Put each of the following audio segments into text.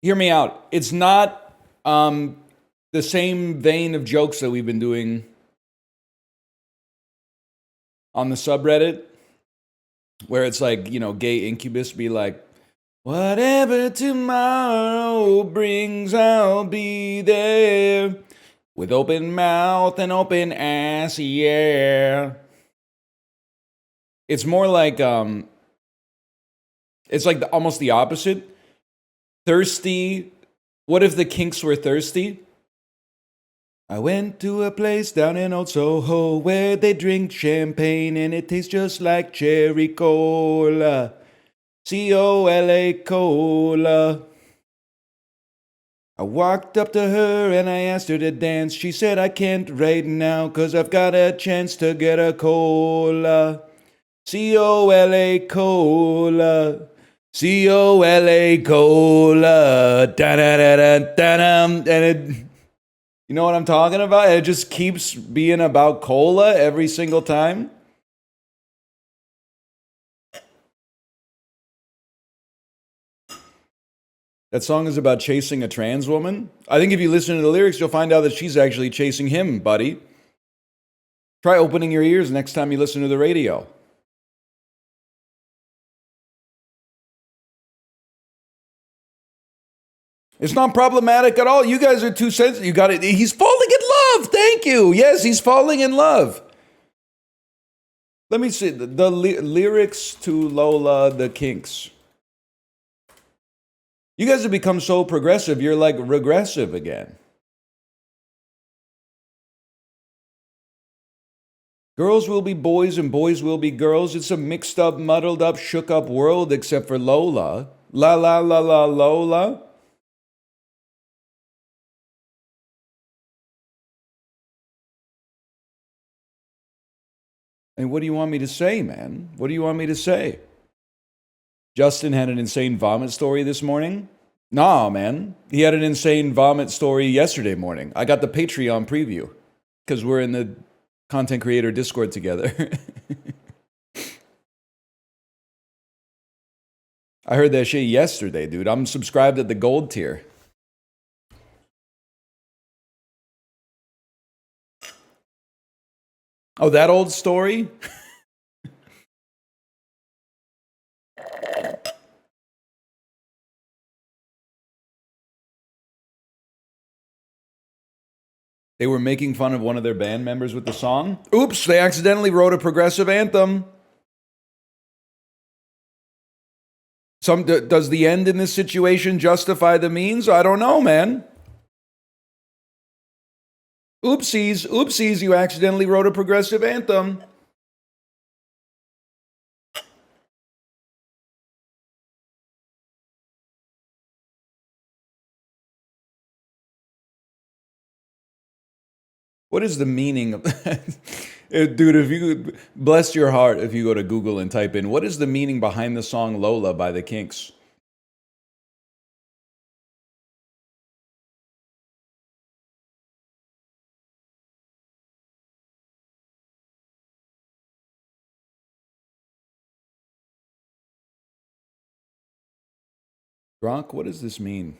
hear me out. It's not the same vein of jokes that we've been doing on the subreddit, where it's like, you know, gay incubus be like, whatever tomorrow brings, I'll be there with open mouth and open ass, yeah. It's more like it's like almost the opposite. Thirsty. What if the Kinks were thirsty? I went to a place down in Old Soho where they drink champagne and it tastes just like cherry cola. C-O-L-A cola. I walked up to her and I asked her to dance. She said I can't right now 'cause I've got a chance to get a cola. C-O-L-A cola. C-O-L-A cola. Da-da-da-da-da-dum. And it, you know what I'm talking about? It just keeps being about cola every single time. That song is about chasing a trans woman. I think if you listen to the lyrics, you'll find out that she's actually chasing him, buddy. Try opening your ears next time you listen to the radio. It's not problematic at all. You guys are too sensitive. You got it. He's falling in love. Thank you. Yes, he's falling in love. Let me see the lyrics to Lola the Kinks. You guys have become so progressive, you're like regressive again. Girls will be boys and boys will be girls. It's a mixed up, muddled up, shook up world except for Lola. La la la la Lola. And what do you want me to say, man? What do you want me to say? Justin had an insane vomit story this morning? Nah, man. He had an insane vomit story yesterday morning. I got the Patreon preview because we're in the content creator Discord together. I heard that shit yesterday, dude. I'm subscribed at the gold tier. Oh, that old story? They were making fun of one of their band members with the song. Oops, they accidentally wrote a progressive anthem. Does the end in this situation justify the means? I don't know, man. Oopsies, oopsies, you accidentally wrote a progressive anthem. What is the meaning of that? Dude, if you bless your heart if you go to Google and type in, what is the meaning behind the song Lola by the Kinks? Gronk, what does this mean?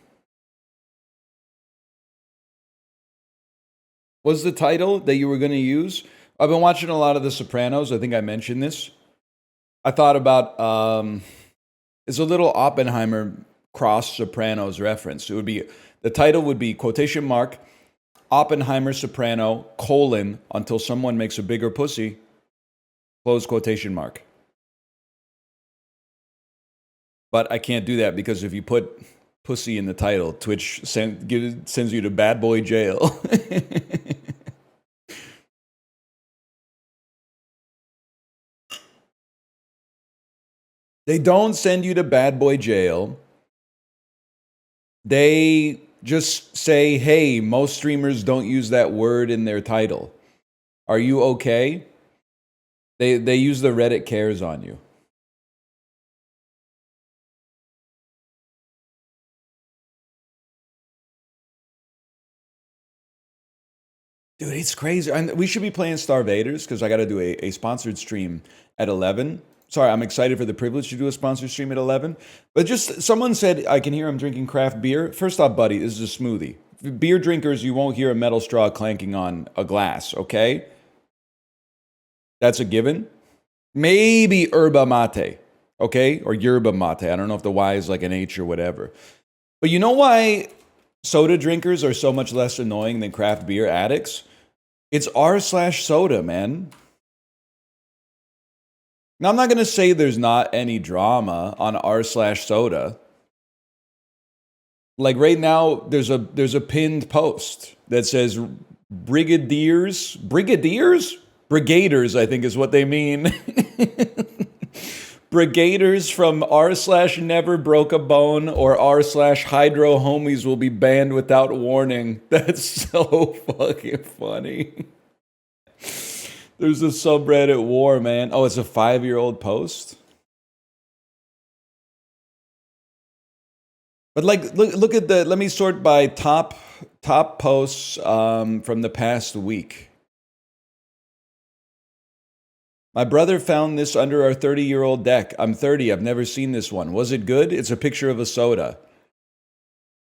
Was the title that you were going to use? I've been watching a lot of The Sopranos. I think I mentioned this. I thought about it's a little Oppenheimer cross Sopranos reference. It would be the title would be quotation mark Oppenheimer Soprano colon until someone makes a bigger pussy close quotation mark. But I can't do that because if you put pussy in the title, Twitch sends you to bad boy jail. They don't send you to bad boy jail. They just say, hey, most streamers don't use that word in their title. Are you okay? They use the Reddit cares on you. Dude, it's crazy. And we should be playing Starvaders because I got to do a sponsored stream at 11. Sorry, I'm excited for the privilege to do a sponsor stream at 11. But just someone said, I can hear him drinking craft beer. First off, buddy, this is a smoothie. Beer drinkers, you won't hear a metal straw clanking on a glass, okay? That's a given. Maybe yerba mate, okay? Or yerba mate. I don't know if the Y is like an H or whatever. But you know why soda drinkers are so much less annoying than craft beer addicts? It's r/soda, man. Now, I'm not going to say there's not any drama on r/soda. Like right now, there's a pinned post that says brigaders, I think is what they mean. Brigaders from r/never broke a bone or r/hydro homies will be banned without warning. That's so fucking funny. There's a subreddit war, man. Oh, it's a 5-year-old post? But like, look at the, let me sort by top posts from the past week. My brother found this under our 30-year-old deck. I'm 30, I've never seen this one. Was it good? It's a picture of a soda.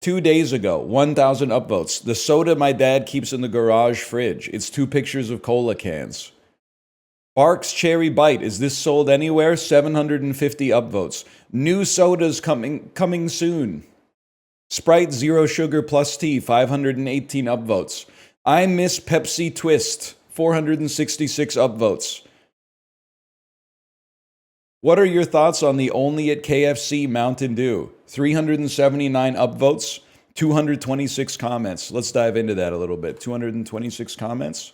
2 days ago, 1,000 upvotes. The soda my dad keeps in the garage fridge. It's 2 pictures of cola cans. Barks Cherry Bite. Is this sold anywhere? 750 upvotes. New sodas coming soon. Sprite Zero Sugar Plus Tea. 518 upvotes. I miss Pepsi Twist. 466 upvotes. What are your thoughts on the only at KFC Mountain Dew? 379 upvotes, 226 comments. Let's dive into that a little bit. 226 comments.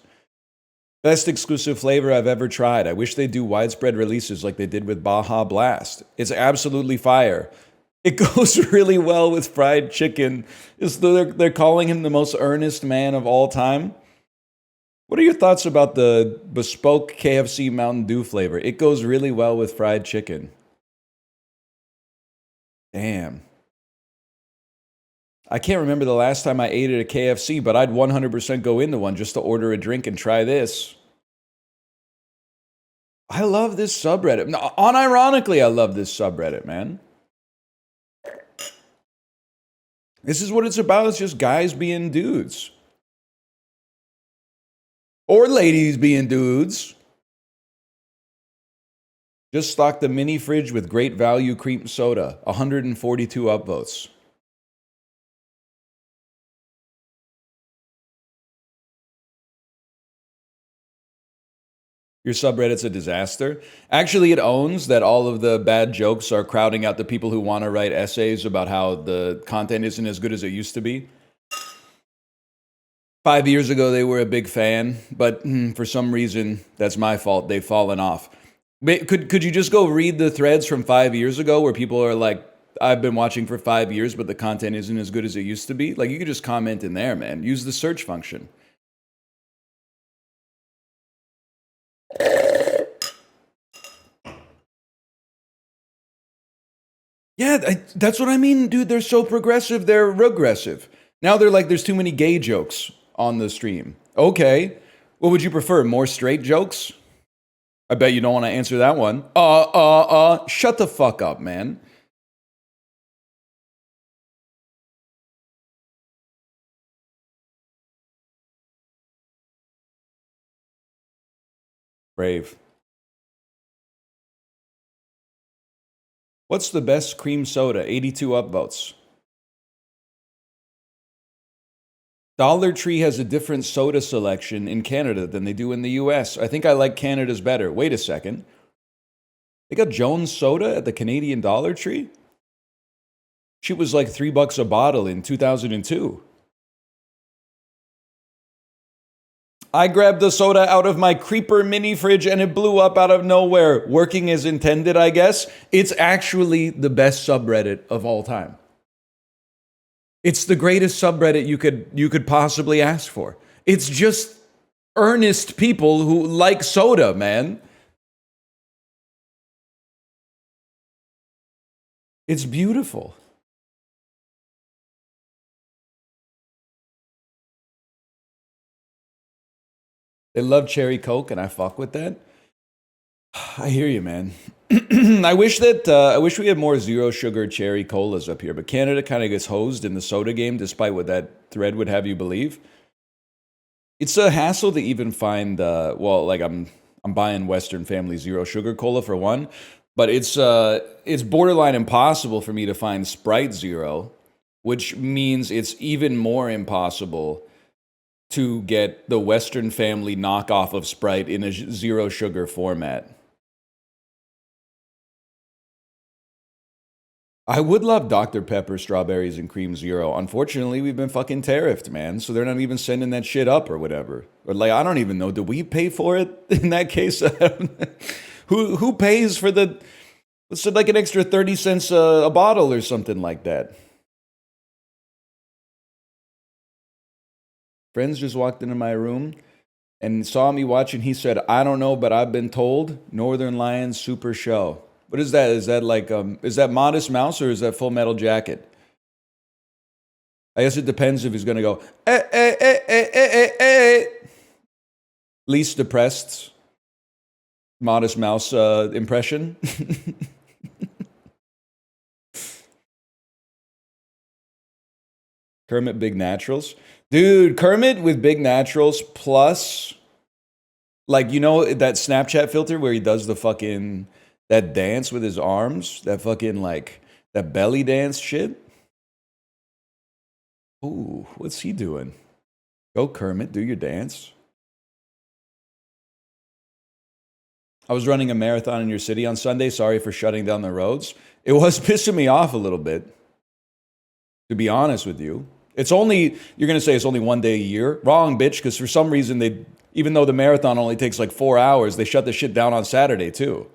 Best exclusive flavor I've ever tried. I wish they'd do widespread releases like they did with Baja Blast. It's absolutely fire. It goes really well with fried chicken. They're calling him the most earnest man of all time. What are your thoughts about the bespoke KFC Mountain Dew flavor? It goes really well with fried chicken. Damn. I can't remember the last time I ate at a KFC, but I'd 100% go into one just to order a drink and try this. I love this subreddit. No, unironically, I love this subreddit, man. This is what it's about. It's just guys being dudes. Or ladies being dudes. Just stocked the mini fridge with great value cream soda. 142 upvotes. Your subreddit's a disaster. Actually, it owns that all of the bad jokes are crowding out the people who want to write essays about how the content isn't as good as it used to be. 5 years ago, they were a big fan, but for some reason, that's my fault. They've fallen off. Could you just go read the threads from 5 years ago where people are like, I've been watching for 5 years, but the content isn't as good as it used to be? Like, you could just comment in there, man. Use the search function. Yeah, that's what I mean, dude. They're so progressive, they're regressive. Now they're like, there's too many gay jokes on the stream. Okay. What would you prefer? More straight jokes? I bet you don't want to answer that one. Shut the fuck up, man. Brave. What's the best cream soda? 82 upvotes. Dollar Tree has a different soda selection in Canada than they do in the US. I think I like Canada's better. Wait a second. They got Jones Soda at the Canadian Dollar Tree? Shit was like $3 a bottle in 2002. I grabbed the soda out of my creeper mini fridge and it blew up out of nowhere. Working as intended, I guess. It's actually the best subreddit of all time. It's the greatest subreddit you could possibly ask for. It's just earnest people who like soda, man. It's beautiful. They love cherry Coke and I fuck with that. I hear you, man. I wish we had more zero sugar cherry colas up here, but Canada kind of gets hosed in the soda game, despite what that thread would have you believe. It's a hassle to even find. Well, like I'm buying Western Family Zero Sugar Cola for one, but it's borderline impossible for me to find Sprite Zero, which means it's even more impossible to get the Western Family knockoff of Sprite in a zero sugar format. I would love Dr. Pepper, strawberries, and cream zero. Unfortunately, we've been fucking tariffed, man. So they're not even sending that shit up or whatever. Or like, I don't even know. Do we pay for it in that case? Who pays for the? Let's say like an extra 30 cents a bottle or something like that. Friends just walked into my room and saw me watching. He said, "I don't know, but I've been told Northern Lions Super Show." What is that? Is that like is that Modest Mouse or is that Full Metal Jacket? I guess it depends if he's gonna go least depressed Modest Mouse impression. Kermit Big Naturals. Dude, Kermit with Big Naturals plus like you know that Snapchat filter where he does the fucking that dance with his arms, that fucking like that belly dance shit. Ooh, what's he doing? Go Kermit, do your dance. I was running a marathon in your city on Sunday. Sorry for shutting down the roads. It was pissing me off a little bit, to be honest with you. It's only, you're going to say it's only one day a year. Wrong, bitch, because for some reason, even though the marathon only takes like 4 hours, they shut the shit down on Saturday too.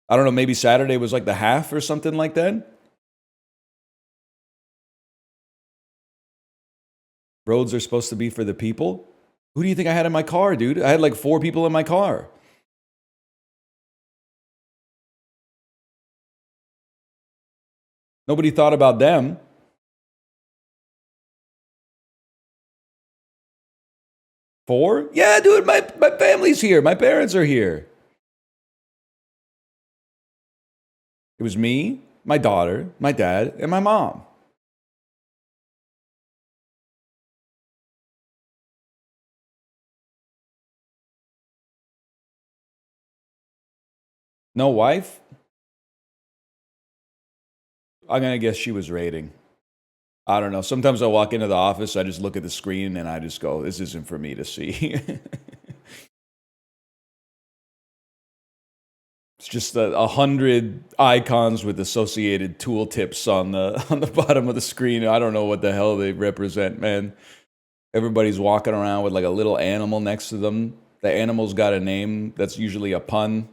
I don't know, maybe Saturday was like the half or something like that. Roads are supposed to be for the people. Who do you think I had in my car, dude? I had like 4 people in my car. Nobody thought about them. Four? Yeah, dude, my family's here. My parents are here. It was me, my daughter, my dad, and my mom. No wife? I'm going to guess she was raiding. I don't know. Sometimes I walk into the office, I just look at the screen and I just go, this isn't for me to see. It's just 100 icons with associated tooltips on the bottom of the screen. I don't know what the hell they represent, man. Everybody's walking around with like a little animal next to them. The animal's got a name that's usually a pun.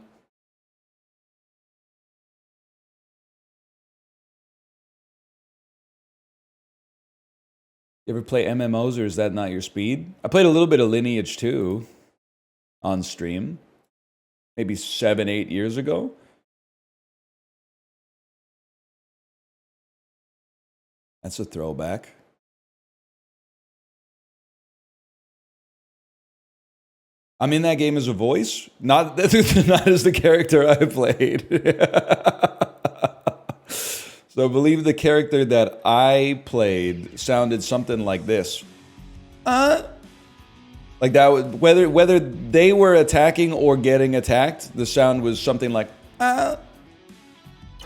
You ever play MMOs or is that not your speed? I played a little bit of Lineage 2 on stream, maybe 7, 8 years ago. That's a throwback. I'm in that game as a voice, not as the character I played. So I believe the character that I played sounded something like this. Like that, whether they were attacking or getting attacked, the sound was something like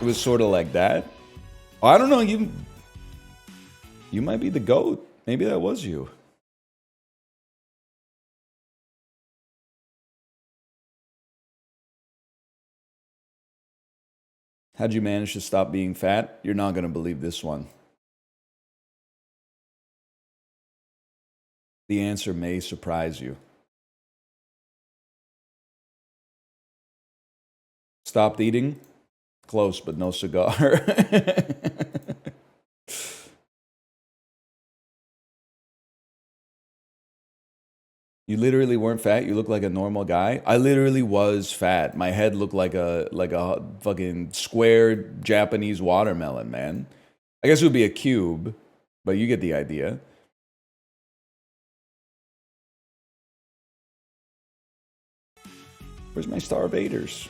It was sort of like that. I don't know, you might be the GOAT. Maybe that was you. How'd you manage to stop being fat? You're not going to believe this one. The answer may surprise you. Stopped eating? Close, but no cigar. You literally weren't fat. You looked like a normal guy. I literally was fat. My head looked like a fucking square Japanese watermelon, man. I guess it would be a cube, but you get the idea. Where's my Starvaders?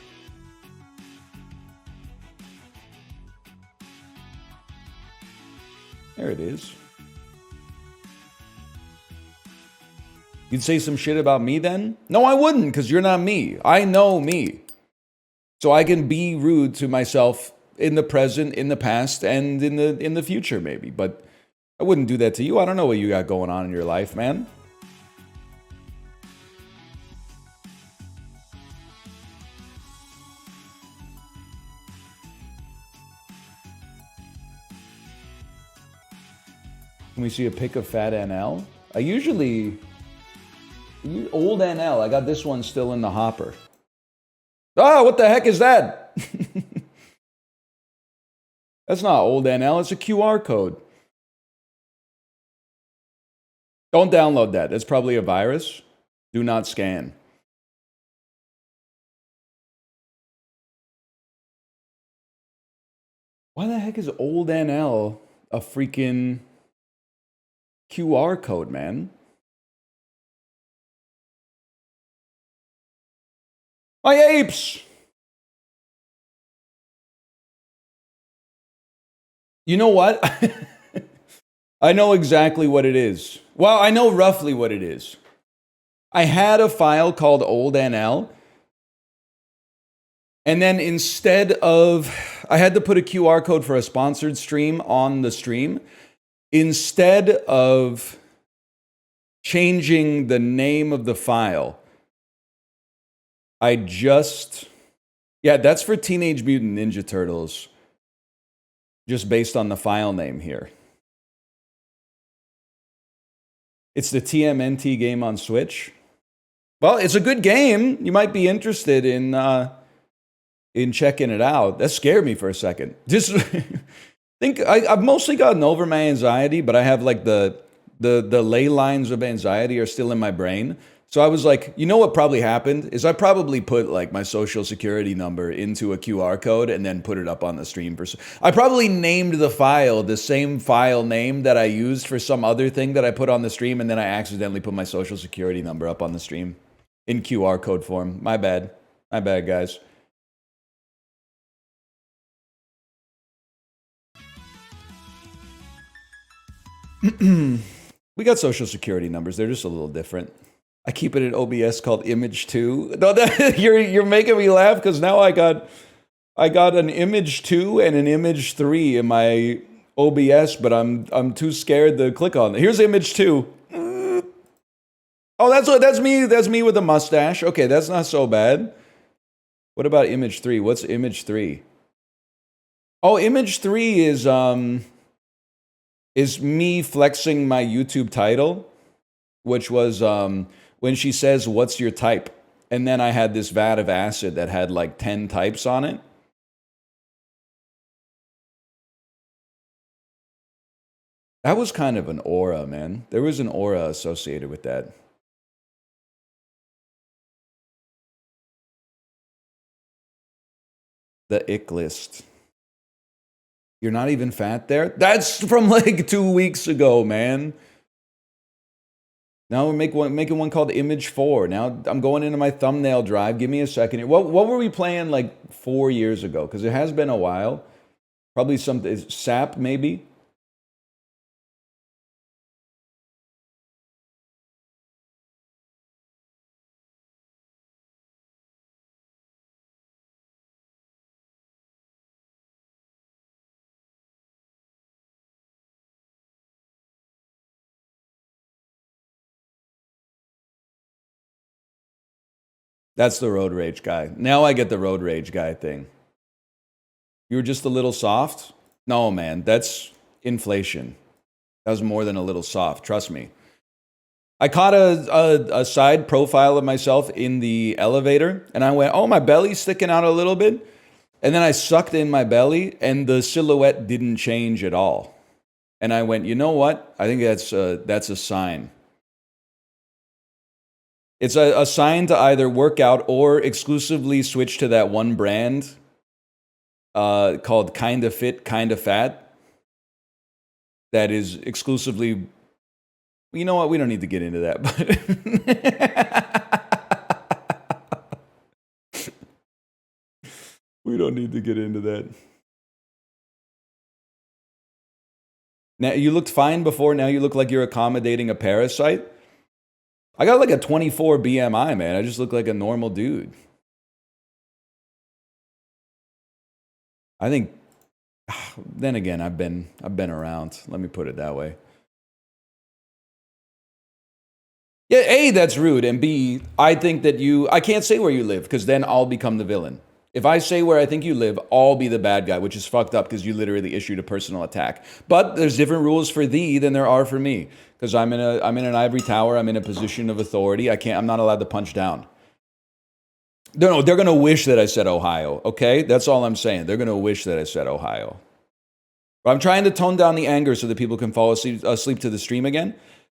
There it is. You'd say some shit about me then? No, I wouldn't, because you're not me. I know me. So I can be rude to myself in the present, in the past, and in the future, maybe. But I wouldn't do that to you. I don't know what you got going on in your life, man. Can we see a pic of Fat NL? I usually... Old NL. I got this one still in the hopper. Oh, what the heck is that? That's not old NL. It's a QR code. Don't download that. That's probably a virus. Do not scan. Why the heck is old NL a freaking QR code, man? My apes! You know what? I know exactly what it is. Well, I know roughly what it is. I had a file called old NL. And then instead of... I had to put a QR code for a sponsored stream on the stream. Instead of changing the name of the file, I just... Yeah, that's for Teenage Mutant Ninja Turtles. Just based on the file name here. It's the TMNT game on Switch. Well, it's a good game. You might be interested in checking it out. That scared me for a second. Just think I've mostly gotten over my anxiety, but I have like the ley lines of anxiety are still in my brain. So I was like, you know what probably happened is I probably put like my social security number into a QR code and then put it up on the stream. I probably named the file the same file name that I used for some other thing that I put on the stream, and then I accidentally put my social security number up on the stream in QR code form. My bad. My bad, guys. We got social security numbers. They're just a little different. I keep it in OBS called Image 2. No, you're making me laugh because now I got an Image 2 and an Image 3 in my OBS, but I'm too scared to click on it. Here's Image 2. Oh, that's me. That's me with a mustache. Okay, that's not so bad. What about Image 3? What's Image 3? Oh, Image 3 is me flexing my YouTube title, which was when she says, "What's your type?" And then I had this vat of acid that had like 10 types on it. That was kind of an aura, man. There was an aura associated with that. The ick list. You're not even fat there? That's from like 2 weeks ago, man. Now we're making one called Image 4. Now I'm going into my thumbnail drive. Give me a second here. What were we playing like 4 years ago? Because it has been a while. Probably something, SAP maybe? That's the road rage guy. Now I get the road rage guy thing. You were just a little soft? No, man, that's inflation. That was more than a little soft, trust me. I caught a side profile of myself in the elevator, and I went, oh, my belly's sticking out a little bit. And then I sucked in my belly, and the silhouette didn't change at all. And I went, you know what? I think that's a sign. It's a sign to either work out or exclusively switch to that one brand called Kinda Fit, Kinda Fat. That is exclusively... You know what? We don't need to get into that. But we don't need to get into that. Now, you looked fine before, now you look like you're accommodating a parasite. I got like a 24 BMI, man. I just look like a normal dude. I think, then again, I've been around. Let me put it that way. Yeah, A, that's rude, and B, I think that I can't say where you live, because then I'll become the villain. If I say where I think you live, I'll be the bad guy, which is fucked up, because you literally issued a personal attack. But there's different rules for thee than there are for me, because I'm in an ivory tower, I'm in a position of authority, I'm not allowed to punch down. No, they're gonna wish that I said Ohio, okay? That's all I'm saying. They're gonna wish that I said Ohio. But I'm trying to tone down the anger so that people can fall asleep to the stream again.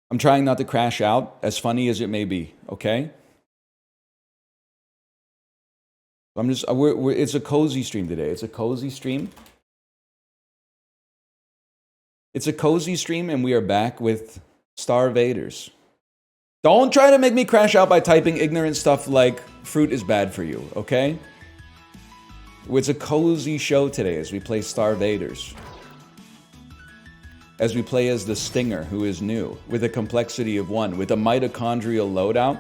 I'm trying not to crash out, as funny as it may be, okay? It's a cozy stream today. It's a cozy stream. It's a cozy stream, and we are back with Starvaders. Don't try to make me crash out by typing ignorant stuff like fruit is bad for you, okay? It's a cozy show today as we play Starvaders. As we play as the Stinger, who is new, with a complexity of 1, with a mitochondrial loadout.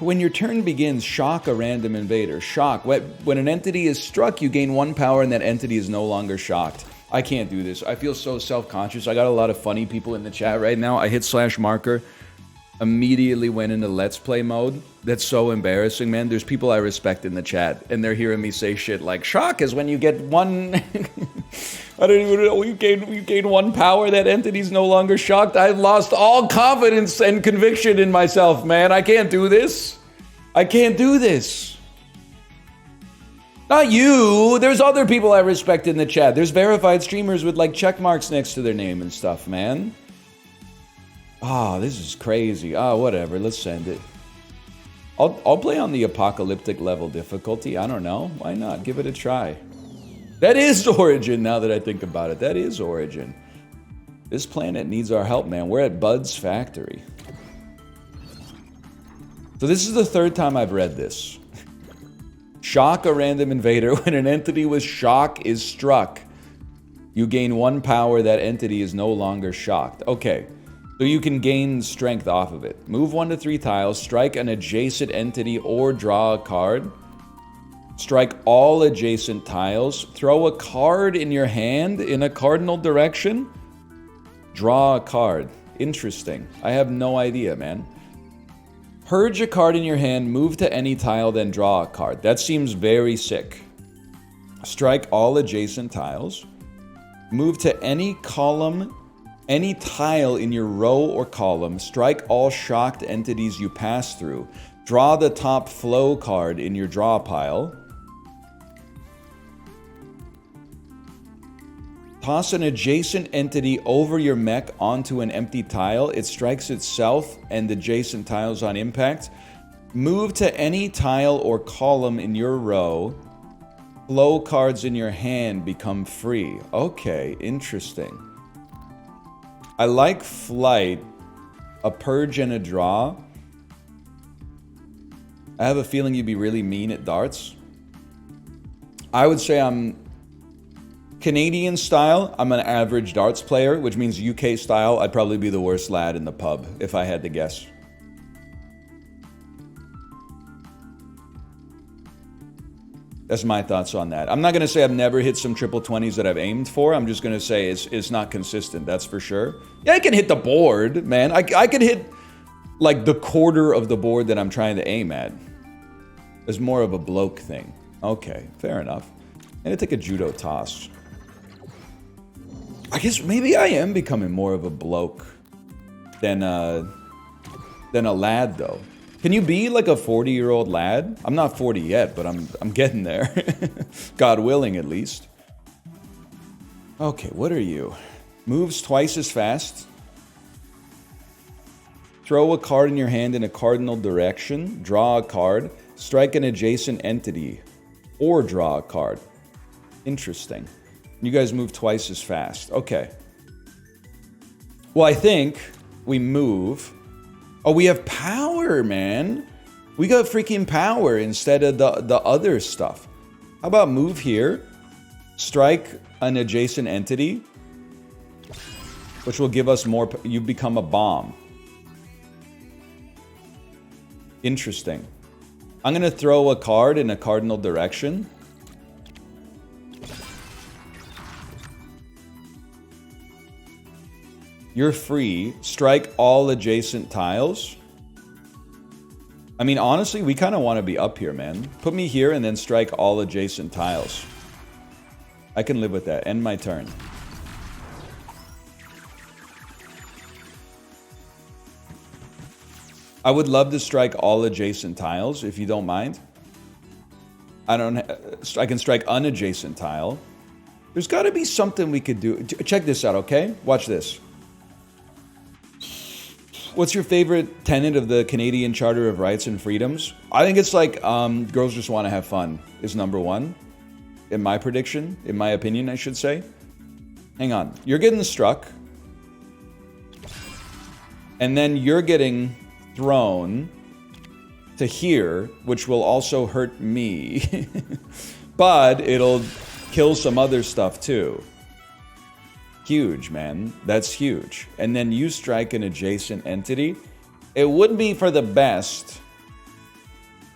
When your turn begins, shock a random invader. Shock. When an entity is struck, you gain 1 power and that entity is no longer shocked. I can't do this. I feel so self-conscious. I got a lot of funny people in the chat right now. I hit /marker. Immediately went into Let's Play mode. That's so embarrassing, man. There's people I respect in the chat, and they're hearing me say shit like, shock is when you get 1... I don't even know, you gain 1 power, that entity's no longer shocked. I've lost all confidence and conviction in myself, man. I can't do this. I can't do this. Not you. There's other people I respect in the chat. There's verified streamers with like check marks next to their name and stuff, man. Ah, this is crazy. Ah, whatever. Let's send it. I'll play on the apocalyptic level difficulty. I don't know. Why not? Give it a try. That is Origin, now that I think about it. That is Origin. This planet needs our help, man. We're at Bud's factory. So this is the 3rd time I've read this. Shock a random invader. When an entity with shock is struck, you gain 1 power. That entity is no longer shocked. Okay. So you can gain strength off of it. Move 1 to 3 tiles, strike an adjacent entity or draw a card. Strike all adjacent tiles. Throw a card in your hand in a cardinal direction. Draw a card. Interesting. I have no idea, man. Purge a card in your hand, move to any tile, then draw a card. That seems very sick. Strike all adjacent tiles. Move to any column, any tile in your row or column. Strike all shocked entities you pass through. Draw the top flow card in your draw pile. Toss an adjacent entity over your mech onto an empty tile. It strikes itself and adjacent tiles on impact. Move to any tile or column in your row. Flow cards in your hand become free. Okay, interesting. I like flight, a purge, and a draw. I have a feeling you'd be really mean at darts. I would say I'm Canadian style, I'm an average darts player, which means UK style, I'd probably be the worst lad in the pub, if I had to guess. That's my thoughts on that. I'm not going to say I've never hit some triple 20s that I've aimed for. I'm just going to say it's not consistent, that's for sure. Yeah, I can hit the board, man. I could hit like the quarter of the board that I'm trying to aim at. It's more of a bloke thing. Okay, fair enough. I'm going to take a judo toss. I guess maybe I am becoming more of a bloke than a lad, though. Can you be like a 40-year-old lad? I'm not 40 yet, but I'm getting there. God willing, at least. Okay, what are you? Moves twice as fast. Throw a card in your hand in a cardinal direction. Draw a card. Strike an adjacent entity. Or draw a card. Interesting. You guys move twice as fast. Okay. Well, I think we move. Oh, we have power, man. We got freaking power instead of the other stuff. How about move here, strike an adjacent entity, which will give us more. You become a balm. Interesting. I'm going to throw a card in a cardinal direction. You're free. Strike all adjacent tiles. I mean, honestly, we kind of want to be up here, man. Put me here and then strike all adjacent tiles. I can live with that. End my turn. I would love to strike all adjacent tiles, if you don't mind. I can strike unadjacent tile. There's got to be something we could do. Check this out, okay? Watch this. What's your favorite tenet of the Canadian Charter of Rights and Freedoms? I think it's like girls just want to have fun is number one. In my prediction, in my opinion, I should say. Hang on. You're getting struck. And then you're getting thrown to here, which will also hurt me. But it'll kill some other stuff too. Huge, man. That's huge. And then you strike an adjacent entity. It would be for the best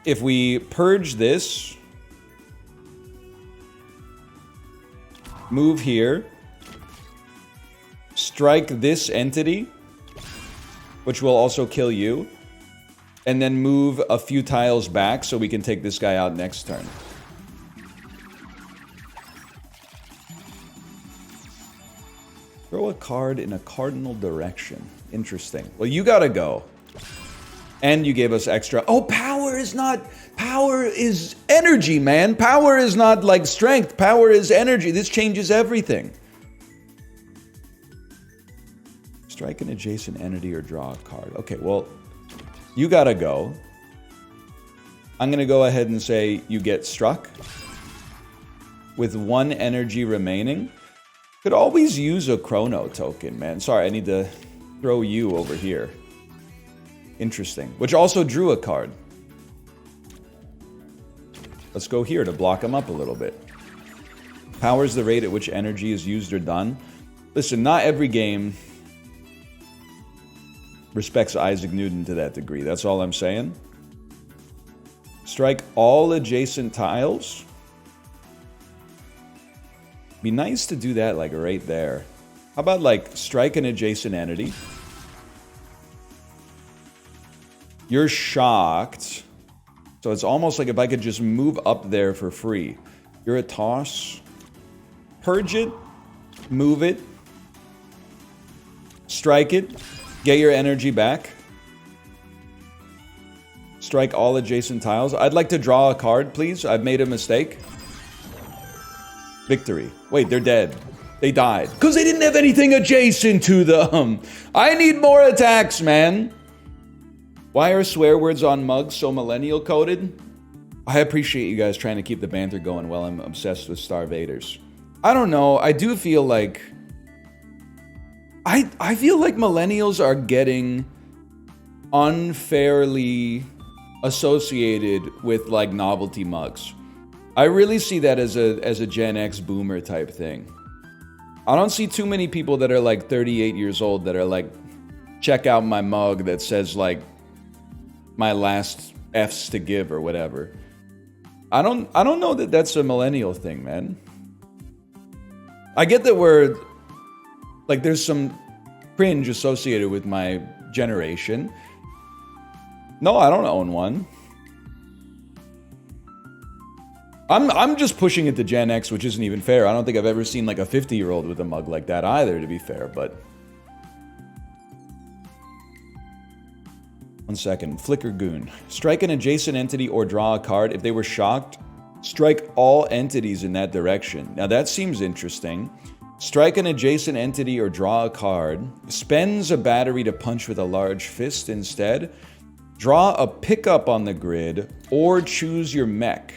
if we purge this, move here, strike this entity, which will also kill you, and then move a few tiles back so we can take this guy out next turn. Throw a card in a cardinal direction. Interesting. Well, you gotta go. And you gave us extra. Oh, power is not... Power is energy, man. Power is not like strength. Power is energy. This changes everything. Strike an adjacent entity or draw a card. Okay, well, you gotta go. I'm gonna go ahead and say you get struck. With 1 energy remaining. Could always use a chrono token, man. Sorry, I need to throw you over here. Interesting. Which also drew a card. Let's go here to block him up a little bit. Power is the rate at which energy is used or done. Listen, not every game respects Isaac Newton to that degree. That's all I'm saying. Strike all adjacent tiles. Be nice to do that like right there. How about like strike an adjacent entity? You're shocked. So it's almost like if I could just move up there for free. You're a toss. Purge it. Move it. Strike it. Get your energy back. Strike all adjacent tiles. I'd like to draw a card, please. I've made a mistake. Victory. Wait, they're dead. They died. Because they didn't have anything adjacent to them. I need more attacks, man. Why are swear words on mugs so millennial coded? I appreciate you guys trying to keep the banter going while I'm obsessed with Starvaders. I don't know. I do feel like... I feel like millennials are getting unfairly associated with like novelty mugs. I really see that as a Gen X boomer type thing. I don't see too many people that are like 38 years old that are like, check out my mug that says like my last F's to give or whatever. I don't know that that's a millennial thing, man. I get that we're like there's some cringe associated with my generation. No, I don't own one. I'm just pushing it to Gen X, which isn't even fair. I don't think I've ever seen like a 50-year-old with a mug like that either, to be fair, but... 1 second. Flicker Goon. Strike an adjacent entity or draw a card. If they were shocked, strike all entities in that direction. Now that seems interesting. Strike an adjacent entity or draw a card. Spends a battery to punch with a large fist instead. Draw a pickup on the grid or choose your mech.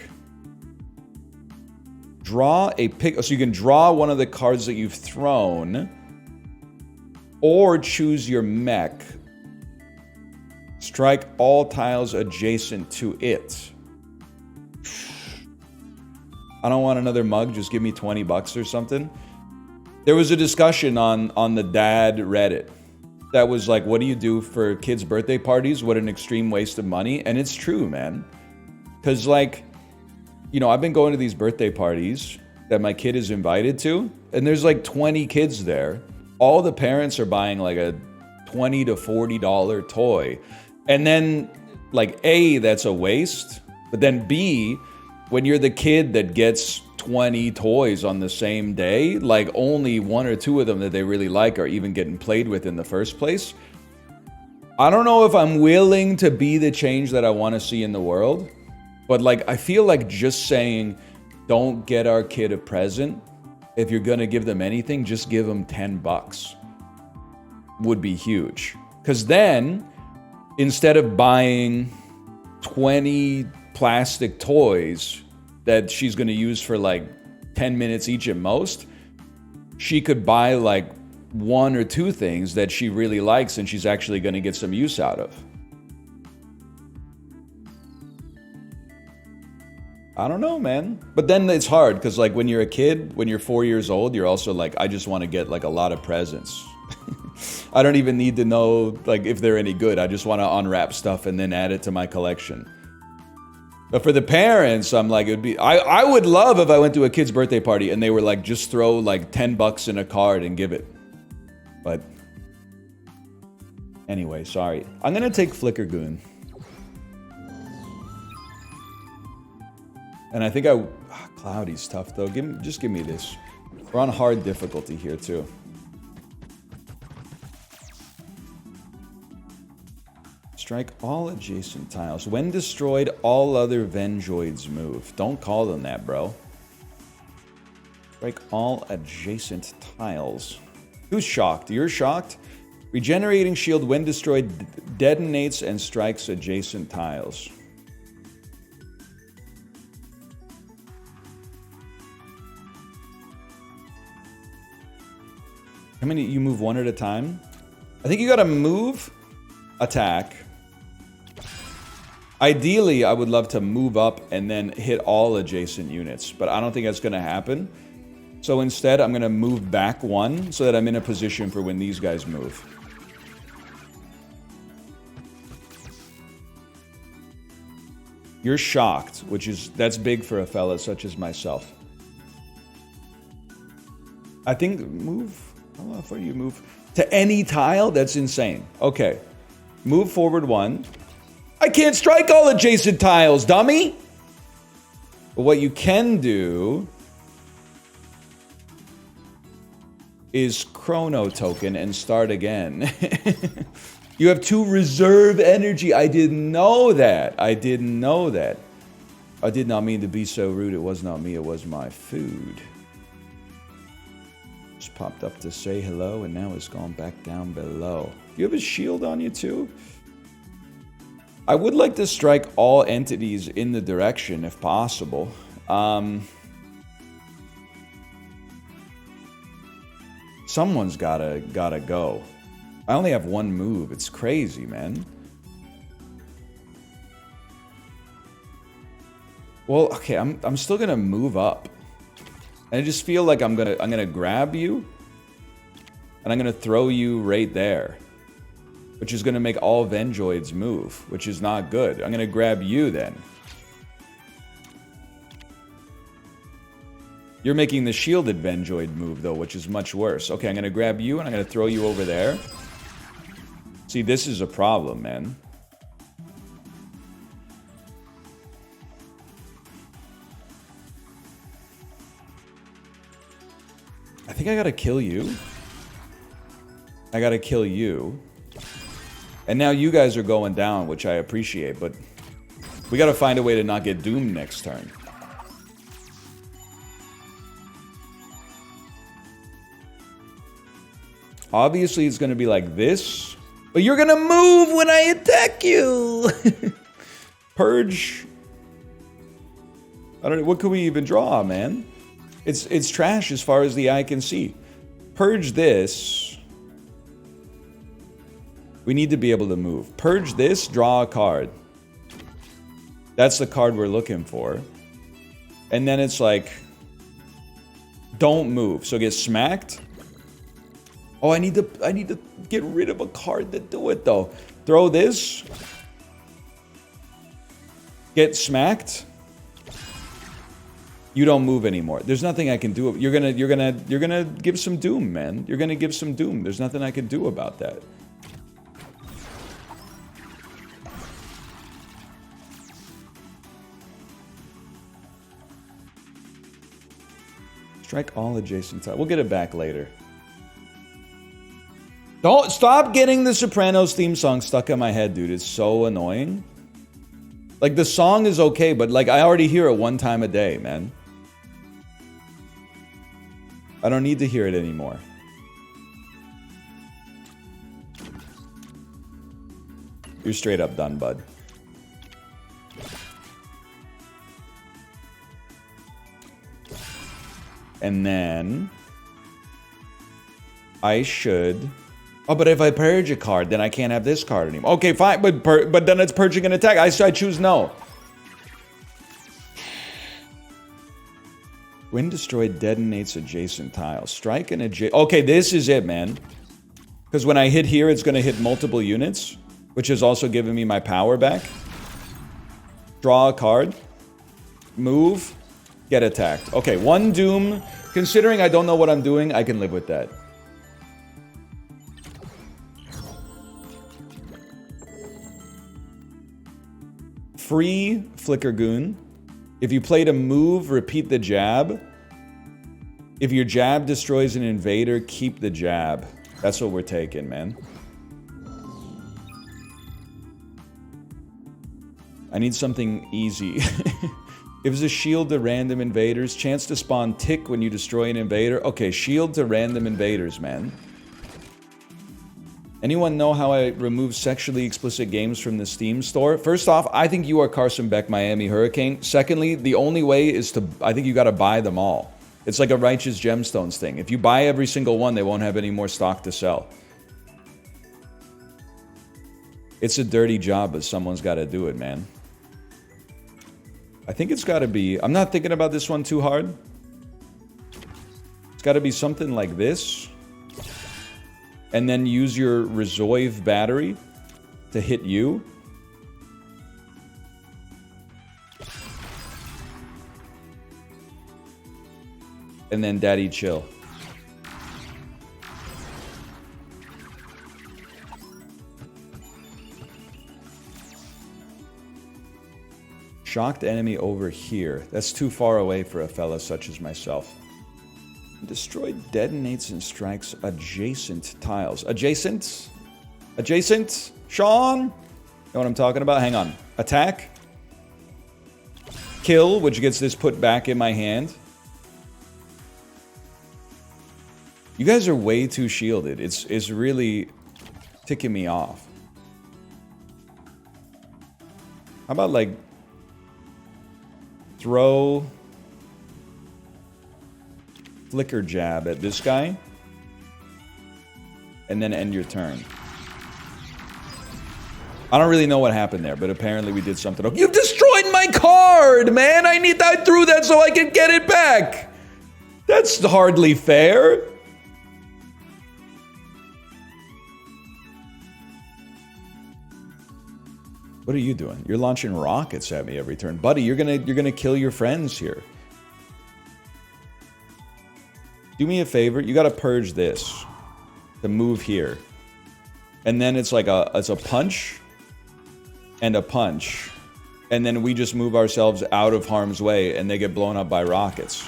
Draw a pick, so you can draw one of the cards that you've thrown, or choose your mech. Strike all tiles adjacent to it. I don't want another mug, just give me 20 bucks or something. There was a discussion on the dad Reddit that was like, what do you do for kids' birthday parties? What an extreme waste of money. And it's true, man. Because, like, you know, I've been going to these birthday parties that my kid is invited to, and there's like 20 kids there. All the parents are buying like a $20 to $40 toy. And then, like, A, that's a waste. But then B, when you're the kid that gets 20 toys on the same day, like only one or two of them that they really like are even getting played with in the first place. I don't know if I'm willing to be the change that I want to see in the world, but like I feel like just saying don't get our kid a present, if you're gonna give them anything, just give them $10 would be huge. Because then instead of buying 20 plastic toys that she's going to use for like 10 minutes each at most, she could buy like one or two things that she really likes and she's actually going to get some use out of. I don't know, man. But then it's hard because like when you're a kid, when you're 4 years old, you're also like, I just want to get like a lot of presents. I don't even need to know like if they're any good. I just want to unwrap stuff and then add it to my collection. But for the parents, I'm like, it would be. I would love if I went to a kid's birthday party and they were like, just throw like $10 in a card and give it. But anyway, sorry. I'm gonna take Flickergoon. And I think Cloudy's tough though. Just give me this. We're on hard difficulty here too. Strike all adjacent tiles. When destroyed, all other Venjoids move. Don't call them that, bro. Strike all adjacent tiles. Who's shocked? You're shocked? Regenerating shield when destroyed detonates and strikes adjacent tiles. How many? You move one at a time? I think you gotta move, attack. Ideally, I would love to move up and then hit all adjacent units, but I don't think that's going to happen. So instead, I'm going to move back one so that I'm in a position for when these guys move. You're shocked, that's big for a fella such as myself. I think move, how far do you move? To any tile? That's insane. Okay, move forward one. I can't strike all adjacent tiles, dummy! But what you can do is chrono token and start again. You have 2 reserve energy. I didn't know that. I didn't know that. I did not mean to be so rude. It was not me. It was my food. Just popped up to say hello and now it's gone back down below. Do you have a shield on you too? I would like to strike all entities in the direction if possible. Someone's gotta go. I only have one move. It's crazy, man. Well, okay, I'm still gonna move up. And I just feel like I'm gonna grab you and I'm gonna throw you right there. Which is going to make all Venjoids move, which is not good. I'm going to grab you then. You're making the shielded Venjoid move, though, which is much worse. Okay, I'm going to grab you, and I'm going to throw you over there. See, this is a problem, man. I think I got to kill you. I got to kill you. And now you guys are going down, which I appreciate, but we gotta find a way to not get doomed next turn. Obviously, it's gonna be like this, but you're gonna move when I attack you! Purge. I don't know, what could we even draw, man? It's trash as far as the eye can see. Purge this. We need to be able to move. Purge this, draw a card. That's the card we're looking for. And then it's like, don't move. So get smacked, Oh, I need to get rid of a card to do it though. Throw this. Get smacked. You don't move anymore. There's nothing I can do. You're gonna give some doom, man. You're gonna give some doom. There's nothing I can do about that. Strike all adjacent tiles. We'll get it back later. Don't stop getting the Sopranos theme song stuck in my head, dude. It's so annoying. Like, the song is okay, but like I already hear it one time a day, man. I don't need to hear it anymore. You're straight up done, bud. And then I should... Oh, but if I purge a card, then I can't have this card anymore. Okay, fine, but then it's purging an attack. I choose no. When destroyed, detonates adjacent tiles. Strike an adjacent... Okay, this is it, man. Because when I hit here, it's going to hit multiple units, which is also giving me my power back. Draw a card. Move. Get attacked. Okay, one doom. Considering I don't know what I'm doing, I can live with that. Free Flicker Goon. If you played a move, repeat the jab. If your jab destroys an invader, keep the jab. That's what we're taking, man. I need something easy. Gives a shield to random invaders. Chance to spawn tick when you destroy an invader. Okay, shield to random invaders, man. Anyone know how I remove sexually explicit games from the Steam store? First off, I think you are Carson Beck, Miami Hurricane. Secondly, the only way is to... I think you gotta buy them all. It's like a Righteous Gemstones thing. If you buy every single one, they won't have any more stock to sell. It's a dirty job, but someone's gotta do it, man. I think it's gotta be... I'm not thinking about this one too hard. It's gotta be something like this. And then use your Resolve battery to hit you. And then Daddy Chill. Shocked enemy over here. That's too far away for a fella such as myself. Destroy detonates and strikes adjacent tiles. Adjacent? Adjacent? Sean? Know what I'm talking about? Hang on. Attack. Kill, which gets this put back in my hand. You guys are way too shielded. It's really ticking me off. How about, like, throw... Flicker jab at this guy, and then end your turn. I don't really know what happened there, but apparently we did something. You destroyed my card, man! I threw that so I could get it back! That's hardly fair! What are you doing? You're launching rockets at me every turn. Buddy, you're gonna kill your friends here. Do me a favor, you gotta purge this to move here. And then it's like it's a punch and a punch. And then we just move ourselves out of harm's way and they get blown up by rockets.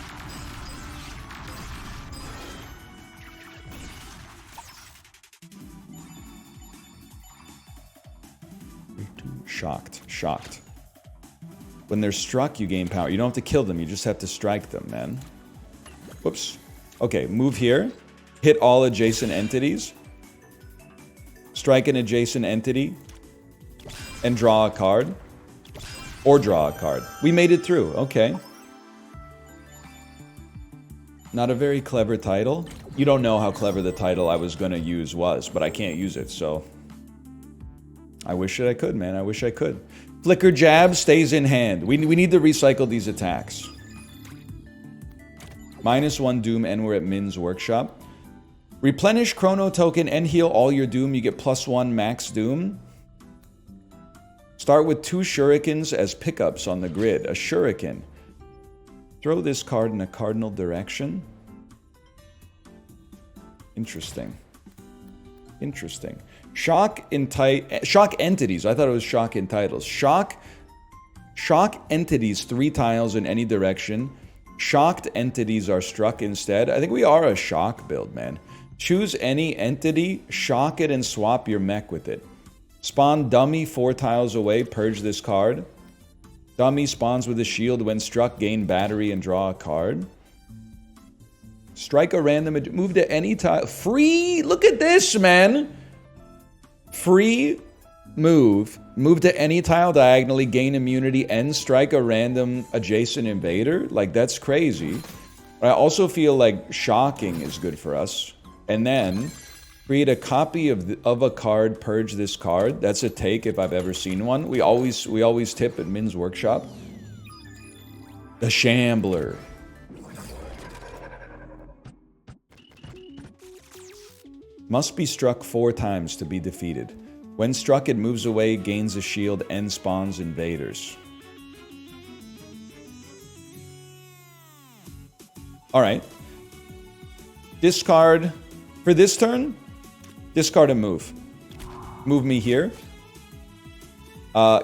Shocked. Shocked. When they're struck, you gain power. You don't have to kill them, you just have to strike them, man. Whoops. Okay, move here. Hit all adjacent entities. Strike an adjacent entity. And draw a card. Or draw a card. We made it through. Okay. Not a very clever title. You don't know how clever the title I was going to use was, but I can't use it, so... I wish that I could, man. I wish I could. Flicker jab stays in hand. We need to recycle these attacks. -1 Doom, and we're at Min's workshop. Replenish Chrono Token and heal all your Doom. You get +1 max Doom. Start with 2 Shurikens as pickups on the grid. A Shuriken. Throw this card in a cardinal direction. Interesting. Interesting. Shock entities. I thought it was shock entitles. Shock entities 3 tiles in any direction. Shocked entities are struck instead. I think we are a shock build, man. Choose any entity, shock it, and swap your mech with it. Spawn dummy 4 tiles away. Purge this card. Dummy spawns with a shield. When struck, gain battery and draw a card. Strike a random... Move to any tile. Free! Look at this, man! Free move. Move to any tile diagonally. Gain immunity and strike a random adjacent invader. Like, that's crazy. I also feel like shocking is good for us. And then create a copy of a card, purge this card. That's a take if I've ever seen one. We always tip at Min's workshop. The Shambler. Must be struck 4 times to be defeated. When struck, it moves away, gains a shield, and spawns invaders. Alright. Discard... For this turn, discard a move. Move me here.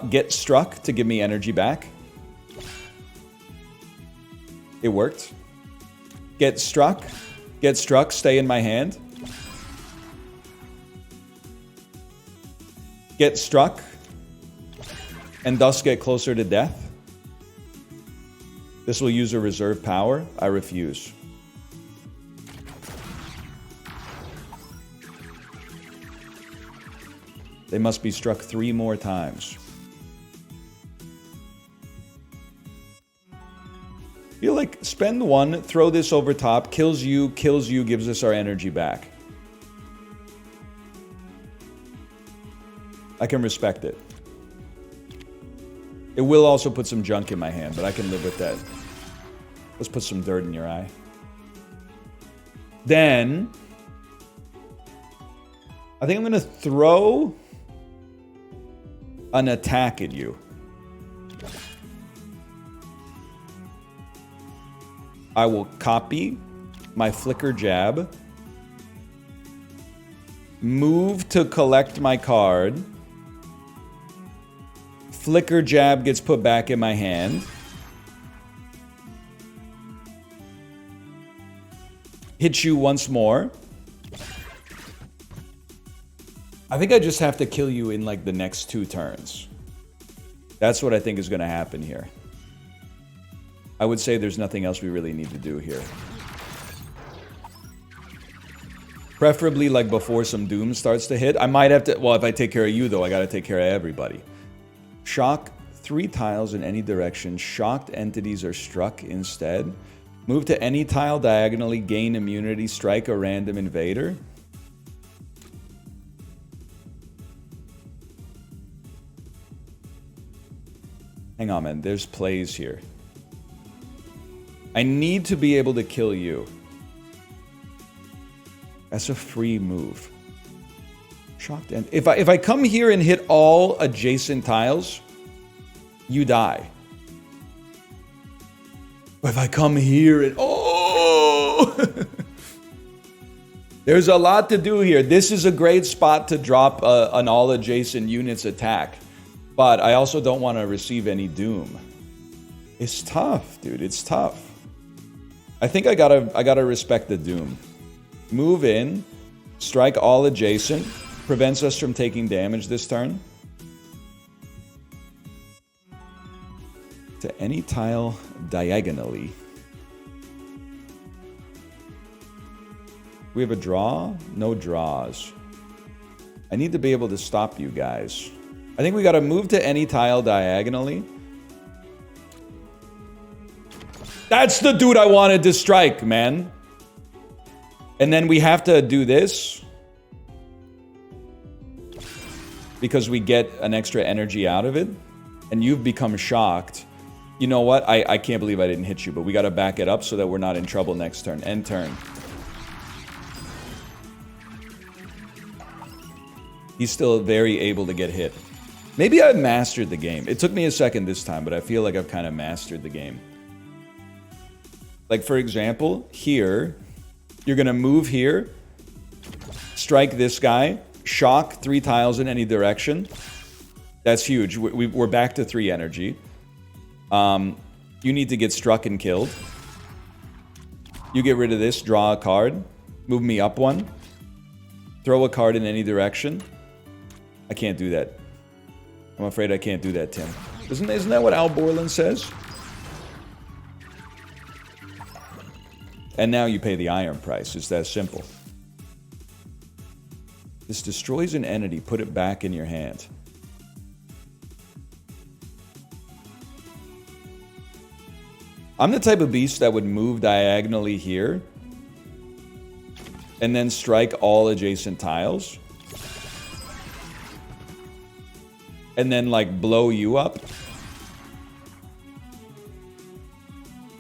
Get struck to give me energy back. It worked. Get struck, stay in my hand. Get struck, and thus get closer to death. This will use a reserve power. I refuse. They must be struck 3 more times. Feel like spend 1, throw this over top, kills you, gives us our energy back. I can respect it. It will also put some junk in my hand, but I can live with that. Let's put some dirt in your eye. Then, I think I'm going to throw an attack at you. I will copy my flicker jab, move to collect my card, flicker jab gets put back in my hand, hit you once more. I think I just have to kill you in like the next 2 turns. That's what I think is going to happen here. I would say there's nothing else we really need to do here. Preferably like before some Doom starts to hit. I might have to... Well, if I take care of you though, I got to take care of everybody. Shock 3 tiles in any direction. Shocked entities are struck instead. Move to any tile diagonally. Gain immunity. Strike a random invader. Hang on, man. There's plays here. I need to be able to kill you. That's a free move. Shocked and if I come here and hit all adjacent tiles, you die. But if I come here and there's a lot to do here. This is a great spot to drop an all adjacent units attack. But I also don't want to receive any Doom. It's tough, dude. It's tough. I think I gotta respect the Doom. Move in, strike all adjacent, prevents us from taking damage this turn. To any tile diagonally. We have a draw? No draws. I need to be able to stop you guys. I think we gotta move to any tile diagonally. That's the dude I wanted to strike, man. And then we have to do this. Because we get an extra energy out of it. And you've become shocked. You know what? I can't believe I didn't hit you. But we gotta back it up so that we're not in trouble next turn. End turn. He's still very able to get hit. Maybe I've mastered the game. It took me a second this time, but I feel like I've kind of mastered the game. Like, for example, here, you're going to move here, strike this guy, shock 3 tiles in any direction. That's huge. We're back to 3 energy. You need to get struck and killed. You get rid of this, draw a card, move me up 1, throw a card in any direction. I can't do that. I'm afraid I can't do that, Tim. Isn't that what Al Borland says? And now you pay the iron price. It's that simple. This destroys an entity. Put it back in your hand. I'm the type of beast that would move diagonally here and then strike all adjacent tiles. And then, like, blow you up.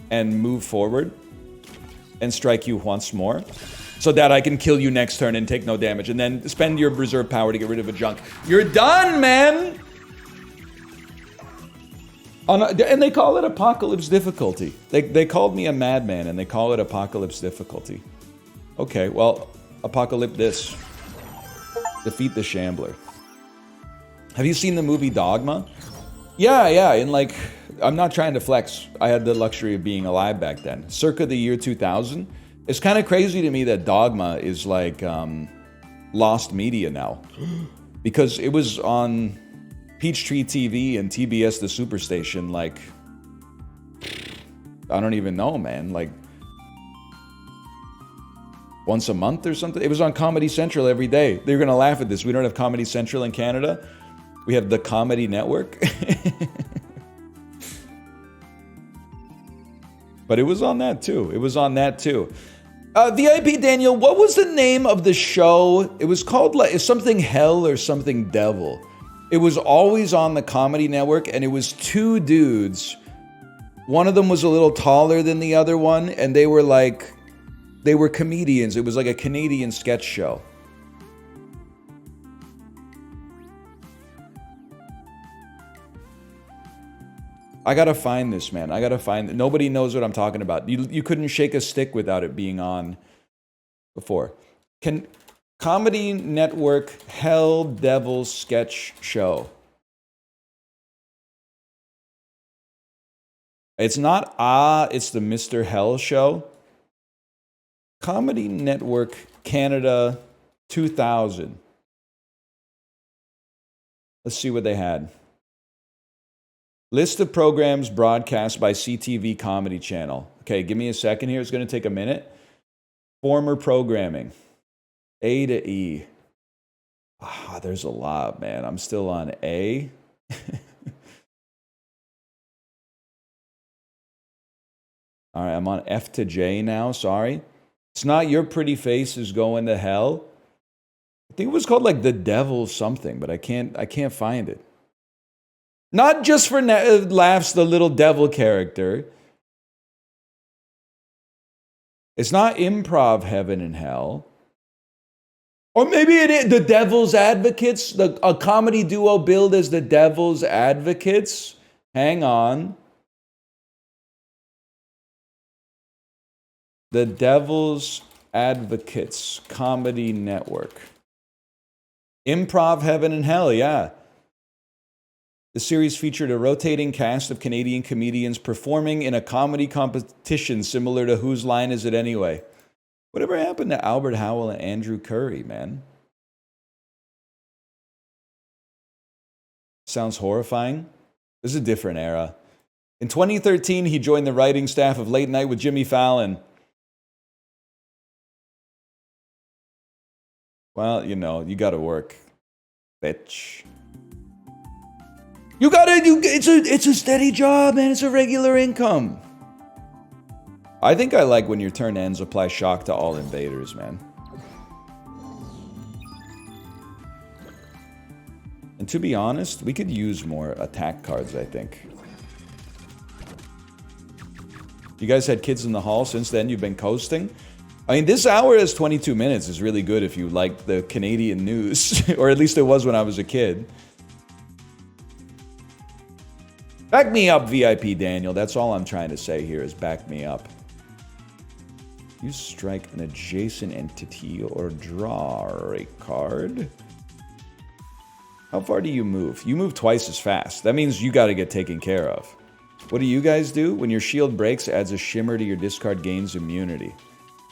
And move forward. And strike you once more. So that I can kill you next turn and take no damage. And then spend your reserve power to get rid of a junk. You're done, man! And they call it Apocalypse Difficulty. They called me a madman, and they call it Apocalypse Difficulty. Okay, well, Apocalypse this. Defeat the Shambler. Have you seen the movie Dogma? Yeah, and like, I'm not trying to flex. I had the luxury of being alive back then. Circa the year 2000. It's kind of crazy to me that Dogma is like lost media now. Because it was on Peachtree TV and TBS The Superstation, like, I don't even know, man. Like, once a month or something? It was on Comedy Central every day. They're going to laugh at this. We don't have Comedy Central in Canada. We have the Comedy Network. But it was on that too. VIP Daniel, what was the name of the show? It was called like something Hell or something Devil. It was always on the Comedy Network, and it was 2 dudes. One of them was a little taller than the other one, and they were comedians. It was like a Canadian sketch show. I gotta find this, man. I gotta find it. Nobody knows what I'm talking about. You couldn't shake a stick without it being on before. Comedy Network Hell Devil Sketch Show. It's not it's the Mr. Hell Show. Comedy Network Canada 2000. Let's see what they had. List of programs broadcast by CTV Comedy Channel. Okay, give me a second here. It's going to take a minute. Former programming. A to E. There's a lot, man. I'm still on A. All right, I'm on F to J now. Sorry. It's not Your Pretty Face is Going to Hell. I think it was called like The Devil something, but I can't find it. Not just for laughs, the little devil character. It's not Improv Heaven and Hell. Or maybe it is The Devil's Advocates, a comedy duo billed as The Devil's Advocates. Hang on. The Devil's Advocates Comedy Network. Improv Heaven and Hell, yeah. The series featured a rotating cast of Canadian comedians performing in a comedy competition similar to Whose Line Is It Anyway? Whatever happened to Albert Howell and Andrew Curry, man? Sounds horrifying. This is a different era. In 2013, he joined the writing staff of Late Night with Jimmy Fallon. Well, you know, you gotta work, bitch. It's a steady job, man. It's a regular income. I think I like when your turn ends, apply shock to all invaders, man. And to be honest, we could use more attack cards, I think. You guys had kids in the hall since then, you've been coasting? I mean, this hour is 22 minutes is really good if you like the Canadian news. Or at least it was when I was a kid. Back me up, VIP Daniel. That's all I'm trying to say here is back me up. You strike an adjacent entity or draw a card. How far do you move? You move twice as fast. That means you got to get taken care of. What do you guys do? When your shield breaks, it adds a shimmer to your discard, gains immunity.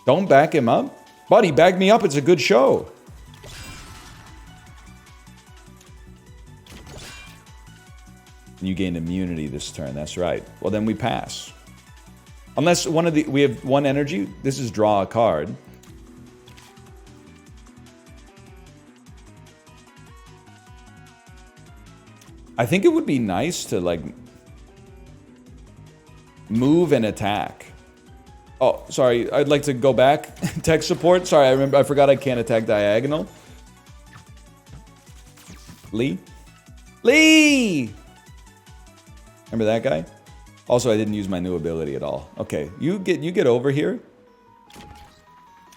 Don't back him up. Buddy, back me up. It's a good show. You gain immunity this turn. That's right. Well, then we pass. Unless one of the... We have one energy. This is draw a card. I think it would be nice to, like... move and attack. Oh, sorry. I'd like to go back. Tech support. Sorry, I forgot I can't attack diagonal. Lee? Lee! Remember that guy? Also, I didn't use my new ability at all. Okay, you get over here.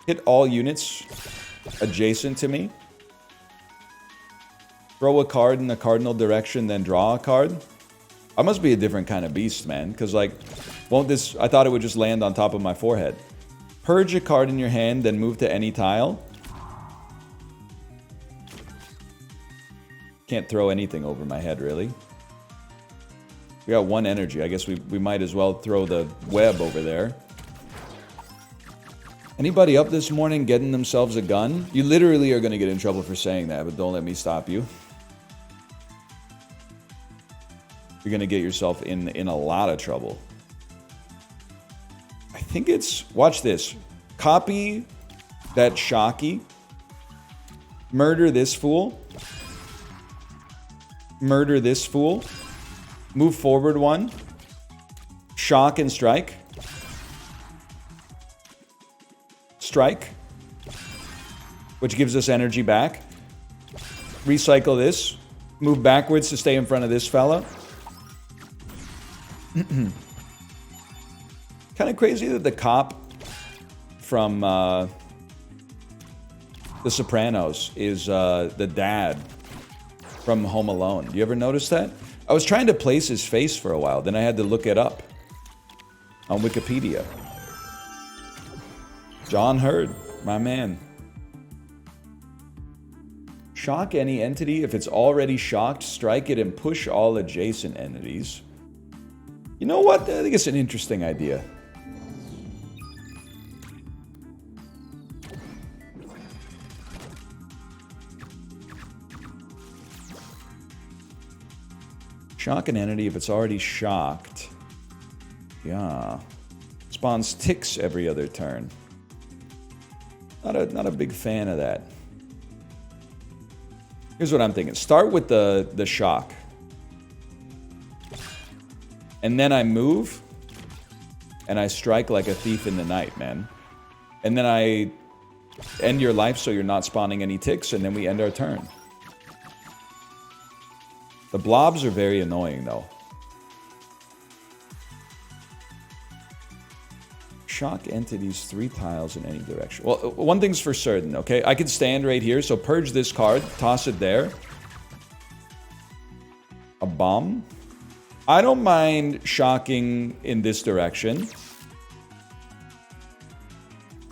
Hit all units adjacent to me. Throw a card in the cardinal direction, then draw a card. I must be a different kind of beast, man. Because, like, won't this... I thought it would just land on top of my forehead. Purge a card in your hand, then move to any tile. Can't throw anything over my head, really. We got one energy. I guess we might as well throw the web over there. Anybody up this morning getting themselves a gun? You literally are going to get in trouble for saying that, but don't let me stop you. You're going to get yourself in a lot of trouble. I think it's... Watch this. Copy that Shocky. Murder this fool. Murder this fool. Move forward one. Shock and strike. Strike. Which gives us energy back. Recycle this. Move backwards to stay in front of this fella. Kind of crazy that the cop from The Sopranos is the dad from Home Alone. Do you ever notice that? I was trying to place his face for a while, then I had to look it up on Wikipedia. John Hurd, my man. Shock any entity. If it's already shocked, strike it and push all adjacent entities. You know what? I think it's an interesting idea. Shock an entity if it's already shocked. Yeah. Spawns ticks every other turn. Not a big fan of that. Here's what I'm thinking. Start with the shock. And then I move. And I strike like a thief in the night, man. And then I end your life so you're not spawning any ticks, and then we end our turn. The blobs are very annoying, though. Shock entities 3 tiles in any direction. Well, one thing's for certain, okay? I can stand right here, so purge this card, toss it there. A bomb. I don't mind shocking in this direction.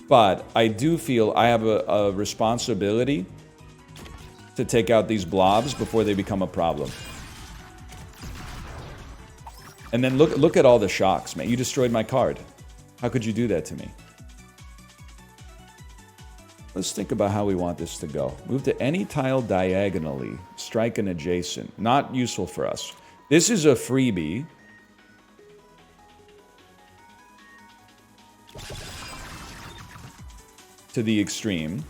But I do feel I have a responsibility to take out these blobs before they become a problem. And then look at all the shocks, man. You destroyed my card. How could you do that to me? Let's think about how we want this to go. Move to any tile diagonally. Strike an adjacent. Not useful for us. This is a freebie. To the extreme.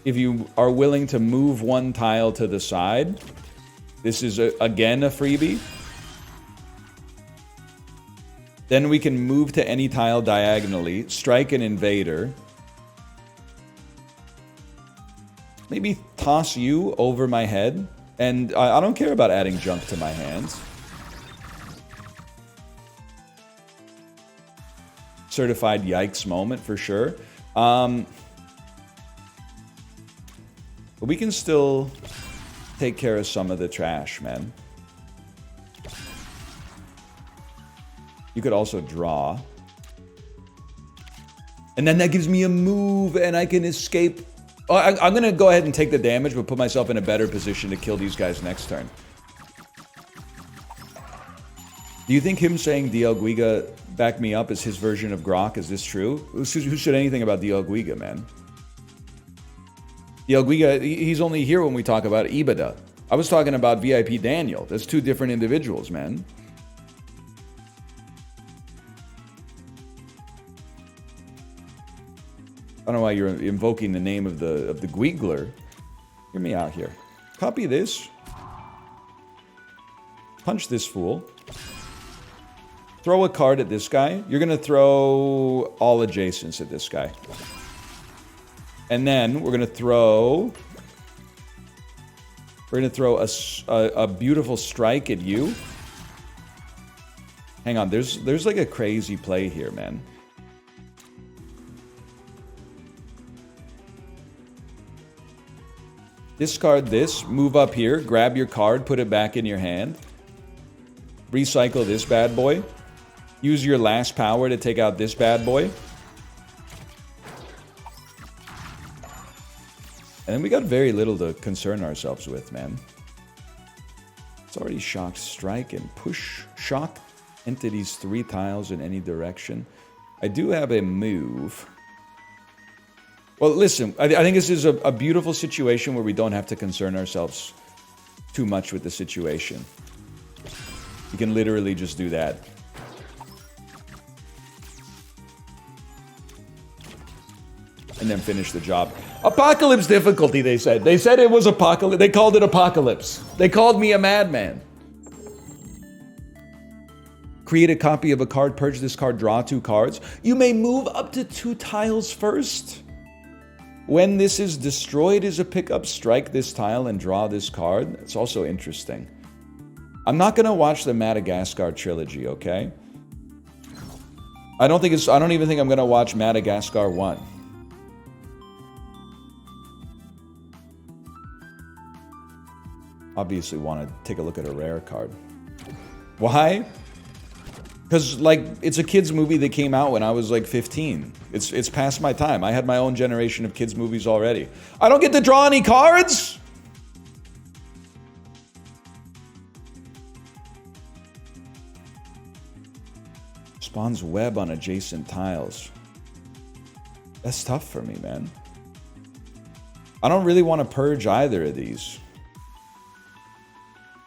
If you are willing to move one tile to the side, this is again a freebie. Then we can move to any tile diagonally, strike an invader. Maybe toss you over my head. And I don't care about adding junk to my hands. Certified yikes moment for sure. But we can still take care of some of the trash, man. You could also draw. And then that gives me a move, and I can escape. Oh, I'm going to go ahead and take the damage, but put myself in a better position to kill these guys next turn. Do you think him saying DL Guiga back me up is his version of Grok? Is this true? Who said anything about DL Guiga, man? DL Guiga, he's only here when we talk about Ibada. I was talking about VIP Daniel. That's two different individuals, man. I don't know why you're invoking the name of the Guigler. Hear me out here. Copy this. Punch this fool. Throw a card at this guy. You're going to throw all adjacents at this guy. And then we're going to throw... We're going to throw a beautiful strike at you. Hang on. There's like a crazy play here, man. Discard this. Move up here. Grab your card. Put it back in your hand. Recycle this bad boy. Use your last power to take out this bad boy. And then we got very little to concern ourselves with, man. It's already shocked strike and push shock entities 3 tiles in any direction. I do have a move. Well, listen, I think this is a beautiful situation where we don't have to concern ourselves too much with the situation. You can literally just do that. And then finish the job. Apocalypse difficulty, they said. They said it was apocalypse. They called it apocalypse. They called me a madman. Create a copy of a card, purge this card, draw 2 cards. You may move up to 2 tiles first. When this is destroyed as a pickup, strike this tile and draw this card. It's also interesting. I'm not going to watch the Madagascar trilogy, okay? I don't even think I'm going to watch Madagascar 1. Obviously want to take a look at a rare card. Why? Because, like, it's a kid's movie that came out when I was, like, 15. It's past my time. I had my own generation of kids' movies already. I don't get to draw any cards? Spawns web on adjacent tiles. That's tough for me, man. I don't really want to purge either of these.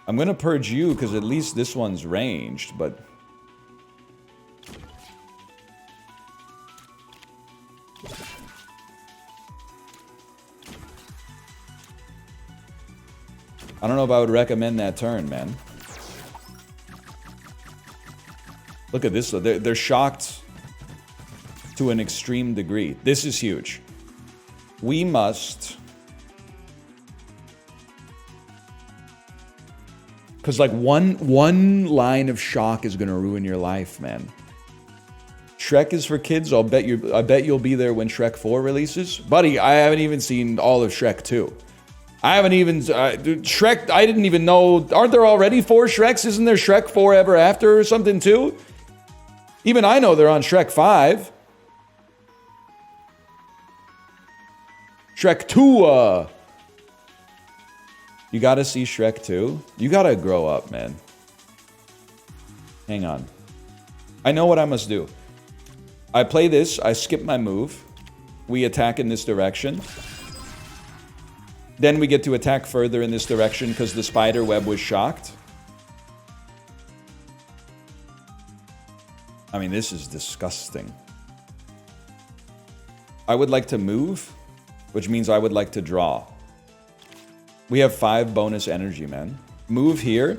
I'm going to purge you because at least this one's ranged, but... I don't know if I would recommend that turn, man. Look at this. They're shocked to an extreme degree. This is huge. We must... Because, like, one line of shock is going to ruin your life, man. Shrek is for kids. I bet you'll be there when Shrek 4 releases. Buddy, I haven't even seen all of Shrek 2. I haven't even... Shrek, I didn't even know... Aren't there already 4 Shreks? Isn't there Shrek 4 Ever After or something, too? Even I know they're on Shrek 5. Shrek 2, You gotta see Shrek 2? You gotta grow up, man. Hang on. I know what I must do. I play this, I skip my move. We attack in this direction. Then we get to attack further in this direction because the spider web was shocked. I mean, this is disgusting. I would like to move, which means I would like to draw. We have 5 bonus energy, man. Move here.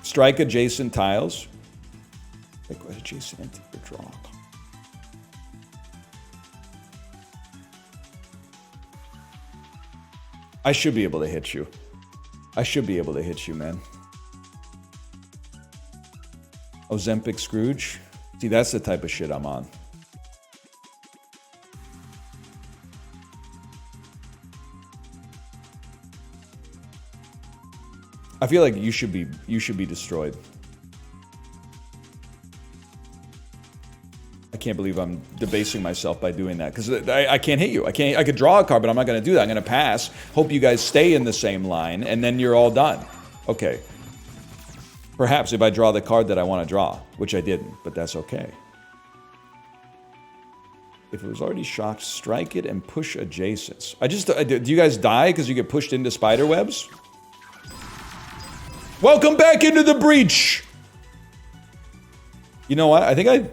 Strike adjacent tiles. Like adjacent entity draw. I should be able to hit you. I should be able to hit you, man. Ozempic Scrooge. See, that's the type of shit I'm on. I feel like you should be destroyed. I can't believe I'm debasing myself by doing that, because I can't hit you. I could draw a card, but I'm not going to do that. I'm going to pass. Hope you guys stay in the same line, and then you're all done. Okay. Perhaps if I draw the card that I want to draw, which I didn't, but that's okay. If it was already shocked, strike it and push adjacents. Do you guys die because you get pushed into spider webs? Welcome back into the breach! You know what? I think I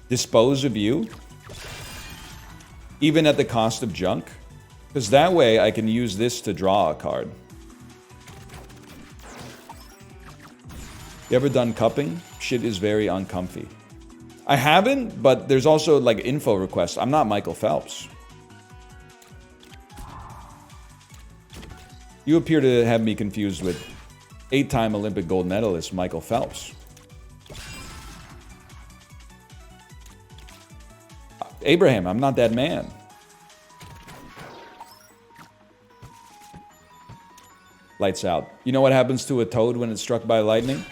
dispose of you, even at the cost of junk, because that way I can use this to draw a card. You ever done cupping? Shit is very uncomfy. I haven't, but there's also like info requests. I'm not Michael Phelps. You appear to have me confused with 8-time Olympic gold medalist Michael Phelps. Abraham, I'm not that man. Lights out. You know what happens to a toad when it's struck by lightning?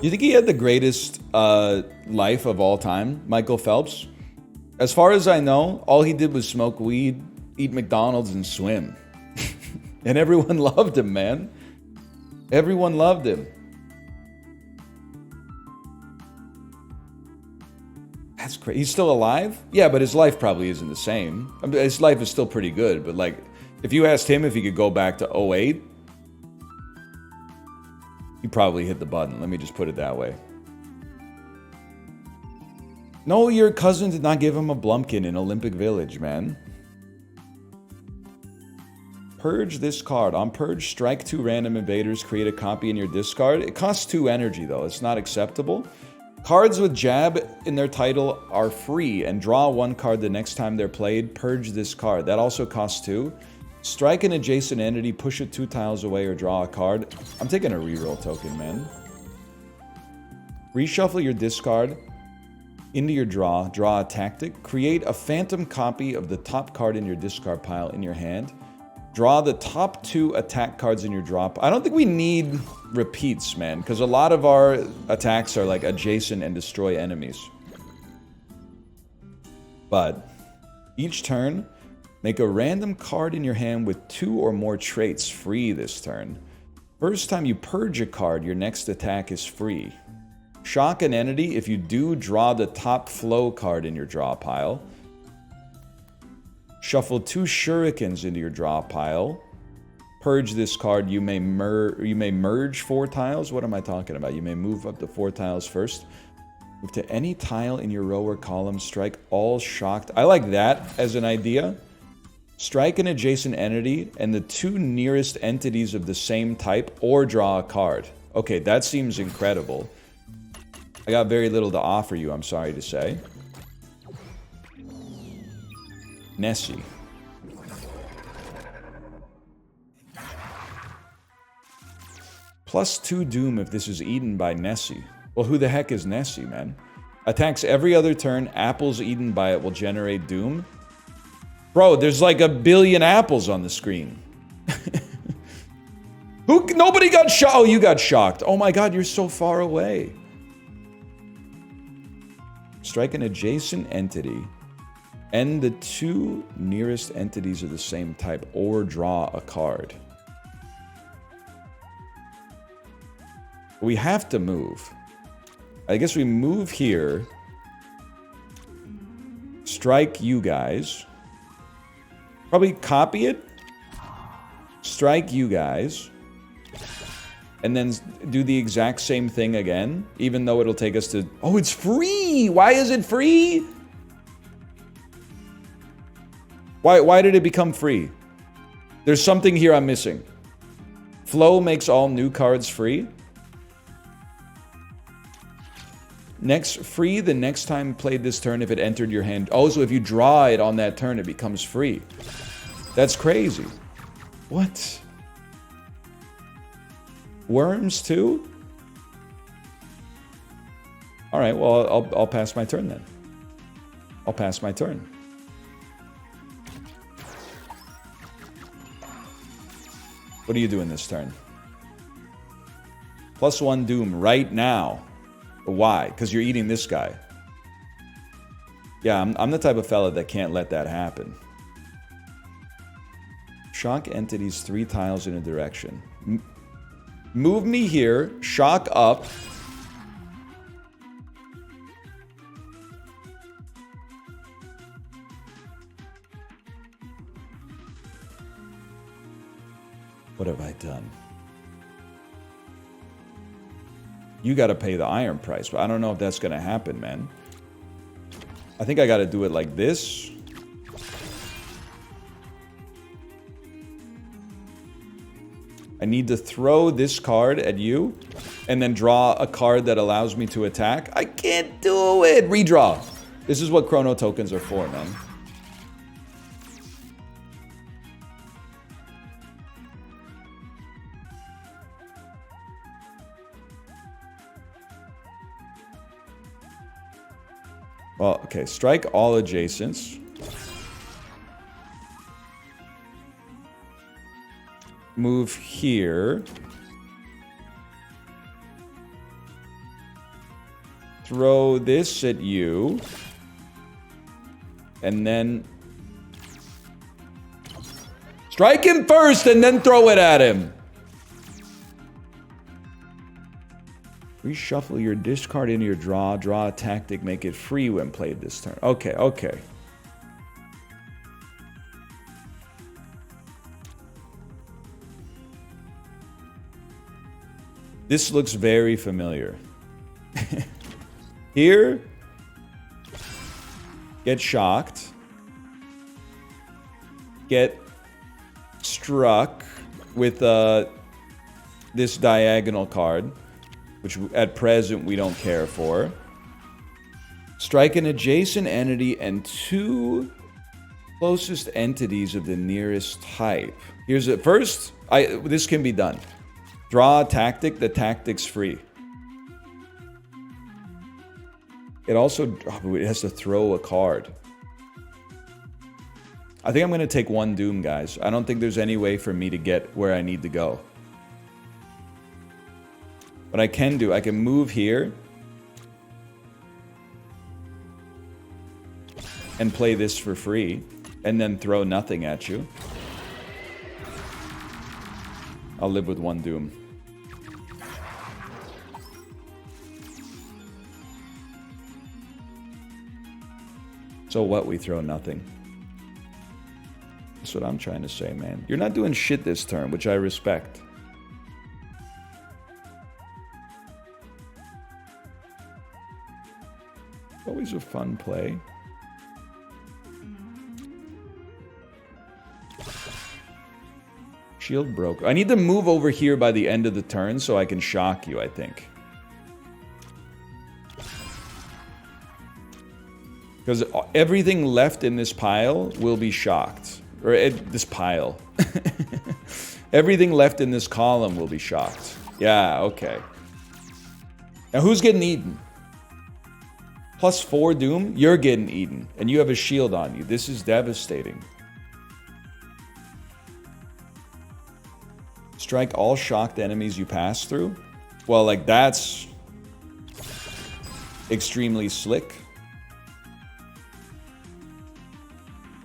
You think he had the greatest life of all time, Michael Phelps? As far as I know, all he did was smoke weed, eat McDonald's, and swim. And everyone loved him, man. Everyone loved him. That's crazy. He's still alive? Yeah, but his life probably isn't the same. I mean, his life is still pretty good, but like, if you asked him if he could go back to 08, he probably hit the button. Let me just put it that way. No, your cousin did not give him a Blumpkin in Olympic Village, man. Purge this card. On purge, strike 2 random invaders, create a copy in your discard. It costs 2 energy, though. It's not acceptable. Cards with jab in their title are free, and draw 1 card the next time they're played. Purge this card. That also costs 2. Strike an adjacent entity, push it 2 tiles away, or draw a card. I'm taking a reroll token, man. Reshuffle your discard into your draw. Draw a tactic. Create a phantom copy of the top card in your discard pile in your hand. Draw the top 2 attack cards in your drop. I don't think we need repeats, man, because a lot of our attacks are like adjacent and destroy enemies. But each turn, make a random card in your hand with 2 or more traits free this turn. First time you purge a card, your next attack is free. Shock an entity. If you do, draw the top flow card in your draw pile. Shuffle 2 shurikens into your draw pile. Purge this card. You may merge 4 tiles. What am I talking about? You may move up to 4 tiles first. Move to any tile in your row or column. Strike all shocked. I like that as an idea. Strike an adjacent entity and the 2 nearest entities of the same type, or draw a card. Okay, that seems incredible. I got very little to offer you, I'm sorry to say. Nessie. Plus 2 doom if this is eaten by Nessie. Well, who the heck is Nessie, man? Attacks every other turn. Apples eaten by it will generate doom. Bro, there's like a billion apples on the screen. Nobody got shocked. Oh, you got shocked. Oh my god, you're so far away. Strike an adjacent entity and the 2 nearest entities of the same type, or draw a card. We have to move. I guess we move here. Strike you guys. Probably copy it. Strike you guys. And then do the exact same thing again, even though it'll take us to... Oh, it's free! Why is it free? Why did it become free? There's something here I'm missing. Flow makes all new cards free. Next, free the next time played this turn if it entered your hand. Oh, so if you draw it on that turn, it becomes free. That's crazy. What? Worms too? All right, well, I'll pass my turn then. I'll pass my turn. What are you doing this turn? +1 Doom right now. Why? Because you're eating this guy. Yeah, I'm the type of fella that can't let that happen. Shock entities 3 tiles in a direction. Move me here, shock up. What have I done? You got to pay the iron price, but I don't know if that's going to happen, man. I think I got to do it like this. I need to throw this card at you and then draw a card that allows me to attack. I can't do it. Redraw. This is what chrono tokens are for, man. Well, okay, strike all adjacents. Move here. Throw this at you. And then strike him first and then throw it at him. Reshuffle your discard into your draw. Draw a tactic. Make it free when played this turn. Okay, okay. This looks very familiar. Here. Get shocked. Get struck with this diagonal card, which at present we don't care for. Strike an adjacent entity and 2 closest entities of the nearest type. Here's it. First, this can be done. Draw a tactic. The tactic's free. It also it has to throw a card. I think I'm going to take 1 Doom, guys. I don't think there's any way for me to get where I need to go. What I can do, I can move here and play this for free and then throw nothing at you. I'll live with 1 Doom. So what? We throw nothing. That's what I'm trying to say, man. You're not doing shit this turn, which I respect. Always a fun play. Shield broke. I need to move over here by the end of the turn so I can shock you, I think. Because everything left in this pile will be shocked. Or this pile. Everything left in this column will be shocked. Yeah, okay. Now who's getting eaten? +4 Doom? You're getting eaten. And you have a shield on you. This is devastating. Strike all shocked enemies you pass through? Well, like, that's extremely slick.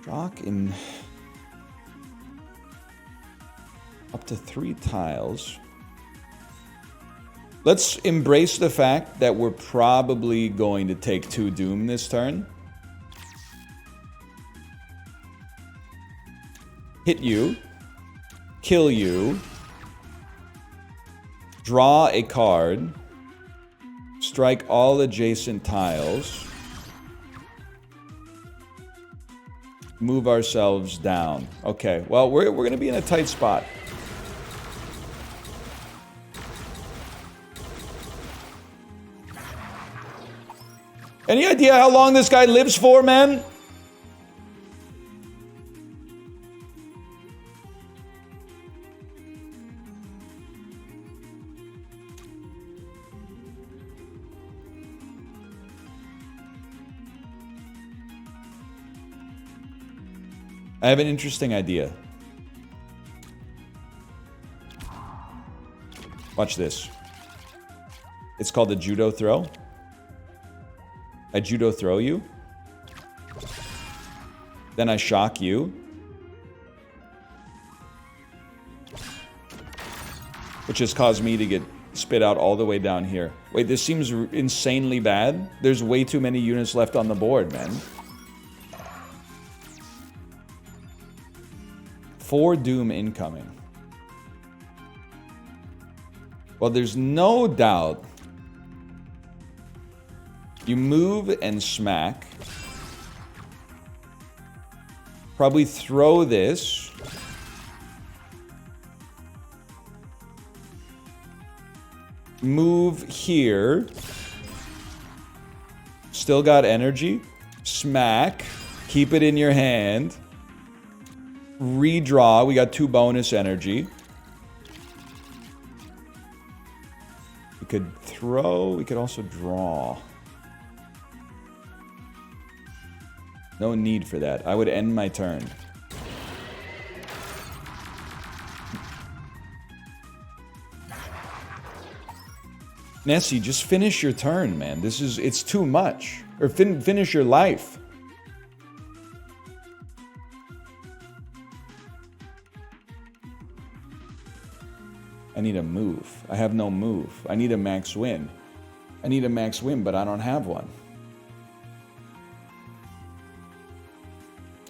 Shock in up to 3 tiles. Let's embrace the fact that we're probably going to take 2 Doom this turn. Hit you. Kill you. Draw a card. Strike all adjacent tiles. Move ourselves down. Okay, well, we're going to be in a tight spot. Any idea how long this guy lives for, man? I have an interesting idea. Watch this. It's called a judo throw. I judo throw you. Then I shock you. Which has caused me to get spit out all the way down here. Wait, this seems insanely bad. There's way too many units left on the board, man. 4 Doom incoming. Well, there's no doubt. You move and smack. Probably throw this. Move here. Still got energy. Smack. Keep it in your hand. Redraw. We got 2 bonus energy. We could throw. We could also draw. No need for that. I would end my turn. Nessie, just finish your turn, man. It's too much. Or finish your life. I need a move. I have no move. I need a max win. I need a max win, but I don't have one.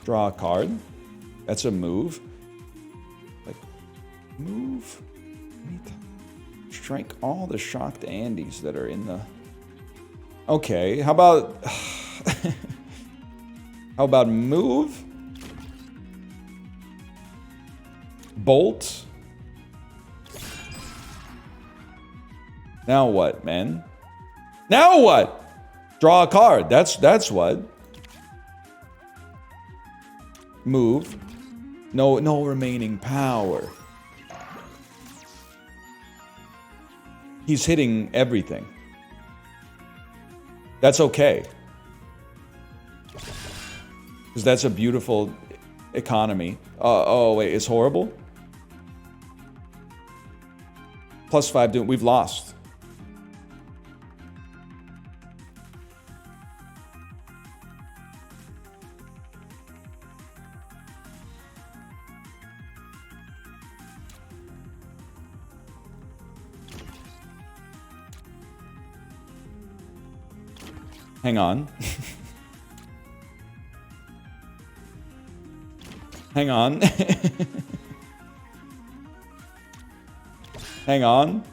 Draw a card. That's a move. Like, move. I need to strike all the shocked Andes that are in the... Okay, how about... how about move? Bolt. Now what, man? Now what? Draw a card. That's what. Move. No remaining power. He's hitting everything. That's okay. Because that's a beautiful economy. Oh, wait, it's horrible? +5 doom. We've lost. Hang on. Hang on. Hang on.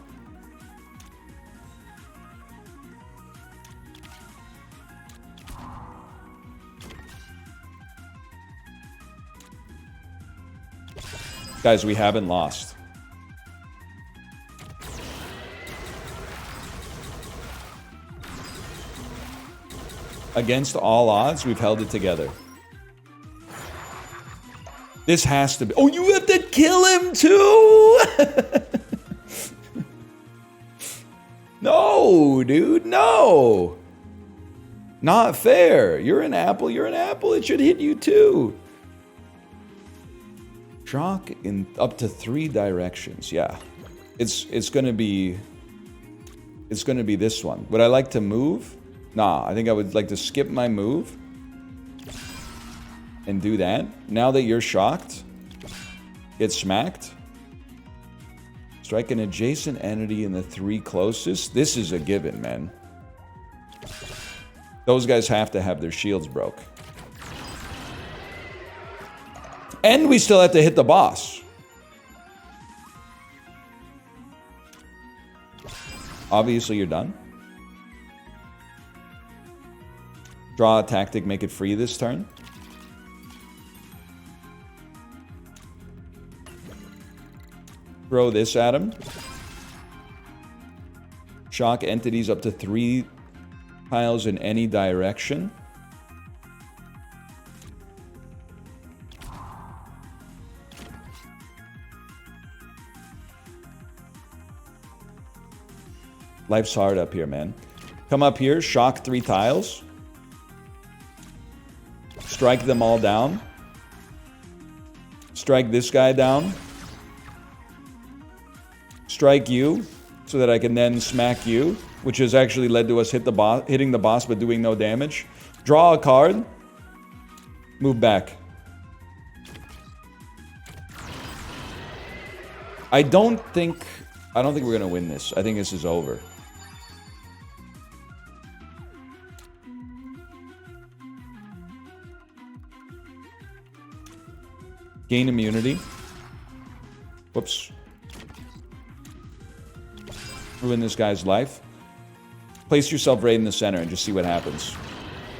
Guys, we haven't lost. Against all odds, we've held it together. This has to be... Oh, you have to kill him too? No, dude, no. Not fair. You're an apple, you're an apple. It should hit you too. Shock in up to 3 directions. Yeah. It's gonna be... It's gonna be this one. Would I like to move? Nah, I think I would like to skip my move and do that. Now that you're shocked, get smacked. Strike an adjacent entity in the 3 closest. This is a given, man. Those guys have to have their shields broke. And we still have to hit the boss. Obviously, you're done. Draw a tactic, make it free this turn. Throw this at him. Shock entities up to 3 tiles in any direction. Life's hard up here, man. Come up here, shock 3 tiles. Strike them all down. Strike this guy down. Strike you, so that I can then smack you, which has actually led to us hitting the boss but doing no damage. Draw a card. Move back. I don't think we're gonna win this. I think this is over. Gain immunity. Whoops. Ruin this guy's life. Place yourself right in the center and just see what happens.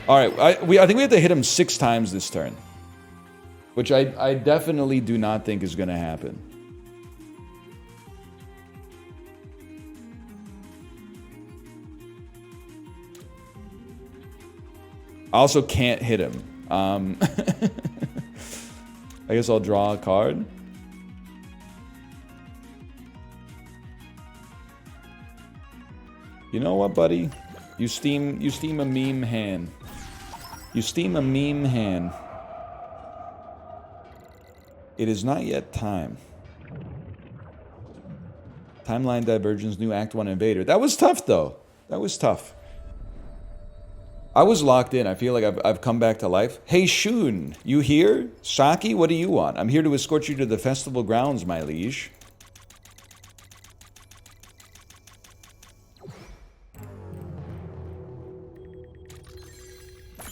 Alright, I think we have to hit him 6 times this turn. Which I definitely do not think is gonna happen. I also can't hit him. I guess I'll draw a card. You know what, buddy? You steam a meme hand. You steam a meme hand. It is not yet time. Timeline divergence, new Act 1 Invader. That was tough, though. That was tough. I was locked in. I feel like I've come back to life. Hey, Shun, you here? Saki, what do you want? I'm here to escort you to the festival grounds, my liege.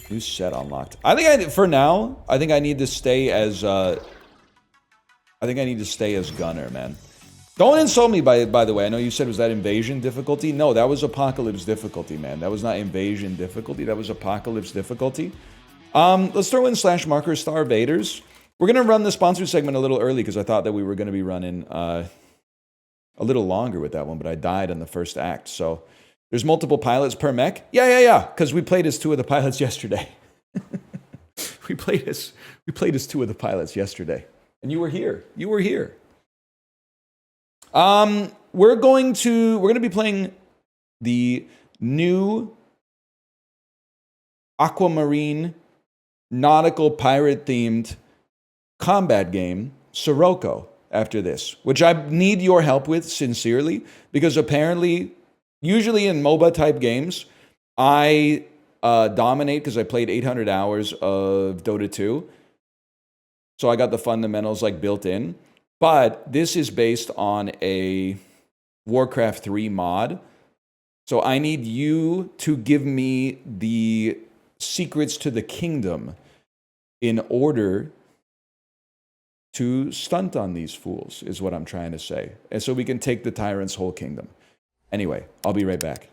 New set unlocked. I think for now, I think I need to stay as Gunner, man. Don't insult me, by the way. I know you said, was that invasion difficulty? No, that was apocalypse difficulty, man. That was not invasion difficulty. That was apocalypse difficulty. Let's throw in /marker star Vaders. We're going to run the sponsored segment a little early because I thought that we were going to be running a little longer with that one, but I died in the first act. So there's multiple pilots per mech. Yeah. Because we played as 2 of the pilots yesterday. we played as 2 of the pilots yesterday. And you were here. You were here. We're going to be playing the new aquamarine nautical pirate themed combat game, Sirocco, after this, which I need your help with sincerely, because apparently, usually in MOBA type games, I dominate because I played 800 hours of Dota 2. So I got the fundamentals like built in. But this is based on a Warcraft 3 mod. So I need you to give me the secrets to the kingdom in order to stunt on these fools, is what I'm trying to say. And so we can take the tyrant's whole kingdom. Anyway, I'll be right back.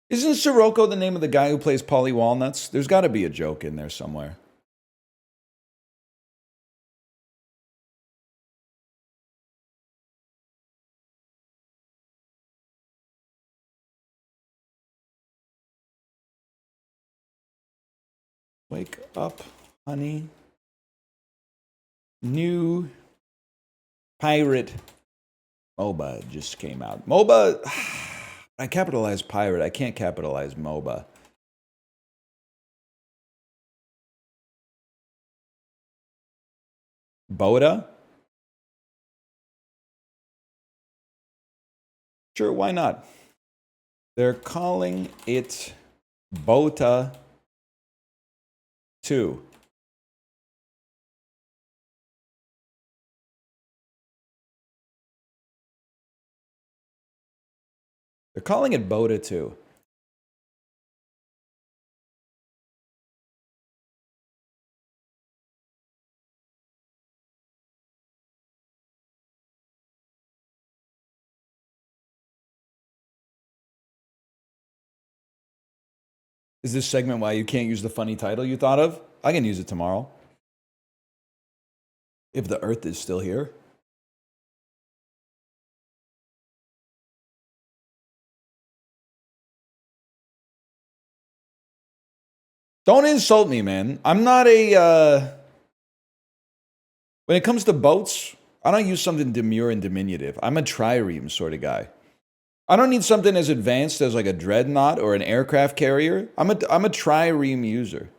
Isn't Sirocco the name of the guy who plays Polly Walnuts? There's got to be a joke in there somewhere. Wake up, honey. New pirate MOBA just came out. MOBA, I capitalized pirate. I can't capitalize MOBA. Boda? Sure, why not? They're calling it Bota 2. They're calling it Bota 2. Is this segment why you can't use the funny title you thought of? I can use it tomorrow. If the Earth is still here. Don't insult me, man. I'm not a... When it comes to boats, I don't use something demure and diminutive. I'm a trireme sort of guy. I don't need something as advanced as like a dreadnought or an aircraft carrier. I'm a trireme user.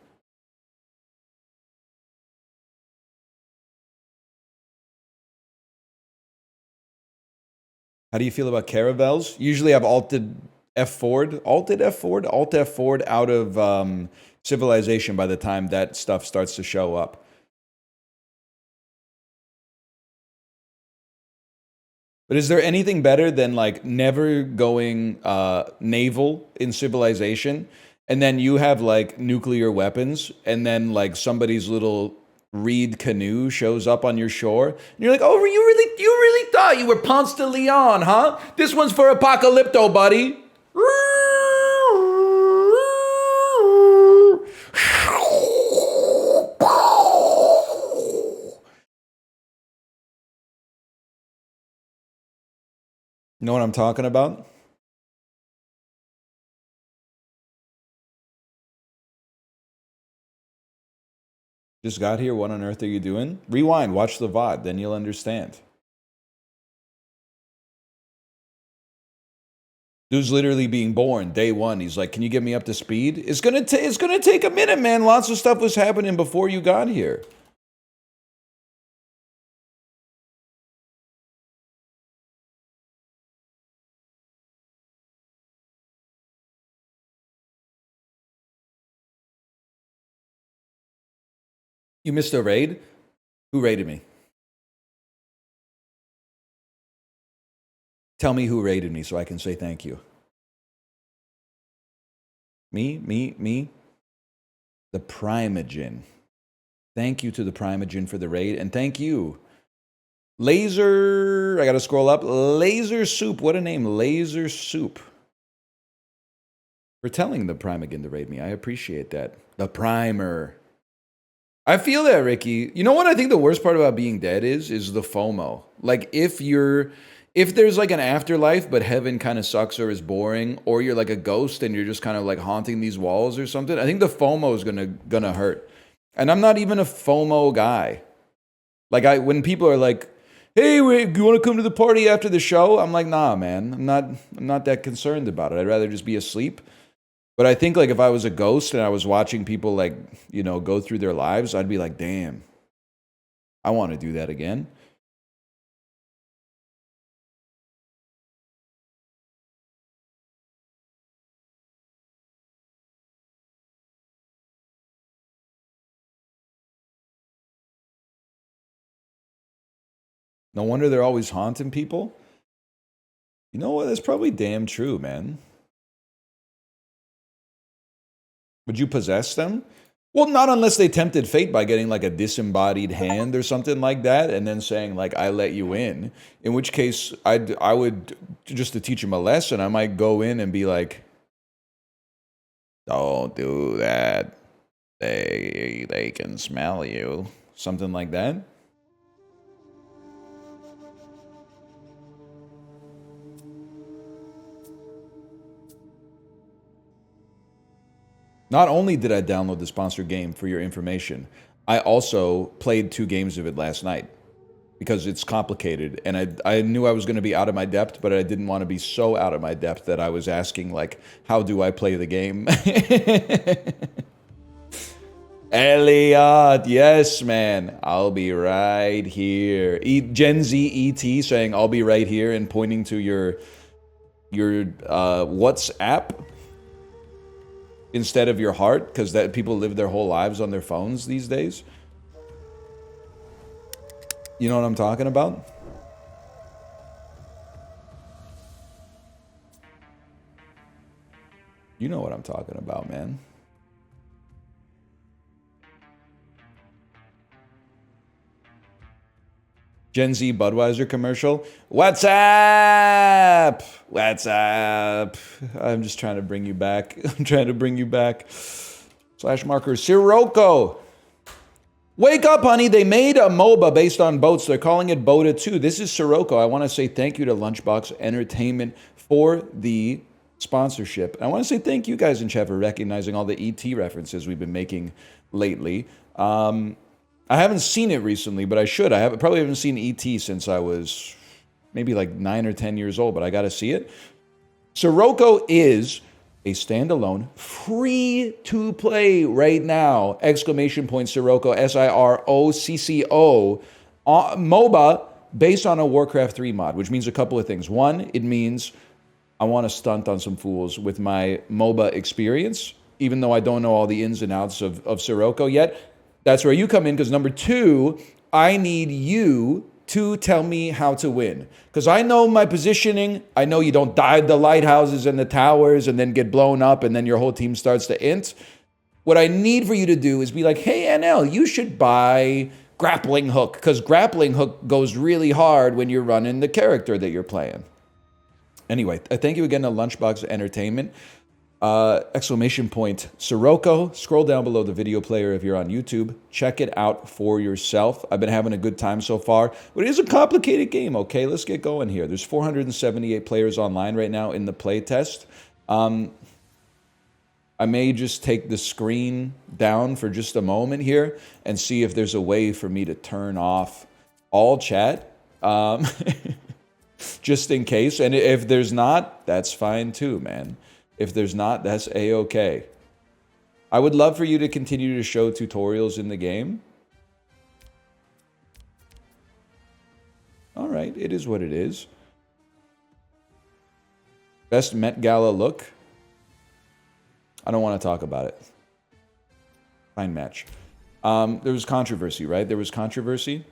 How do you feel about caravels? Usually I've alted F4 out of Civilization by the time that stuff starts to show up. But is there anything better than like never going naval in Civilization, and then you have like nuclear weapons, and then like somebody's little reed canoe shows up on your shore, and you're like, oh, you really thought you were Ponce de Leon, huh? This one's for Apocalypto, buddy. You know what I'm talking about? Just got here. What on earth are you doing? Rewind. Watch the VOD. Then you'll understand. Dude's literally being born day one. He's like, "Can you get me up to speed?" It's gonna take a minute, man. Lots of stuff was happening before you got here. You missed a raid? Who raided me? Tell me who raided me so I can say thank you. Me? The Primogen. Thank you to the Primogen for the raid, and thank you. Laser, I gotta scroll up. Laser Soup, what a name, Laser Soup. For telling the Primogen to raid me, I appreciate that. The Primer. I feel that, Ricky. You know what I think the worst part about being dead is the FOMO. Like if there's like an afterlife, but heaven kind of sucks or is boring, or you're like a ghost and you're just kind of like haunting these walls or something, I think the FOMO is gonna hurt. And I'm not even a FOMO guy. Like when people are like, "Hey, you want to come to the party after the show?" I'm like, "Nah, man. I'm not that concerned about it. I'd rather just be asleep." But I think like if I was a ghost and I was watching people like, you know, go through their lives, I'd be like, "Damn. I want to do that again." No wonder they're always haunting people. You know what? That's probably damn true, man. Would you possess them? Well, not unless they tempted fate by getting like a disembodied hand or something like that, and then saying like, "I let you in." In which case, I would just to teach them a lesson. I might go in and be like, Don't do that. They can smell you. Something like that. Not only did I download the sponsored game for your information, I also played 2 games of it last night because it's complicated. And I knew I was going to be out of my depth, but I didn't want to be so out of my depth that I was asking, like, how do I play the game? Elliot, yes, man. I'll be right here. Gen Z ET saying, I'll be right here, and pointing to your WhatsApp instead of your heart, because that people live their whole lives on their phones these days. You know what I'm talking about? You know what I'm talking about, man. Gen Z Budweiser commercial. What's up? What's up? I'm just trying to bring you back. I'm trying to bring you back. Slash marker. Sirocco. Wake up, honey. They made a MOBA based on boats. They're calling it Boda 2. This is Sirocco. I want to say thank you to Lunchbox Entertainment for the sponsorship. I want to say thank you guys in chat for recognizing all the ET references we've been making lately. I haven't seen it recently, but I should. Probably haven't seen E.T. since I was maybe like 9 or 10 years old, but I got to see it. Sirocco is a standalone, free-to-play right now, exclamation point Sirocco, Sirocco, MOBA, based on a Warcraft 3 mod, which means a couple of things. One, it means I want to stunt on some fools with my MOBA experience, even though I don't know all the ins and outs of Sirocco yet. That's where you come in, because number 2, I need you to tell me how to win. Because I know my positioning. I know you don't dive the lighthouses and the towers and then get blown up and then your whole team starts to int. What I need for you to do is be like, hey, NL, you should buy grappling hook, because grappling hook goes really hard when you're running the character that you're playing. Anyway, thank you again to Lunchbox Entertainment. Exclamation point Sirocco. Scroll down below the video player if you're on YouTube. Check it out for yourself. I've been having a good time so far, but it is a complicated game, okay? Let's get going here. There's 478 players online right now in the playtest. I may just take the screen down for just a moment here and see if there's a way for me to turn off all chat, just in case. And if there's not, that's fine too, man. If there's not, that's A-okay. I would love for you to continue to show tutorials in the game. All right, it is what it is. Best Met Gala look. I don't want to talk about it. Fine match. There was controversy, right? There was controversy.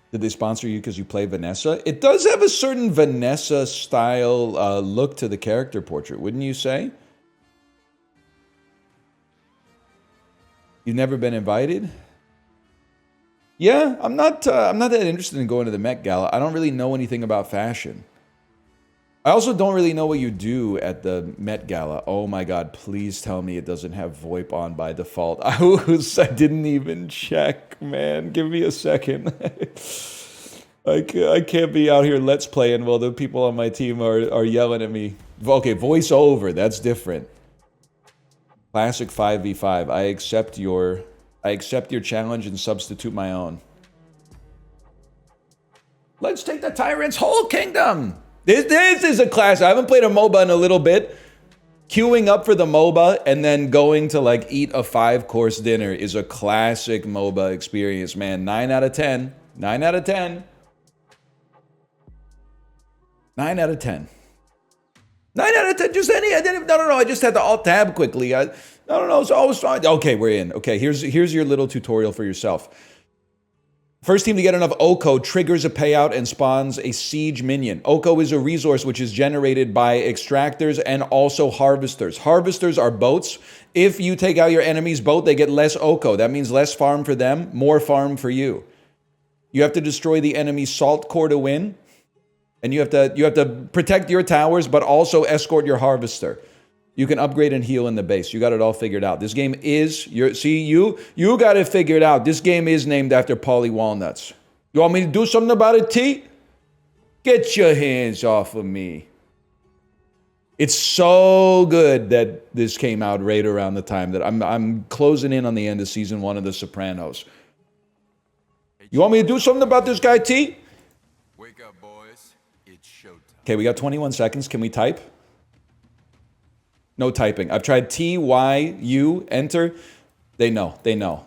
Did they sponsor you because you play Vanessa? It does have a certain Vanessa-style look to the character portrait, wouldn't you say? You've never been invited? Yeah, I'm not that interested in going to the Met Gala. I don't really know anything about fashion. I also don't really know what you do at the Met Gala. Oh my God, please tell me it doesn't have VoIP on by default. I didn't even check, man. Give me a second. I can't be out here let's playing while the people on my team are yelling at me. Okay, voice over, that's different. Classic 5v5. I accept your challenge and substitute my own. Let's take the tyrant's whole kingdom. This is a class. I haven't played a MOBA in a little bit. Queuing up for the MOBA and then going to like eat a 5-course dinner is a classic MOBA experience, man. 9 out of 10. 9 out of 10. 9 out of 10. 9 out of 10. Just any. No. I just had to alt tab quickly. No. It's always fine. Okay, we're in. Okay, here's your little tutorial for yourself. First team to get enough Oko triggers a payout and spawns a siege minion. Oko is a resource which is generated by extractors and also harvesters. Harvesters are boats. If you take out your enemy's boat, they get less Oko. That means less farm for them, more farm for you. You have to destroy the enemy's salt core to win. And you have to protect your towers, but also escort your harvester. You can upgrade and heal in the base. You got it all figured out. This game is you got it figured out. This game is named after Paulie Walnuts. You want me to do something about it, T? Get your hands off of me. It's so good that this came out right around the time that I'm closing in on the end of season 1 of The Sopranos. You want me to do something about this guy, T? Wake up, boys. It's showtime. Okay, we got 21 seconds. Can we type? No typing. I've tried T, Y, U, enter. They know. They know.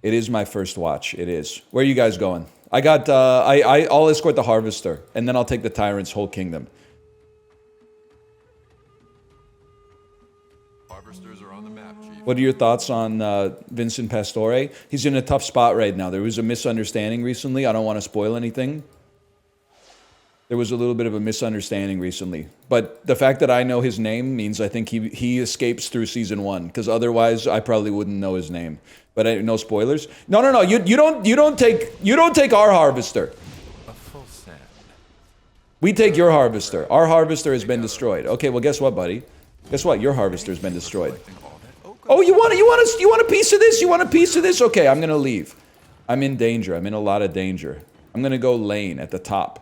It is my first watch. It is. Where are you guys going? I got, I'll escort the harvester, and then I'll take the tyrant's whole kingdom. Harvesters are on the map, Chief. What are your thoughts on Vincent Pastore? He's in a tough spot right now. There was a misunderstanding recently. I don't want to spoil anything. There was a little bit of a misunderstanding recently. But the fact that I know his name means I think he escapes through season 1, because otherwise I probably wouldn't know his name. But no spoilers. No. You don't take our harvester. A full send. We take your harvester. Our harvester has been destroyed. Okay, well guess what, buddy? Guess what? Your harvester's been destroyed. Oh, you want a piece of this? You want a piece of this? Okay, I'm gonna leave. I'm in danger. I'm in a lot of danger. I'm gonna go lane at the top.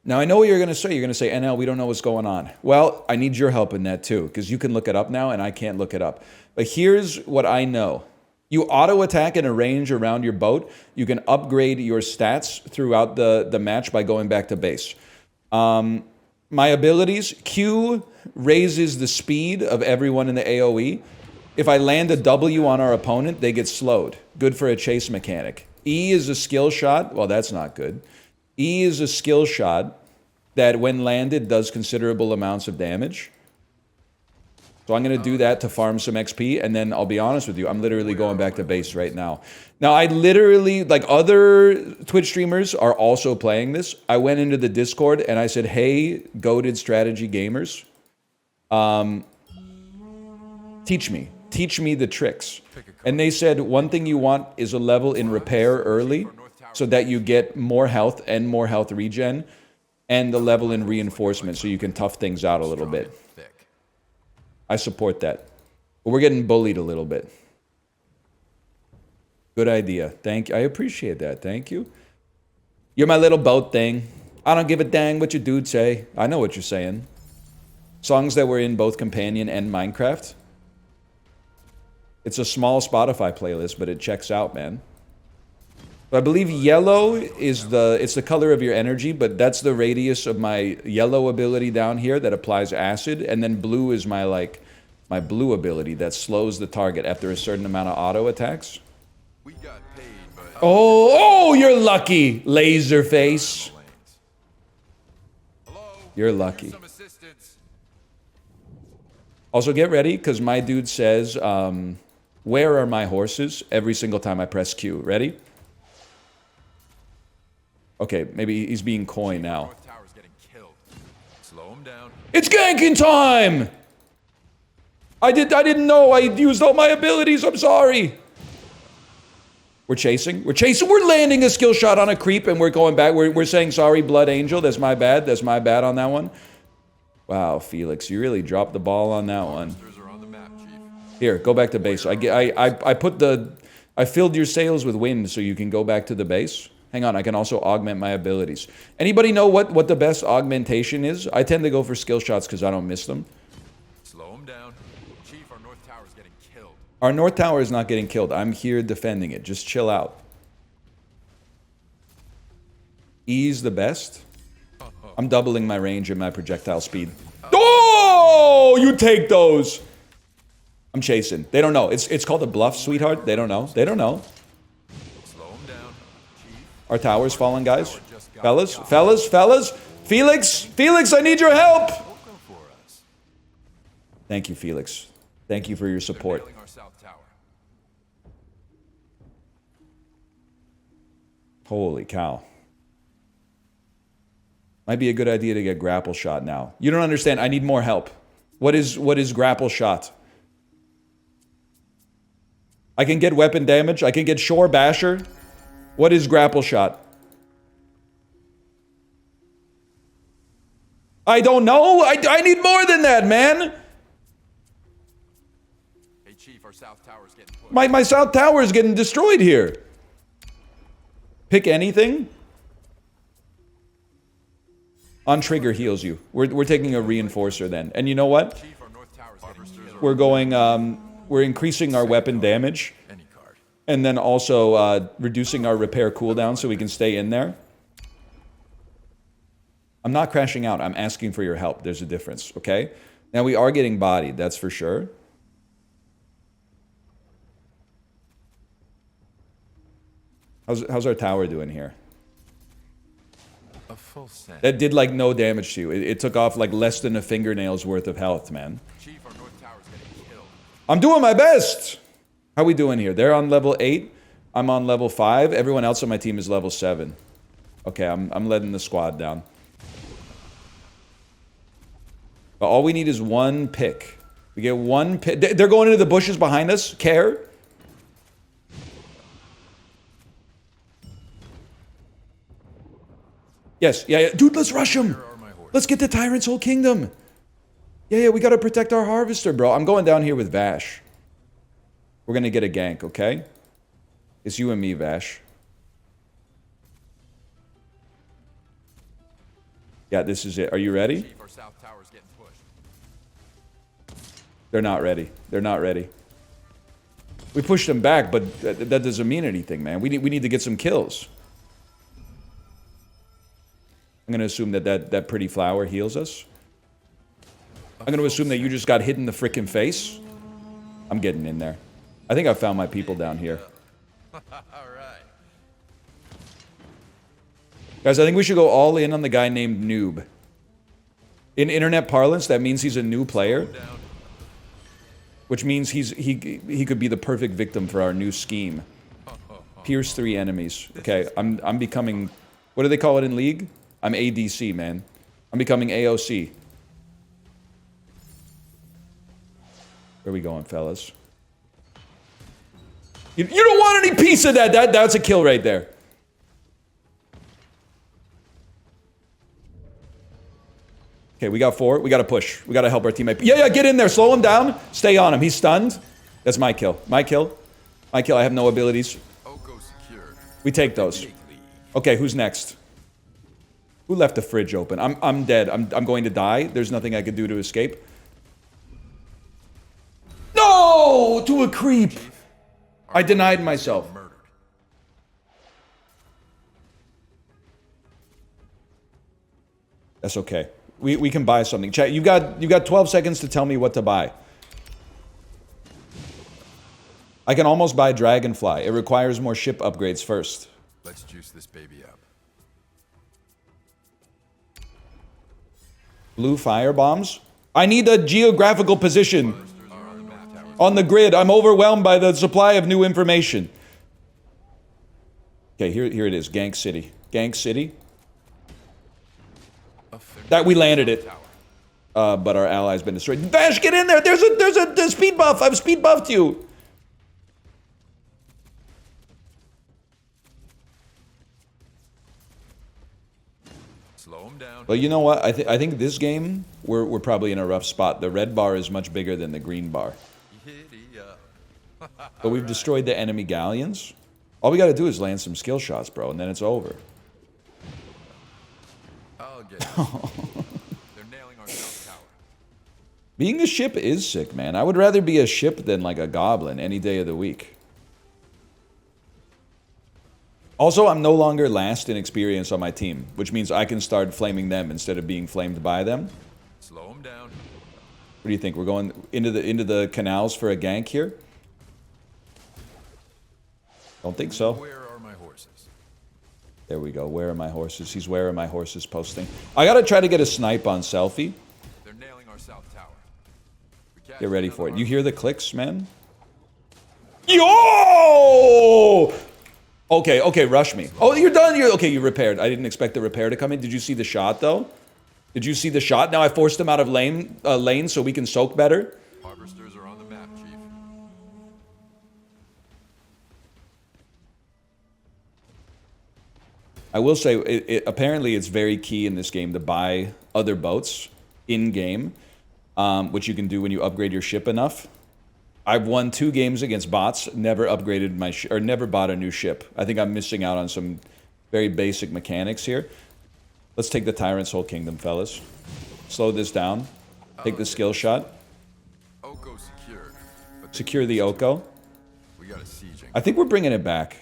Now I know what you're gonna say. You're gonna say, NL, we don't know what's going on. Well, I need your help in that too, because you can look it up now and I can't look it up. But here's what I know. You auto attack in a range around your boat. You can upgrade your stats throughout the match by going back to base. My abilities, Q raises the speed of everyone in the AoE. If I land a W on our opponent, they get slowed. Good for a chase mechanic. E is a skill shot. Well, that's not good. E is a skill shot that when landed does considerable amounts of damage. So I'm going to do that to farm some XP, and then I'll be honest with you, I'm literally going back to base right now. Now, I literally, like other Twitch streamers are also playing this. I went into the Discord and I said, hey, goated strategy gamers, teach me the tricks. And they said, one thing you want is a level in repair early so that you get more health and more health regen, and the level in reinforcement so you can tough things out a little bit. I support that. But we're getting bullied a little bit. Good idea. Thank you. I appreciate that. Thank you. You're my little boat thing. I don't give a dang what your dude say. I know what you're saying. Songs that were in both Companion and Minecraft. It's a small Spotify playlist, but it checks out, man. But I believe yellow is it's the color of your energy, but that's the radius of my yellow ability down here that applies acid, and then blue is my blue ability that slows the target after a certain amount of auto attacks. We got paid, but Oh, you're lucky, laser face. hello. You're lucky. Some assistance. Also, get ready, because my dude says, where are my horses? Every single time I press Q. Ready? Okay, maybe he's being coy now. North Tower's getting killed. Slow him down. It's ganking time! I didn't know I used all my abilities, I'm sorry. We're chasing. We're landing a skill shot on a creep and we're going back. We're saying sorry, Blood Angel. That's my bad. That's my bad on that one. Wow, Felix, you really dropped the ball on that one. Harvesters are on the map, Chief. Here, go back to base. I filled your sails with wind so you can go back to the base. Hang on, I can also augment my abilities. Anybody know what the best augmentation is? I tend to go for skill shots because I don't miss them. Slow him down. Chief, our North Tower's getting killed. Our North Tower is not getting killed. I'm here defending it. Just chill out. E's the best. I'm doubling my range and my projectile speed. Oh, you take those. I'm chasing. They don't know. It's called a bluff, sweetheart. They don't know. They don't know. Slow him down. Chief. Our tower's falling, guys. Fellas. Felix, I need your help. Don't go for us. Thank you, Felix. Thank you for your support. Failing our South Tower. Holy cow. Might be a good idea to get grapple shot now. You don't understand. I need more help. What is grapple shot? I can get weapon damage. I can get shore basher. What is grapple shot? I don't know. I need more than that, man. Hey, Chief, our south tower's getting pushed. My south tower is getting destroyed here. Pick anything. On trigger heals you. We're taking a reinforcer then. And you know what? Chief, our north tower's getting We're going, we're increasing our weapon damage. Any card. And then also reducing our repair cooldown so we can stay in there. I'm not crashing out. I'm asking for your help. There's a difference, okay? Now, we are getting bodied, that's for sure. How's our tower doing here? A full set. That did, like, no damage to you. It took off, like, less than a fingernail's worth of health, man. Chief, our north tower's getting killed. I'm doing my best! How we doing here? They're on level 8. I'm on level 5. Everyone else on my team is level 7. Okay, I'm letting the squad down. But all we need is one pick. We get one pick. They're going into the bushes behind us. Care. Yes, yeah. Dude, let's rush him. Let's get the Tyrant's whole kingdom. Yeah, we gotta protect our harvester, bro. I'm going down here with Vash. We're gonna get a gank, okay? It's you and me, Vash. Yeah, this is it. Are you ready? Chief, our south tower's getting pushed. They're not ready. They're not ready. We pushed them back, but that doesn't mean anything, man. We need to get some kills. I'm going to assume that pretty flower heals us. I'm going to assume that you just got hit in the frickin' face. I'm getting in there. I think I found my people down here. All right. Guys, I think we should go all in on the guy named Noob. In internet parlance, that means he's a new player. Which means he could be the perfect victim for our new scheme. Pierce 3 enemies. Okay, I'm becoming... What do they call it in League? I'm ADC, man. I'm becoming AOC. Where are we going, fellas? You don't want any piece of that. That's a kill right there. Okay, we got 4. We got to push. We got to help our teammate. Yeah, get in there. Slow him down. Stay on him. He's stunned. That's my kill. My kill. My kill. I have no abilities. Oko secured. We take those. Okay, who's next? Who left the fridge open? I'm dead. I'm going to die. There's nothing I could do to escape. No! To a creep! I denied myself. Murdered. That's okay. We can buy something. Chat, you got 12 seconds to tell me what to buy. I can almost buy Dragonfly. It requires more ship upgrades first. Let's juice this baby up. Blue fire bombs? I need a geographical position on the grid. I'm overwhelmed by the supply of new information. Okay, here it is. Gank City. Gank City. That we landed it. But our ally's been destroyed. Vash, get in there! There's a speed buff! I've speed buffed you! Slow him down. Well, you know what? I think this game, we're probably in a rough spot. The red bar is much bigger than the green bar. Giddy up. But we've destroyed the enemy galleons. All we gotta do is land some skill shots, bro, and then it's over. I'll get it. They're nailing our south tower. Being a ship is sick, man. I would rather be a ship than like a goblin any day of the week. Also, I'm no longer last in experience on my team, which means I can start flaming them instead of being flamed by them. Slow him down. What do you think? We're going into the canals for a gank here? Don't think so. Where are my horses? There we go. Where are my horses? He's where are my horses posting. I gotta try to get a snipe on Selfie. They're nailing our south tower. Get ready for it. You hear the clicks, man? Yo! Okay, rush me. Oh, you're done. Okay, you repaired. I didn't expect the repair to come in. Did you see the shot, though? Did you see the shot? Now I forced him out of lane so we can soak better. Harvesters are on the map, Chief. I will say, apparently it's very key in this game to buy other boats in-game, which you can do when you upgrade your ship enough. I've won 2 games against bots, never upgraded my or never bought a new ship. I think I'm missing out on some very basic mechanics here. Let's take the Tyrant's Whole Kingdom, fellas. Slow this down. Take the skill shot. Oko secured. Secure the Oko. We got a sieging. I think we're bringing it back.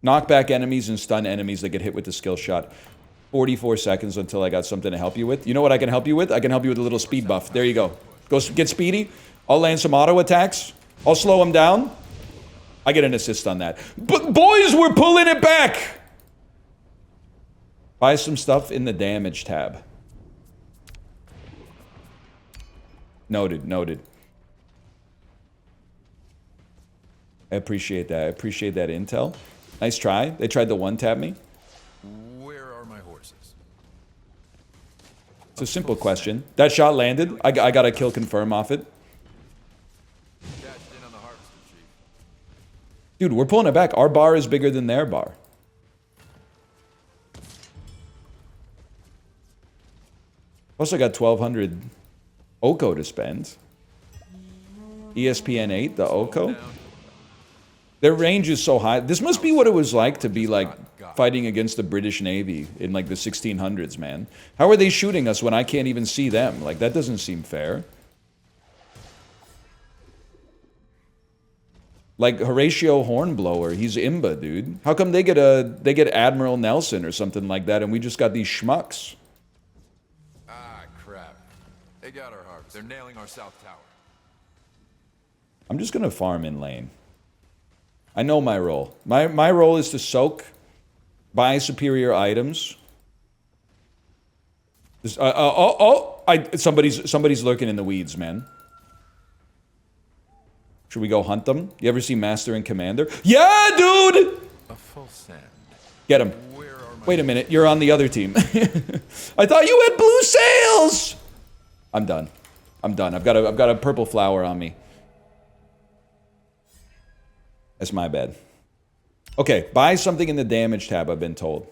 Knock back enemies and stun enemies that get hit with the skill shot. 44 seconds until I got something to help you with. You know what I can help you with? I can help you with a little speed buff. There you go. Go get speedy. I'll land some auto attacks. I'll slow them down. I get an assist on that. But boys, we're pulling it back! Buy some stuff in the damage tab. Noted, noted. I appreciate that. I appreciate that intel. Nice try. They tried to one-tap me. Where are my horses? It's a simple question. That shot landed. I got a kill confirm off it. Cashed in on the harvester, Chief. Dude, we're pulling it back. Our bar is bigger than their bar. Also got 1,200 Oko to spend. ESPN 8, the Oko. Their range is so high. This must be what it was like to be like fighting against the British Navy in like the 1600s, man. How are they shooting us when I can't even see them? Like, that doesn't seem fair. Like Horatio Hornblower, he's Imba, dude. How come they get Admiral Nelson or something like that and we just got these schmucks? Ah, crap. They got our harvest. They're nailing our south tower. I'm just gonna farm in lane. I know my role. My role is to soak, buy superior items. This, somebody's lurking in the weeds, man. Should we go hunt them? You ever see Master and Commander? Yeah, dude! A full send. Get him. Where are my... Wait a minute, you're on the other team. I thought you had blue sails! I'm done. I'm done. I've got a purple flower on me. That's my bad. Okay, buy something in the damage tab, I've been told.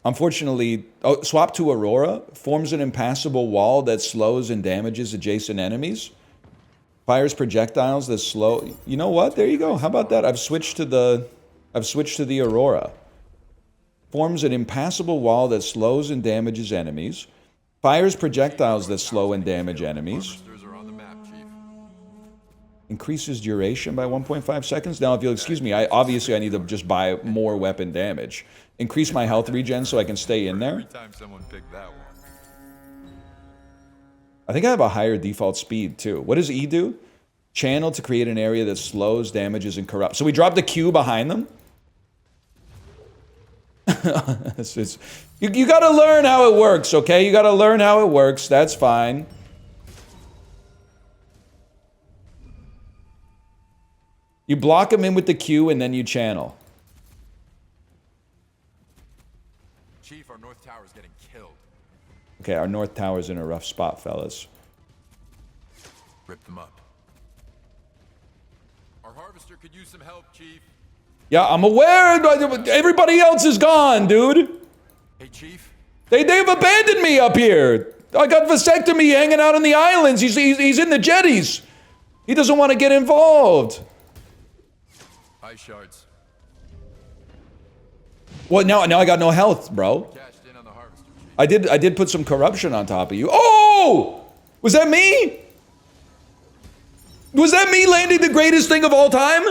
Unfortunately, swap to Aurora. Forms an impassable wall that slows and damages adjacent enemies. Fires projectiles that slow... You know what? There you go. How about that? I've switched to the Aurora. Forms an impassable wall that slows and damages enemies. Fires projectiles that slow and damage enemies. Increases duration by 1.5 seconds. Now, if you'll excuse me, obviously I need to just buy more weapon damage. Increase my health regen so I can stay in there. Every time someone picked that one. I think I have a higher default speed, too. What does E do? Channel to create an area that slows, damages, and corrupts. So we drop the Q behind them? You gotta learn how it works, okay? You gotta learn how it works. That's fine. You block them in with the Q and then you channel. Chief, our north tower is getting killed. Okay, our north tower's in a rough spot, fellas. Rip them up. Our harvester could use some help, Chief. Yeah, I'm aware. Everybody else is gone, dude. Hey, Chief. They've abandoned me up here. I got vasectomy hanging out on the islands. He's in the jetties. He doesn't want to get involved. Ice shards. Well, now I got no health, bro. Cashed in on the harvester, Chief. I did put some corruption on top of you. Oh! Was that me? Was that me landing the greatest thing of all time?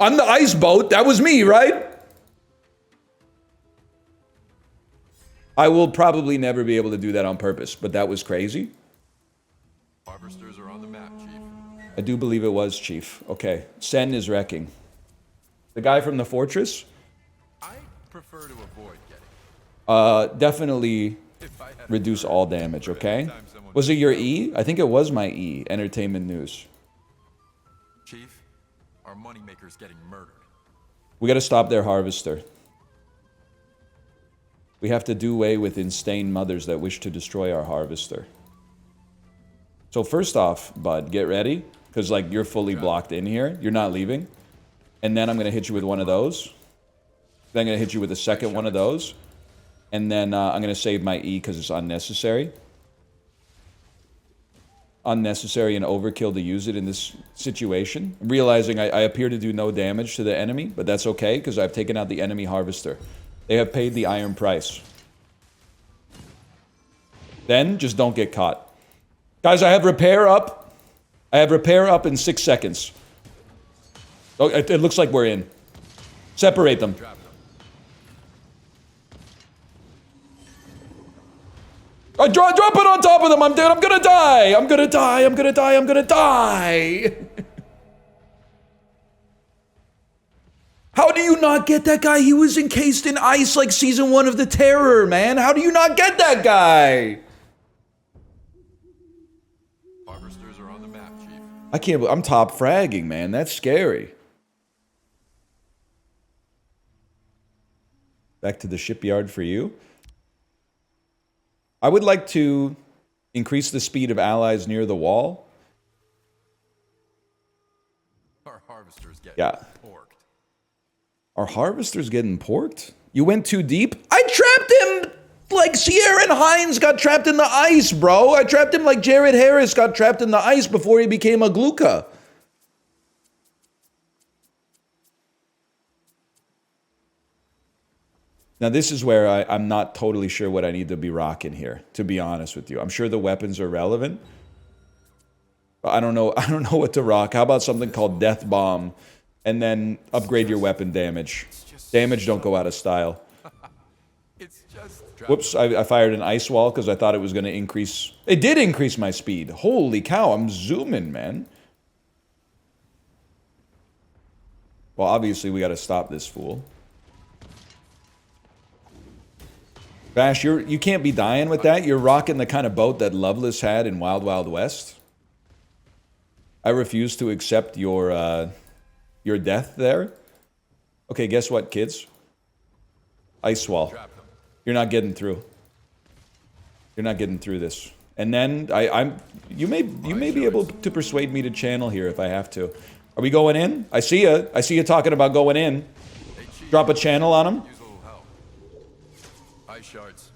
On the ice boat. That was me, right? I will probably never be able to do that on purpose, but that was crazy. Harvesters are on the map, Chief. I do believe it was, Chief. Okay. Sen is wrecking. The guy from the fortress? I prefer to avoid getting. Definitely reduce all damage, okay? Was it your E? I think it was my E. Entertainment news. Chief, our moneymaker's getting murdered. We gotta stop their harvester. We have to do away with insane mothers that wish to destroy our harvester. So first off, bud, get ready. Because, like, you're fully blocked in here. You're not leaving. And then I'm gonna hit you with one of those. Then I'm going to hit you with a second one of those. And then I'm going to save my E because it's unnecessary. Unnecessary and overkill to use it in this situation. I'm realizing I appear to do no damage to the enemy, but that's okay because I've taken out the enemy harvester. They have paid the iron price. Then, just don't get caught. Guys, I have repair up. I have repair up in 6 seconds. Oh, it looks like we're in. Separate them. I drop it on top of them. I'm dead. I'm gonna die. I'm gonna die. I'm gonna die. I'm gonna die. How do you not get that guy? He was encased in ice like season 1 of The Terror, man. How do you not get that guy? Harvesters are on the map, Chief. I can't. I'm top fragging, man. That's scary. Back to the shipyard for you. I would like to increase the speed of allies near the wall. Our harvesters get porked. Our harvester's getting porked? You went too deep? I trapped him like Sierra and Hines got trapped in the ice, bro. I trapped him like Jared Harris got trapped in the ice before he became a Gluka. Now, this is where I'm not totally sure what I need to be rocking here, to be honest with you. I'm sure the weapons are relevant. But I don't know what to rock. How about something called Death Bomb, and then upgrade your weapon damage. Damage don't go out of style. Whoops, I fired an ice wall because I thought it was going to increase. It did increase my speed. Holy cow, I'm zooming, man. Well, obviously, we got to stop this fool. Bash, you can't be dying with that. You're rocking the kind of boat that Loveless had in Wild Wild West. I refuse to accept your death there. Okay, guess what, kids? Ice wall. You're not getting through. You're not getting through this. And then you may be able to persuade me to channel here if I have to. Are we going in? I see you. I see you talking about going in. Drop a channel on them. Shards.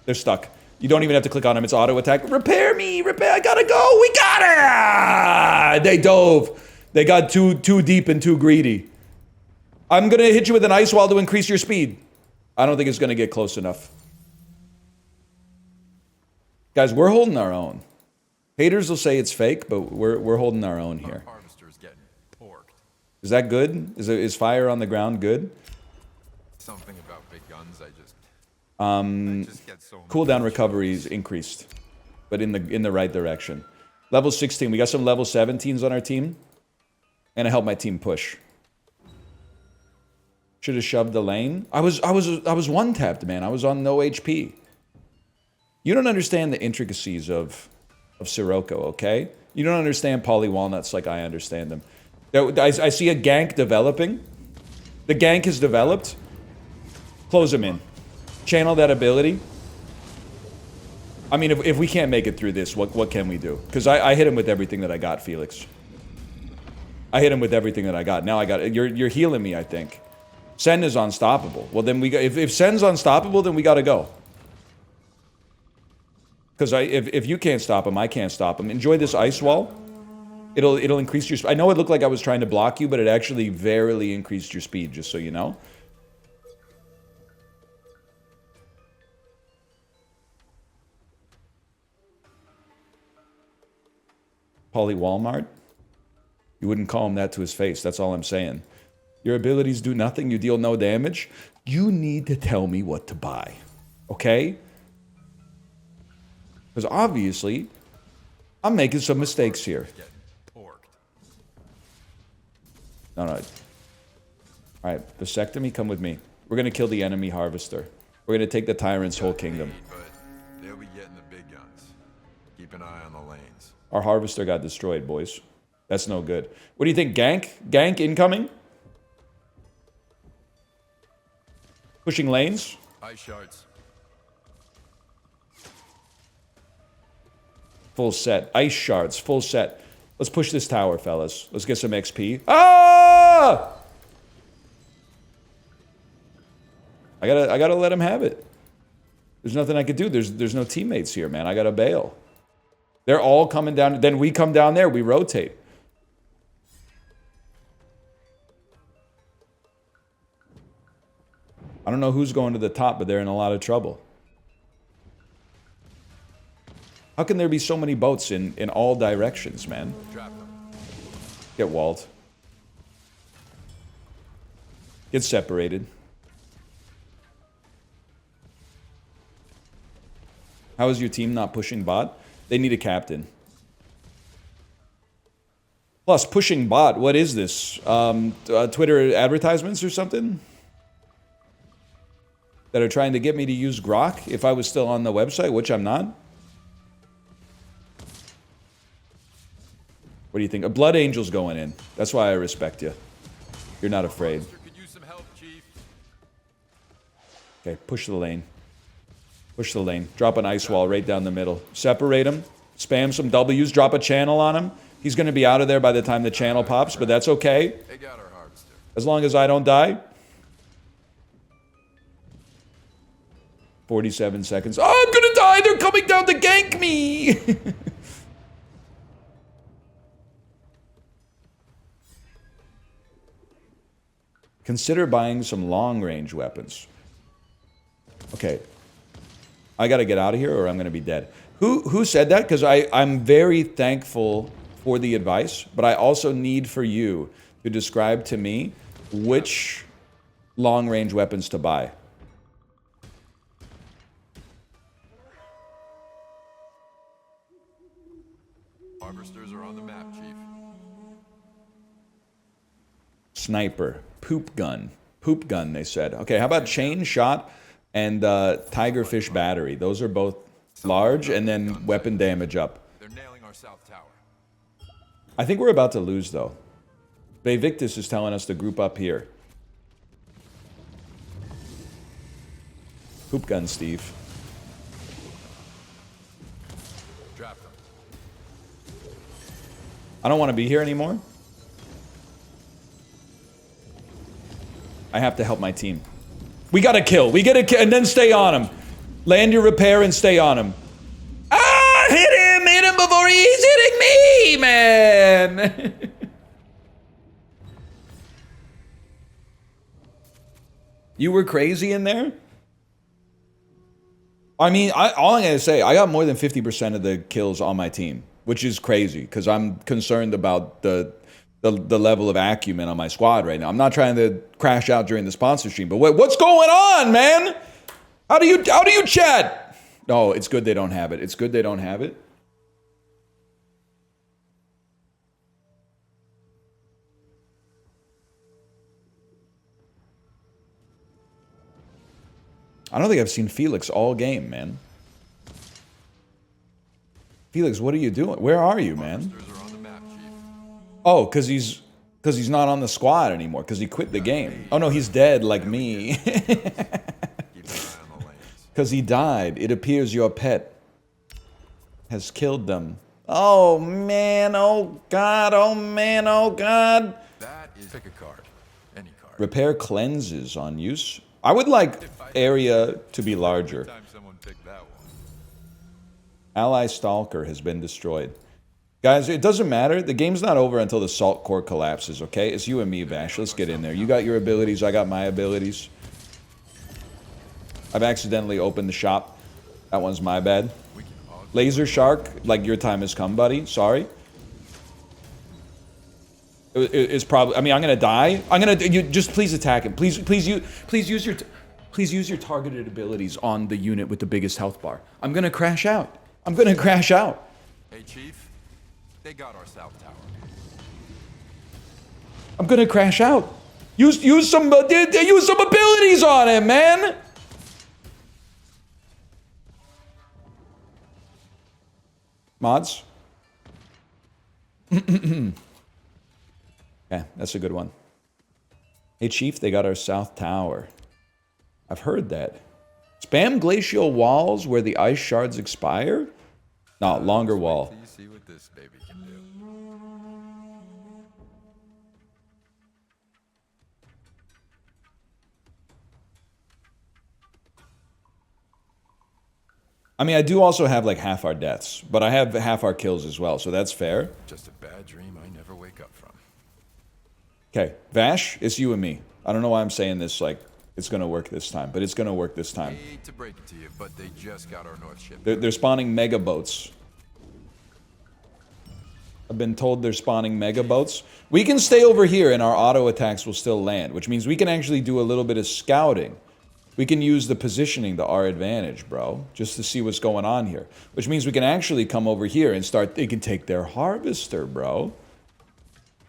They're stuck. You don't even have to click on them. It's auto attack. Repair me. Repair. I gotta go. We got it. They dove. They got too deep and too greedy. I'm gonna hit you with an ice wall to increase your speed. I don't think it's gonna get close enough. Guys, we're holding our own. Haters will say it's fake, but we're holding our own here. Harvester's getting porked. Is that good? Is fire on the ground good? Something about big guns. I just get so cooldown recoveries increased, but in the right direction. Level 16. We got some level 17s on our team, and I helped my team push. Should have shoved the lane. I was one tapped, man. I was on no HP. You don't understand the intricacies of Sirocco, okay? You don't understand poly walnuts like I understand them. I see a gank developing. The gank has developed. Close him in. Channel that ability. I mean, if we can't make it through this, what can we do? Because I hit him with everything that I got, Felix. I hit him with everything that I got. Now I got it. You're healing me, I think. Sen is unstoppable. Well, then if Sen's unstoppable, then we got to go. Because if you can't stop him, I can't stop him. Enjoy this ice wall. It'll increase your. I know it looked like I was trying to block you, but it actually verily increased your speed. Just so you know. Polly Walmart? You wouldn't call him that to his face. That's all I'm saying. Your abilities do nothing. You deal no damage. You need to tell me what to buy. Okay? Because obviously, I'm making some mistakes here. No. All right, vasectomy, come with me. We're going to kill the enemy harvester. We're going to take the tyrant's whole kingdom. But they'll be getting the big guns. Keep an eye on the lanes. Our harvester got destroyed, boys. That's no good. What do you think, gank? Gank incoming? Pushing lanes? Ice shards. Full set. Ice shards, full set. Let's push this tower, fellas. Let's get some XP. Ah! I gotta let him have it. There's nothing I could do. There's no teammates here, man. I gotta bail. They're all coming down. Then we come down there. We rotate. I don't know who's going to the top, but they're in a lot of trouble. How can there be so many boats in all directions, man? Get walled. Get separated. How is your team not pushing bot? They need a captain. Plus, pushing bot, what is this? Twitter advertisements or something? That are trying to get me to use Grok if I was still on the website, which I'm not? What do you think? A Blood Angel's going in. That's why I respect you. You're not afraid. Okay, push the lane. Push the lane. Drop an ice wall right down the middle. Separate him. Spam some W's. Drop a channel on him. He's going to be out of there by the time the channel pops, but that's okay. As long as I don't die. 47 seconds. Oh, I'm going to die. They're coming down to gank me. Consider buying some long-range weapons. Okay. I got to get out of here or I'm going to be dead. Who said that? Because I'm very thankful for the advice, but I also need for you to describe to me which long-range weapons to buy. Harvesters are on the map, Chief. Sniper. Poop gun. Poop gun, they said. Okay, how about chain shot and tigerfish battery? Those are both large, and then weapon damage up. They're nailing our south tower. I think we're about to lose, though. Bevictus is telling us to group up here. Poop gun, Steve. Drop them. I don't want to be here anymore. I have to help my team. We got to kill. We get a kill, and then stay on him. Land your repair and stay on him. Ah! Hit him before he's hitting me, man. You were crazy in there? I mean, all I'm going to say, I got more than 50% of the kills on my team, which is crazy because I'm concerned about the level of acumen on my squad right now. I'm not trying to crash out during the sponsor stream, but what's going on, man? How do you chat? No, it's good they don't have it. It's good they don't have it. I don't think I've seen Felix all game, man. Felix, what are you doing? Where are you, man? Oh, because he's not on the squad anymore, because he quit the game. Oh no, he's dead like me. Because he died. It appears your pet has killed them. Oh man, oh god, oh man, oh god. That is pick a card. Any card. Repair cleanses on use. I would like area to be larger. Ally Stalker has been destroyed. Guys, it doesn't matter. The game's not over until the salt core collapses, okay? It's you and me, Vash. Let's get in there. You got your abilities. I got my abilities. I've accidentally opened the shop. That one's my bad. Laser Shark, like your time has come, buddy. Sorry. It's probably. I mean, I'm gonna die. You just please attack him. Please use your targeted abilities on the unit with the biggest health bar. I'm gonna crash out. I'm gonna crash out. Hey, Chief. They got our south tower. I'm gonna crash out. Use some abilities on him, man. Mods. Yeah, that's a good one. Hey, Chief, they got our south tower. I've heard that. Spam glacial walls where the ice shards expire? No, longer wall. You see what this baby can do. I mean, I do also have like half our deaths, but I have half our kills as well, so that's fair. Just a bad dream I never wake up from. Okay, Vash, it's you and me. I don't know why I'm saying this like it's gonna work this time, but it's gonna work this time. Hate to break it to you, but they just got our north ship. They're spawning mega boats. I've been told they're spawning mega boats. We can stay over here and our auto attacks will still land, which means we can actually do a little bit of scouting. We can use the positioning to our advantage, bro, just to see what's going on here. Which means we can actually come over here and start, they can take their harvester, bro.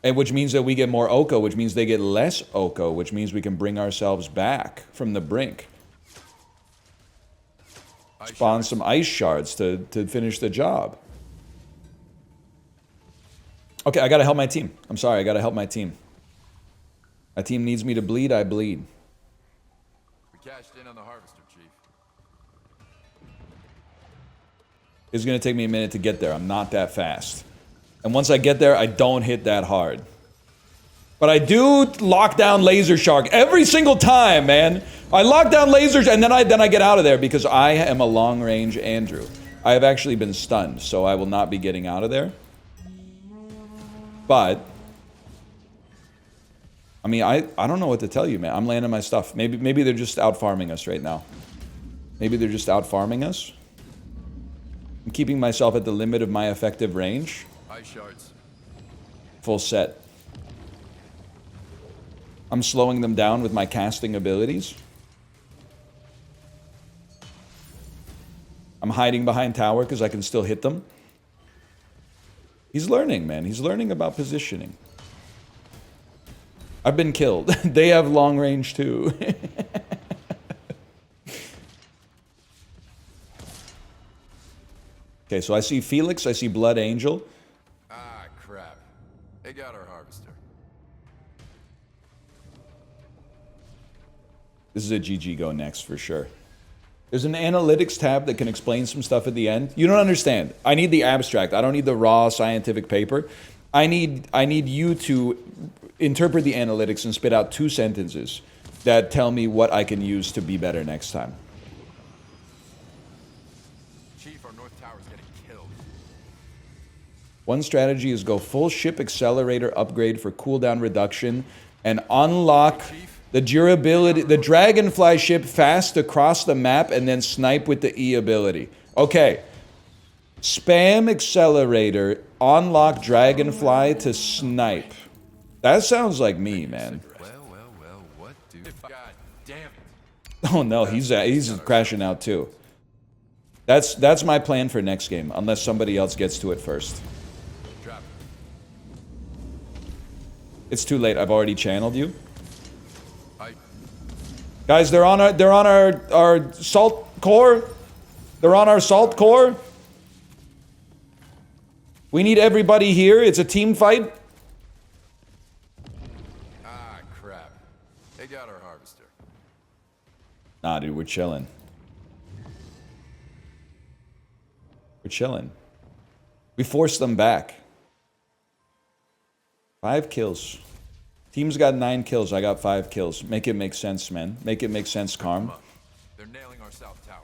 And which means that we get more Oko, which means they get less Oko, which means we can bring ourselves back from the brink. Spawn some ice shards to finish the job. Okay, I gotta help my team. I'm sorry, I gotta help my team. My team needs me to bleed, I bleed. We cashed in on the harvester, Chief. It's gonna take me a minute to get there. I'm not that fast. And once I get there, I don't hit that hard. But I do lock down Laser Shark every single time, man. I lock down lasers and then I get out of there because I am a long-range Andrew. I have actually been stunned, so I will not be getting out of there. But I mean, I don't know what to tell you, man. I'm landing my stuff. Maybe they're just out farming us right now. Maybe they're just out farming us. I'm keeping myself at the limit of my effective range. Ice shards. Full set. I'm slowing them down with my casting abilities. I'm hiding behind tower because I can still hit them. He's learning, man. He's learning about positioning. I've been killed. They have long range too. Okay, so I see Felix, I see Blood Angel. Ah, crap. They got our harvester. This is a GG go next for sure. There's an analytics tab that can explain some stuff at the end. You don't understand. I need the abstract. I don't need the raw scientific paper. I need you to interpret the analytics and spit out 2 sentences that tell me what I can use to be better next time. Chief, our north tower's getting killed. One strategy is go full ship accelerator upgrade for cooldown reduction and unlock the durability, the dragonfly ship fast across the map and then snipe with the E ability. Okay. Spam accelerator, unlock dragonfly to snipe. That sounds like me, man. Well, what do... God damn it. Oh no, he's crashing out too. That's my plan for next game, unless somebody else gets to it first. Drop. It's too late. I've already channeled you. Guys, they're on our salt core. They're on our salt core. We need everybody here. It's a team fight. Ah, crap. They got our harvester. Nah, dude, we're chilling. We're chilling. We forced them back. 5 kills. Team's got 9 kills. I got 5 kills. Make it make sense, man. Make it make sense, Karm. They're nailing our south tower.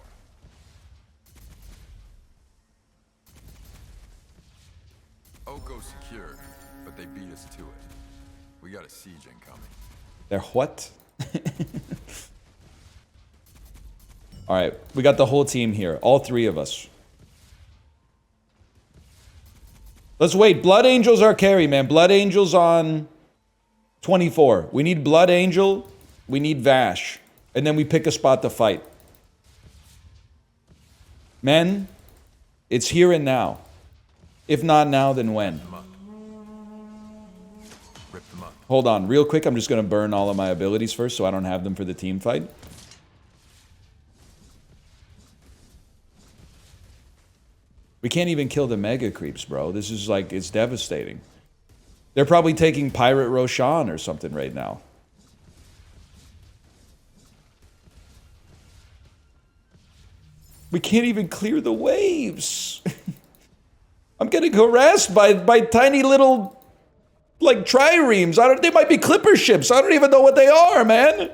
Oko secured, but they beat us to it. We got a siege incoming. They're what? Alright, we got the whole team here. All 3 of us. Let's wait. Blood Angel's our carry, man. Blood Angel's on 24. We need Blood Angel. We need Vash. And then we pick a spot to fight. Men, it's here and now. If not now, then when? Rip them up. Hold on. Real quick, I'm just going to burn all of my abilities first so I don't have them for the team fight. We can't even kill the mega creeps, bro. This is like, it's devastating. They're probably taking Pirate Roshan or something right now. We can't even clear the waves. I'm getting harassed by tiny little, like, triremes. They might be clipper ships. I don't even know what they are, man.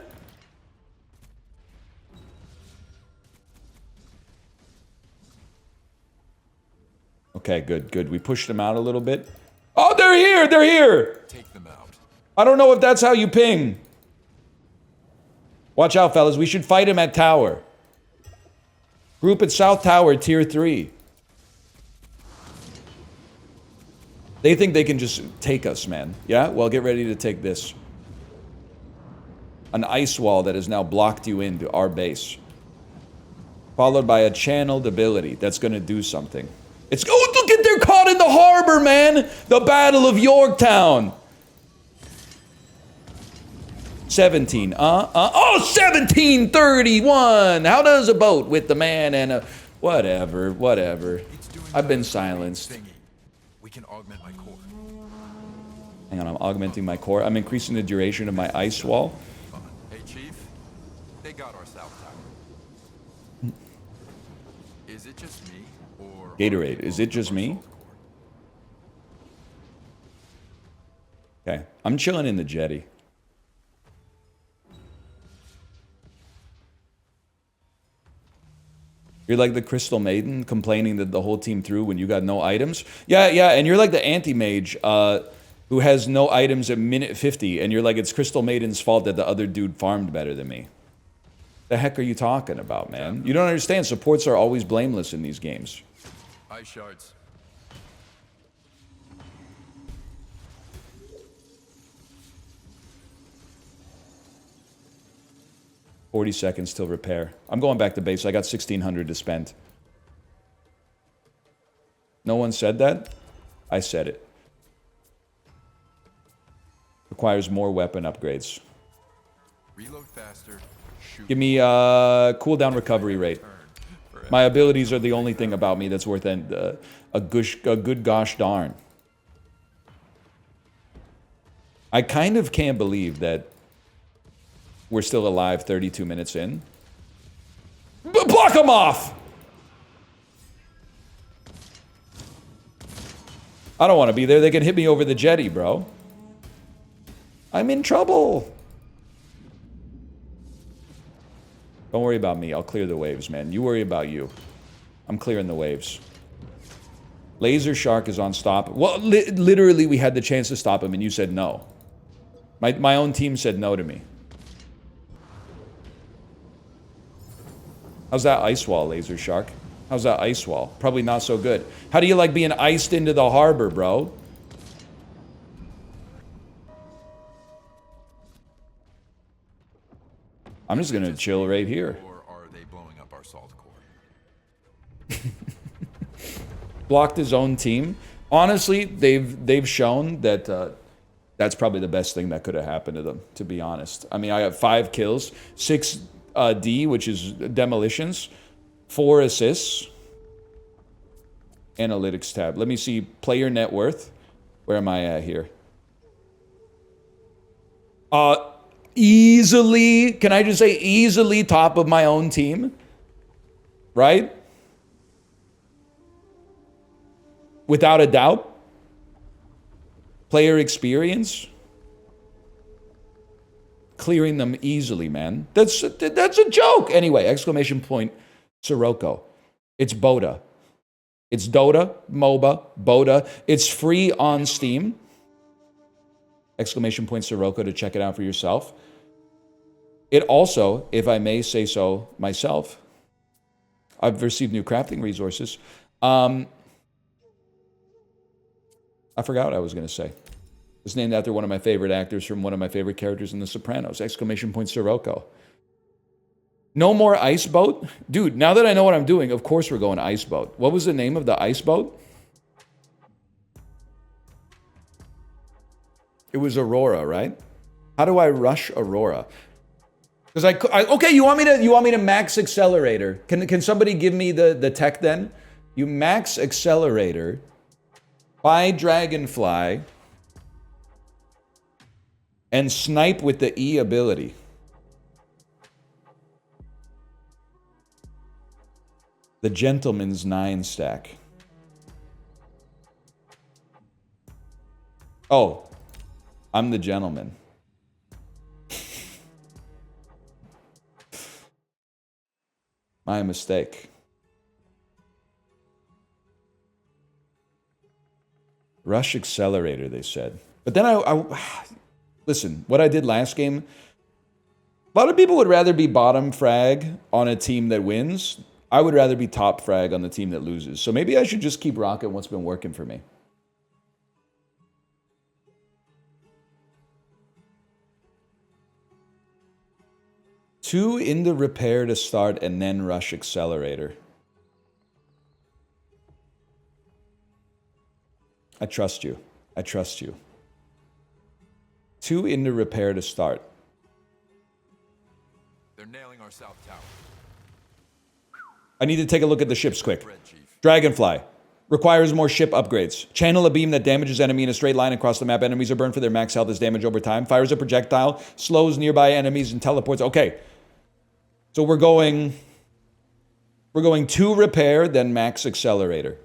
Okay, good, good. We pushed them out a little bit. Oh, they're here! They're here! Take them out. I don't know if that's how you ping. Watch out, fellas. We should fight him at tower. Group at South Tower, tier 3. They think they can just take us, man. Yeah? Well, get ready to take this. An ice wall that has now blocked you into our base. Followed by a channeled ability that's going to do something. It's... Oh, look at... They're caught in the harbor, man! The Battle of Yorktown! 17. Oh, 1731! How does a boat with the man and a... Whatever, whatever. I've been silenced. We can augment my core. Hang on, I'm augmenting my core. I'm increasing the duration of my ice wall. Hey, Chief. They got our South Tower. Is it just me, or... Gatorade, is it just me? Okay, I'm chilling in the jetty. You're like the Crystal Maiden complaining that the whole team threw when you got no items? Yeah, yeah, and you're like the anti-mage who has no items at minute 50, and you're like, it's Crystal Maiden's fault that the other dude farmed better than me. The heck are you talking about, man? You don't understand. Supports are always blameless in these games. Ice shards. 40 seconds till repair. I'm going back to base. I got 1,600 to spend. No one said that? I said it. Requires more weapon upgrades. Reload faster. Shoot. Give me cooldown recovery rate. My abilities are the only thing about me that's worth a good gosh darn. I kind of can't believe that we're still alive 32 minutes in. Block them off! I don't want to be there. They can hit me over the jetty, bro. I'm in trouble. Don't worry about me. I'll clear the waves, man. You worry about you. I'm clearing the waves. Laser Shark is on stop. Well, literally, we had the chance to stop him, and you said no. My own team said no to me. How's that ice wall, Laser Shark? How's that ice wall? Probably not so good. How do you like being iced into the harbor, bro? I'm just gonna chill right here. Or are they blowing up our salt core? Blocked his own team. Honestly, they've shown that that's probably the best thing that could have happened to them, to be honest. I mean, I got 5 kills, 6 D, which is demolitions, 4 assists. Analytics tab. Let me see player net worth. Where am I at here? Easily, can I just say easily top of my own team? Right? Without a doubt. Player experience. Clearing them easily, man. That's a joke. Anyway, exclamation point, Sirocco. It's Boda. It's Dota, MOBA, Boda. It's free on Steam. Exclamation point, Sirocco, to check it out for yourself. It also, if I may say so myself, I've received new crafting resources. I forgot what I was going to say. It's named after one of my favorite actors from one of my favorite characters in The Sopranos. Exclamation point, Sirocco. No more ice boat? Dude, now that I know what I'm doing, of course we're going ice boat. What was the name of the ice boat? It was Aurora, right? How do I rush Aurora? Because okay, you want me to max accelerator? Can somebody give me the tech then? You max accelerator by Dragonfly and snipe with the E ability. The Gentleman's 9 stack. Oh, I'm the gentleman. My mistake. Rush Accelerator, they said. But then listen, what I did last game, a lot of people would rather be bottom frag on a team that wins. I would rather be top frag on the team that loses. So maybe I should just keep rocking what's been working for me. Two into repair to start and then rush accelerator. I trust you. I trust you. Two into repair to start. They're nailing our south tower. I need to take a look at the ships quick. Dragonfly. Requires more ship upgrades. Channel a beam that damages enemy in a straight line across the map. Enemies are burned for their max health as damage over time. Fires a projectile. Slows nearby enemies and teleports. Okay. So we're going two repair, then max accelerator.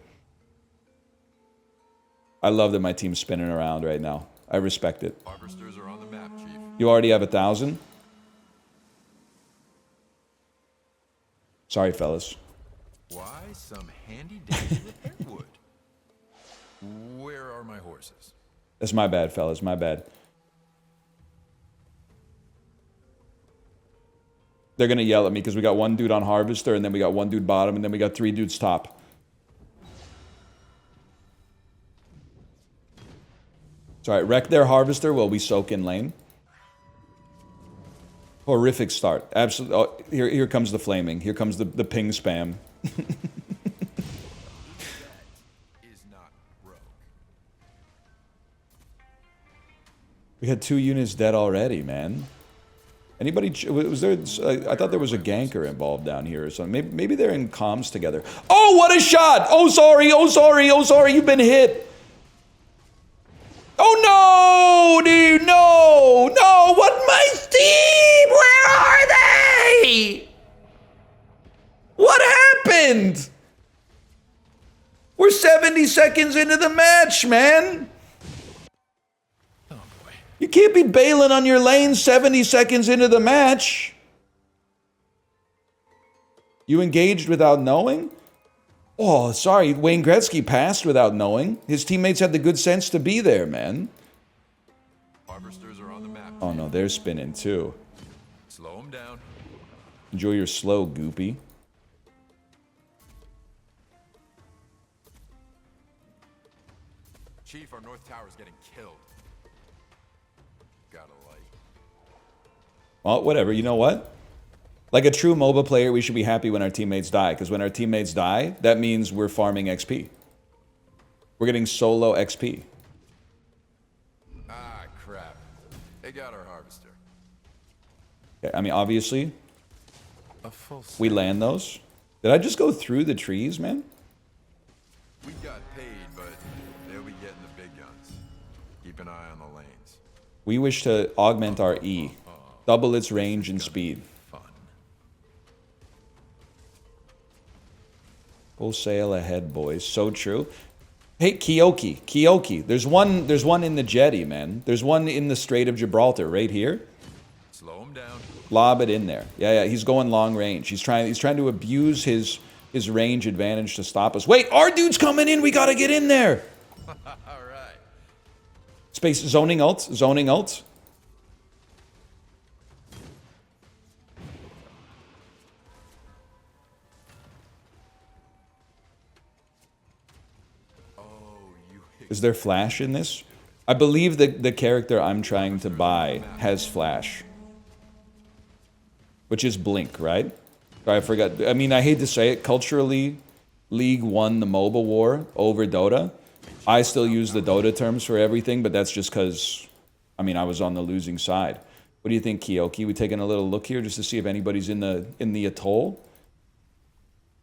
I love that my team's spinning around right now. I respect it. Harvesters are on the map, Chief. You already have 1,000? Sorry, fellas. Why some handy dandy repair wood? Where are my horses? That's my bad, fellas. My bad. They're going to yell at me because we got one dude on Harvester, and then we got one dude bottom, and then we got 3 dudes top. Sorry, wreck their Harvester while we soak in lane. Horrific start. Absolutely. Oh, here comes the flaming. Here comes the ping spam. Is not broke. We had 2 units dead already, man. Anybody, was there, I thought there was a ganker involved down here or something. Maybe they're in comms together. Oh, what a shot! Oh, sorry, oh, sorry, oh, sorry, you've been hit. Oh, no, dude, no, no, what, my team, where are they? What happened? We're 70 seconds into the match, man. You can't be bailing on your lane 70 seconds into the match. You engaged without knowing? Oh, sorry, Wayne Gretzky passed without knowing. His teammates had the good sense to be there, man. Harvesters are on the map. Oh no, they're spinning too. Slow them down. Enjoy your slow, goopy. Chief, our north tower's getting killed. Got a light. Well, whatever, you know what? Like a true MOBA player, we should be happy when our teammates die, because when our teammates die, that means we're farming XP. We're getting solo XP. Ah, crap. They got our harvester. Okay, I mean, obviously, A full we land those. Did I just go through the trees, man? We got paid, but they'll be getting the big guns. Keep an eye on the lanes. We wish to augment our E. Double its range and speed. Fun. Full sail ahead, boys. So true. Hey, Kyoki. There's one in the jetty, man. There's one in the Strait of Gibraltar, right here. Slow him down. Lob it in there. Yeah, he's going long range. He's trying to abuse his range advantage to stop us. Wait, our dude's coming in. We gotta get in there. All right. Space zoning ult. Is there flash in this? I believe that the character I'm trying to buy has flash. Which is Blink, right? I forgot. I mean, I hate to say it. Culturally, League won the MOBA war over Dota. I still use the Dota terms for everything, but that's just because, I mean, I was on the losing side. What do you think, Kyoki? We taking a little look here just to see if anybody's in the atoll?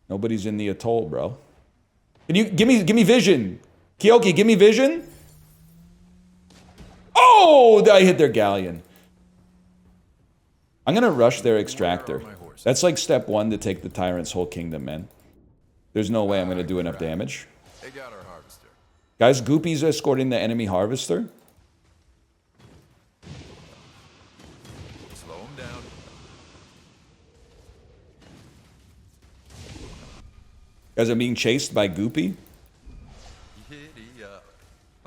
Nobody's in the atoll, bro. Can you give me vision? Kyoki, give me vision. Oh, I hit their galleon. I'm gonna rush their extractor. That's like step 1 to take the tyrant's whole kingdom, man. There's no way I'm gonna do enough damage. They got our harvester. Guys, Goopy's escorting the enemy harvester. Slow him down. Guys, I'm being chased by Goopy. Giddy up.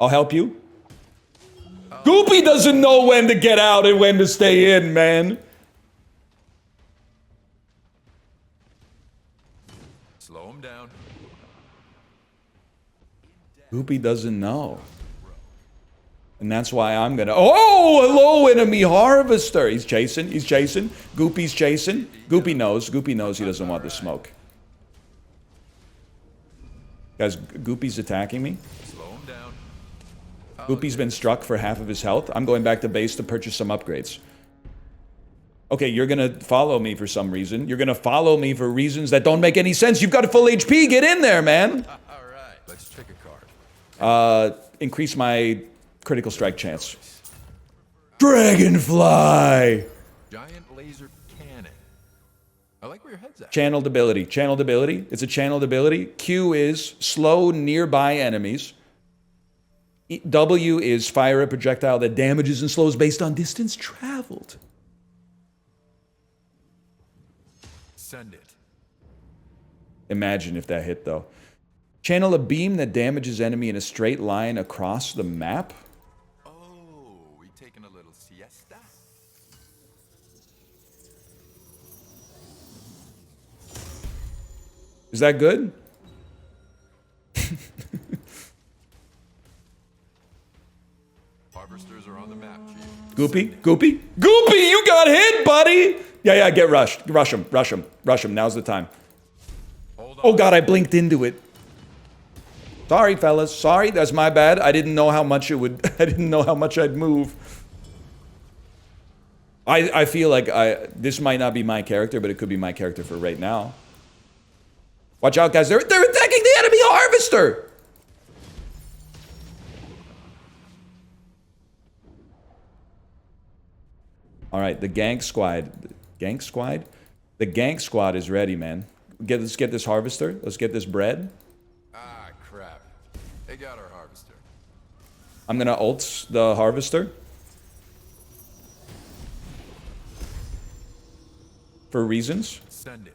I'll help you. Goopy doesn't know when to get out and when to stay in, man. Slow him down. Goopy doesn't know. And that's why I'm gonna... Oh, hello, enemy harvester. He's chasing. He's chasing. Goopy's chasing. Goopy knows. Goopy knows he doesn't want the smoke. Guys, Goopy's attacking me. Slow him down. Goopy's been struck for half of his health. I'm going back to base to purchase some upgrades. Okay, you're gonna follow me for some reason. You're gonna follow me for reasons that don't make any sense. You've got a full HP. Get in there, man. All right, let's check a card. Increase my critical strike chance. Dragonfly! Giant laser cannon. I like where your head's at. Channeled ability. Channeled ability. It's a channeled ability. Q is slow nearby enemies. W is fire a projectile that damages and slows based on distance traveled. Send it. Imagine if that hit, though. Channel a beam that damages enemy in a straight line across the map. Oh, we taking a little siesta? Is that good? Harvesters are on the map, Chief. Goopy? Goopy? Goopy, you got hit, buddy! Yeah, get rushed. Rush him, rush him, rush him. Now's the time. Hold on. Oh god, I blinked into it. Sorry, fellas. Sorry, that's my bad. I didn't know how much it would... I didn't know how much I'd move. I feel like this might not be my character, but it could be my character for right now. Watch out, guys. They're attacking the enemy harvester! Alright, the gank squad. Gank squad? The gank squad is ready, man. Let's get this harvester. Let's get this bread. Ah, crap. They got our harvester. I'm gonna ult the harvester. For reasons. Send it.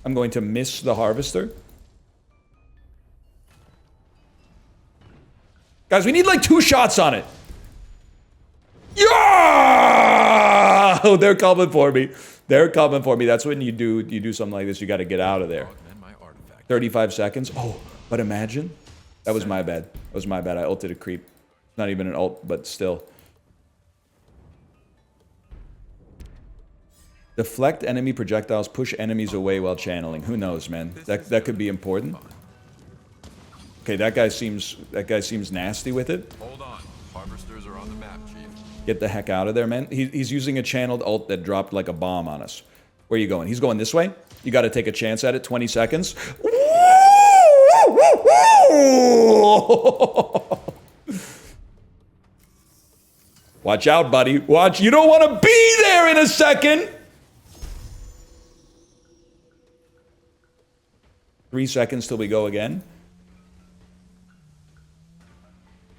I'm going to miss the harvester. Guys, we need like 2 shots on it. Yeah! Oh, they're coming for me. They're coming for me. That's when you do something like this. You got to get out of there. Augment my artifact. 35 seconds. Oh, but imagine. That was my bad. That was my bad. I ulted a creep. Not even an ult, but still. Deflect enemy projectiles. Push enemies away while channeling. Who knows, man? That could be important. Okay, that guy seems nasty with it. Hold on. Harvesters are on the map, Chief. Get the heck out of there, man. He's using a channeled ult that dropped like a bomb on us. Where are you going? He's going this way? You got to take a chance at it. 20 seconds. Watch out, buddy. Watch. You don't want to be there in a second. 3 seconds till we go again.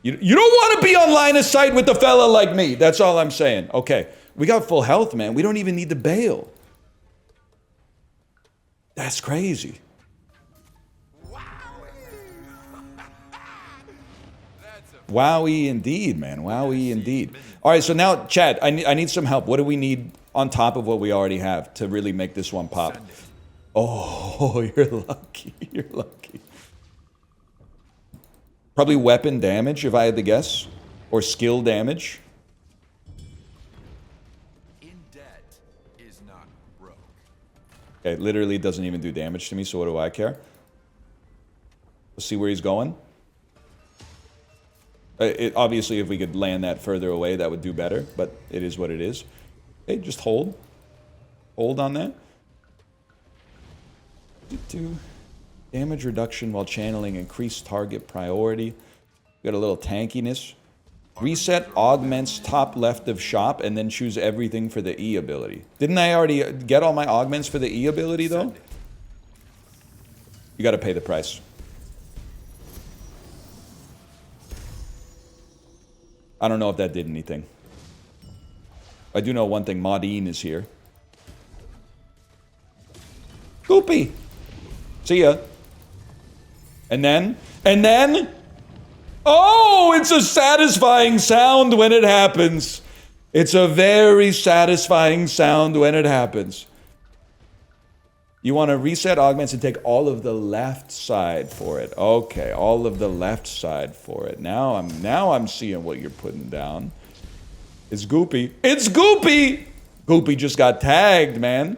You don't want to be on line of sight with a fella like me. That's all I'm saying. Okay. We got full health, man. We don't even need to bail. That's crazy. Wowie indeed, man. Wowie indeed. All right, so now, Chad, I need some help. What do we need on top of what we already have to really make this one pop? Oh, you're lucky. You're lucky. Probably weapon damage, if I had to guess. Or skill damage. In debt is not broke. Okay, literally it doesn't even do damage to me, so what do I care? Let's see where he's going. Obviously, if we could land that further away, that would do better, but it is what it is. Okay, just hold. Hold on that. Damage reduction while channeling, increased target priority. Got a little tankiness. Reset augments top left of shop and then choose everything for the E ability. Didn't I already get all my augments for the E ability though? You gotta pay the price. I don't know if that did anything. I do know one thing, Maudine is here. Goopy! See ya. And then... Oh, it's a satisfying sound when it happens. It's a very satisfying sound when it happens. You want to reset augments and take all of the left side for it. Okay, all of the left side for it. Now I'm seeing what you're putting down. It's Goopy. It's Goopy! Goopy just got tagged, man.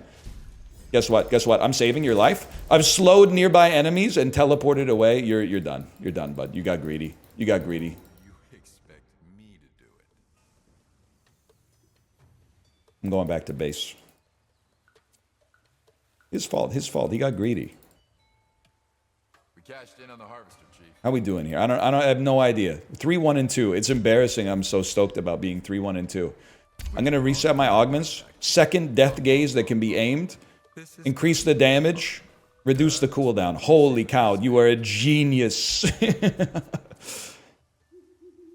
Guess what? Guess what? I'm saving your life. I've slowed nearby enemies and teleported away. You're done. You're done, bud. You got greedy. You got greedy. You expect me to do it. I'm going back to base. His fault. His fault. He got greedy. We cashed in on the harvester, Chief. How we doing here? I have no idea. 3-1 and 2. It's embarrassing. I'm so stoked about being 3-1 and 2. I'm gonna reset my augments. Second death gaze that can be aimed. Increase the damage. Reduce the cooldown. Holy cow, you are a genius.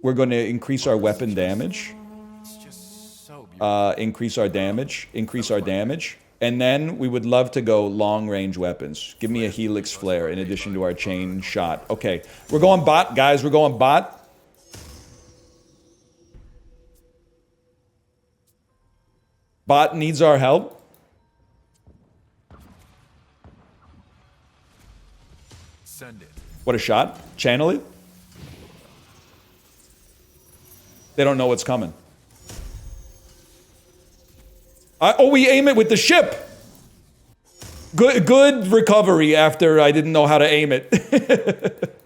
We're going to increase our weapon damage. It's just so beautiful. Increase our damage. Increase our damage. And then we would love to go long-range weapons. Give me a Helix Flare in addition to our chain shot. Okay, we're going bot, guys. We're going bot. Bot needs our help. Send it. What a shot. Channel it. They don't know what's coming. Oh, we aim it with the ship. Good recovery after I didn't know how to aim it.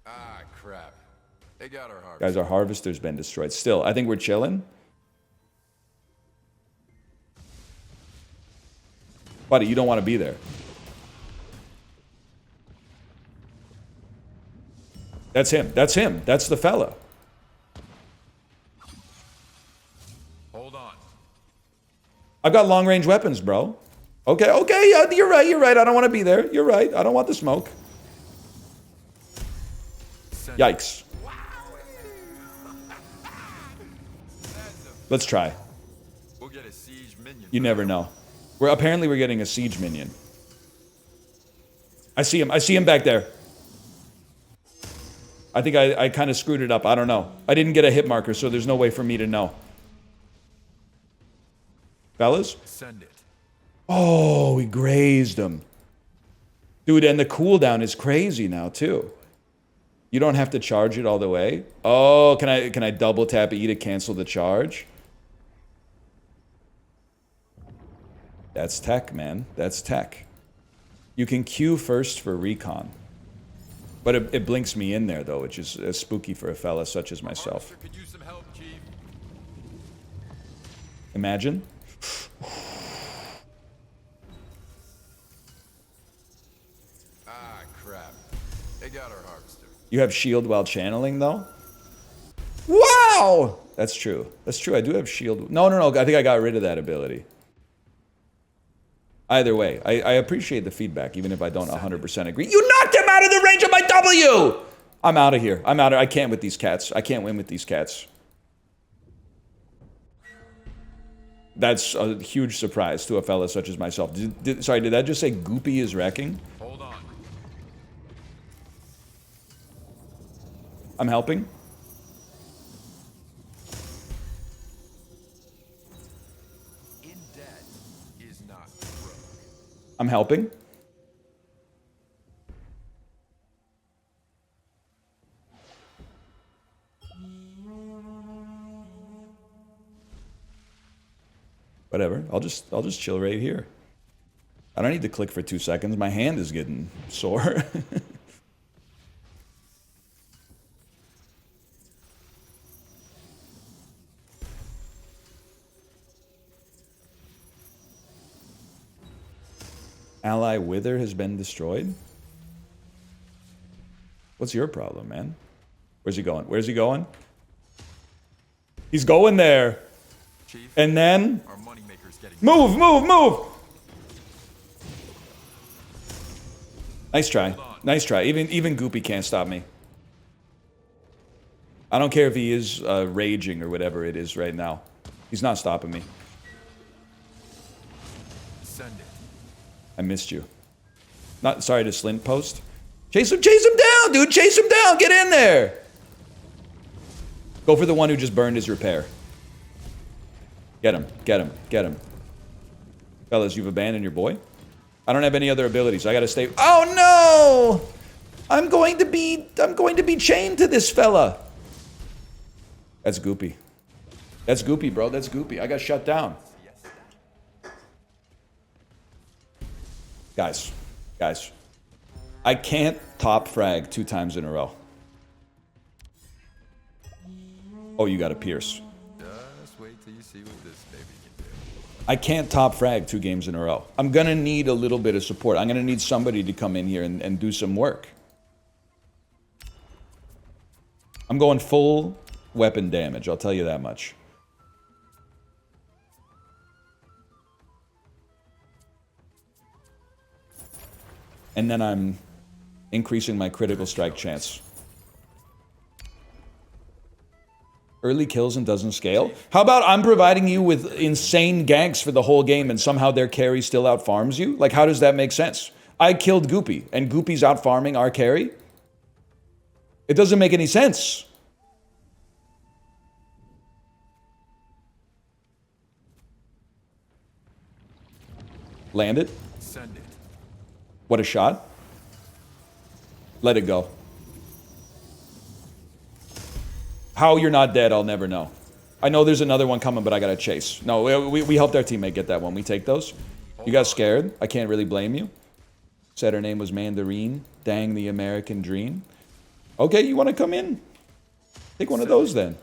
Ah, crap. They got our harvester. Guys, our harvester's been destroyed. Still, I think we're chilling. Buddy, you don't want to be there. That's him. That's him. That's the fella. Hold on. I've got long-range weapons, bro. Okay, okay, yeah, you're right, you're right. I don't want to be there. You're right. I don't want the smoke. Yikes. Let's try. We'll get a siege minion. You never know. Apparently we're getting a siege minion. I see him. I see him back there. I think I kind of screwed it up. I don't know. I didn't get a hit marker, so there's no way for me to know. Fellas? Send it. Oh, we grazed him. Dude, and the cooldown is crazy now, too. You don't have to charge it all the way. Oh, can I double tap E to cancel the charge? That's tech, man. That's tech. You can queue first for recon. But it blinks me in there, though, which is spooky for a fella such as myself. Harvester could use some help, Chief. Imagine. Ah, crap. They got our harvester. You have shield while channeling, though? Wow! That's true. That's true. I do have shield. No. I think I got rid of that ability. Either way, I appreciate the feedback, even if I don't 100% agree. You knocked him out of the range of my W! I'm out of here. I'm out of I can't with these cats. I can't win with these cats. That's a huge surprise to a fella such as myself. Sorry, did that just say Goopy is wrecking? Hold on. I'm helping. In debt is not broke. I'm helping. Whatever. I'll just chill right here. I don't need to click for 2 seconds. My hand is getting sore. Ally Wither has been destroyed? What's your problem, man? Where's he going? Where's he going? He's going there. Chief, And then... our moneymaker's getting... Move, move, move! Nice try. Nice try. Even Goopy can't stop me. I don't care if he is raging or whatever it is right now. He's not stopping me. Send it. I missed you. Not sorry to Slint post. Chase him down, dude. Chase him down. Get in there. Go for the one who just burned his repair. Get him. Get him. Get him. Fellas, you've abandoned your boy? I don't have any other abilities. I gotta stay. Oh no! I'm going to be chained to this fella. That's goopy. That's goopy, bro. That's goopy. I got shut down. Guys. I can't top frag 2 times in a row. Oh, you got a pierce. Just wait till you see what this baby can do. I can't top frag 2 games in a row. I'm gonna need a little bit of support. I'm gonna need somebody to come in here and do some work. I'm going full weapon damage, I'll tell you that much. And then I'm increasing my critical strike chance. Early kills and doesn't scale? How about I'm providing you with insane ganks for the whole game and somehow their carry still out farms you? Like, how does that make sense? I killed Goopy and Goopy's out farming our carry? It doesn't make any sense. Land it. Send it. What a shot. Let it go. How you're not dead, I'll never know. I know there's another one coming, but I gotta chase. No, we helped our teammate get that one. We take those. You got scared. I can't really blame you. Said her name was Mandarine. Dang the American dream. Okay, you want to come in? Take one of those then.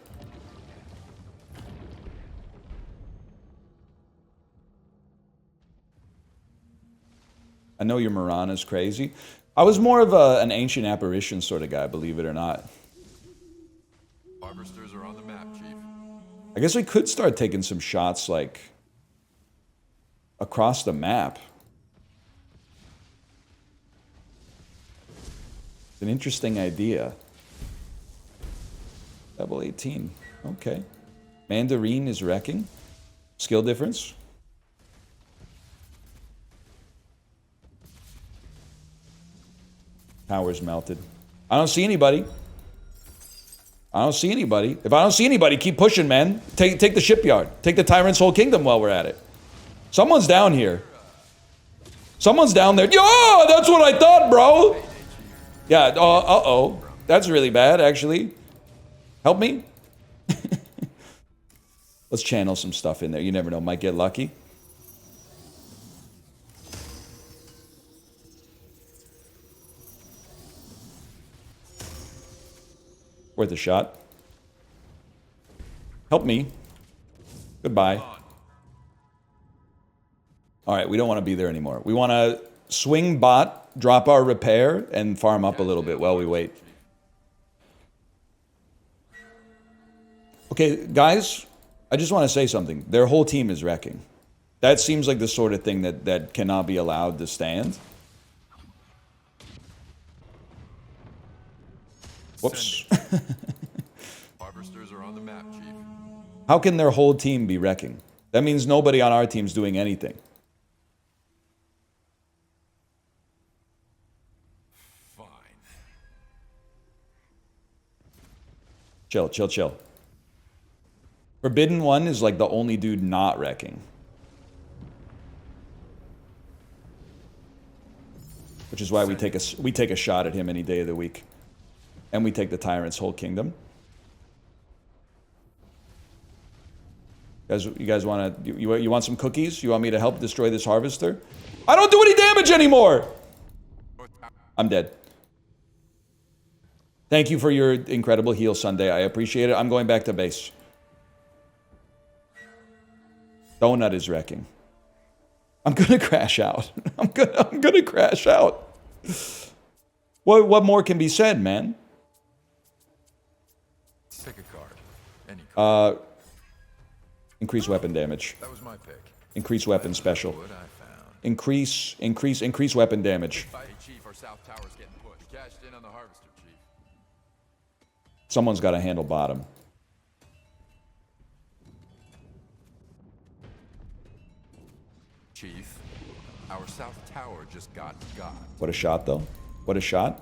I know your Mirana's crazy. I was more of an ancient apparition sort of guy, believe it or not. Harvesters are on the map, Chief. I guess we could start taking some shots, like, across the map. It's an interesting idea. Level 18. Okay. Mandarine is wrecking. Skill difference. Power's melted. I don't see anybody. I don't see anybody. If I don't see anybody, keep pushing, man. Take the shipyard. Take the Tyrant's whole kingdom while we're at it. Someone's down here. Someone's down there. Yo, that's what I thought, bro. Yeah, uh-oh. That's really bad, actually. Help me. Let's channel some stuff in there. You never know. Might get lucky. Worth a shot. Help me. Goodbye. Alright, we don't want to be there anymore. We want to swing bot, drop our repair, and farm up a little bit while we wait. Okay, guys, I just want to say something. Their whole team is wrecking. That seems like the sort of thing that cannot be allowed to stand. Whoops. Harvesters are on the map, Chief. How can their whole team be wrecking? That means nobody on our team's doing anything. Fine. Chill, chill, chill. Forbidden One is like the only dude not wrecking. Which is why we take a shot at him any day of the week. And we take the Tyrant's whole kingdom. You guys want to... You want some cookies? You want me to help destroy this harvester? I don't do any damage anymore! I'm dead. Thank you for your incredible heal Sunday. I appreciate it. I'm going back to base. Donut is wrecking. I'm gonna crash out. I'm gonna crash out. What more can be said, man? Pick a card. Any card. Increase weapon damage. That was my pick. Increase weapon special. What I found. Increase weapon damage. Hey, Chief, our south tower's getting pushed. Cashed in on the harvester, Chief. Someone's got to handle bottom. Chief, our south tower just got. What a shot, though. What a shot.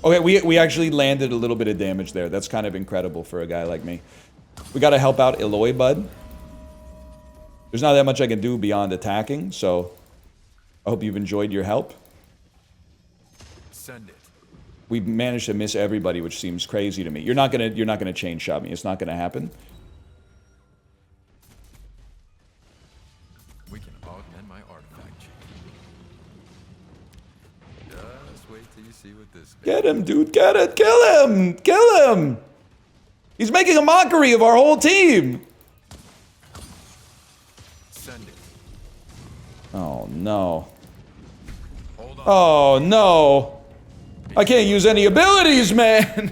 Okay, we actually landed a little bit of damage there. That's kind of incredible for a guy like me. We gotta help out Eloy, bud. There's not that much I can do beyond attacking, so I hope you've enjoyed your help. Send it. We managed to miss everybody, which seems crazy to me. You're not gonna chain shot me. It's not gonna happen. We can augment my artifact chain. Just wait till you see what this. Get him, dude. Get it. Kill him. Kill him. He's making a mockery of our whole team. Send it. Oh no. Hold on. Oh no. I can't use any abilities, man.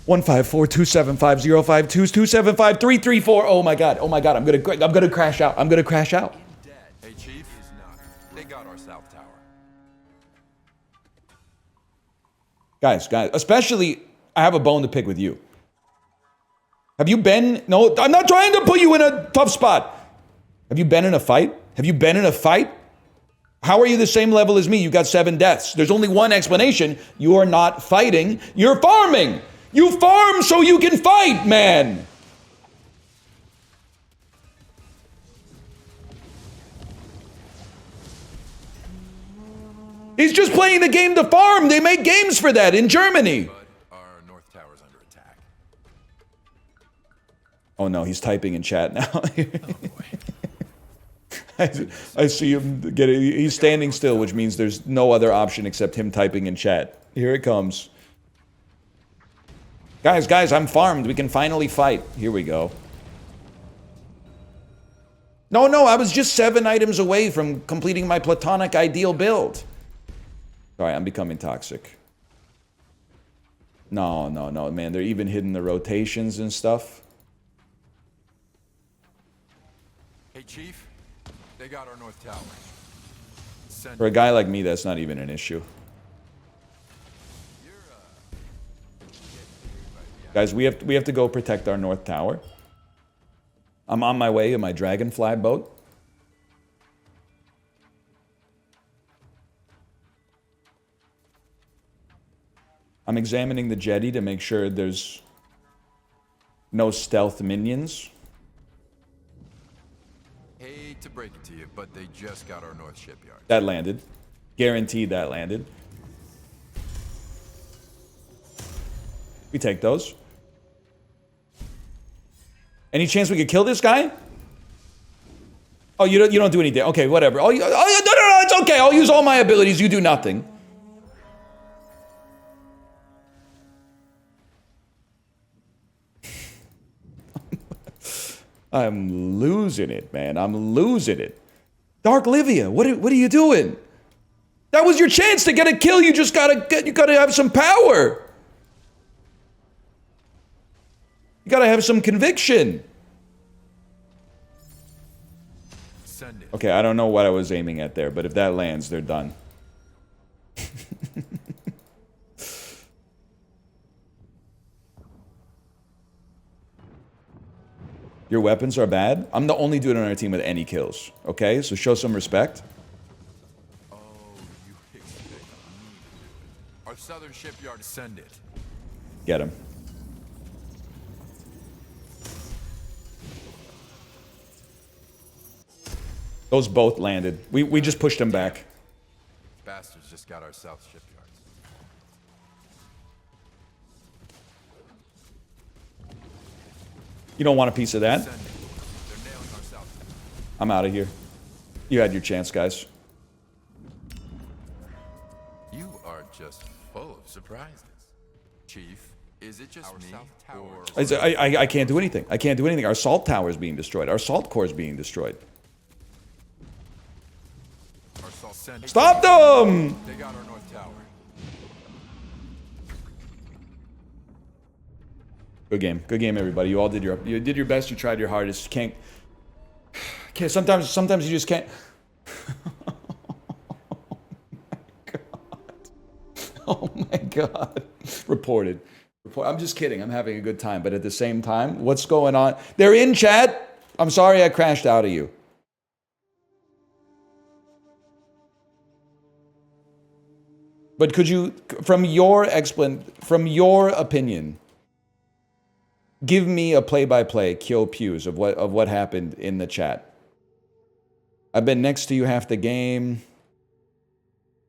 154-275-052-275-334. Oh my god. Oh my god. I'm gonna crash out. I'm gonna crash out. Dead. Hey, Chief. He's not. They got our south tower. Guys, especially, I have a bone to pick with you. Have you been... No, I'm not trying to put you in a tough spot. Have you been in a fight? Have you been in a fight? How are you the same level as me? You got 7 deaths. There's only one explanation. You are not fighting. You're farming. You farm so you can fight, man. He's just playing the game to farm. They make games for that in Germany. But our north tower's under attack. Oh no, he's typing in chat now. Oh boy. I see him get it. He's standing still, which means there's no other option except him typing in chat. Here it comes. Guys, I'm farmed. We can finally fight. Here we go. No, I was just 7 items away from completing my platonic ideal build. Sorry, I'm becoming toxic. No, man. They're even hitting the rotations and stuff. Hey, Chief. They got our north tower. Send For a guy like me, that's not even an issue. Guys, we have to go protect our north tower. I'm on my way in my dragonfly boat. I'm examining the jetty to make sure there's no stealth minions. Hate to break it to you, but they just got our north shipyard. That landed. Guaranteed that landed. We take those. Any chance we could kill this guy? Oh, you don't do anything. Okay, whatever. No, it's okay. I'll use all my abilities. You do nothing. I'm losing it, man. I'm losing it. Dark Livia, what are you doing? That was your chance to get a kill. You just gotta have some power. You gotta have some conviction. Send it. Okay, I don't know what I was aiming at there, but if that lands, they're done. Your weapons are bad? I'm the only dude on our team with any kills. Okay, so show some respect. Oh, you expect me. Our southern shipyard. Send it. Get him. Those both landed. We just pushed them back. Bastards just got our south shipyards. You don't want a piece of that? Send it. They're nailing our south. I'm out of here. You had your chance, guys. You are just full of surprises. Chief, is it just me? Or I can't do anything. I can't do anything. Our salt tower is being destroyed. Our salt core is being destroyed. our salt send it. Stop them! They got our north tower. Good game, everybody. You all did your best. You tried your hardest. Can't. Sometimes you just can't. Oh my god. Reported. I'm just kidding. I'm having a good time, but at the same time, what's going on? They're in chat. I'm sorry I crashed out of you. But could you, from your opinion, give me a play-by-play, Kyo Pews, of what happened in the chat? I've been next to you half the game.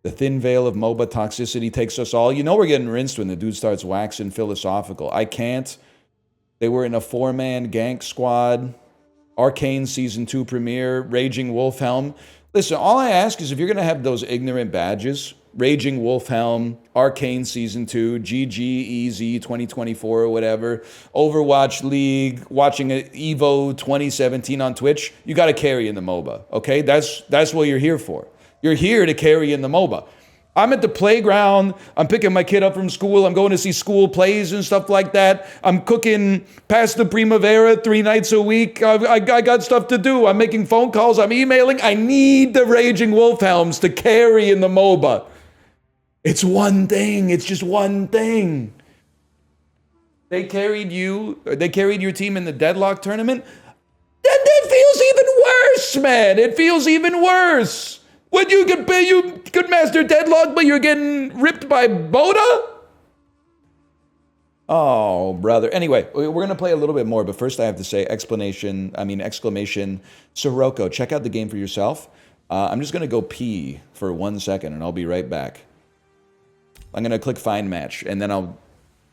The thin veil of MOBA toxicity takes us all. You know we're getting rinsed when the dude starts waxing philosophical. I can't. They were in a 4-man gank squad. Arcane Season 2 premiere. Raging Wolfhelm. Listen, all I ask is if you're going to have those ignorant badges, Raging Wolfhelm, Arcane Season 2, GGEZ 2024 or whatever, Overwatch League, watching Evo 2017 on Twitch, you got to carry in the MOBA, okay? That's what you're here for. You're here to carry in the MOBA. I'm at the playground. I'm picking my kid up from school. I'm going to see school plays and stuff like that. I'm cooking pasta primavera 3 nights a week. I got stuff to do. I'm making phone calls. I'm emailing. I need the Raging Wolfhelms to carry in the MOBA. It's one thing. It's just one thing. They carried your team in the Deadlock tournament. That feels even worse, man. It feels even worse. When you could master Deadlock, but you're getting ripped by Boda? Oh, brother. Anyway, we're going to play a little bit more, but first I have to say exclamation, Sirocco, check out the game for yourself. I'm just going to go pee for 1 second, and I'll be right back. I'm going to click Find Match, and then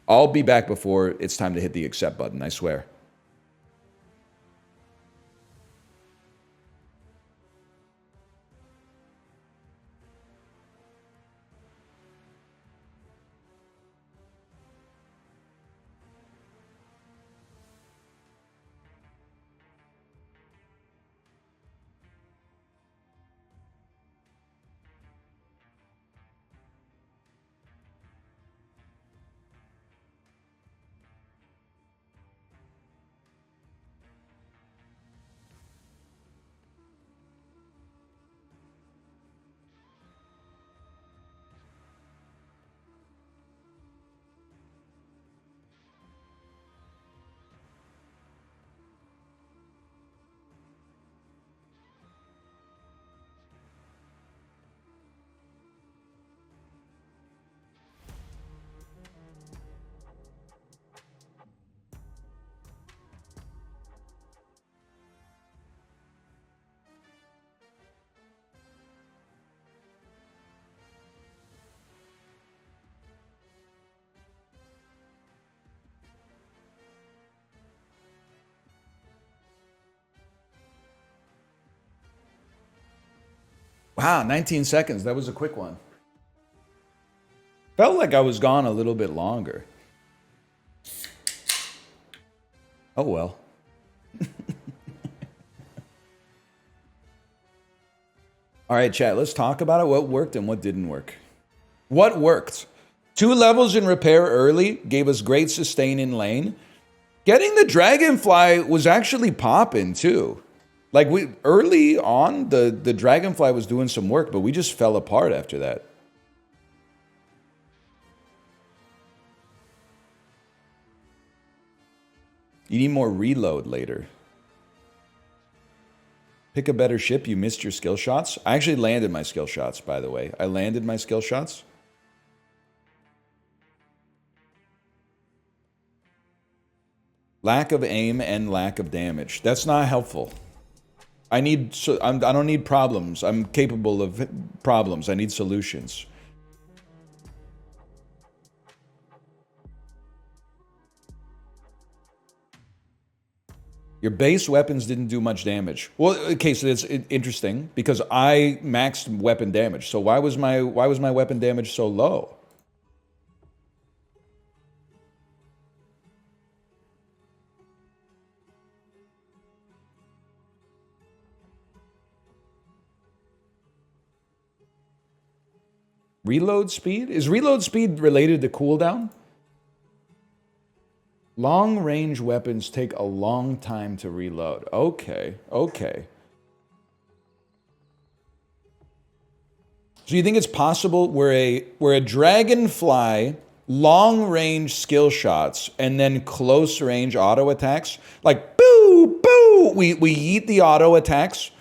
I'll be back before it's time to hit the accept button, I swear. Wow, 19 seconds. That was a quick one. Felt like I was gone a little bit longer. Oh, well. All right, chat, let's talk about it. What worked and what didn't work. What worked? 2 levels in repair early gave us great sustain in lane. Getting the Dragonfly was actually popping, too. Like, early on, the Dragonfly was doing some work, but we just fell apart after that. You need more reload later. Pick a better ship. You missed your skill shots. I actually landed my skill shots, by the way. I landed my skill shots. Lack of aim and lack of damage. That's not helpful. I don't need problems. I'm capable of problems. I need solutions. Your base weapons didn't do much damage. Well, okay, so it's interesting because I maxed weapon damage. So why was my weapon damage so low? Reload speed? Is reload speed related to cooldown? Long-range weapons take a long time to reload. Okay, okay. So you think it's possible where a Dragonfly long-range skill shots and then close-range auto attacks, like boo, boo, we yeet the auto attacks,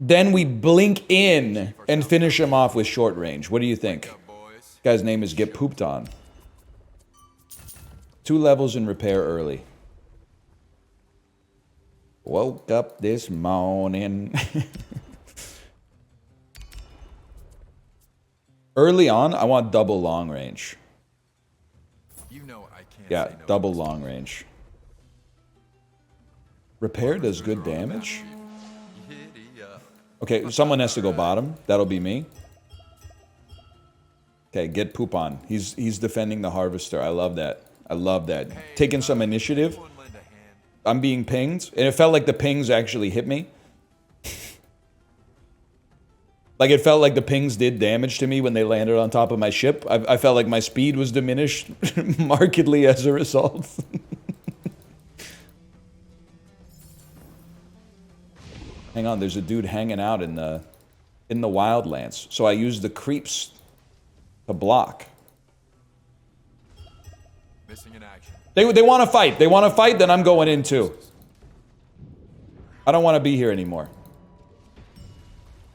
Then we blink in and finish him off with short range. What do you think? Up, boys. Guy's name is Get Pooped On. 2 levels in repair early. Woke up this morning. Early on, I want double long range. You know I can't Yeah, say no double to long range. Repair does good damage. Giddy up. Okay, someone has to go bottom. That'll be me. Okay, Get Poop On. He's defending the harvester. I love that. I love that. Taking some initiative. Someone lend a hand. I'm being pinged, and it felt like the pings actually hit me. Like, it felt like the pings did damage to me when they landed on top of my ship. I felt like my speed was diminished markedly as a result. Hang on, there's a dude hanging out in the wildlands. So I used the creeps to block. Missing in action. They want to fight. They want to fight, then I'm going in too. I don't want to be here anymore.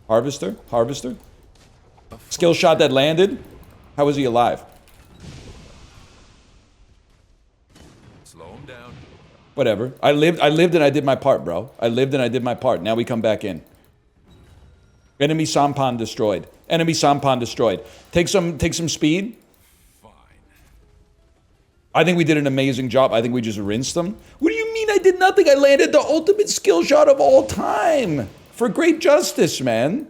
Harvester? Harvester? Skill shot that landed? How was he alive? Slow him down. Whatever. I lived and I did my part, bro. I lived and I did my part. Now we come back in. Enemy sampan destroyed. Enemy sampan destroyed. Take some speed. Fine. I think we did an amazing job. I think we just rinsed them. What do you mean I did nothing? I landed the ultimate skill shot of all time. For great justice, man.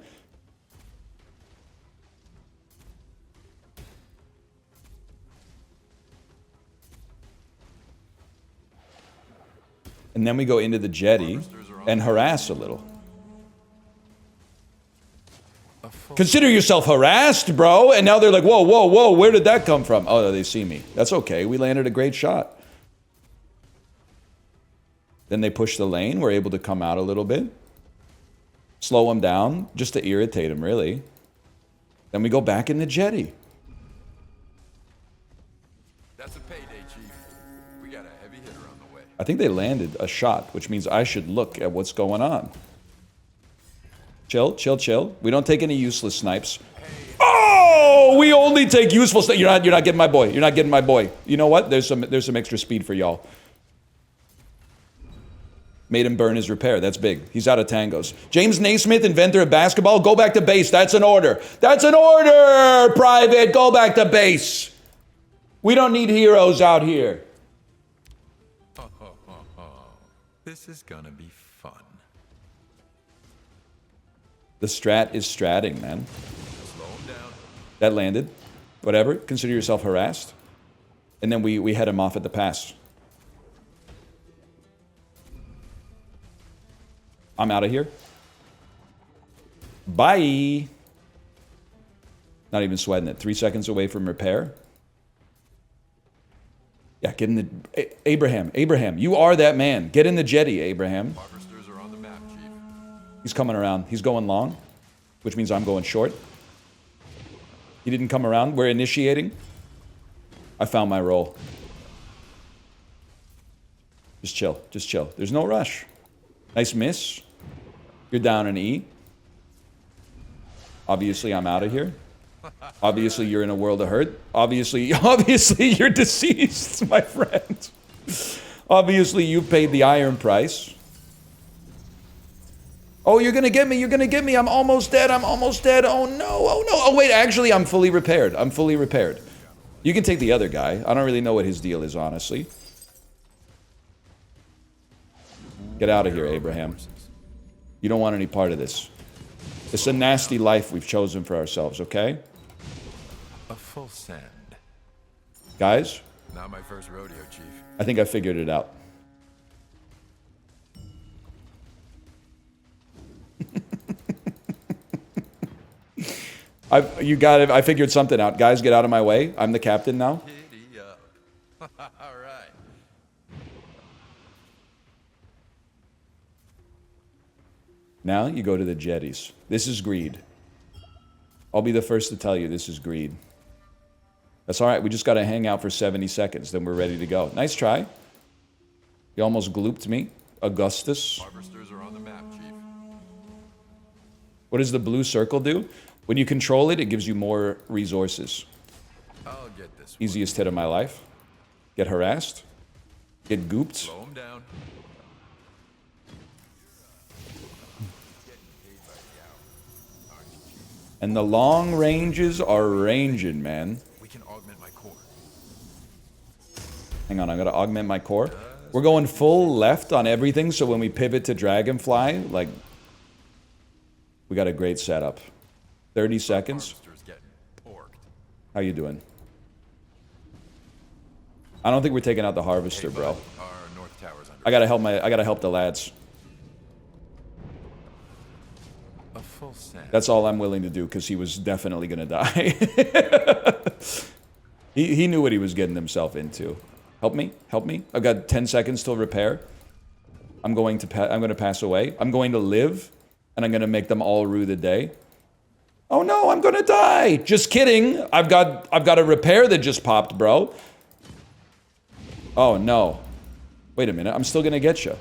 And then we go into the jetty and harass a little. Consider yourself harassed, bro. And now they're like, whoa, whoa, whoa, where did that come from? Oh, they see me. That's okay. We landed a great shot. Then they push the lane. We're able to come out a little bit. Slow them down, just to irritate them, really. Then we go back in the jetty. That's a payday, Chief. We got a heavy hitter on the way. I think they landed a shot, which means I should look at what's going on. Chill, chill, chill. We don't take any useless snipes. Oh, we only take useful snipes. You're not getting my boy. You're not getting my boy. You know what? There's some extra speed for y'all. Made him burn his repair. That's big. He's out of tangos. James Naismith, inventor of basketball. Go back to base. That's an order. That's an order, Private. Go back to base. We don't need heroes out here. This is gonna be fun. The strat is stratting, man. Slow him down. That landed. Whatever. Consider yourself harassed. And then we head him off at the pass. I'm out of here. Bye. Not even sweating it. 3 seconds away from repair. Yeah, get in the... Abraham, you are that man. Get in the jetty, Abraham. Harvesters are on the map, Chief. He's coming around. He's going long, which means I'm going short. He didn't come around. We're initiating. I found my role. Just chill. Just chill. There's no rush. Nice miss. You're down an E. Obviously, I'm out of here. Obviously, you're in a world of hurt. Obviously, you're deceased, my friend. Obviously, you paid the iron price. Oh, you're gonna get me. You're gonna get me. I'm almost dead. I'm almost dead. Oh, no. Oh, no. Oh, wait. Actually, I'm fully repaired. I'm fully repaired. You can take the other guy. I don't really know what his deal is, honestly. Get out of here, Abraham. You don't want any part of this. It's a nasty life we've chosen for ourselves, okay? A full send. Guys, Not my first rodeo, Chief. I think I figured it out. You got it. I figured something out. Guys, get out of my way. I'm the captain now. Giddy up. All right. Now you go to the jetties. This is greed. I'll be the first to tell you this is greed. That's all right. We just got to hang out for 70 seconds. Then we're ready to go. Nice try. You almost glooped me. Augustus. Harvesters are on the map, Chief. What does the blue circle do? When you control it, it gives you more resources. I'll get this. Easiest hit of my life. Get harassed. Get gooped. Slow him down. And the long ranges are ranging, man. We can augment my core. Hang on, I gotta augment my core. We're going full left on everything, so when we pivot to Dragonfly, like, we got a great setup. 30 seconds. Harvester's getting porked. How you doing? I don't think we're taking out the Harvester, bro. Our north tower's under. I gotta help the lads. A full set. That's all I'm willing to do, because he was definitely gonna die. he knew what he was getting himself into. Help me, help me. I've got 10 seconds till repair. I'm going to pass away. I'm going to live, and I'm gonna make them all rue the day. Oh no, I'm gonna die. Just kidding. I've got a repair that just popped, bro. Oh no. Wait a minute. I'm still gonna get you.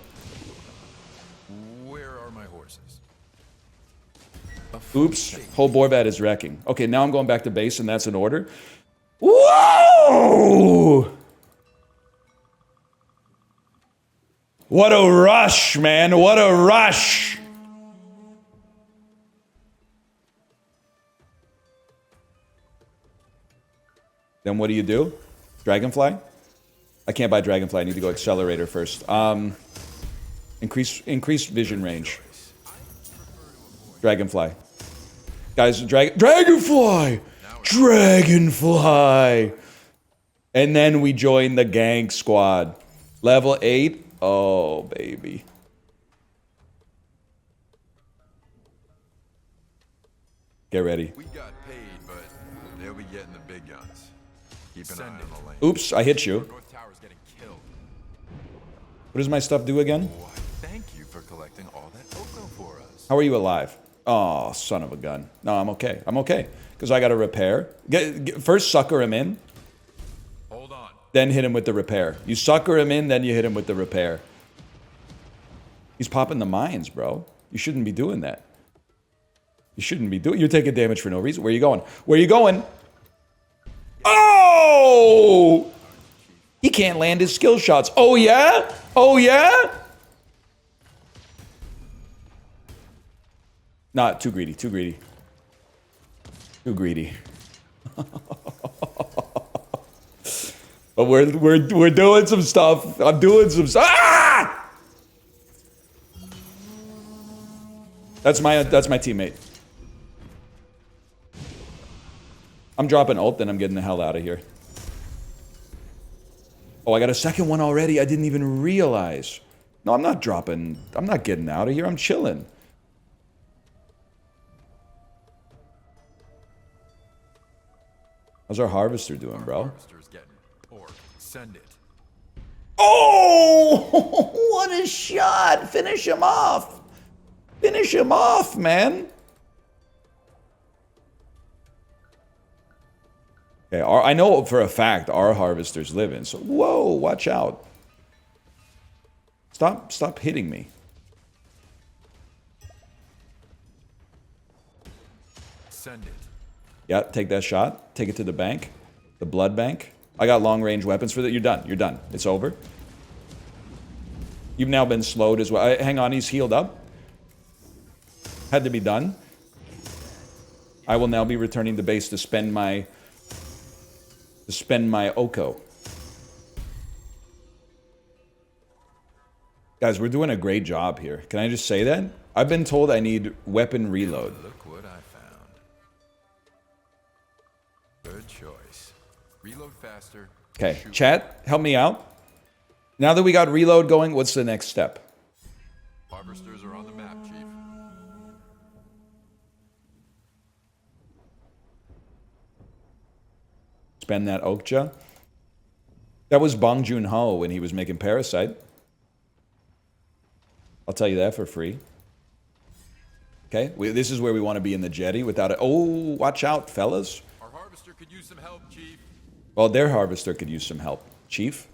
Where are my horses? Oops. Whole Borbat is wrecking. Okay, now I'm going back to base, and that's an order. Whoa! What a rush, man. What a rush. Then what do? Dragonfly? I can't buy Dragonfly. I need to go Accelerator first. Increase vision range. Dragonfly. Guys, Dragonfly! Dragonfly! And then we join the gank squad. Level 8. Oh, baby. Get ready. We got paid, but they'll be getting the big guns. Keep an eye on the lane. Oops, I hit you. North tower's getting killed. What does my stuff do again? Why, thank you for collecting all that Oko for us. How are you alive? Oh, son of a gun. No, I'm okay. I'm okay. Because I got to repair. First, sucker him in. Hold on. Then hit him with the repair. You sucker him in, then you hit him with the repair. He's popping the mines, bro. You shouldn't be doing that. You shouldn't be doing. You're taking damage for no reason. Where are you going? Where are you going? Oh! He can't land his skill shots. Oh, yeah? Oh, yeah? Not too greedy. Too greedy. Too greedy. But we're doing some stuff. I'm doing some stuff. Ah! That's my teammate. I'm dropping ult, then I'm getting the hell out of here. Oh, I got a second one already. I didn't even realize. No, I'm not dropping. I'm not getting out of here. I'm chilling. How's our Harvester doing, bro? Harvester's getting porked. Send it. Oh, what a shot. Finish him off. Finish him off, man. Okay, I know for a fact our Harvester's living, so whoa, watch out. Stop hitting me. Send it. Yeah, take that shot. Take it to the bank. The blood bank. I got long-range weapons for that. You're done. You're done. It's over. You've now been slowed as well. Hang on, he's healed up. Had to be done. I will now be returning to base to spend my Oko. Guys, we're doing a great job here. Can I just say that? I've been told I need weapon reload. Look what I found. Good choice. Reload faster. Okay, chat, help me out. Now that we got reload going, what's the next step? Harvesters are on the map, Chief. Spend that Okja. That was Bong Joon-ho when he was making Parasite. I'll tell you that for free. Okay, this is where we want to be in the jetty without it. Oh, watch out, fellas. Our Harvester could use some help, Chief. Well, their Harvester could use some help. Chief?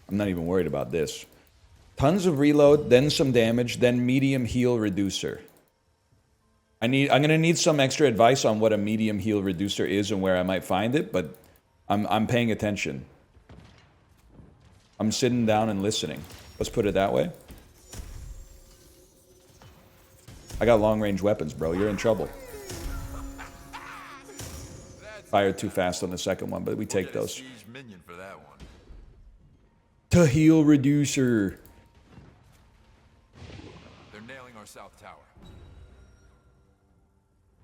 I'm not even worried about this. Tons of reload, then some damage, then medium heal reducer. I'm gonna need some extra advice on what a medium heal reducer is and where I might find it, but I'm paying attention. I'm sitting down and listening. Let's put it that way. I got long-range weapons, bro. You're in trouble. Fired too fast on the second one, but we take those. Minion for that one. To heal reducer. They're nailing our south tower.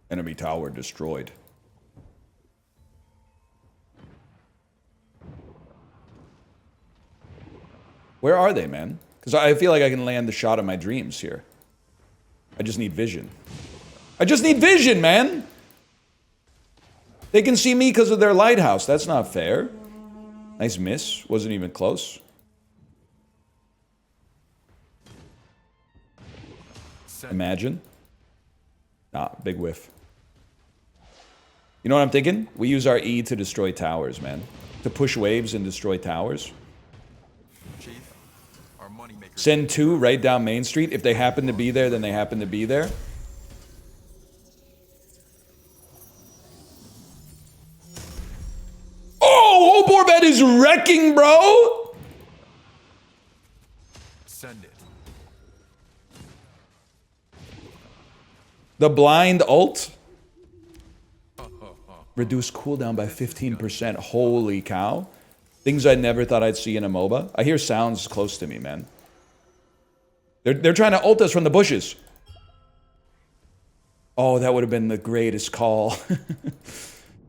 Enemy tower destroyed. Where are they, man? Because I feel like I can land the shot of my dreams here. I just need vision. I just need vision, man! They can see me because of their lighthouse. That's not fair. Nice miss. Wasn't even close. Imagine. Nah, big whiff. You know what I'm thinking? We use our E to destroy towers, man. To push waves and destroy towers. Chief, our moneymaker. Send 2 right down Main Street. If they happen to be there, then they happen to be there. Oh, Oborbet is wrecking, bro! Send it. The blind ult. Reduce cooldown by 15%. Holy cow. Things I never thought I'd see in a MOBA. I hear sounds close to me, man. They're trying to ult us from the bushes. Oh, that would have been the greatest call.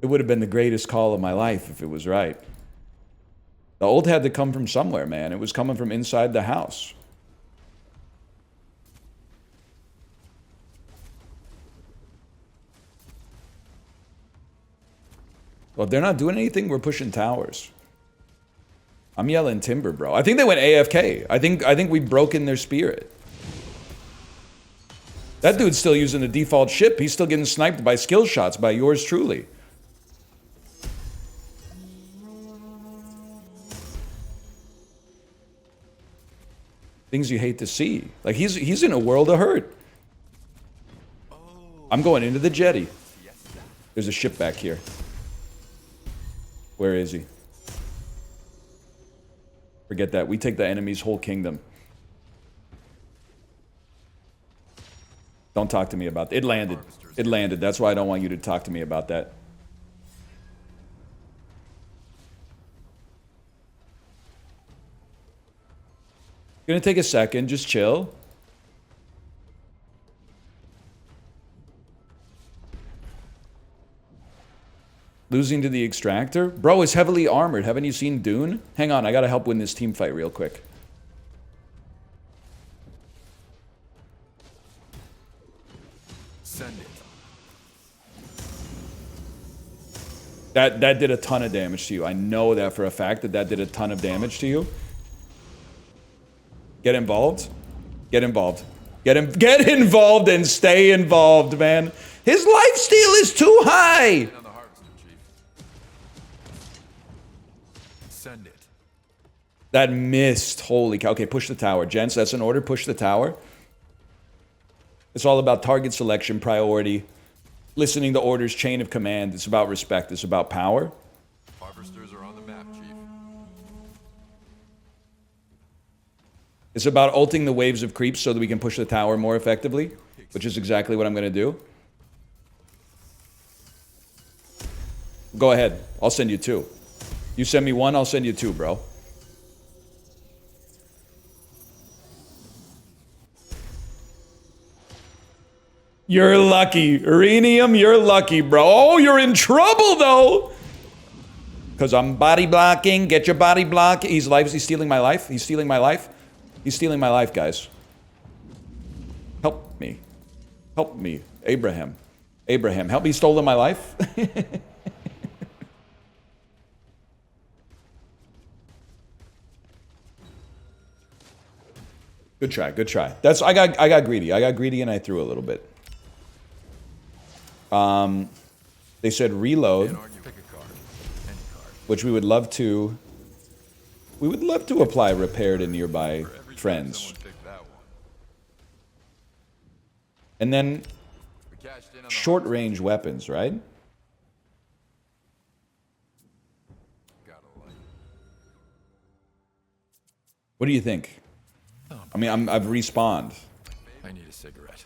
It would have been the greatest call of my life if it was right. The ult had to come from somewhere, man. It was coming from inside the house. Well, if they're not doing anything, we're pushing towers. I'm yelling timber, bro. I think they went AFK. I think we've broken their spirit. That dude's still using the default ship. He's still getting sniped by skill shots by yours truly. Things you hate to see. Like, he's in a world of hurt. I'm going into the jetty. There's a ship back here. Where is he? Forget that. We take the enemy's whole kingdom. Don't talk to me about that. It landed. It landed. That's why I don't want you to talk to me about that. Gonna take a second. Just chill. Losing to the extractor? Bro is heavily armored. Haven't you seen Dune? Hang on, I gotta help win this team fight real quick. Send it. That did a ton of damage to you. I know that for a fact that did a ton of damage to you. Get involved. Get involved. Get involved and stay involved, man. His lifesteal is too high. Send it. That missed. Holy cow. Okay, push the tower. Gents, that's an order. Push the tower. It's all about target selection, priority, listening to orders, chain of command. It's about respect. It's about power. Harvesters are on the map, Chief. It's about ulting the waves of creeps so that we can push the tower more effectively, which is exactly what I'm going to do. Go ahead. I'll send you 2. You send me 1, I'll send you 2, bro. You're lucky. Uranium, you're lucky, bro. Oh, you're in trouble, though. Because I'm body blocking. Get your body block. He's stealing my life. He's stealing my life. He's stealing my life, guys. Help me. Help me. Abraham. Abraham, help me. Stolen my life. Good try, good try. That's I got greedy. I got greedy and I threw a little bit. They said reload, which we would love to We would love to apply repair to nearby friends. Someone picked that one. And then We cashed in on the short-range weapons, right? got a light. What do you think? I mean, I've respawned. I need a cigarette.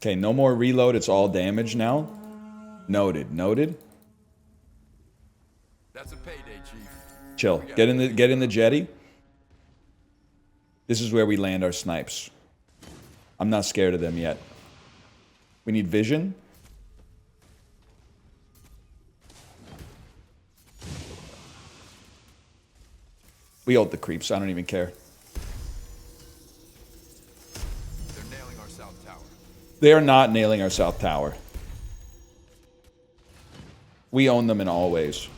Okay, no more reload. It's all damage now. Noted. Noted. That's a payday, Chief. Chill. Get in the jetty. This is where we land our snipes. I'm not scared of them yet. We need vision. We ult the creeps. I don't even care. They're nailing our south tower. They are not nailing our south tower. We own them in all ways.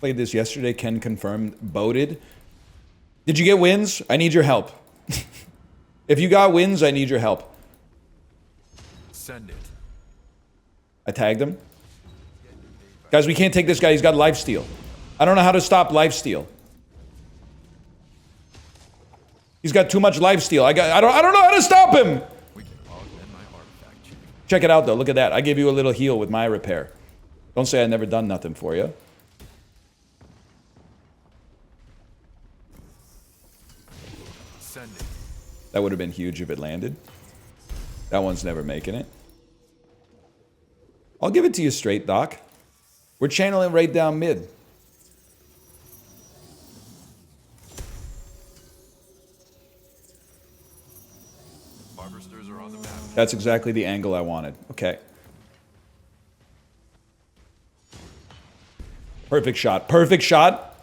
Played this yesterday. Ken confirmed. Boated. Did you get wins? I need your help. If you got wins, I need your help. Send it. I tagged him. Guys, we can't take this guy. He's got lifesteal. I don't know how to stop lifesteal. He's got too much lifesteal. I don't know how to stop him. We can augment my artifact, Chief. Check it out though. Look at that. I gave you a little heal with my repair. Don't say I never done nothing for you. Send it. That would have been huge if it landed. That one's never making it. I'll give it to you straight, Doc. We're channeling right down mid. Harvesters are on the map. That's exactly the angle I wanted. Okay. Perfect shot. Perfect shot.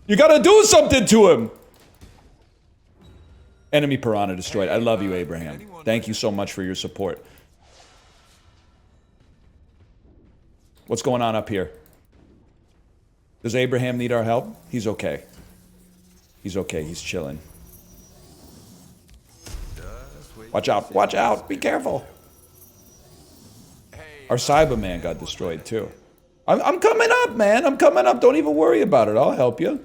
You gotta do something to him. Enemy piranha destroyed. I love you, Abraham. Thank you so much for your support. What's going on up here? Does Abraham need our help? He's okay. He's okay. He's chilling. Watch out. Watch out. Be careful. Our Cyberman got destroyed too. I'm coming up, man. I'm coming up. Don't even worry about it. I'll help you.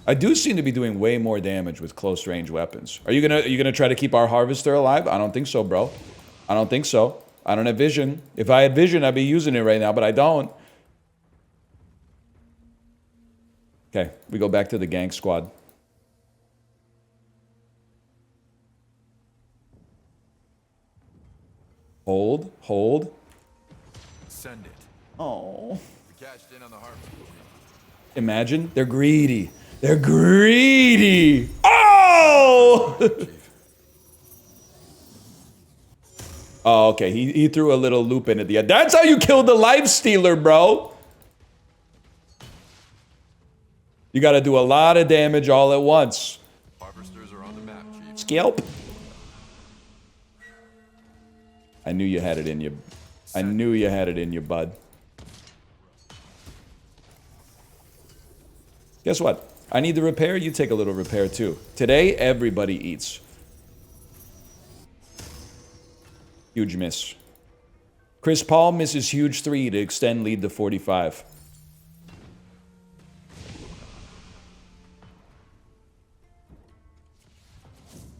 I do seem to be doing way more damage with close range weapons. Are you gonna try to keep our harvester alive? I don't think so, bro. I don't think so. I don't have vision. If I had vision, I'd be using it right now, but I don't. Okay, we go back to the gank squad. Hold, hold. Send it. Oh. We cashed in on the harvest. Imagine. They're greedy. They're greedy. Oh! Oh, okay. He threw a little loop in at the end. That's how you kill the life stealer, bro. You got to do a lot of damage all at once. Harvesters are on the map, Chief. Scalp. I knew you had it in you. I knew you had it in you, bud. Guess what? I need the repair. You take a little repair too. Today, everybody eats. Huge miss. Chris Paul misses huge 3 to extend lead to 45.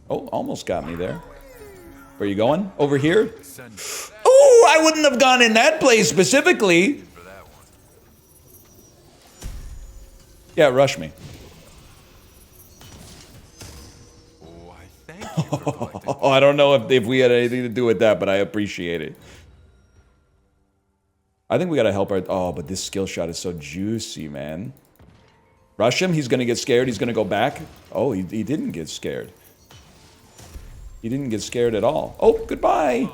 Oh, almost got me there. Where are you going? Over here? Oh, I wouldn't have gone in that place specifically. For that one. Yeah, rush me. Oh, I thank you for collecting. Oh, I don't know if we had anything to do with that, but I appreciate it. I think we gotta help our... Oh, but this skill shot is so juicy, man. Rush him. He's gonna get scared. He's gonna go back. Oh, he didn't get scared. He didn't get scared at all. Oh, goodbye.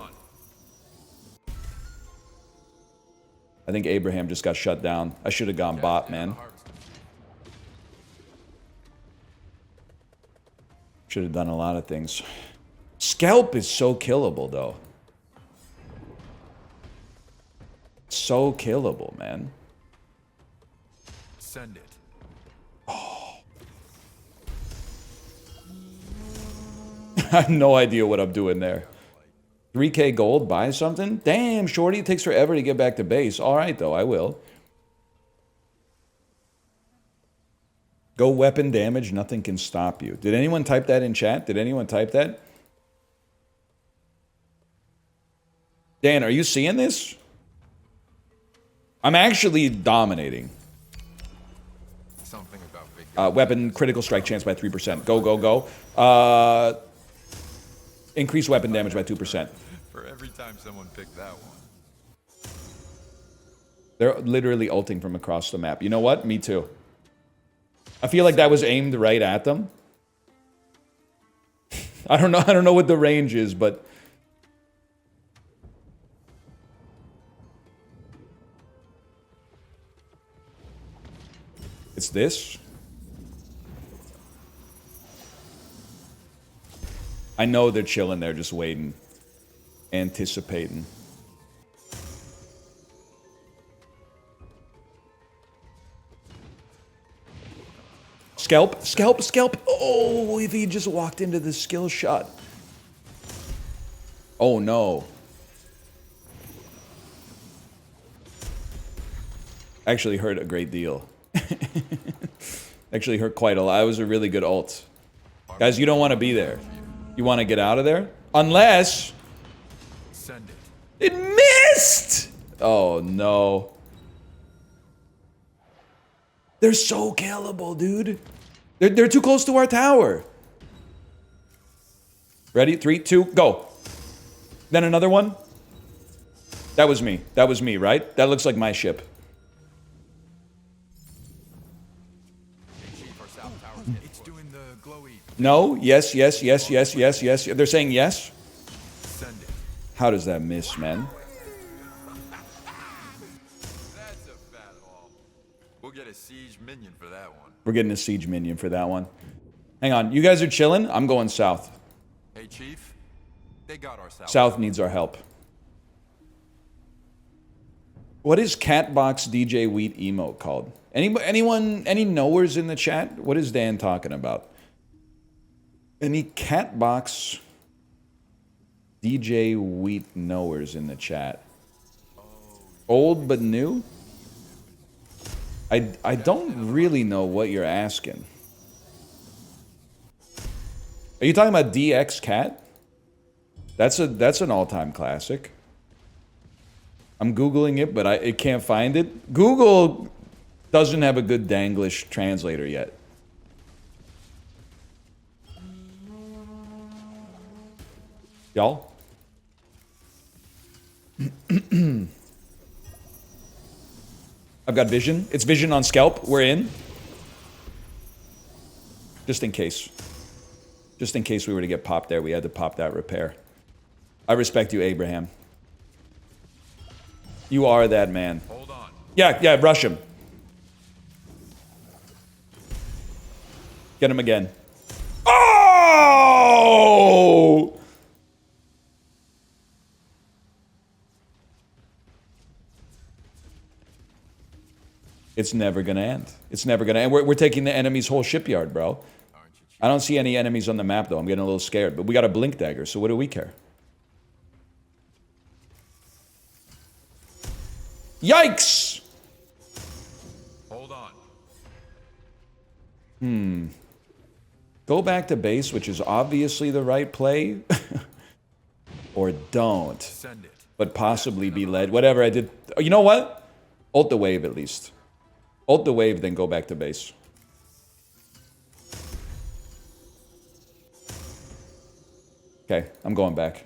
I think Abraham just got shut down. I should have gone bot, man. Should have done a lot of things. Scalp is so killable, though. So killable, man. Send it. I have no idea what I'm doing there. 3K gold, buy something? Damn, shorty, it takes forever to get back to base. All right, though, I will. Go weapon damage, nothing can stop you. Did anyone type that in chat? Did anyone type that? Dan, are you seeing this? I'm actually dominating. Something about big Weapon critical strike chance by 3%. Go, go, go. Increase weapon damage by 2%. For every time someone picked that one. They're literally ulting from across the map. You know what? Me too. I feel like that was aimed right at them. I don't know what the range is, but it's this. I know they're chilling there, just waiting, anticipating. Scalp, scalp, scalp. Oh, if he just walked into the skill shot. Oh, no. Actually hurt a great deal. Actually hurt quite a lot. It was a really good ult. Guys, you don't want to be there. You want to get out of there? Unless... Send It it. missed! Oh, no. They're so killable, dude. They're too close to our tower. Ready? 3, 2, go. Then another one. That was me. That was me, right? That looks like my ship. It's doing the glowy. No? Yes, yes, yes, yes, yes, yes. They're saying yes? Send it. How does that miss, man? That's a fat haul. We'll get a siege minion for that one. We're getting a siege minion for that one. Hang on. You guys are chilling? I'm going south. Hey, Chief. They got our south. South needs our help. What is Catbox DJ Wheat emote called? Any knowers in the chat? What is Dan talking about? Any Catbox DJ Wheat knowers in the chat? Old but new? I don't really know what you're asking. Are you talking about DX Cat? That's an all-time classic. I'm Googling it, but I can't find it. Google doesn't have a good Danglish translator yet. Y'all? I've got vision. It's vision on scalp. We're in. Just in case. Just in case we were to get popped there, we had to pop that repair. I respect you, Abraham. You are that man. Hold on. Yeah, rush him. Get him again. Oh! It's never gonna end. It's never gonna end. We're taking the enemy's whole shipyard, bro. I don't see any enemies on the map, though. I'm getting a little scared. But we got a blink dagger, so what do we care? Yikes! Hold on. Go back to base, which is obviously the right play. Or don't. Send it. But possibly be led. Whatever I did. Oh, you know what? Ult the wave, at least. Ult the wave, then go back to base. Okay, I'm going back.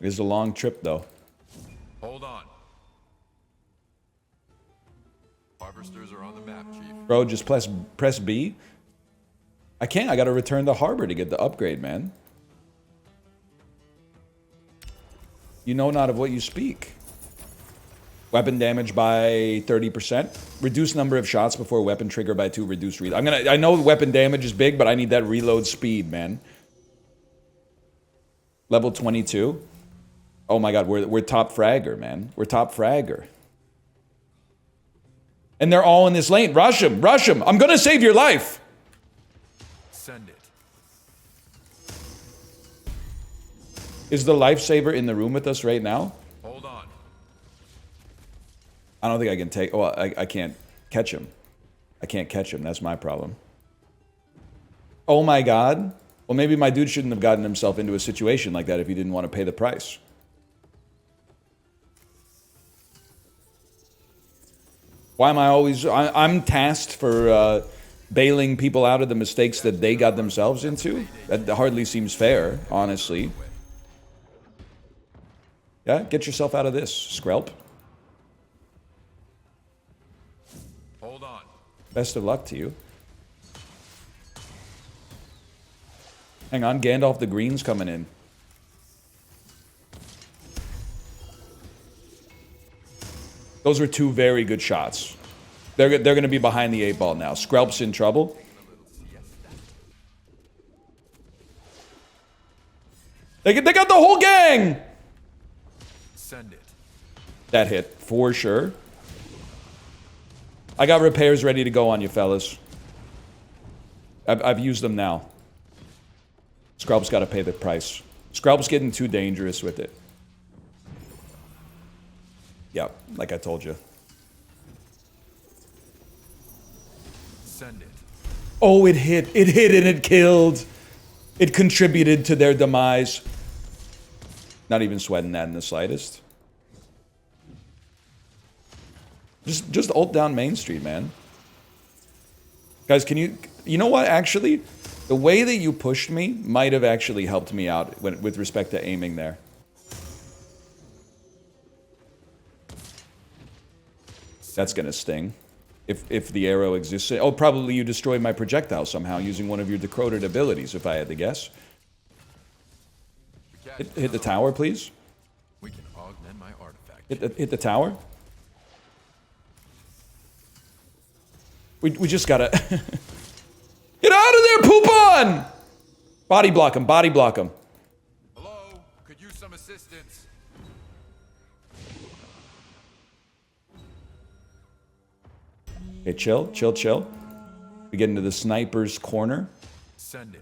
It's a long trip, though. Hold on. Harvesters are on the map, Chief. Bro, just press B? I can't. I gotta return to harbor to get the upgrade, man. You know not of what you speak. Weapon damage by 30%. Reduce number of shots before weapon trigger by 2. Reduce reload. I know weapon damage is big, but I need that reload speed, man. Level 22. Oh my god, we're top fragger, man. We're top fragger. And they're all in this lane. Rush him, rush him. I'm gonna save your life. Send it. Is the lifesaver in the room with us right now? Hold on. I don't think I can take... Well, I can't catch him. I can't catch him. That's my problem. Oh my god. Well, maybe my dude shouldn't have gotten himself into a situation like that if he didn't want to pay the price. Why am I always... I'm tasked for bailing people out of the mistakes that they got themselves into? That hardly seems fair, honestly. Yeah, get yourself out of this, Skrelp. Hold on. Best of luck to you. Hang on, Gandalf the Green's coming in. Those were two very good shots. They're going to be behind the 8 ball now. Skrelp's in trouble. They got the whole gang! Send it. That hit, for sure. I got repairs ready to go on you, fellas. I've used them now. Skrelp's got to pay the price. Skrelp's getting too dangerous with it. Yep, like I told you. Send it. Oh, it hit. It hit and it killed. It contributed to their demise. Not even sweating that in the slightest. Just ult down Main Street, man. Guys, can you... You know what, actually? The way that you pushed me might have actually helped me out with respect to aiming there. That's gonna sting. If the arrow exists. Oh, probably you destroyed my projectile somehow using one of your decoded abilities, if I had to guess. Hit the tower, please. We can augment my artifact. Hit the tower. We just gotta... Get out of there, poop on! Body block him, body block him. Hello? Could use some assistance. Okay, chill, chill, chill. We get into the sniper's corner. Send it.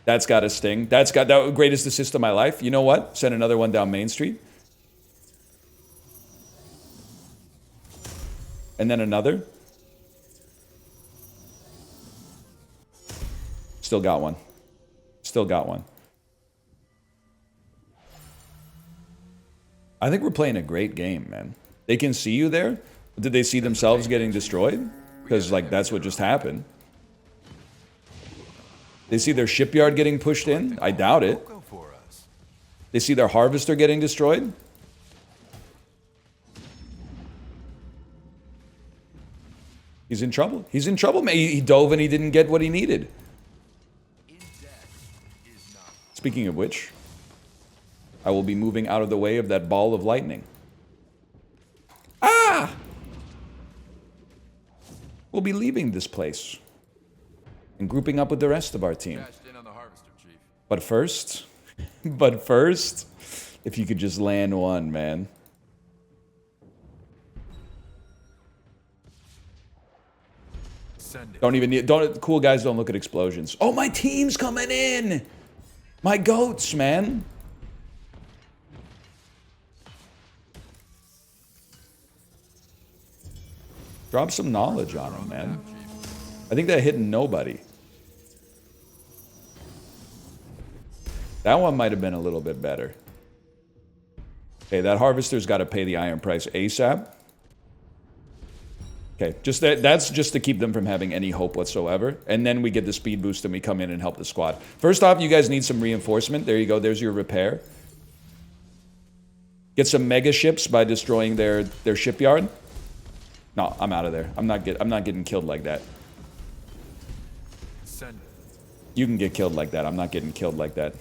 That's got a sting. That's got the greatest assist of my life. You know what? Send another one down Main Street. And then another. Still got one. Still got one. I think we're playing a great game, man. They can see you there. Did they see themselves getting destroyed? Because, like, that's what just happened. They see their shipyard getting pushed in? I doubt it. They see their harvester getting destroyed? He's in trouble. He's in trouble. He dove and he didn't get what he needed. Speaking of which, I will be moving out of the way of that ball of lightning. Ah! We'll be leaving this place and grouping up with the rest of our team. But first, if you could just land one, man. Don't even need, cool guys don't look at explosions. Oh, my team's coming in! My goats, man. Drop some knowledge on them, man. I think they're hitting nobody. That one might have been a little bit better. Okay, that harvester's got to pay the iron price ASAP. Okay, just that's just to keep them from having any hope whatsoever. And then we get the speed boost and we come in and help the squad. First off, you guys need some reinforcement. There you go. There's your repair. Get some mega ships by destroying their shipyard. No, I'm out of there. I'm not getting killed like that. You can get killed like that. I'm not getting killed like that.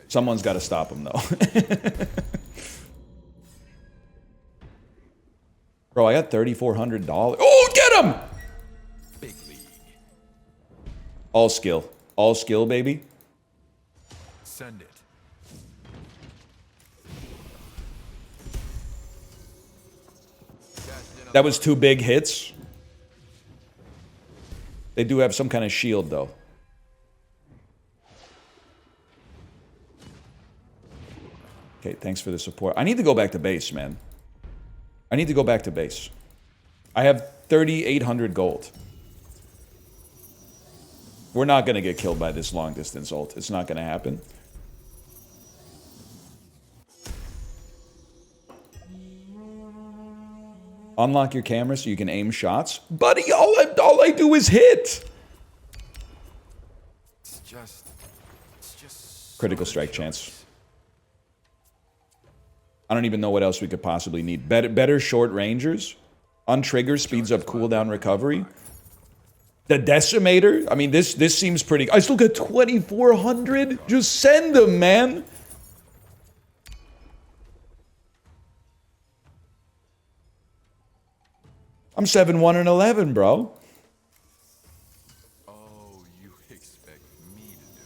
Someone's got to stop him, though. Bro, I got $3,400. Oh, get him! Big league. All skill. All skill, baby. Send it. That was 2 big hits. They do have some kind of shield, though. Okay, thanks for the support. I need to go back to base, man. I need to go back to base. I have 3,800 gold. We're not going to get killed by this long-distance ult. It's not going to happen. Unlock your camera so you can aim shots. Buddy, all I do is hit. It's just Critical strike chance. I don't even know what else we could possibly need. Better short rangers. Untrigger speeds up cooldown recovery. The Decimator. I mean, this seems pretty... I still got 2,400. Just send them, man. I'm 7-1 and 11, bro. Oh, you expect me to do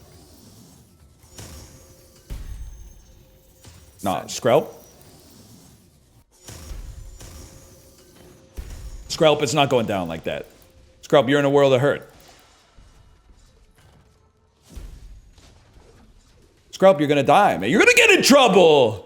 it? Nah, Skrelp. Skrelp, it's not going down like that. Skrelp, you're in a world of hurt. Skrelp, you're gonna die, man. You're gonna get in trouble!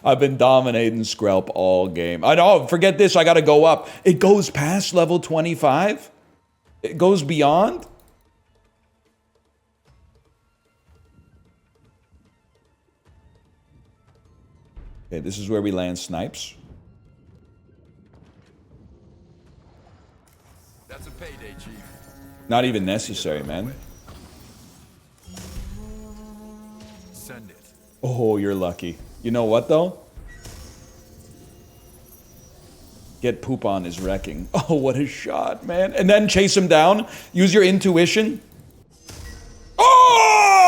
I've been dominating Skrelp all game. I know, forget this, I gotta go up. It goes past level 25? It goes beyond? Okay, this is where we land snipes. That's a payday, Chief. Not even necessary, man. Send it. Oh, you're lucky. You know what, though? Get poop on is wrecking. Oh, what a shot, man. And then chase him down. Use your intuition. Oh!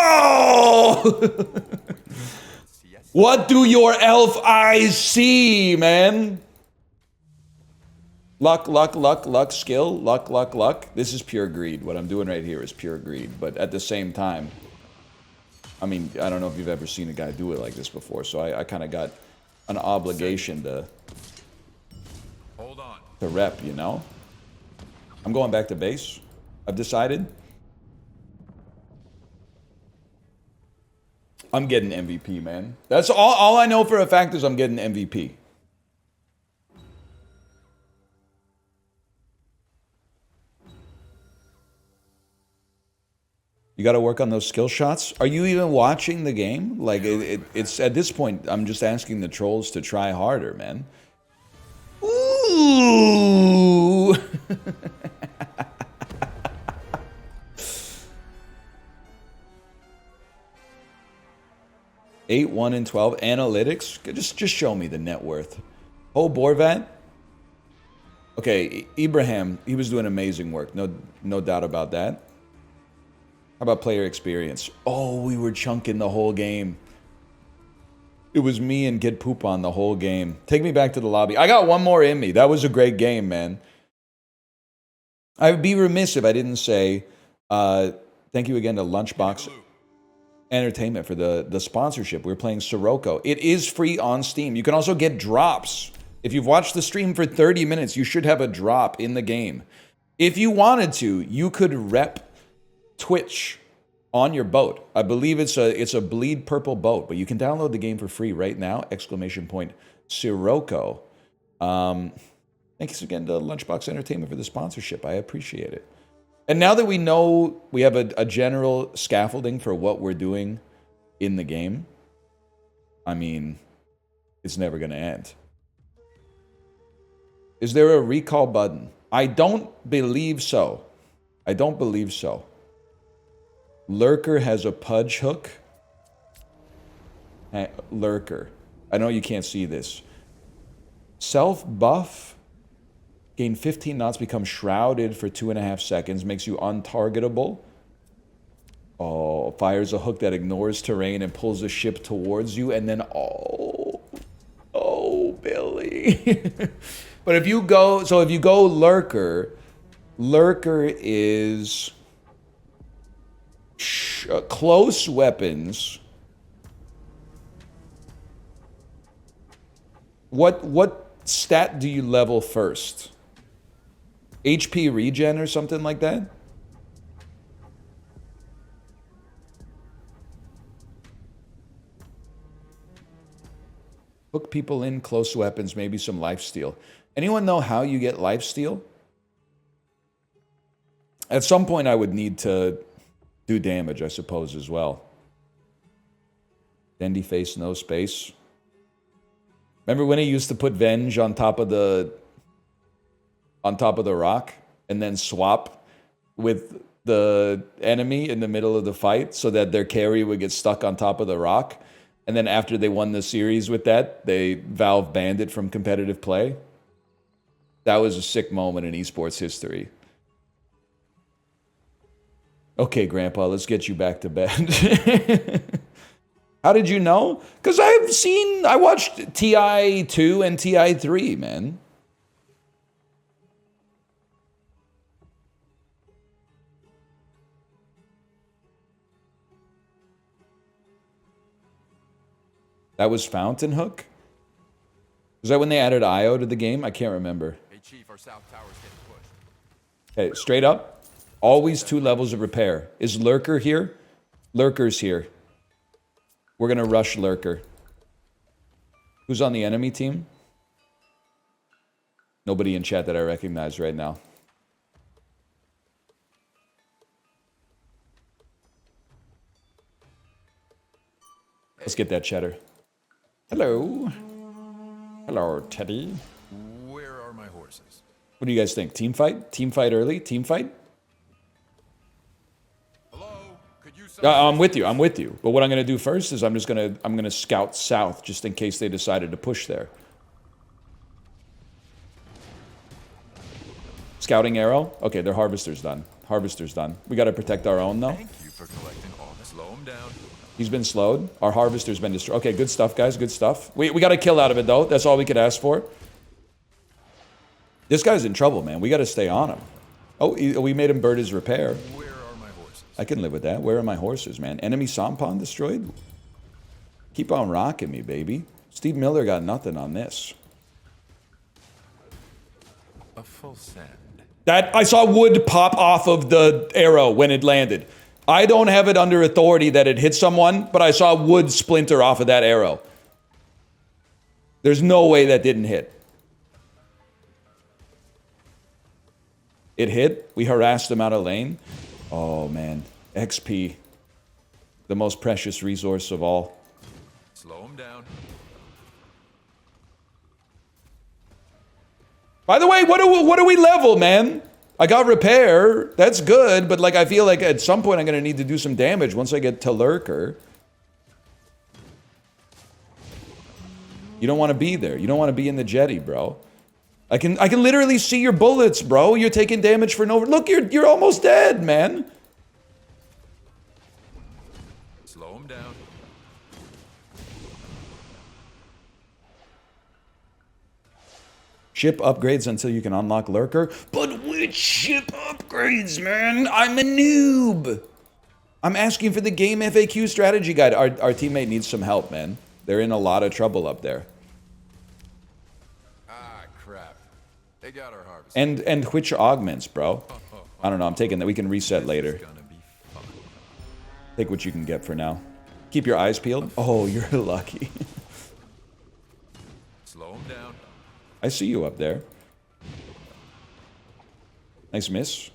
What do your elf eyes see, man? Luck, luck, luck, luck, skill. Luck, luck, luck. This is pure greed. What I'm doing right here is pure greed. But at the same time, I mean, I don't know if you've ever seen a guy do it like this before, so I kind of got an obligation to rep, you know? I'm going back to base. I've decided. I'm getting MVP, man. That's all I know for a fact is I'm getting MVP. You got to work on those skill shots. Are you even watching the game? Like, it's at this point, I'm just asking the trolls to try harder, man. Ooh! 8, 1, and 12. Analytics. Just show me the net worth. Oh, Borvat. Okay, Ibrahim, he was doing amazing work. No doubt about that. How about player experience? Oh, we were chunking the whole game. It was me and Get Poop on the whole game. Take me back to the lobby. I got one more in me. That was a great game, man. I would be remiss if I didn't say thank you again to Lunchbox Entertainment for the sponsorship. We're playing Sirocco. It is free on Steam. You can also get drops. If you've watched the stream for 30 minutes, you should have a drop in the game. If you wanted to, you could rep Twitch on your boat. I believe it's a bleed purple boat, but you can download the game for free right now. ! Sirocco. Thanks again to Lunchbox Entertainment for the sponsorship. I appreciate it. And now that we know we have a general scaffolding for what we're doing in the game, I mean, it's never going to end. Is there a recall button? I don't believe so. I don't believe so. Lurker has a pudge hook. Lurker. I know you can't see this. Self-buff. Gain 15 knots, become shrouded for 2.5 seconds. Makes you untargetable. Oh, fires a hook that ignores terrain and pulls the ship towards you. And then, oh, Billy. But if you go, so if you go Lurker, Lurker is close weapons What stat do you level first? HP regen or something like that? Hook people in, close weapons, maybe some lifesteal. Anyone know how you get lifesteal? At some point I would need to do damage, I suppose, as well. Dendy face, no space. Remember when he used to put Venge on top of the rock and then swap with the enemy in the middle of the fight so that their carry would get stuck on top of the rock? And then after they won the series with that, Valve banned it from competitive play. That was a sick moment in esports history. Okay, Grandpa, let's get you back to bed. How did you know? Because I watched TI 2 and TI 3, man. That was Fountain Hook? Was that when they added IO to the game? I can't remember. Hey, Chief, our south tower's getting pushed. Okay, straight up. Always 2 levels of repair. Is Lurker here? Lurker's here. We're gonna rush Lurker. Who's on the enemy team? Nobody in chat that I recognize right now. Let's get that cheddar. Hello. Hello, Teddy. Where are my horses? What do you guys think? Team fight? Team fight early? Team fight? Hello? Could you I'm with you. I'm with you. But what I'm going to do first is I'm going to scout south just in case they decided to push there. Scouting arrow? Okay, their harvester's done. Harvester's done. We got to protect our own though. Thank you for collecting all this. Slow him down. He's been slowed. Our harvester's been destroyed. Okay, good stuff, guys. Good stuff. We got a kill out of it, though. That's all we could ask for. This guy's in trouble, man. We got to stay on him. Oh, we made him bird his repair. Where are my horses? I can live with that. Where are my horses, man? Enemy sampan destroyed? Keep on rocking me, baby. Steve Miller got nothing on this. A full send. That I saw wood pop off of the arrow when it landed. I don't have it under authority that it hit someone, but I saw wood splinter off of that arrow. There's no way that didn't hit. It hit. We harassed him out of lane. Oh, man. XP. The most precious resource of all. Slow him down. By the way, what do we level, man? I got repair. That's good, but like I feel like at some point I'm gonna need to do some damage once I get to Lurker. You don't want to be there. You don't want to be in the jetty, bro. I can literally see your bullets, bro. You're taking damage for no. Look, you're almost dead, man. Slow him down. Ship upgrades until you can unlock Lurker. But which ship upgrades, man? I'm a noob. I'm asking for the game FAQ strategy guide. Our teammate needs some help, man. They're in a lot of trouble up there. Ah, crap. They got our harvest. And which augments, bro? I don't know. I'm taking that. We can reset later. It's gonna be fun. Take what you can get for now. Keep your eyes peeled. Oh, you're lucky. Slow him down. I see you up there. Nice miss.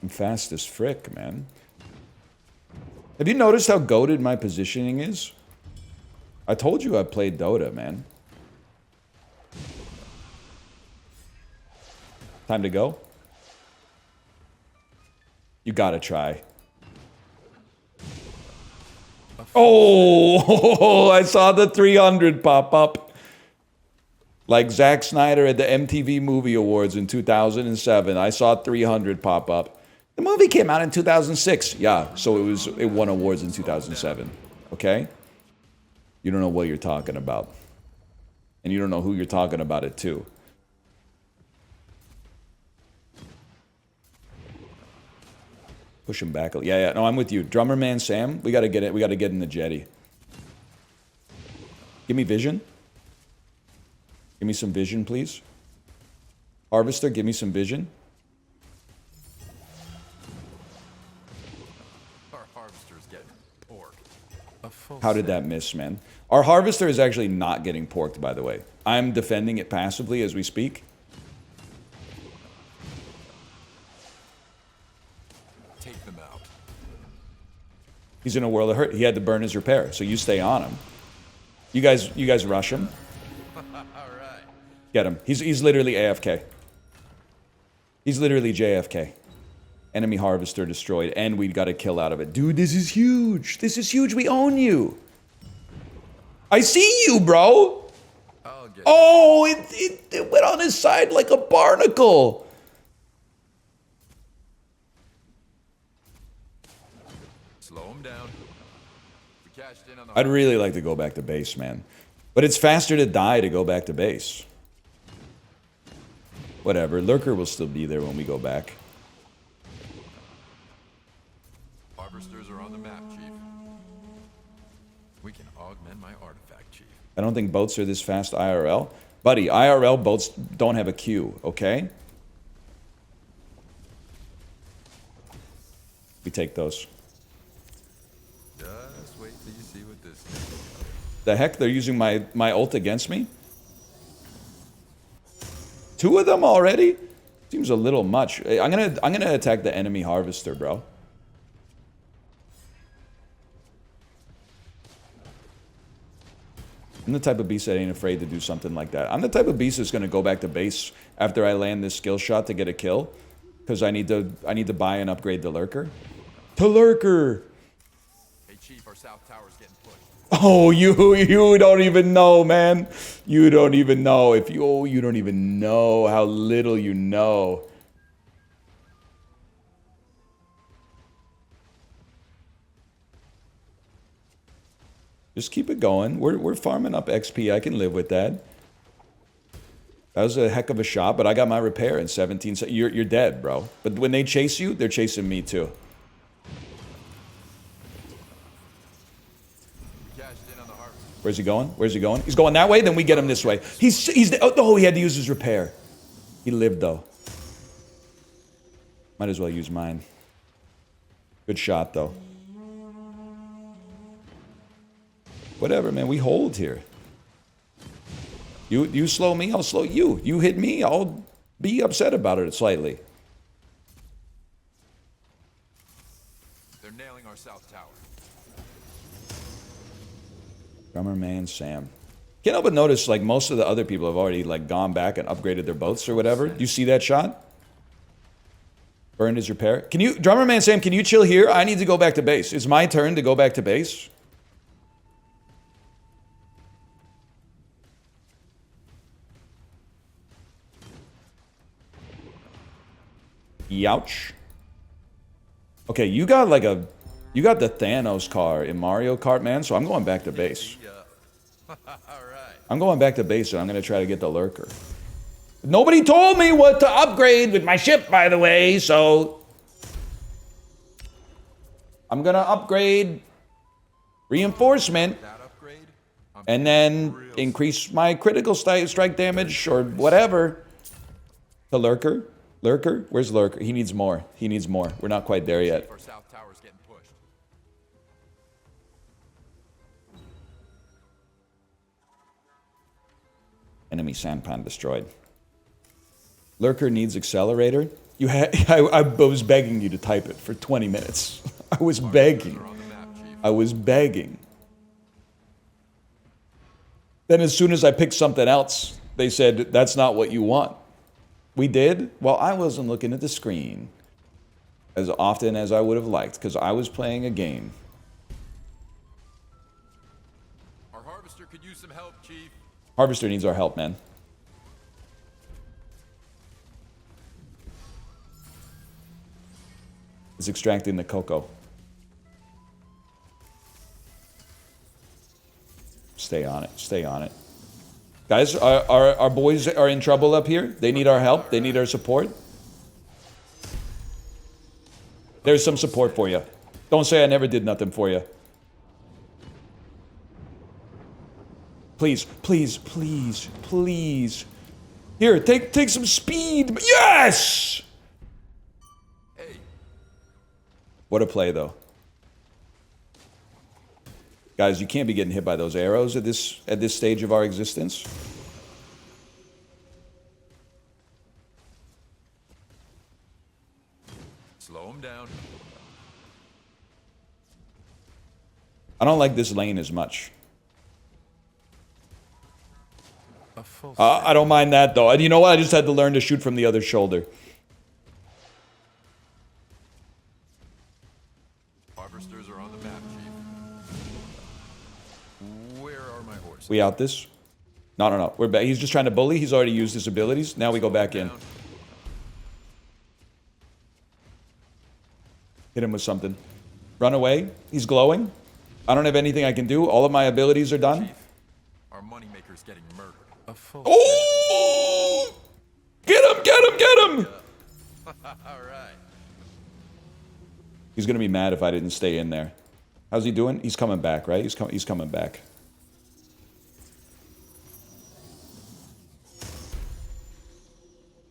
I'm fast as frick, man. Have you noticed how goated my positioning is? I told you I played Dota, man. Time to go? You gotta try. Oh, I saw the 300 pop up. Like Zack Snyder at the MTV Movie Awards in 2007. I saw 300 pop up. The movie came out in 2006. Yeah, so it won awards in 2007. Okay? You don't know what you're talking about. And you don't know who you're talking about it to. Push him back. Yeah. No, I'm with you. Drummer Man Sam, we gotta get it. We gotta get in the jetty. Give me vision. Give me some vision, please. Harvester, give me some vision. Our harvester's getting porked. How did that miss, man? Our harvester is actually not getting porked, by the way. I'm defending it passively as we speak. Take them out. He's in a world of hurt. He had to burn his repair, so you stay on him. You guys rush him. All right. Get him. He's literally AFK. He's literally JFK. Enemy harvester destroyed, and we got a kill out of it. Dude, this is huge. This is huge. We own you. I see you, bro. I'll get Oh, it went on his side like a barnacle. slow him down. We cashed in on the I'd really like to go back to base, man. But it's faster to die to go back to base. Whatever. Lurker will still be there when we go back. harvesters are on the map, Chief. We can augment my artifact, Chief. I don't think boats are this fast IRL. Buddy, IRL boats don't have a queue, okay? We take those. Just wait till you see what this is. The heck? They're using my ult against me? 2 of them already? Seems a little much. I'm gonna attack the enemy harvester, bro. I'm the type of beast that ain't afraid to do something like that. I'm the type of beast that's gonna go back to base after I land this skill shot to get a kill, because I need to buy and upgrade the lurker. To lurker. Hey, Chief, our south tower's getting pushed. Oh, you don't even know, man. You don't even know. You don't even know how little you know. Just keep it going. We're farming up XP. I can live with that. That was a heck of a shot, but I got my repair in 17 seconds. You're dead, bro. But when they chase you, they're chasing me too. We cashed in on the harvest. Where's he going? Where's he going? He's going that way, then we get him this way. Oh, he had to use his repair. He lived, though. Might as well use mine. Good shot, though. Whatever, man. We hold here. You slow me, I'll slow you. You hit me, I'll be upset about it slightly. They're nailing our south tower. Drummer Man Sam. Can't help but notice, like, most of the other people have already, like, gone back and upgraded their boats or whatever. Do you see that shot? Burned his repair. Can you, Drummer Man Sam, can you chill here? I need to go back to base. It's my turn to go back to base. Youch. Okay, you got like you got the Thanos car in Mario Kart, man, so I'm going back to base. All right. I'm going back to base and I'm going to try to get the lurker. Nobody told me what to upgrade with my ship, by the way, so I'm going to upgrade reinforcement That upgrade? and then increase my critical strike damage or whatever. The lurker? Lurker? Where's Lurker? He needs more. He needs more. We're not quite there yet. Our south tower's getting pushed. Enemy sampan destroyed. Lurker needs accelerator. I was begging you to type it for 20 minutes. I was begging. They're on the map, Chief. I was begging. Then as soon as I picked something else, they said, that's not what you want. We did? Well, I wasn't looking at the screen as often as I would have liked because I was playing a game. Our harvester could use some help, Chief. Harvester needs our help, man. It's extracting the cocoa. Stay on it. Stay on it. Guys, our boys are in trouble up here. They need our help. They need our support. There's some support for you. Don't say I never did nothing for you. Please, please, please, please. Here, take some speed. Yes! Hey, What a play, though. Guys, you can't be getting hit by those arrows at this stage of our existence. slow him down. I don't like this lane as much. A full I don't mind that, though. And you know what? I just had to learn to shoot from the other shoulder. Harvesters are on the map, Chief. Where are my horses? We out this? No. We're back. He's just trying to bully. He's already used his abilities. Now we go back in. Hit him with something. Run away. He's glowing. I don't have anything I can do. All of my abilities are done. Chief, our moneymaker's getting murdered. A full Oh! Get him! Get him! Get him! All right. He's gonna be mad if I didn't stay in there. How's he doing? He's coming back, right? He's coming back.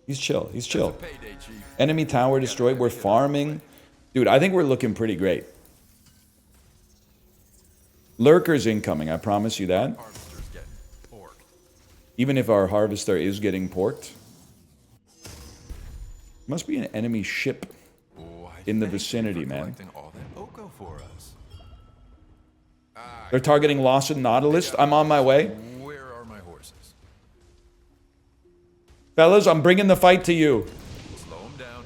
He's chill. He's chill. Payday, Chief. Enemy tower destroyed. We're farming. Dude, I think we're looking pretty great. Lurker's incoming, I promise you that. Harvester's getting porked. Even if our harvester is getting porked. Must be an enemy ship Why, in the thank you vicinity, for man. collecting all that Oko for us. They're targeting Lawson Nautilus. I'm on my way. Where are my horses? Fellas, I'm bringing the fight to you. Slow him down.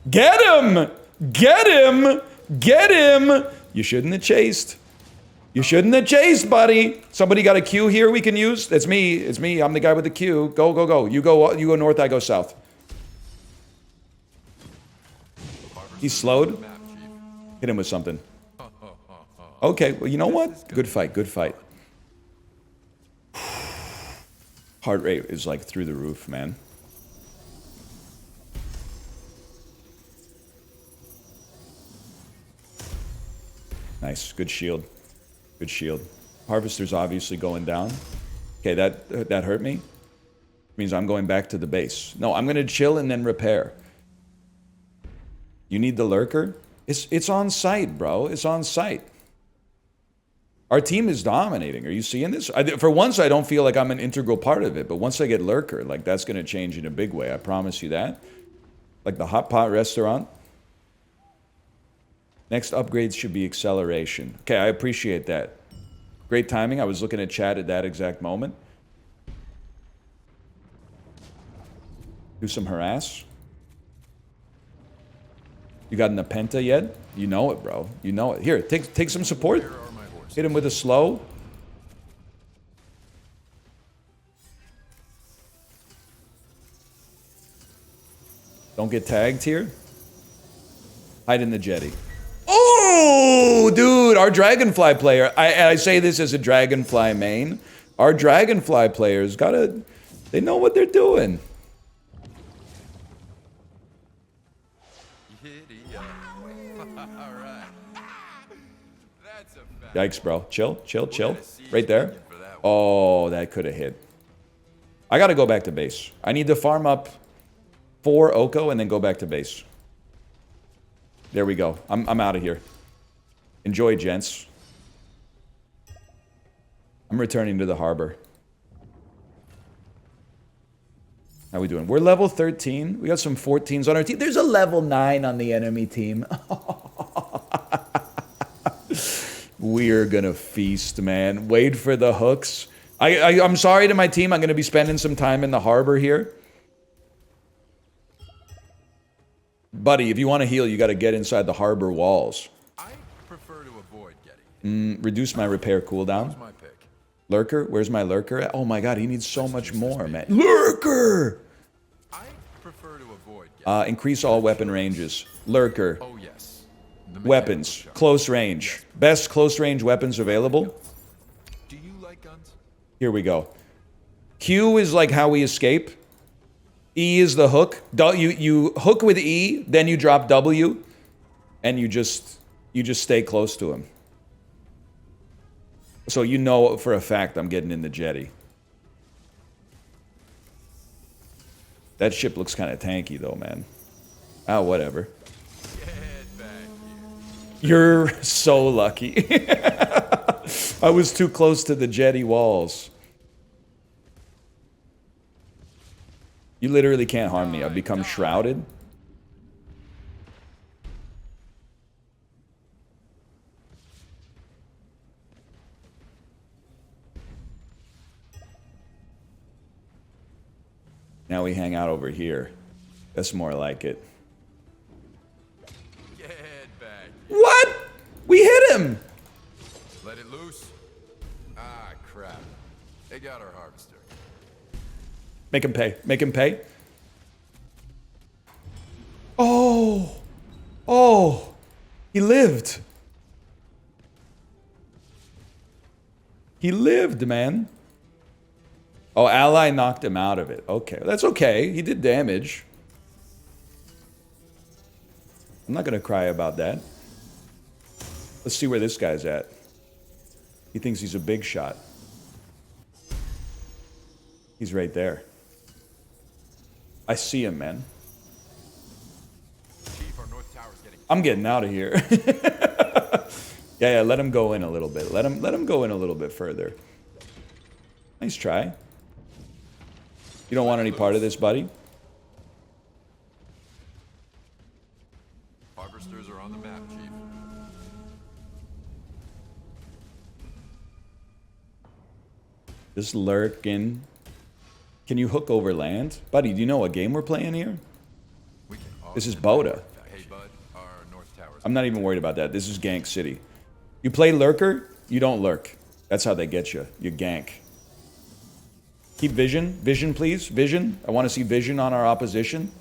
Get him! Get him! Get him! You shouldn't have chased. You shouldn't have chased, buddy. Somebody got a Q here we can use? That's me. It's me. I'm the guy with the Q. Go, go, go. You go north, I go south. He's slowed. Map, Chief. Hit him with something. Okay, well, you know what? Good fight, good fight. Heart rate is like through the roof, man. Nice, good shield. Good shield. Harvester's obviously going down. Okay, that hurt me. Means I'm going back to the base. No, I'm gonna chill and then repair. You need the lurker? It's on site, bro. It's on site. Our team is dominating. Are you seeing this? For once, I don't feel like I'm an integral part of it, but once I get lurker, like that's gonna change in a big way. I promise you that. Like the hot pot restaurant. Next upgrades should be acceleration. Okay, I appreciate that. Great timing. I was looking at chat at that exact moment. Do some harass. You got an Apenta yet? You know it, bro. You know it. Here, take some support. Where are my horses? Hit him with a slow. Don't get tagged here. Hide in the jetty. Oh, dude, our Dragonfly player. I say this as a Dragonfly main. Our Dragonfly players they know what they're doing. Giddy up. All right. That's a fact. Yikes, bro. Chill, chill, chill. Right there. Oh, that could have hit. I got to go back to base. I need to farm up 4 Oko and then go back to base. There we go. I'm out of here. Enjoy, gents. I'm returning to the harbor. How we doing? We're level 13. We got some 14s on our team. There's a level 9 on the enemy team. We're gonna feast, man. Wait for the hooks. I'm sorry to my team. I'm gonna be spending some time in the harbor here. Buddy, if you want to heal, you got to get inside the harbor walls. I prefer to avoid getting. Reduce my repair cooldown. My pick. Lurker? Where's my lurker at? Oh my god, he needs so much more, man. Lurker! I prefer to avoid getting. Increase all weapon ranges. Lurker. Oh yes. The Weapons. mechanical Close range. Best close range weapons available. shot. Do you like guns? Here we go. Q is like how we escape. E is the hook. You hook with E, then you drop W, and you just stay close to him. So you know for a fact I'm getting in the jetty. That ship looks kind of tanky though, man. Oh, whatever. You're so lucky. I was too close to the jetty walls. You literally can't harm me. I've become shrouded. Now we hang out over here. That's more like it. Get back. What? We hit him! Let it loose. Ah, crap. They got our harvester. Make him pay. Make him pay. Oh! Oh! He lived. He lived, man. Oh, ally knocked him out of it. Okay, that's okay. He did damage. I'm not gonna cry about that. Let's see where this guy's at. He thinks he's a big shot. He's right there. I see him, man. Chief, our north tower's getting... I'm getting out of here. Yeah, let him go in a little bit. Let him go in a little bit further. Nice try. You don't want any part of this, buddy? Harvesters are on the map, Chief. Just lurking. Can you hook over land? Buddy, do you know what game we're playing here? We can This is Boda. Hey, bud, our north tower's... I'm not even worried about that. This is Gank City. You play lurker, you don't lurk. That's how they get you. You gank. Keep vision. Vision, please. Vision. I want to see vision on our opposition.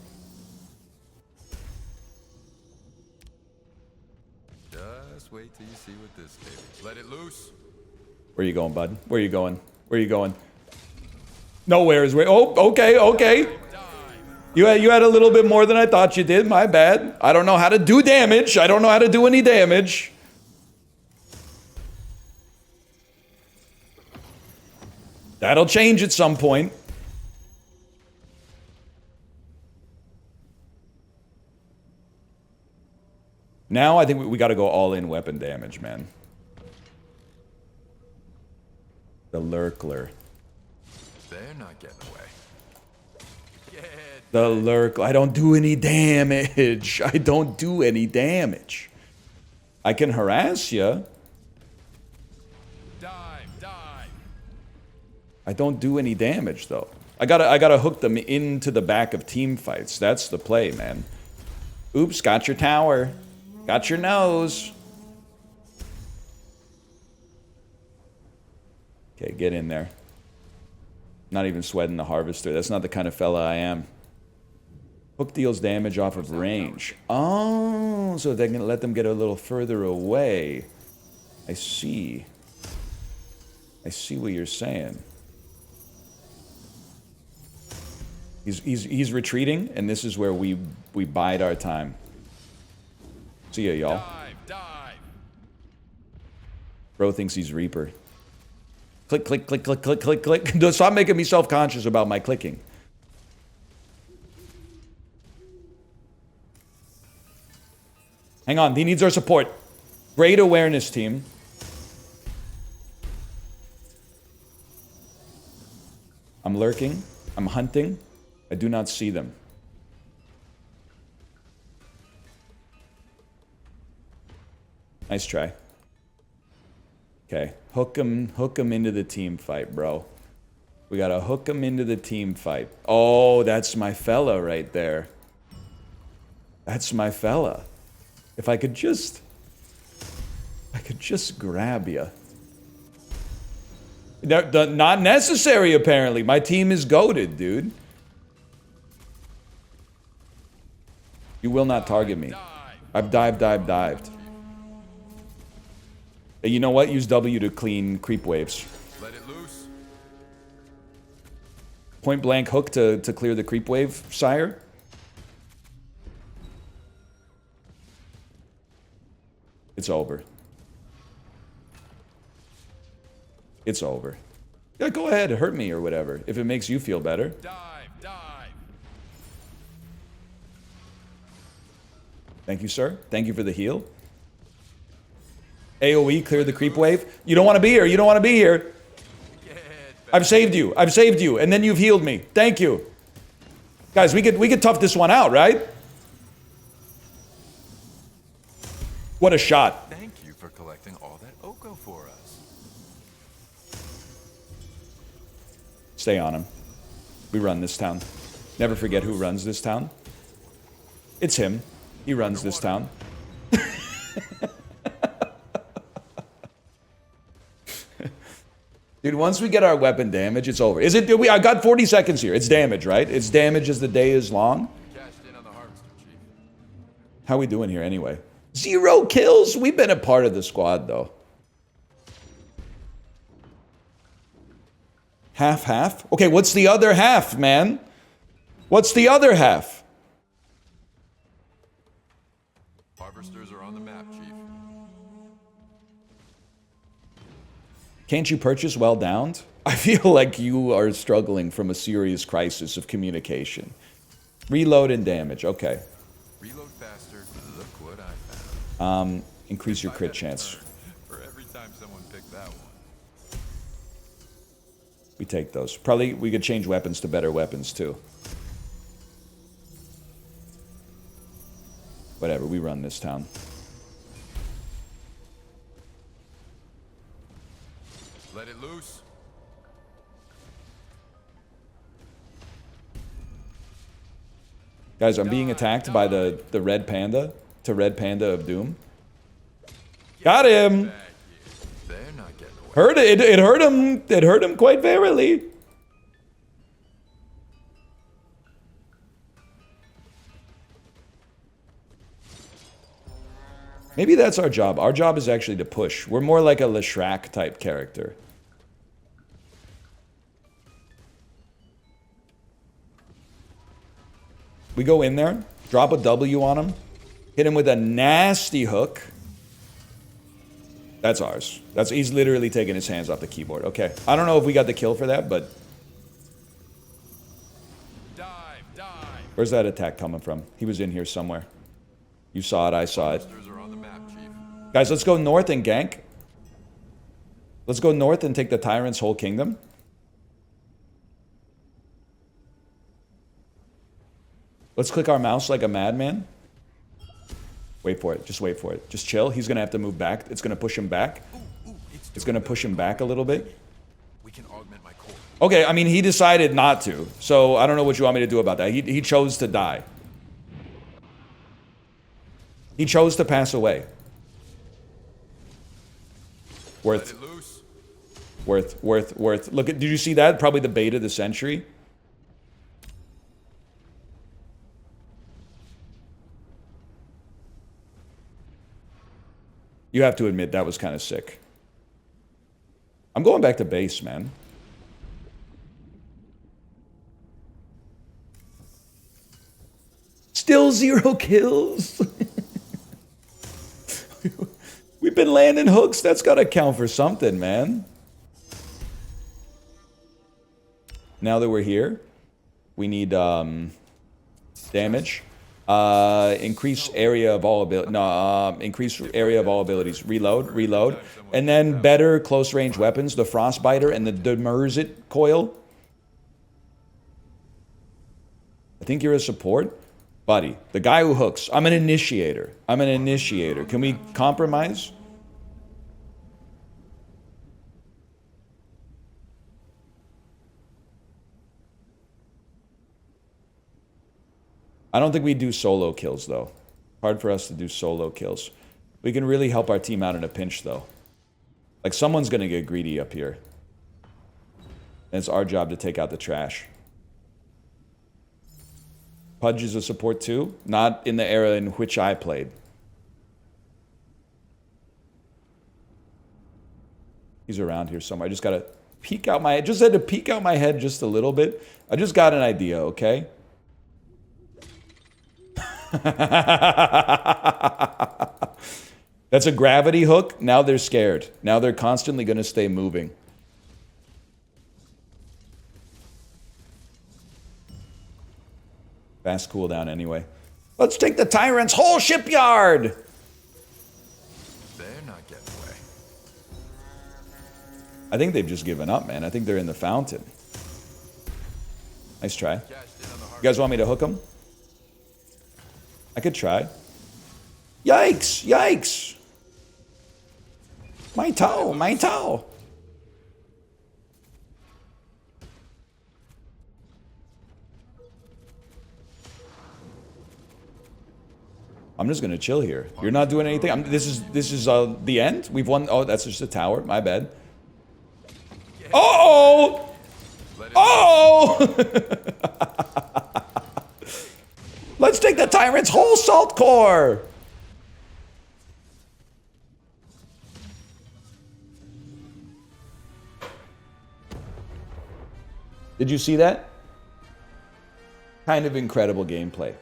Just wait till you see what this is. Let it loose. Where you going, bud? Where you going? Where you going? Nowhere is where. Oh, okay, okay. You had a little bit more than I thought you did. My bad. I don't know how to do damage. I don't know how to do any damage. That'll change at some point. Now I think we got to go all in weapon damage, man. The lurkler. They're not getting away. The lurk. I don't do any damage. I don't do any damage. I can harass you. Dive. I don't do any damage though. I gotta hook them into the back of team fights. That's the play, man. Oops, got your tower. Got your nose. Okay, get in there. Not even sweating the harvester. That's not the kind of fella I am. Hook deals damage off of range. Oh, so they can let them get a little further away. I see. I see what you're saying. He's retreating, and this is where we bide our time. See ya, y'all. Dive. Bro thinks he's Reaper. Click, click, click, click, click, click, click. Stop making me self-conscious about my clicking. Hang on, he needs our support. Great awareness, team. I'm lurking. I'm hunting. I do not see them. Nice try. Okay, hook him into the team fight, bro. We gotta hook him into the team fight. Oh, that's my fella right there. That's my fella. If I could just grab you. Not necessary, apparently. My team is goated, dude. You will not target me. I've dived. And you know what? Use W to clean creep waves. Let it loose. Point blank hook to clear the creep wave, sire. It's over. It's over. Yeah, go ahead, hurt me or whatever, if it makes you feel better. Dive, dive. Thank you, sir. Thank you for the heal. AoE, clear the creep wave. You don't want to be here. You don't want to be here. I've saved you. I've saved you. And then you've healed me. Thank you. Guys, we could tough this one out, right? What a shot. Thank you for collecting all that Oko for us. Stay on him. We run this town. Never forget who runs this town. It's him. He runs this town. Dude, once we get our weapon damage, it's over. Is it? I got 40 seconds here. It's damage, right? It's damage as the day is long. Cashed in on the harvester, Chief. How we doing here anyway? 0 kills. We've been a part of the squad, though. Half? Okay, what's the other half, man? What's the other half? Harvesters are on the map, Chief. Can't you purchase well downed? I feel like you are struggling from a serious crisis of communication. Reload and damage. Okay. Reload faster. Look what I found. Increase your crit chance. For every time someone picked that one. We take those. Probably we could change weapons to better weapons too. Whatever, we run this town. Let it loose. Guys, I'm being attacked by the red panda. To red panda of doom. Got him! They're not getting away. Hurt it. It hurt him. It hurt him quite verily. Maybe that's our job. Our job is actually to push. We're more like a Leshrac type character. We go in there, drop a W on him, hit him with a nasty hook. That's ours. He's literally taking his hands off the keyboard. Okay. I don't know if we got the kill for that, but... Dive, dive. Where's that attack coming from? He was in here somewhere. You saw it, I saw it. Harvesters are on the map, Chief. Guys, let's go north and gank. Let's go north and take the Tyrant's whole kingdom. Let's click our mouse like a madman. Wait for it. Just wait for it. Just chill. He's going to have to move back. It's going to push him back. It's going to push him back a little bit. We can augment my core. Okay, I mean, he decided not to. So I don't know what you want me to do about that. He chose to die. He chose to pass away. Worth. Let it loose. Worth. Look at, did you see that? Probably the bait of the century. You have to admit that was kind of sick. I'm going back to base, man. Still 0 kills. We've been landing hooks. That's got to count for something, man. Now that we're here, we need damage. Increase area of all abilities. No, increase area of all abilities. Reload. And then better close range weapons. The Frostbiter and the Demersit coil. I think you're a support. Buddy, the guy who hooks. I'm an initiator. Can we compromise? I don't think we do solo kills, though. Hard for us to do solo kills. We can really help our team out in a pinch, though. Like, someone's going to get greedy up here. And it's our job to take out the trash. Pudge is a support, too. Not in the era in which I played. He's around here somewhere. I just got to peek out my head. Just had to peek out my head just a little bit. I just got an idea, okay? That's a gravity hook. Now they're scared. Now they're constantly going to stay moving. Fast cooldown anyway. Let's take the tyrant's whole shipyard! They're not getting away. I think they've just given up, man. I think they're in the fountain. Nice try. You guys want me to hook them? I could try. Yikes! Yikes! My toe! My toe! I'm just gonna chill here. You're not doing anything. This is the end. We've won. Oh, that's just a tower. My bad. Oh! Oh! Let's take the tyrant's whole salt core. Did you see that? Kind of incredible gameplay.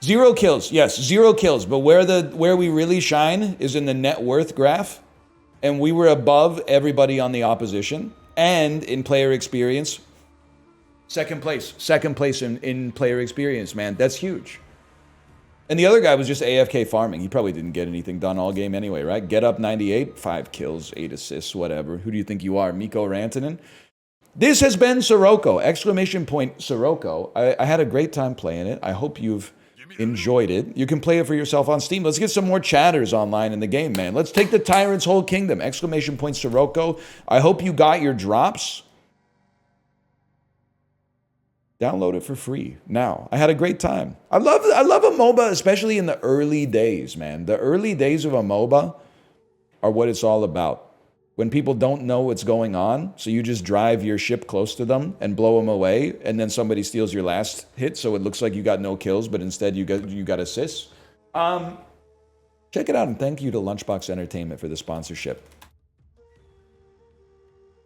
0 kills, yes, 0 kills. But where we really shine is in the net worth graph, and we were above everybody on the opposition, and in player experience, second place in player experience, man. That's huge. And the other guy was just AFK farming. He probably didn't get anything done all game anyway, right? Get up 98, 5 kills, 8 assists, whatever. Who do you think you are, Mikko Rantanen? This has been Sirocco! Exclamation point Sirocco. I had a great time playing it. I hope you've enjoyed it. You can play it for yourself on Steam. Let's get some more chatters online in the game, man. Let's take the tyrant's whole kingdom. Exclamation point Sirocco. I hope you got your drops. Download it for free now. I had a great time. I love a MOBA, especially in the early days, man. The early days of a MOBA are what it's all about. When people don't know what's going on, so you just drive your ship close to them and blow them away, and then somebody steals your last hit, so it looks like you got no kills, but instead you got assists. Check it out, and thank you to Lunchbox Entertainment for the sponsorship.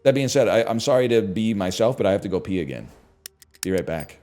That being said, I'm sorry to be myself, but I have to go pee again. Be right back.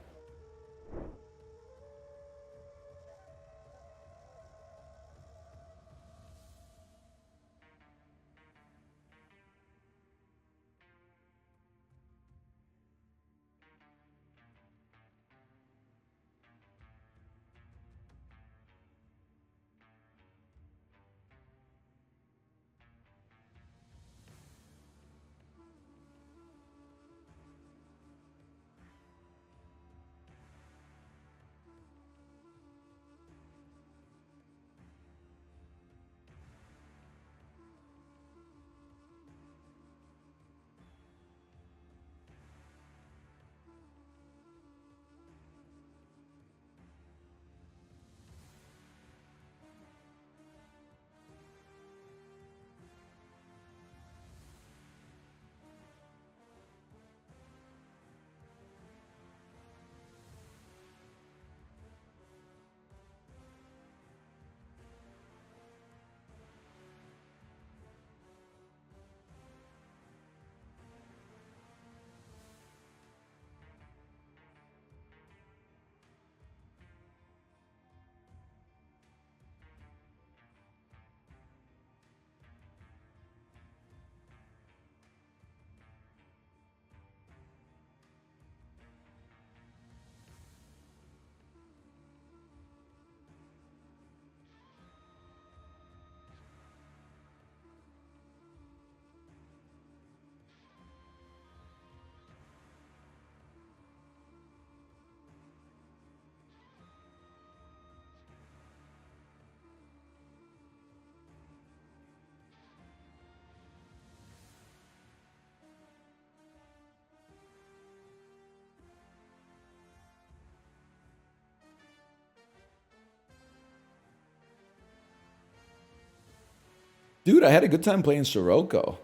Dude, I had a good time playing Sirocco.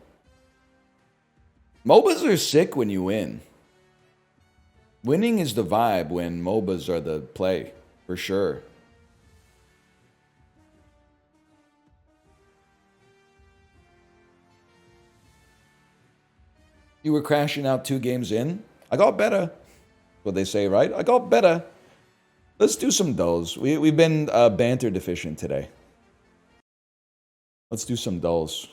MOBAs are sick when you win. Winning is the vibe when MOBAs are the play, for sure. You were crashing out 2 games in. I got better. What they say, right? I got better. Let's do some dulls. We've been banter deficient today. Let's do some dulls.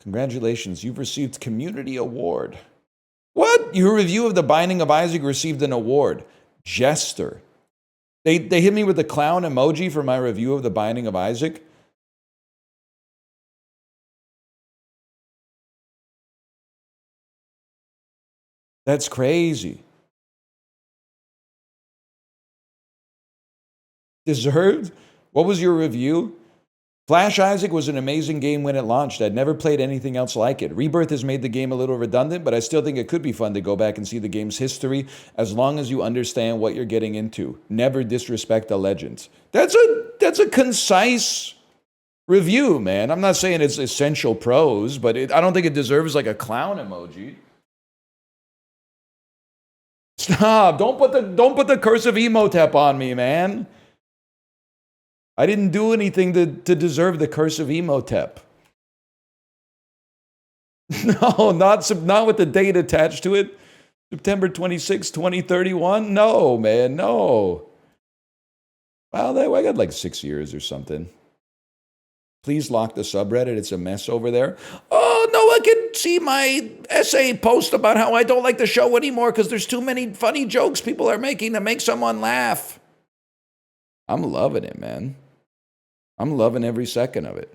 Congratulations, you've received Community Award. What? Your review of The Binding of Isaac received an award. Jester. They hit me with the clown emoji for my review of The Binding of Isaac. That's crazy. Deserved? What was your review? Flash Isaac was an amazing game when it launched. I'd never played anything else like it. Rebirth has made the game a little redundant, but I still think it could be fun to go back and see the game's history as long as you understand what you're getting into. Never disrespect the legends. That's a concise review, man. I'm not saying it's essential prose, but I don't think it deserves like a clown emoji. Stop! Don't put the cursive emotep on me, man. I didn't do anything to deserve the cursive emotep. No, not with the date attached to it. September 26, 2031. No, man, no. Well, I got like 6 years or something. Please lock the subreddit. It's a mess over there. Oh, no one can see my essay post about how I don't like the show anymore because there's too many funny jokes people are making to make someone laugh. I'm loving it, man. I'm loving every second of it.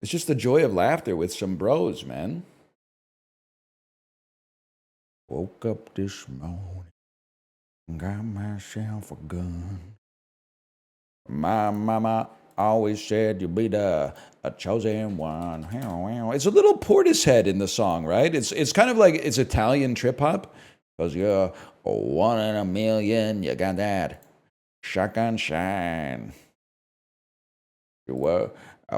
It's just the joy of laughter with some bros, man. Woke up this morning, got myself a gun. My mama always said you'll be a chosen one. It's a little Portishead in the song, right? It's kind of like it's Italian trip hop. Because you're a 1 in a million, you got that shotgun shine. You were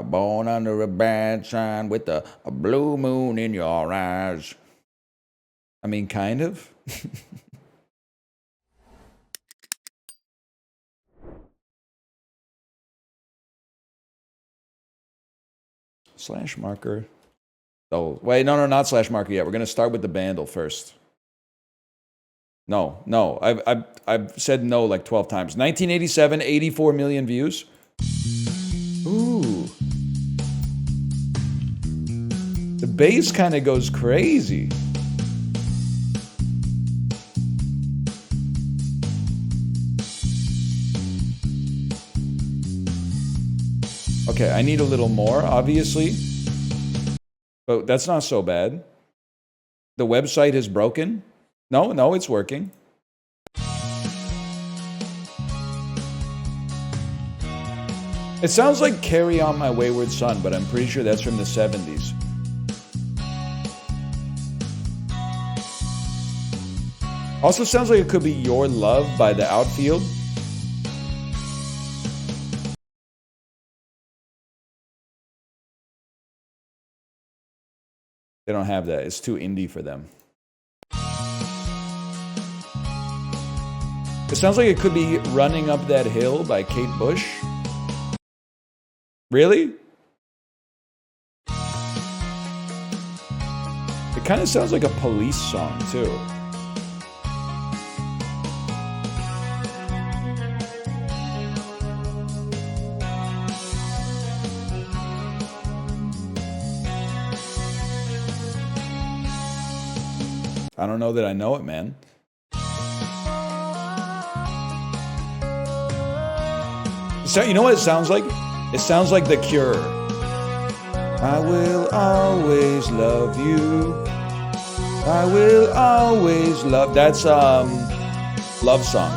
born under a bad sign with a blue moon in your eyes. I mean, kind of. Slash marker. Oh, wait, no, not slash marker yet. We're going to start with the bandle first. No. I've said no like 12 times. 1987, 84 million views. Ooh. The bass kind of goes crazy. Okay, I need a little more, obviously. But that's not so bad. The website is broken. No, it's working. It sounds like Carry On My Wayward Son, but I'm pretty sure that's from the 70s. Also sounds like it could be Your Love by The Outfield. They don't have that. It's too indie for them. It sounds like it could be Running Up That Hill by Kate Bush. Really? It kind of sounds like a Police song, too. I don't know that I know it, man. So, you know what it sounds like? It sounds like The Cure. I will always love you. I will always love... That's, Love Song.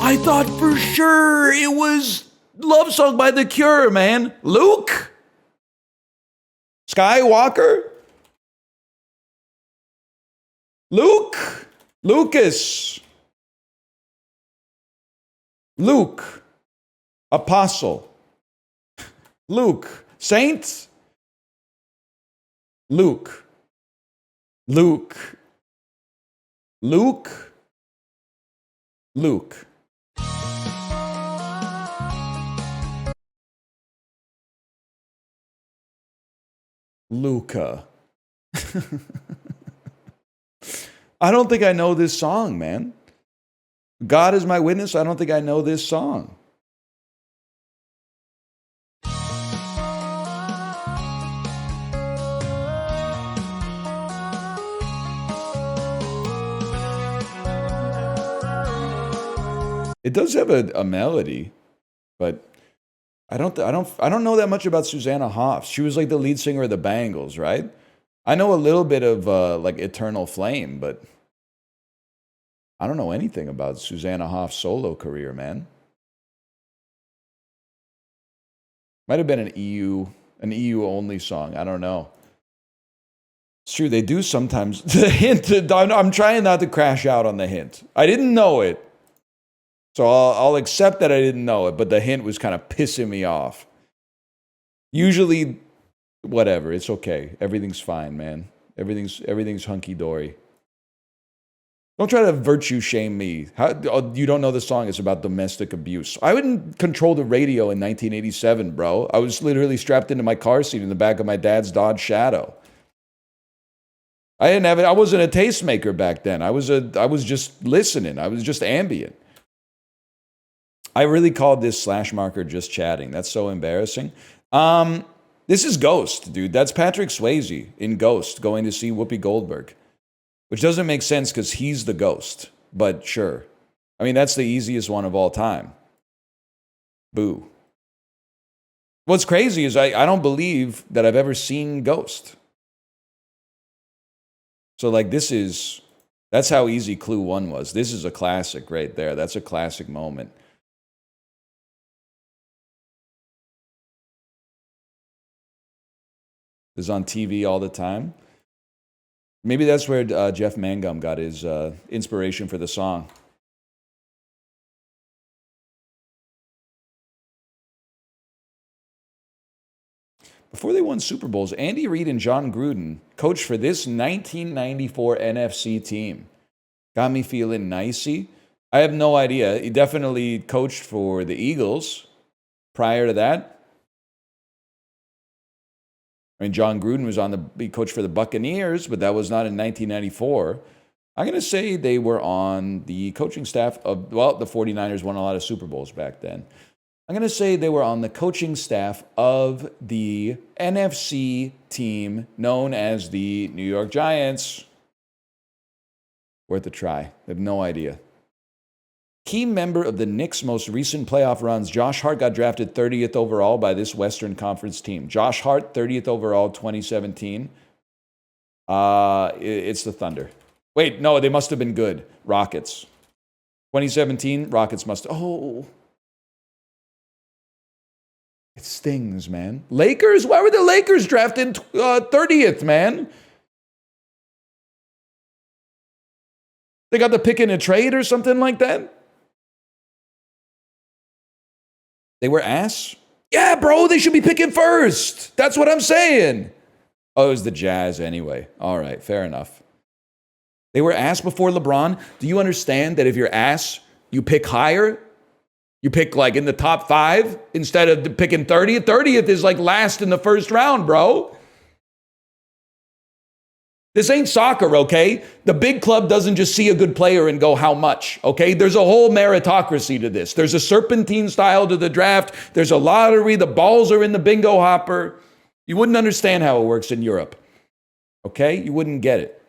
I thought for sure it was Love Song by The Cure, man. Luke? Skywalker? Luke. Lucas. Luke. Apostle. Luke. Saint. Luke. Luke. Luke. Luke. Luca. I don't think I know this song, man. God is my witness, I don't think I know this song. It does have a melody, but I don't know that much about Susanna Hoffs. She was like the lead singer of the Bangles, right? I know a little bit of like Eternal Flame, but I don't know anything about Susanna Hoffs' solo career, man. Might have been an EU only song. I don't know. It's true, they do sometimes. The hint, I'm trying not to crash out on the hint. I didn't know it. So I'll accept that I didn't know it, but the hint was kind of pissing me off. Usually, whatever, it's okay. Everything's fine, man. Everything's hunky-dory. Don't try to virtue shame me. You don't know the song, it's about domestic abuse. I wouldn't control the radio in 1987, bro. I was literally strapped into my car seat in the back of my dad's Dodge Shadow. I wasn't a tastemaker back then. I was just listening. I was just ambient. I really called this slash marker just chatting. That's so embarrassing. This is Ghost, dude. That's Patrick Swayze in Ghost going to see Whoopi Goldberg. Which doesn't make sense because he's the ghost. But sure. I mean, that's the easiest one of all time. Boo. What's crazy is I don't believe that I've ever seen Ghost. So like that's how easy Clue 1 was. This is a classic right there. That's a classic moment. Is on TV all the time. Maybe that's where Jeff Mangum got his inspiration for the song. Before they won Super Bowls, Andy Reid and John Gruden coached for this 1994 NFC team. Got me feeling nicey. I have no idea. He definitely coached for the Eagles prior to that. I mean, John Gruden was he coached for the Buccaneers, but that was not in 1994. I'm going to say they were on the coaching staff of, the 49ers won a lot of Super Bowls back then. I'm going to say they were on the coaching staff of the NFC team known as the New York Giants. Worth a try. I have no idea. Key member of the Knicks' most recent playoff runs, Josh Hart got drafted 30th overall by this Western Conference team. Josh Hart, 30th overall, 2017. It's the Thunder. Wait, no, they must have been good. Rockets. 2017, Rockets must... Oh. It stings, man. Lakers? Why were the Lakers drafted 30th, man? They got the pick in a trade or something like that? They were ass? Yeah, bro, they should be picking first. That's what I'm saying. Oh, it was the Jazz anyway. All right, fair enough. They were ass before LeBron. Do you understand that if you're ass, you pick higher? You pick like in the top 5 instead of picking 30th. 30th is like last in the first round, bro. This ain't soccer, okay? The big club doesn't just see a good player and go, how much, okay? There's a whole meritocracy to this. There's a serpentine style to the draft. There's a lottery. The balls are in the bingo hopper. You wouldn't understand how it works in Europe, okay? You wouldn't get it.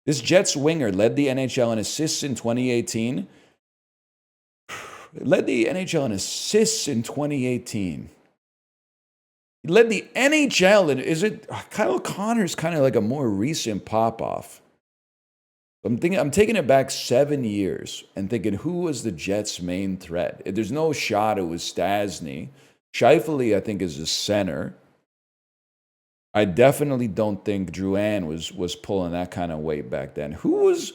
This Jets winger led the NHL in assists in 2018. Led the NHL in assists in 2018. He led the NHL, and is it Kyle Connor's kind of like a more recent pop-off? I'm taking it back 7 years and thinking, who was the Jets' main threat? If there's no shot, it was Stasny. Scheifele, I think, is the center. I definitely don't think Drouin was pulling that kind of weight back then. Who was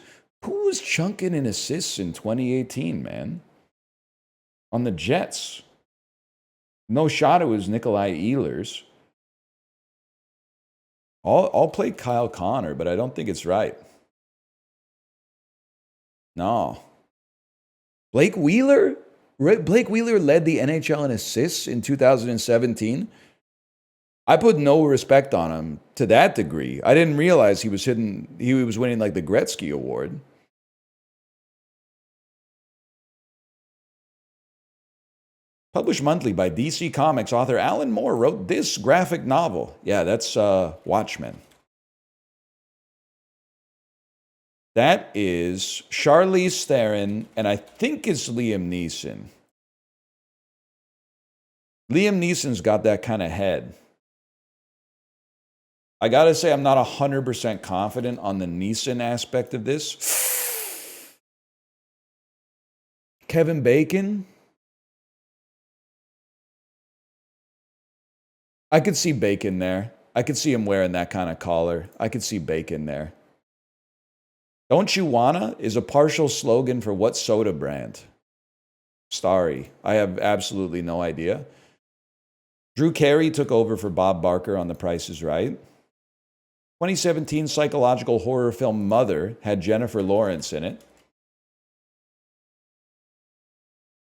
chunking in assists in 2018, man? On the Jets. No shot it was Nikolai Ehlers. I'll play Kyle Connor, but I don't think it's right. No. Blake Wheeler? Blake Wheeler led the NHL in assists in 2017. I put no respect on him to that degree. I didn't realize he was winning like the Gretzky Award. Published monthly by DC Comics, author Alan Moore wrote this graphic novel. Yeah, that's Watchmen. That is Charlize Theron, and I think it's Liam Neeson. Liam Neeson's got that kind of head. I gotta say, I'm not 100% confident on the Neeson aspect of this. Kevin Bacon? I could see Bacon there. I could see him wearing that kind of collar. I could see Bacon there. Don't you wanna is a partial slogan for what soda brand? Starry. I have absolutely no idea. Drew Carey took over for Bob Barker on The Price is Right. 2017 psychological horror film Mother had Jennifer Lawrence in it.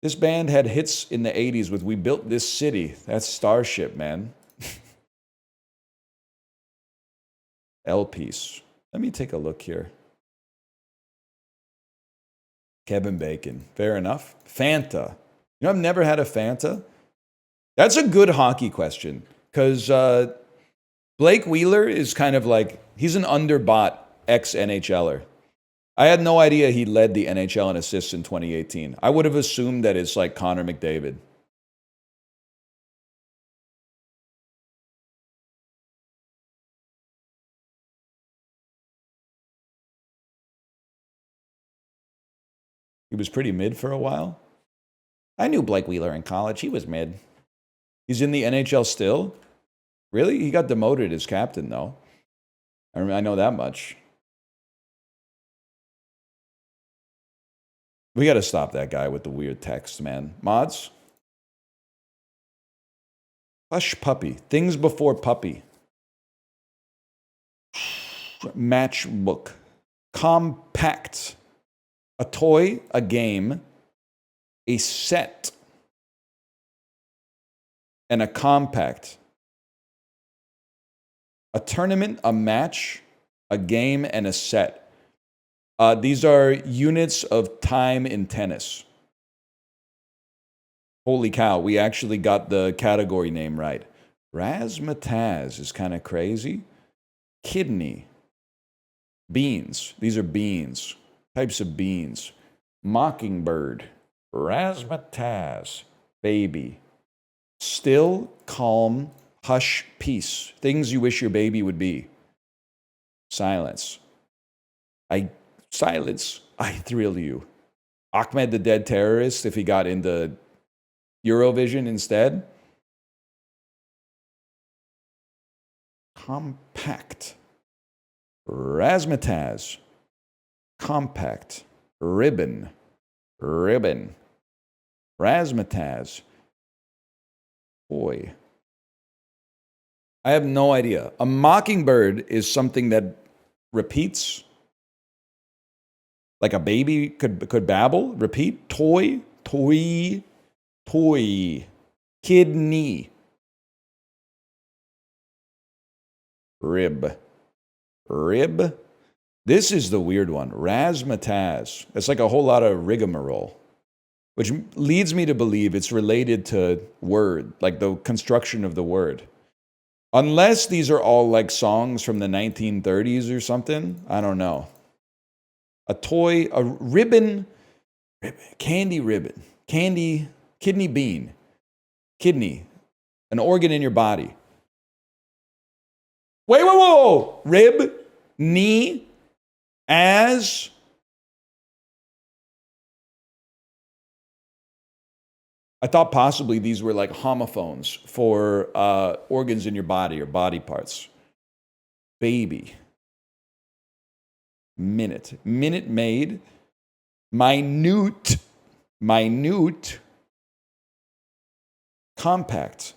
This band had hits in the 80s with We Built This City. That's Starship, man. L-Piece. Let me take a look here. Kevin Bacon. Fair enough. Fanta. You know, I've never had a Fanta. That's a good hockey question because Blake Wheeler is kind of like, he's an underbought ex-NHLer. I had no idea he led the NHL in assists in 2018. I would have assumed that it's like Connor McDavid. He was pretty mid for a while. I knew Blake Wheeler in college. He was mid. He's in the NHL still? Really? He got demoted as captain, though. I know that much. We got to stop that guy with the weird text, man. Mods? Hush Puppy. Things Before Puppy. Matchbook. Compact. A toy, a game, a set, and a compact. A tournament, a match, a game, and a set. These are units of time in tennis. Holy cow, we actually got the category name right. Razzmatazz is kind of crazy. Kidney. Beans. These are beans. Types of beans. Mockingbird. Razzmatazz. Baby. Still, calm, hush, peace. Things you wish your baby would be. Silence. Silence. I thrill you. Ahmed the Dead Terrorist, if he got into Eurovision instead. Compact. Razzmatazz. Compact. Ribbon. Ribbon. Razzmatazz. Boy. I have no idea. A mockingbird is something that repeats. Like a baby could babble. Repeat. Toy. Toy. Toy. Kidney. Rib. Rib. This is the weird one. Razzmatazz. It's like a whole lot of rigmarole, which leads me to believe it's related to word, like the construction of the word. Unless these are all like songs from the 1930s or something. I don't know. A toy, a ribbon, candy ribbon, candy, kidney bean, kidney, an organ in your body. Wait, whoa, whoa, rib, knee, as. I thought possibly these were like homophones for organs in your body or body parts. baby. Minute Maid. Minute. Compact.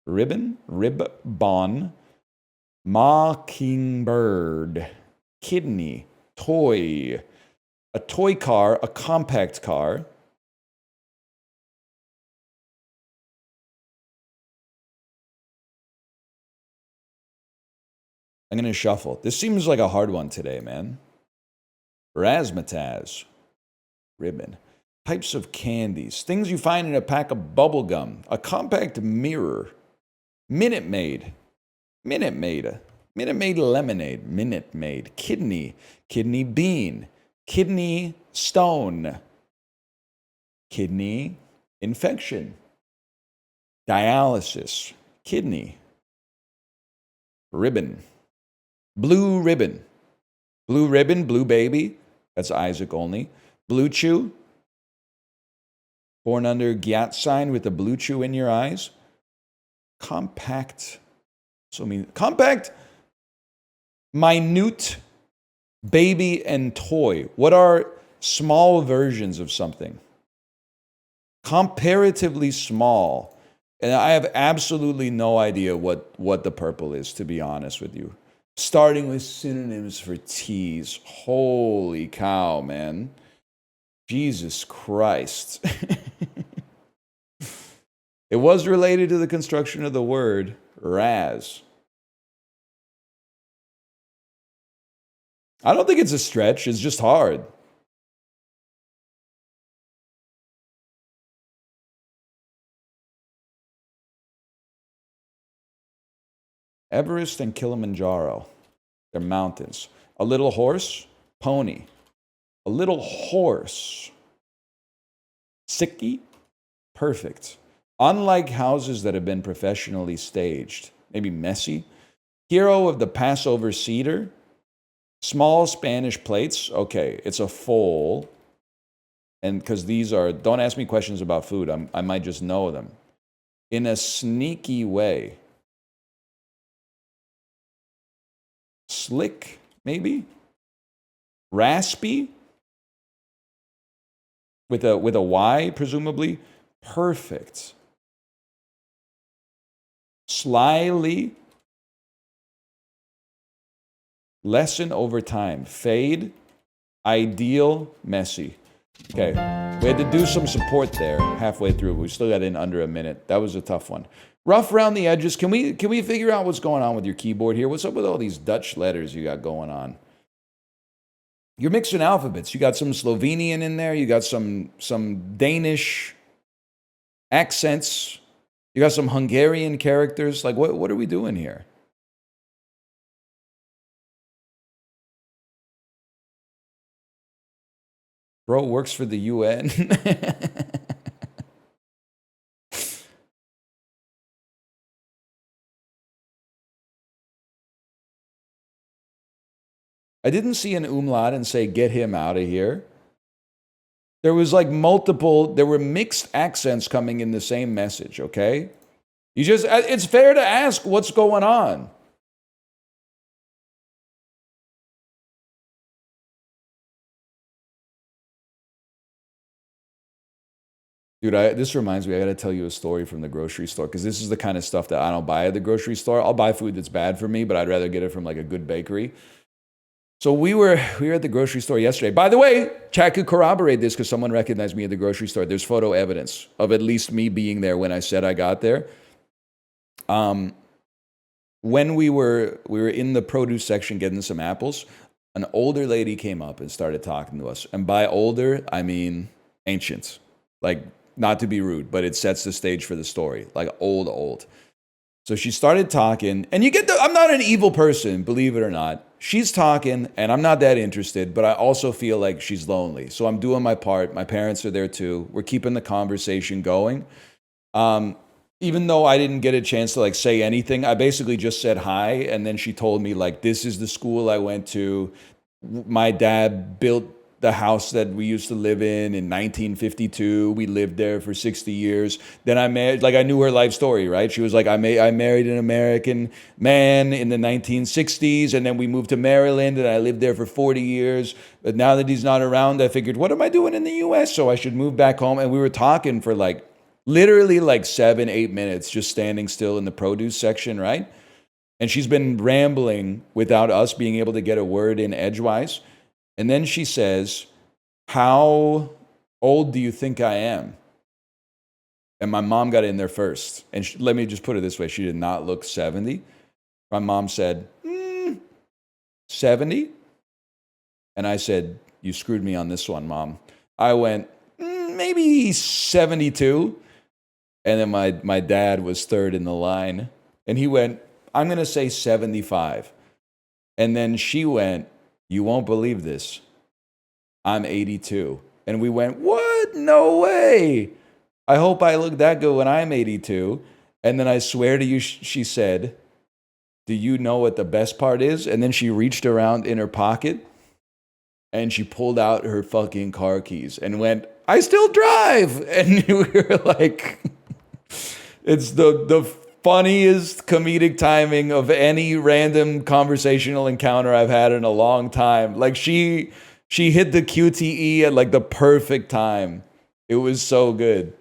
Ribbon. Mockingbird. Kidney. Toy. A toy car, a compact car. I'm going to shuffle. This seems like a hard one today, man. Razzmatazz. Ribbon. Types of candies. Things you find in a pack of bubble gum. A compact mirror. Minute Maid. Lemonade. Minute Maid. Kidney. Kidney bean. Kidney stone. Kidney infection. Dialysis. Kidney. Ribbon. Blue ribbon. Blue baby. That's Isaac only. Blue chew. Born under Gyat sign with the blue chew in your eyes. Compact. Compact. Minute. Baby and toy. What are small versions of something? Comparatively small. And I have absolutely no idea what the purple is, to be honest with you. Starting with synonyms for T's. Holy cow, man. Jesus Christ. It was related to the construction of the word Raz. I don't think it's a stretch. It's just hard. Everest and Kilimanjaro. They're mountains. A little horse, pony. A little horse. Sicky, perfect. Unlike houses that have been professionally staged, maybe messy. Hero of the Passover cedar. Small Spanish plates. Okay, it's a full. And because these are, don't ask me questions about food. I might just know them. In a sneaky way. Slick, maybe? Raspy? With a Y, presumably. Perfect. Slyly. Lesson over time. Fade. Ideal. Messy. Okay. We had to do some support there halfway through. We still got in under a minute. That was a tough one. Rough around the edges. Can we figure out what's going on with your keyboard here? What's up with all these Dutch letters you got going on? You're mixing alphabets. You got some Slovenian in there. You got some Danish accents. You got some Hungarian characters. Like, what are we doing here? Bro works for the UN. I didn't see an umlaut and say, get him out of here. There was like there were mixed accents coming in the same message, okay? It's fair to ask what's going on. Dude, this reminds me, I gotta tell you a story from the grocery store, because this is the kind of stuff that I don't buy at the grocery store. I'll buy food that's bad for me, but I'd rather get it from like a good bakery. So we were at the grocery store yesterday. By the way, chat could corroborate this because someone recognized me at the grocery store. There's photo evidence of at least me being there when I said I got there. When we were in the produce section getting some apples, an older lady came up and started talking to us. And by older, I mean ancient. Like, not to be rude, but it sets the stage for the story. Like old. So she started talking, and I'm not an evil person, believe it or not. She's talking, and I'm not that interested, but I also feel like she's lonely. So I'm doing my part. My parents are there too. We're keeping the conversation going. Even though I didn't get a chance to like say anything, I basically just said hi, and then she told me like, this is the school I went to. My dad built the house that we used to live in 1952. We lived there for 60 years. Then I married, like I knew her life story, right? She was like, I married an American man in the 1960s, and then we moved to Maryland, and I lived there for 40 years. But now that he's not around, I figured, what am I doing in the U.S.? So I should move back home. And we were talking for like literally like 7-8 minutes, just standing still in the produce section, right? And she's been rambling without us being able to get a word in edgewise. And then she says, how old do you think I am? And my mom got in there first. And let me just put it this way. She did not look 70. My mom said, 70? And I said, you screwed me on this one, Mom. I went, maybe 72. And then my dad was third in the line. And he went, I'm going to say 75. And then she went, you won't believe this. I'm 82. And we went, what? No way. I hope I look that good when I'm 82. And then I swear to you, she said, do you know what the best part is? And then she reached around in her pocket and she pulled out her fucking car keys and went, I still drive. And we were like, it's the funniest comedic timing of any random conversational encounter I've had in a long time. Like she hit the QTE at like the perfect time. It was so good.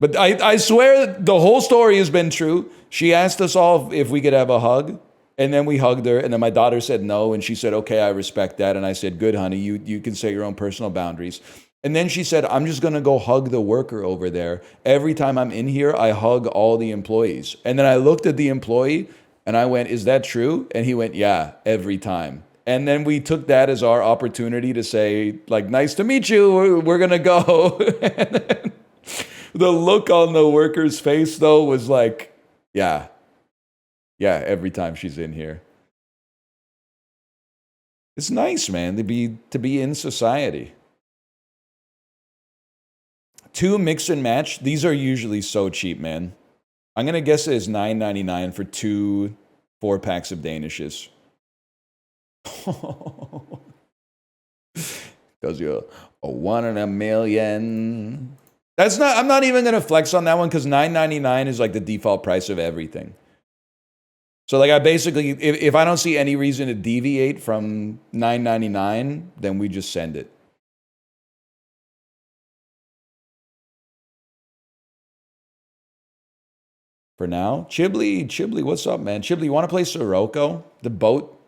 But I swear the whole story has been true. She asked us all if we could have a hug, and then we hugged her, and then my daughter said no, and she said, okay, I respect that. And I said, good, honey, you can set your own personal boundaries. And then she said, I'm just going to go hug the worker over there. Every time I'm in here, I hug all the employees. And then I looked at the employee and I went, is that true? And he went, yeah, every time. And then we took that as our opportunity to say, like, nice to meet you. We're going to go. And then the look on the worker's face, though, was like, yeah, every time she's in here. It's nice, man, to be in society. 2 mix and match. These are usually so cheap, man. I'm going to guess it is $9.99 for 2 4-packs of Danishes. Because you're a 1 in a million. I'm not even going to flex on that one because $9.99 is like the default price of everything. So like I basically, if I don't see any reason to deviate from $9.99, then we just send it. For now, Chibli, what's up, man? Chibli, you want to play Sirocco? The boat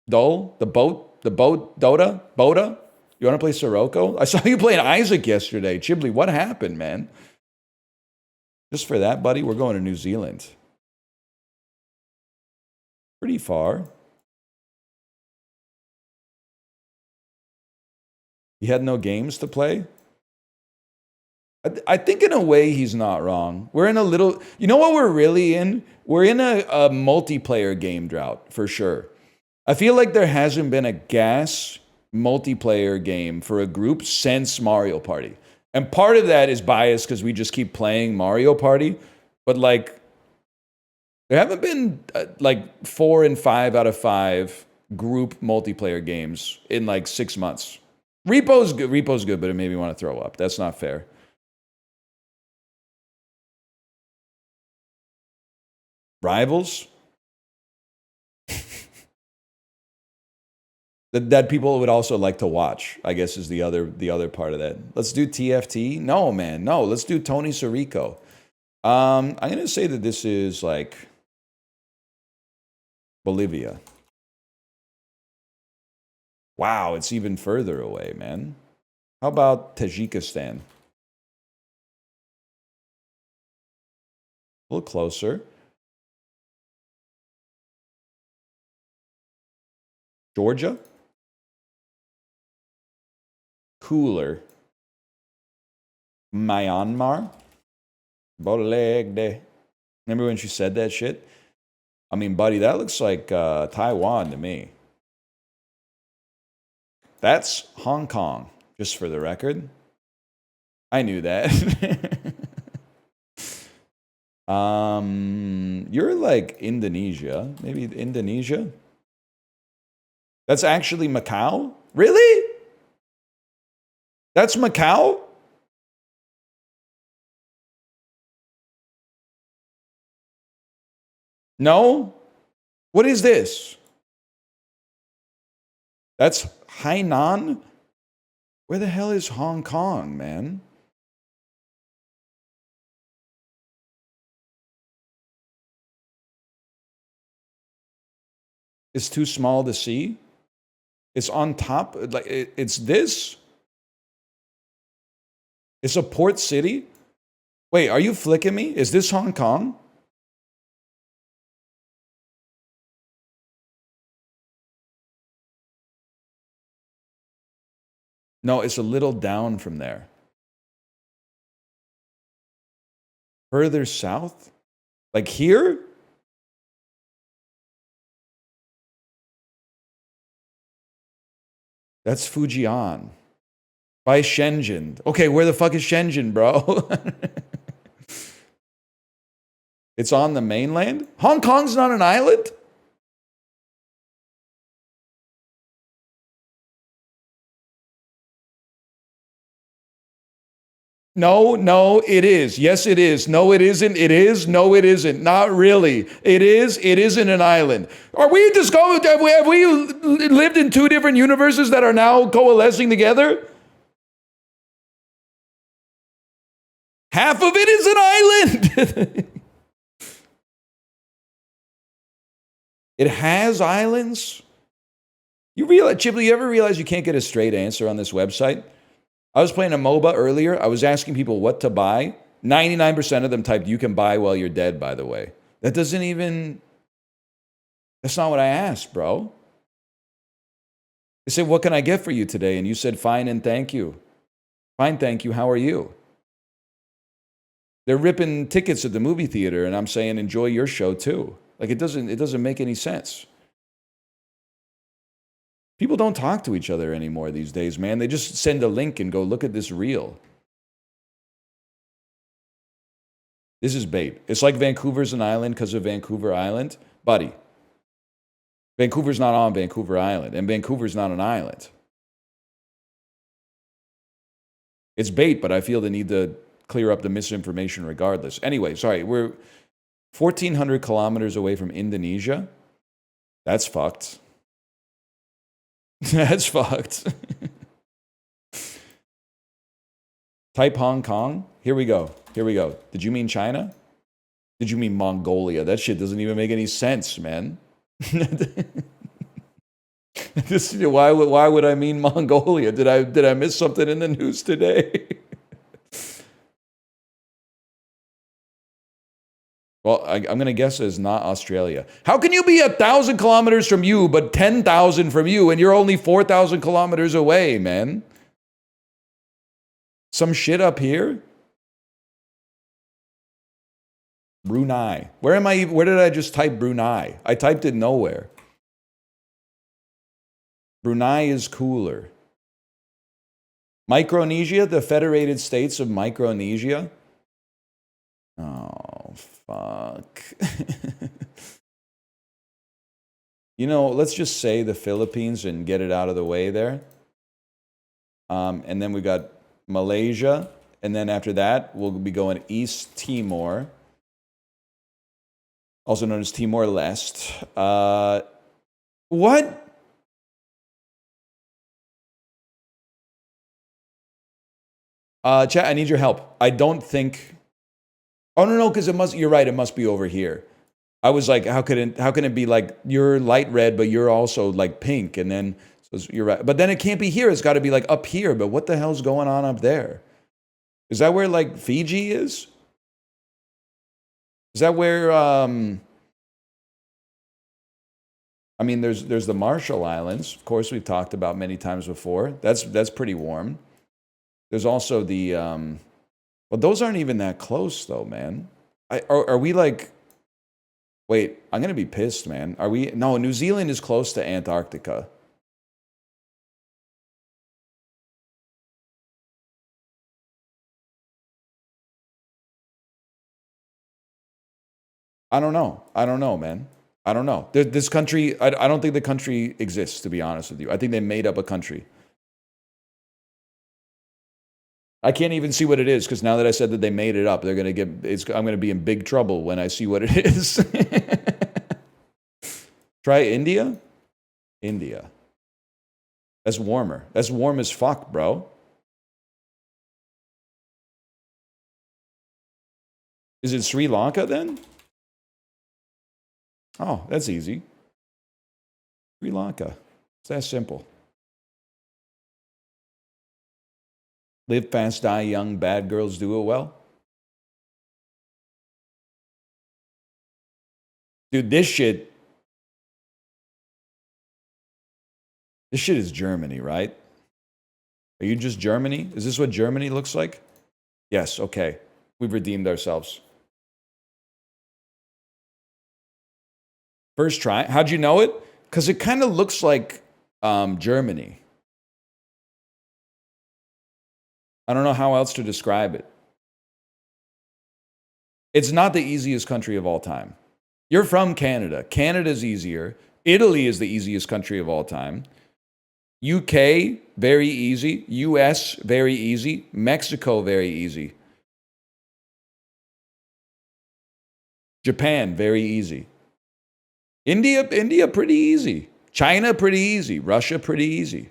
Dota? You want to play Sirocco? I saw you playing Isaac yesterday. Chibli, what happened, man? Just for that, buddy, we're going to New Zealand. Pretty far. You had no games to play? I think in a way he's not wrong. We're in a little, you know what we're really in? We're in a multiplayer game drought, for sure. I feel like there hasn't been a gas multiplayer game for a group since Mario Party. And part of that is biased because we just keep playing Mario Party. But like, there haven't been like 4 and 5 out of 5 group multiplayer games in like 6 months. Repo's good, but it made me want to throw up. That's not fair. Rivals? that people would also like to watch, I guess, is the other part of that. Let's do TFT. No, man, no. Let's do Tony Sirico. I'm gonna say that this is like Bolivia. Wow, it's even further away, man. How about Tajikistan? A little closer. Georgia? Cooler. Myanmar? Bolegde. Remember when she said that shit? I mean, buddy, that looks like Taiwan to me. That's Hong Kong, just for the record. I knew that. You're like Indonesia. Maybe Indonesia? That's actually Macau? Really? That's Macau? No? What is this? That's Hainan? Where the hell is Hong Kong, man? It's too small to see? It's on top? Like it's this? It's a port city? Wait, are you flicking me? Is this Hong Kong? No, it's a little down from there. Further south? Like here? That's Fujian. By Shenzhen. Okay, where the fuck is Shenzhen, bro? It's on the mainland? Hong Kong's not an island? No, no, it is. Yes, it is. No, it isn't. It is. No, it isn't. Not really. It is. It isn't an island. Are we discovered? Have we lived in two different universes that are now coalescing together? Half of it is an island. It has islands. You realize, Chipley, you ever realize you can't get a straight answer on this website? I was playing a MOBA earlier. I was asking people what to buy. 99% of them typed, "You can buy while you're dead," by the way. That doesn't even, that's not what I asked, bro. They said, "What can I get for you today?" And you said, "Fine and thank you." Fine, thank you. How are you? They're ripping tickets at the movie theater, and I'm saying, enjoy your show too. Like it doesn't make any sense. People don't talk to each other anymore these days, man. They just send a link and go, "Look at this reel." This is bait. It's like Vancouver's an island because of Vancouver Island. Buddy, Vancouver's not on Vancouver Island, and Vancouver's not an island. It's bait, but I feel the need to clear up the misinformation regardless. Anyway, sorry, we're 1,400 kilometers away from Indonesia. That's fucked. That's fucked. Type Hong Kong. Here we go. Here we go. Did you mean China? Did you mean Mongolia? That shit doesn't even make any sense, man. Why would I mean Mongolia? Did I miss something in the news today? Well, I'm going to guess it's not Australia. How can you be 1,000 kilometers from you, but 10,000 from you, and you're only 4,000 kilometers away, man? Some shit up here? Brunei. Where did I just type Brunei? I typed it nowhere. Brunei is cooler. Micronesia, the Federated States of Micronesia. Oh, fuck. You know, let's just say the Philippines and get it out of the way there. And then we got Malaysia. And then after that, we'll be going East Timor, also known as Timor-Leste. What? Chat, I need your help. I don't think... Oh, no, because you're right, it must be over here. I was like, how can it be like, you're light red, but you're also like pink, and then, so you're right. But then it can't be here, it's gotta be like up here, but what the hell's going on up there? Is that where like Fiji is? Is that where, I mean, there's the Marshall Islands, of course, we've talked about many times before. That's pretty warm. There's also the, well, those aren't even that close, though, man. Are we like... Wait, I'm going to be pissed, man. Are we... No, New Zealand is close to Antarctica. I don't know. I don't know, man. I don't know. This country, I don't think the country exists, to be honest with you. I think they made up a country. I can't even see what it is because now that I said that they made it up, they're gonna get. I'm gonna be in big trouble when I see what it is. Try India. India. That's warmer. That's warm as fuck, bro. Is it Sri Lanka then? Oh, that's easy. Sri Lanka. It's that simple. Live fast, die young, bad girls do it well. Dude, this shit is Germany, right? Are you just Germany? Is this what Germany looks like? Yes, okay. We've redeemed ourselves. First try. How'd you know it? Because it kind of looks like Germany. I don't know how else to describe it. It's not the easiest country of all time. You're from Canada. Canada's easier. Italy is the easiest country of all time. UK, very easy. US, very easy. Mexico, very easy. Japan, very easy. India, pretty easy. China, pretty easy. Russia, pretty easy.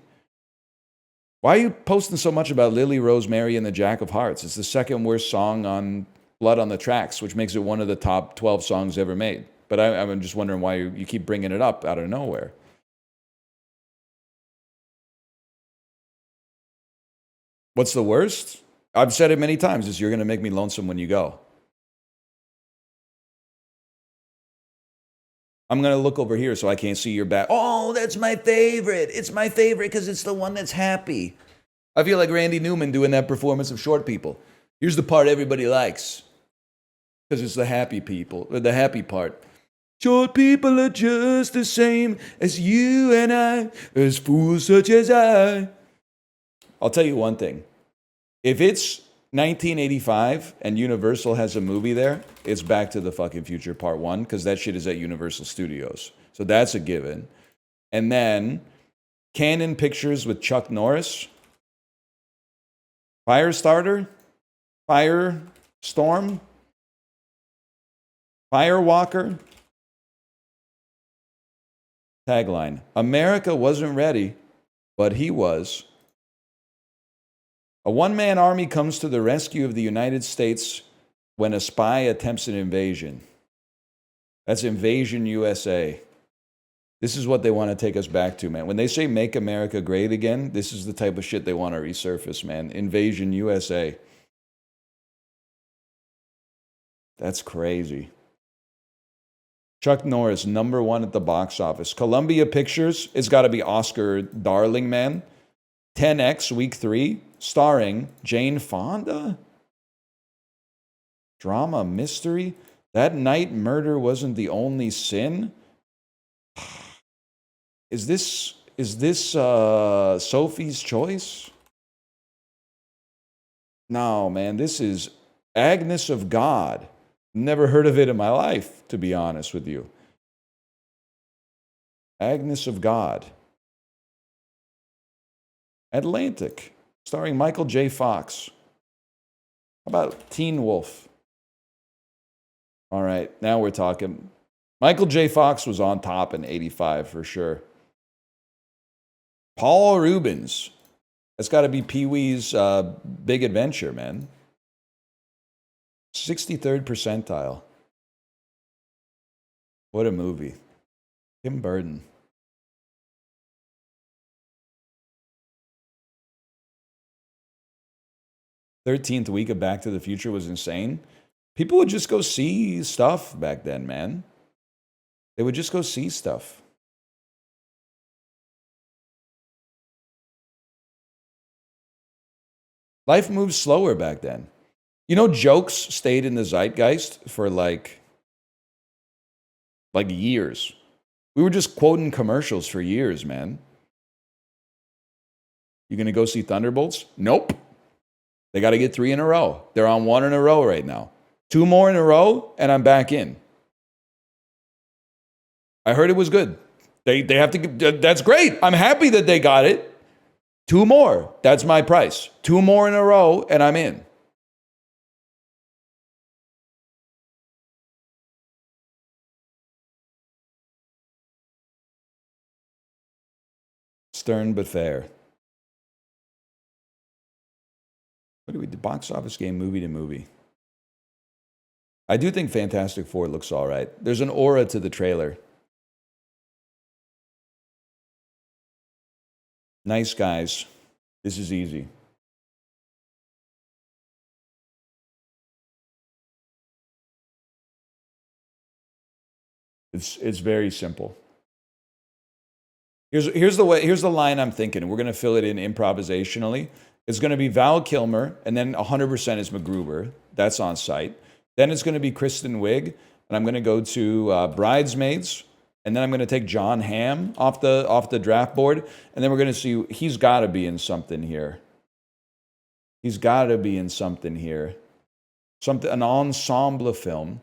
Why are you posting so much about Lily Rosemary and the Jack of Hearts? It's the second worst song on Blood on the Tracks, which makes it one of the top 12 songs ever made. But I'm just wondering why you keep bringing it up out of nowhere. What's the worst? I've said it many times, is you're going to make me lonesome when you go. I'm going to look over here so I can't see your back. Oh, that's my favorite. It's my favorite because it's the one that's happy. I feel like Randy Newman doing that performance of Short People. Here's the part everybody likes because it's the happy people, or the happy part. Short people are just the same as you and I, as fools such as I. I'll tell you one thing. If it's 1985 and Universal has a movie there, it's Back to the fucking Future Part 1 because that shit is at Universal Studios. So that's a given. And then Canon Pictures with Chuck Norris. Firestarter? Firestorm? Firewalker? Tagline. America wasn't ready, but he was. A one-man army comes to the rescue of the United States when a spy attempts an invasion. That's Invasion USA. This is what they want to take us back to, man. When they say make America great again, this is the type of shit they want to resurface, man. Invasion USA. That's crazy. Chuck Norris, #1 at the box office. Columbia Pictures, it's got to be Oscar darling, man. 10X, week 3, starring Jane Fonda. Drama, mystery. That night, murder wasn't the only sin. Is this Sophie's Choice? No, man, this is Agnes of God. Never heard of it in my life, to be honest with you. Agnes of God. Atlantic, starring Michael J. Fox. How about Teen Wolf? All right, now we're talking. Michael J. Fox was on top in 85 for sure. Paul Rubens. That's got to be Pee-wee's Big Adventure, man. 63rd percentile. What a movie. Tim Burton. '13th week of Back to the Future was insane. People would just go see stuff back then, man. They would just go see stuff. Life moves slower back then. You know, jokes stayed in the zeitgeist for like years. We were just quoting commercials for years, man. You gonna go see Thunderbolts? Nope. They got to get 3 in a row. They're on 1 in a row right now. 2 more in a row, and I'm back in. I heard it was good. They have to. That's great. I'm happy that they got it. 2 more. That's my price. 2 more in a row, and I'm in. Stern but fair. What do we do? Box office game, movie to movie. I do think Fantastic Four looks all right. There's an aura to the trailer. Nice guys. This is easy. It's very simple. Here's the line I'm thinking. We're gonna fill it in improvisationally. It's gonna be Val Kilmer, and then 100% is MacGruber. That's on site. Then it's gonna be Kristen Wiig, and I'm gonna go to Bridesmaids, and then I'm gonna take John Hamm off the draft board, and then we're gonna see he's got to be in something here. He's got to be in something here. An ensemble film.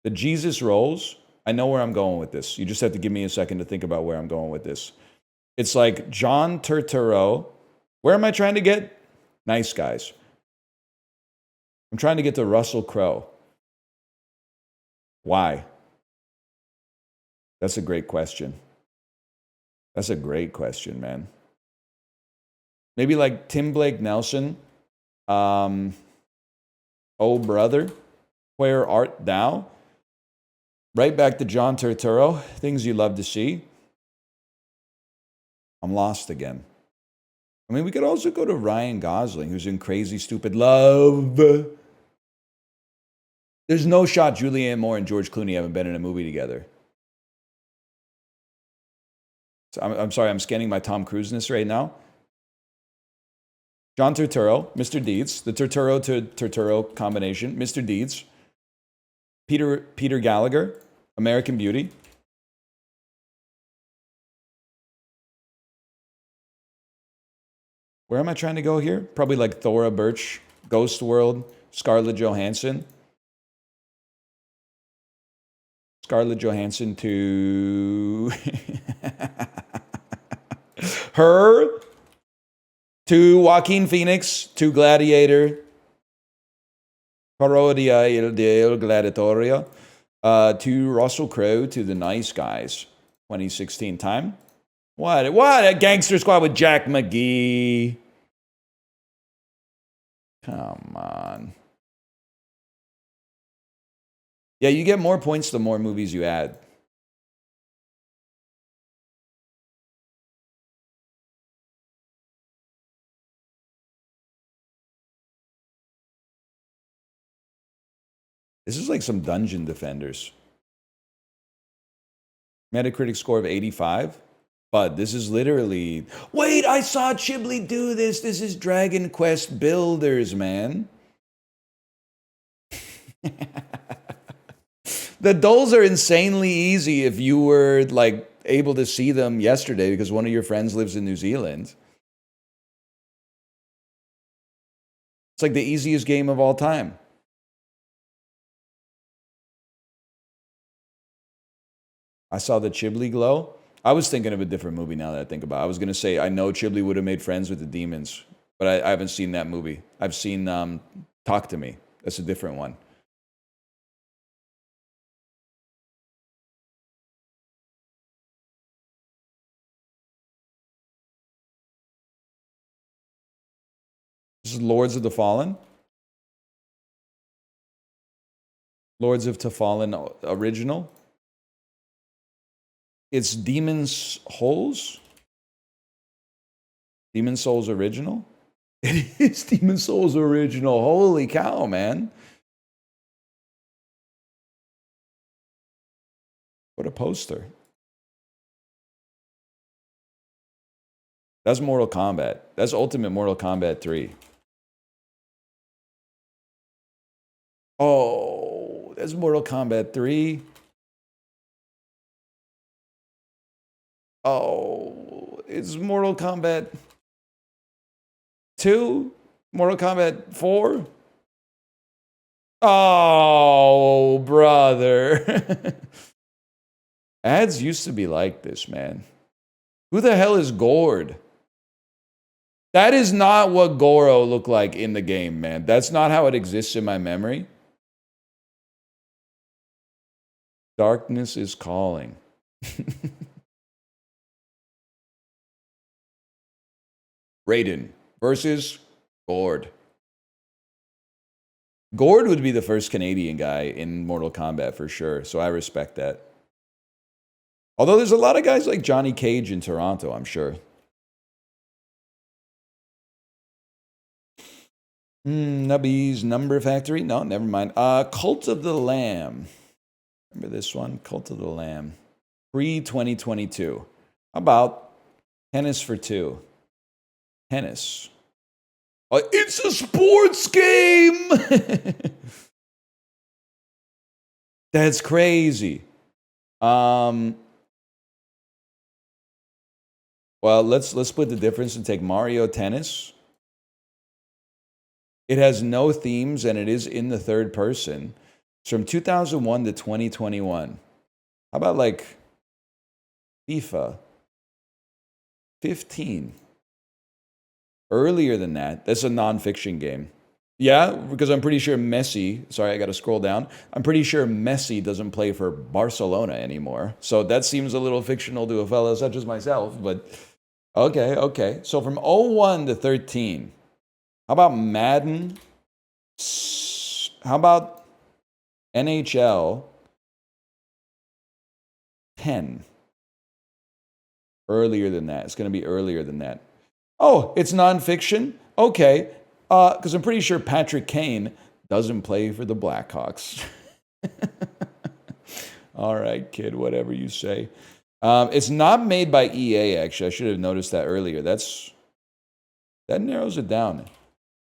The Jesus Rolls. I know where I'm going with this. You just have to give me a second to think about where I'm going with this. It's like John Turturro. Where am I trying to get? Nice Guys. I'm trying to get to Russell Crowe. Why? That's a great question. That's a great question, man. Maybe like Tim Blake Nelson. Oh, brother, where art thou? Right back to John Turturro. Things you love to see. I'm lost again. I mean, we could also go to Ryan Gosling, who's in Crazy Stupid Love. There's no shot Julianne Moore and George Clooney haven't been in a movie together. So I'm sorry, I'm scanning my Tom Cruise-ness right now. John Turturro, Mr. Deeds, the Turturro to Turturro combination, Mr. Deeds. Peter Gallagher, American Beauty. Where am I trying to go here? Probably like Thora Birch, Ghost World, Scarlett Johansson. Scarlett Johansson to her, to Joaquin Phoenix, to Gladiator, Parodia il Gladiatoria, to Russell Crowe, to The Nice Guys, 2016 time. What a Gangster Squad with Jack McGee. Come on. Yeah, you get more points the more movies you add. This is like some Dungeon Defenders. Metacritic score of 85. But this is literally... Wait, I saw Chiblee do this. This is Dragon Quest Builders, man. The dolls are insanely easy if you were like able to see them yesterday because one of your friends lives in New Zealand. It's like the easiest game of all time. I saw the Chiblee glow. I was thinking of a different movie now that I think about it. I was going to say, I know Chiblee would have made friends with the demons, but I haven't seen that movie. I've seen Talk to Me. That's a different one. This is Lords of the Fallen. Lords of the Fallen original. It's Demon's Souls. Demon's Souls original. It is Demon's Souls original. Holy cow, man. What a poster. That's Mortal Kombat. That's Ultimate Mortal Kombat 3. Oh, that's Mortal Kombat 3. Oh, it's Mortal Kombat 2? Mortal Kombat 4? Oh, brother. Ads used to be like this, man. Who the hell is Gord? That is not what Goro looked like in the game, man. That's not how it exists in my memory. Darkness is calling. Raiden versus Gord. Gord would be the first Canadian guy in Mortal Kombat for sure, so I respect that. Although there's a lot of guys like Johnny Cage in Toronto, I'm sure. Nubby's Number Factory? No, never mind. Cult of the Lamb. Remember this one? Cult of the Lamb. Pre-2022. How about tennis for two? Tennis. It's a sports game! That's crazy. Well, let's split the difference and take Mario Tennis. It has no themes and it is in the third person. It's from 2001 to 2021. How about like FIFA 15? Earlier than that. That's a non-fiction game. Yeah, because I'm pretty sure Messi, sorry, I got to scroll down. I'm pretty sure Messi doesn't play for Barcelona anymore. So that seems a little fictional to a fellow such as myself, but okay. So from 01 to 13. How about Madden? How about NHL 10? Earlier than that. It's going to be earlier than that. Oh, it's nonfiction? Okay. Because I'm pretty sure Patrick Kane doesn't play for the Blackhawks. All right, kid, whatever you say. It's not made by EA, actually. I should have noticed that earlier. That narrows it down.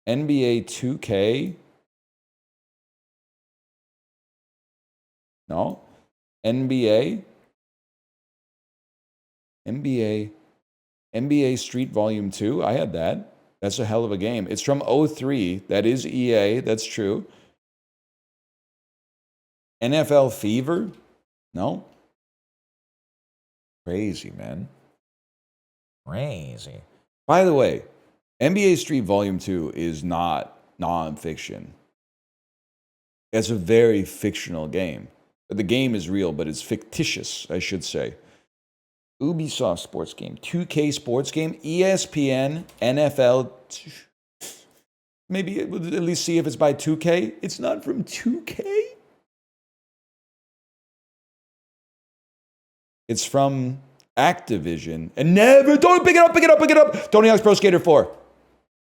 NBA 2K? No. NBA Street Volume 2? I had that. That's a hell of a game. It's from 03. That is EA. That's true. NFL Fever? No. Crazy, man. Crazy. By the way, NBA Street Volume 2 is not non-fiction. It's a very fictional game. The game is real, but it's fictitious, I should say. Ubisoft sports game, 2K sports game, ESPN, NFL. Maybe we'll at least see if it's by 2K. It's not from 2K. It's from Activision. And never, don't pick it up. Tony Hawk's Pro Skater 4.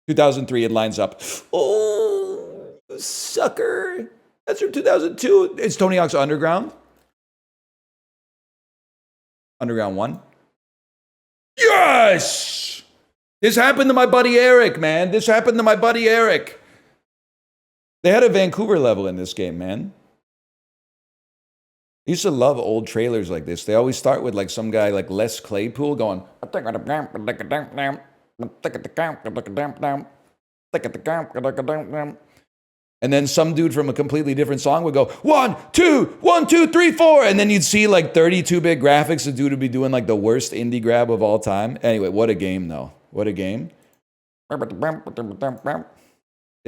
2003, it lines up. Oh, sucker. That's from 2002. It's Tony Hawk's Underground. Underground 1. Yes! This happened to my buddy Eric, man. This happened to my buddy Eric. They had a Vancouver level in this game, man. I used to love old trailers like this. They always start with like some guy like Les Claypool going. And then some dude from a completely different song would go, 1, 2, 1, 2, 3, 4. And then you'd see like 32-bit graphics. The dude would be doing like the worst indie grab of all time. Anyway, what a game though. What a game. They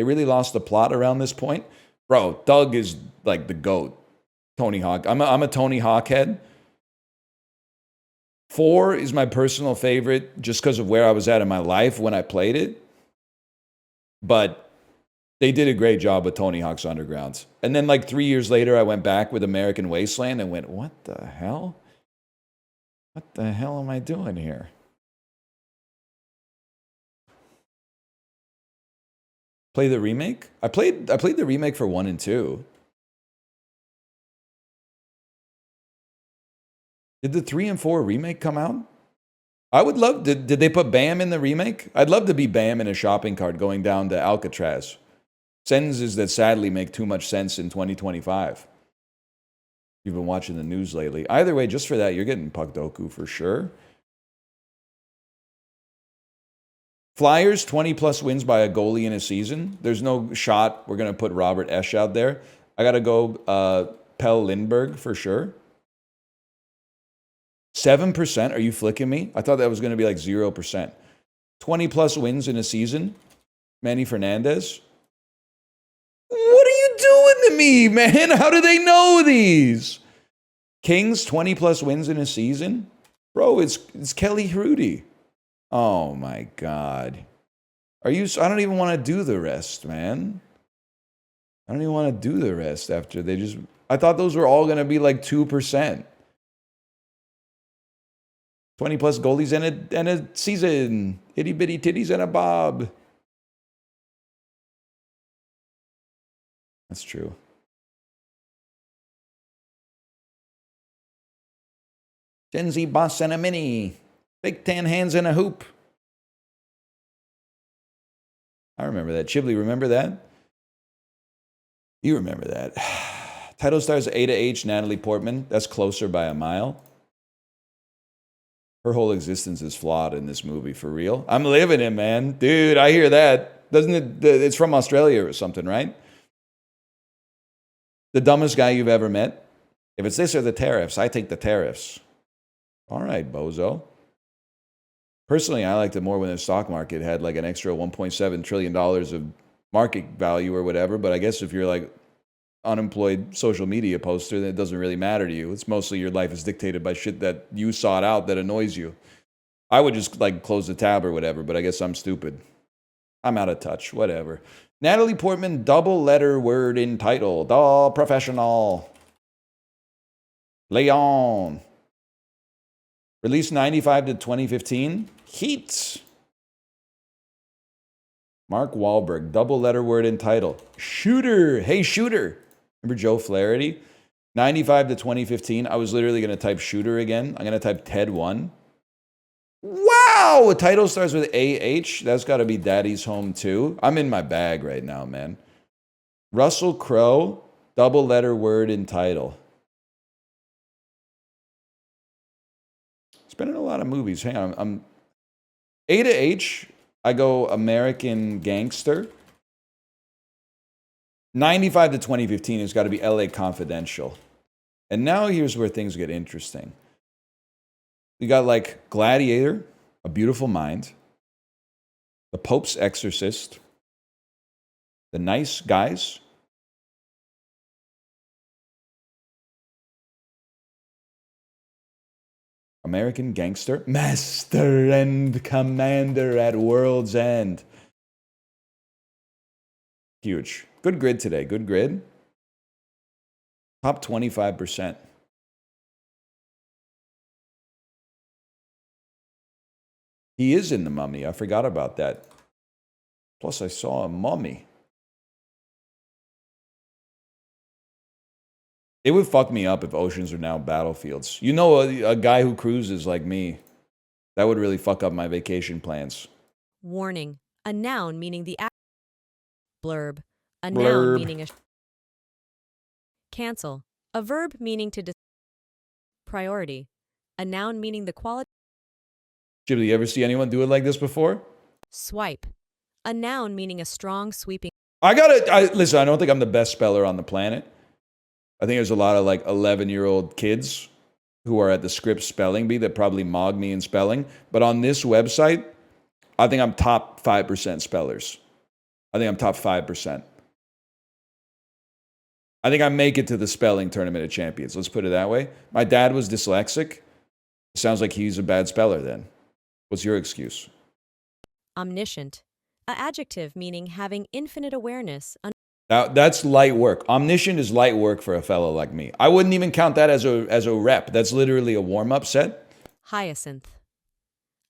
really lost the plot around this point. Bro, Doug is like the GOAT. Tony Hawk. I'm a Tony Hawk head. 4 is my personal favorite just because of where I was at in my life when I played it. But they did a great job with Tony Hawk's Underground. And then like 3 years later, I went back with American Wasteland and went, what the hell? What the hell am I doing here? Play the remake? I played the remake for 1 and 2. Did the 3 and 4 remake come out? I would love, did they put Bam in the remake? I'd love to be Bam in a shopping cart going down to Alcatraz. Sentences that sadly make too much sense in 2025. You've been watching the news lately. Either way, just for that, you're getting Puck Doku for sure. Flyers, 20 plus wins by a goalie in a season. There's no shot we're going to put Robert Esch out there. I got to go Pell Lindbergh for sure. 7%? Are you flicking me? I thought that was going to be like 0%. 20 plus wins in a season. Manny Fernandez. What are you doing to me, man? How do they know these? Kings, 20 plus wins in a season? Bro, it's Kelly Hrudey. Oh my God. I don't even want to do the rest, man. I don't even want to do the rest after I thought those were all going to be like 2%. 20 plus goalies and a season. Itty bitty titties and a bob. That's true. Gen Z boss and a mini. Big tan hands and a hoop. I remember that. Chiblee, remember that? You remember that. Title stars A to H, Natalie Portman. That's closer by a mile. Her whole existence is flawed in this movie, for real. I'm living it, man. Dude, I hear that. Doesn't it? It's from Australia or something, right? The dumbest guy you've ever met? If it's this or the tariffs, I take the tariffs. All right, bozo. Personally, I liked it more when the stock market had like an extra $1.7 trillion of market value or whatever. But I guess if you're like unemployed social media poster, then it doesn't really matter to you. It's mostly your life is dictated by shit that you sought out that annoys you. I would just like close the tab or whatever, but I guess I'm stupid. I'm out of touch, whatever. Natalie Portman, double letter word in title. The Professional. Leon. Released 95 to 2015. Heat. Mark Wahlberg, double letter word in title. Shooter. Hey, Shooter. Remember Joe Flaherty? 95 to 2015. I was literally going to type Shooter again. I'm going to type Ted 1. Wow! A title starts with AH. That's got to be Daddy's Home too. I'm in my bag right now, man. Russell Crowe, double letter word in title. It's been in a lot of movies. Hang on. I'm A to H. I go American Gangster. 95 to 2015 has got to be LA Confidential. And now here's where things get interesting. We got like Gladiator, A Beautiful Mind, The Pope's Exorcist, The Nice Guys, American Gangster, Master and Commander at World's End. Huge. Good grid today. Good grid. Top 25%. He is in The Mummy. I forgot about that. Plus, I saw a mummy. It would fuck me up if oceans are now battlefields. You know, a guy who cruises like me, that would really fuck up my vacation plans. Warning. A noun meaning the act. Blurb. A Blurb. Noun meaning a. Cancel. A verb meaning to. Priority. A noun meaning the quality. Chiblee, you ever see anyone do it like this before? Swipe. A noun meaning a strong sweeping. Listen, I don't think I'm the best speller on the planet. I think there's a lot of like 11-year-old kids who are at the Scripps spelling bee that probably mog me in spelling. But on this website, I think I'm top 5% spellers. I think I'm top 5%. I think I make it to the spelling tournament of champions. Let's put it that way. My dad was dyslexic. Sounds like he's a bad speller then. What's your excuse? Omniscient. A adjective meaning having infinite awareness. Now, that's light work. Omniscient is light work for a fellow like me. I wouldn't even count that as a rep. That's literally a warm-up set. Hyacinth.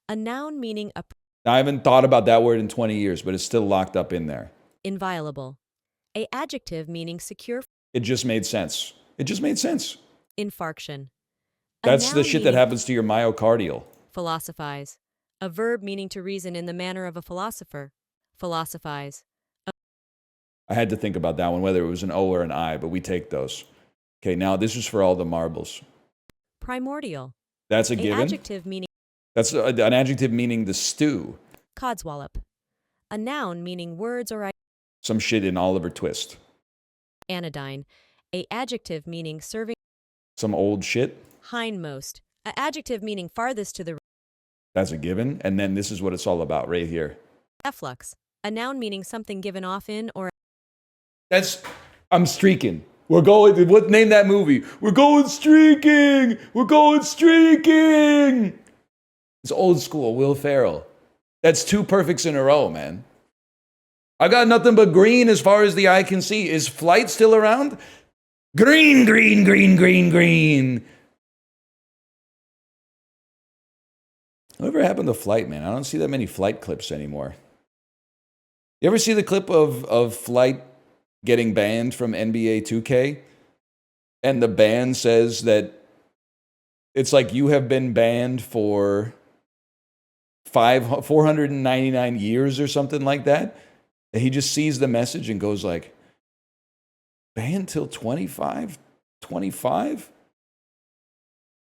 A noun meaning a. Now, I haven't thought about that word in 20 years, but it's still locked up in there. Inviolable. A adjective meaning secure. It just made sense. It just made sense. Infarction. That's the shit that happens to your myocardial. Philosophize. A verb meaning to reason in the manner of a philosopher. Philosophize. I had to think about that one, whether it was an O or an I, but we take those. Okay, now this is for all the marbles. Primordial. That's a given. Adjective meaning. That's an adjective meaning the stew. Codswallop. A noun meaning words or Some shit in Oliver Twist. anodyne. A adjective meaning serving Some old shit. hindmost. A adjective meaning farthest to the That's a given. And then this is what it's all about right here. efflux. A noun meaning something given off in or I'm streaking. We're going, what, name that movie? We're going streaking. We're going streaking. It's old school, Will Ferrell. That's 2 perfects in a row, man. I got nothing but green as far as the eye can see. Is Flight still around? Green, green, green, green, green. Whatever happened to Flight, man? I don't see that many Flight clips anymore. You ever see the clip of Flight getting banned from NBA 2K? And the ban says that it's like you have been banned for 499 years or something like that. And he just sees the message and goes like, banned till 25? 25?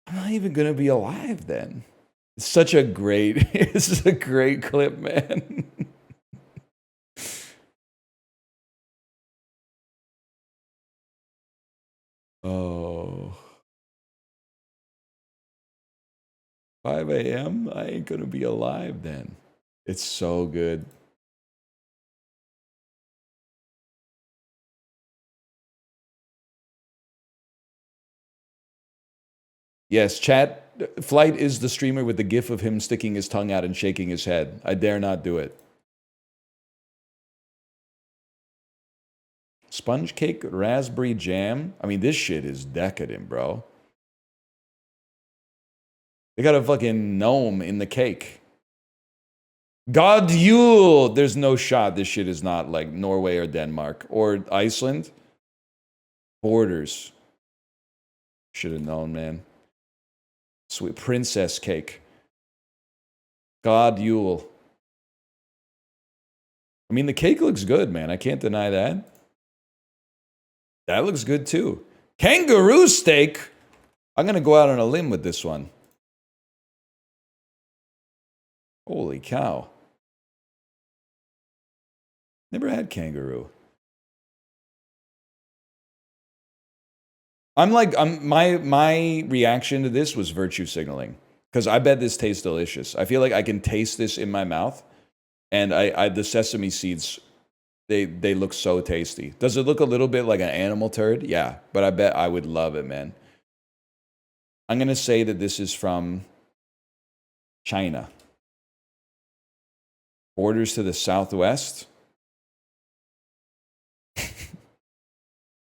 I'm not even going to be alive then. It's such a great, this is a great clip, man. Oh. 5 a.m.? I ain't going to be alive then. It's so good. Yes, chat. Flight is the streamer with the gif of him sticking his tongue out and shaking his head. I dare not do it. Sponge cake, raspberry jam. I mean, this shit is decadent, bro. They got a fucking gnome in the cake. God Yule! There's no shot this shit is not like Norway or Denmark or Iceland. Borders. Should have known, man. Sweet princess cake. God Yule. I mean, the cake looks good, man. I can't deny that. That looks good too. Kangaroo steak. I'm going to go out on a limb with this one. Holy cow. Never had kangaroo. My reaction to this was virtue signaling. Because I bet this tastes delicious. I feel like I can taste this in my mouth. And the sesame seeds, they look so tasty. Does it look a little bit like an animal turd? Yeah, but I bet I would love it, man. I'm going to say that this is from China. Borders to the southwest.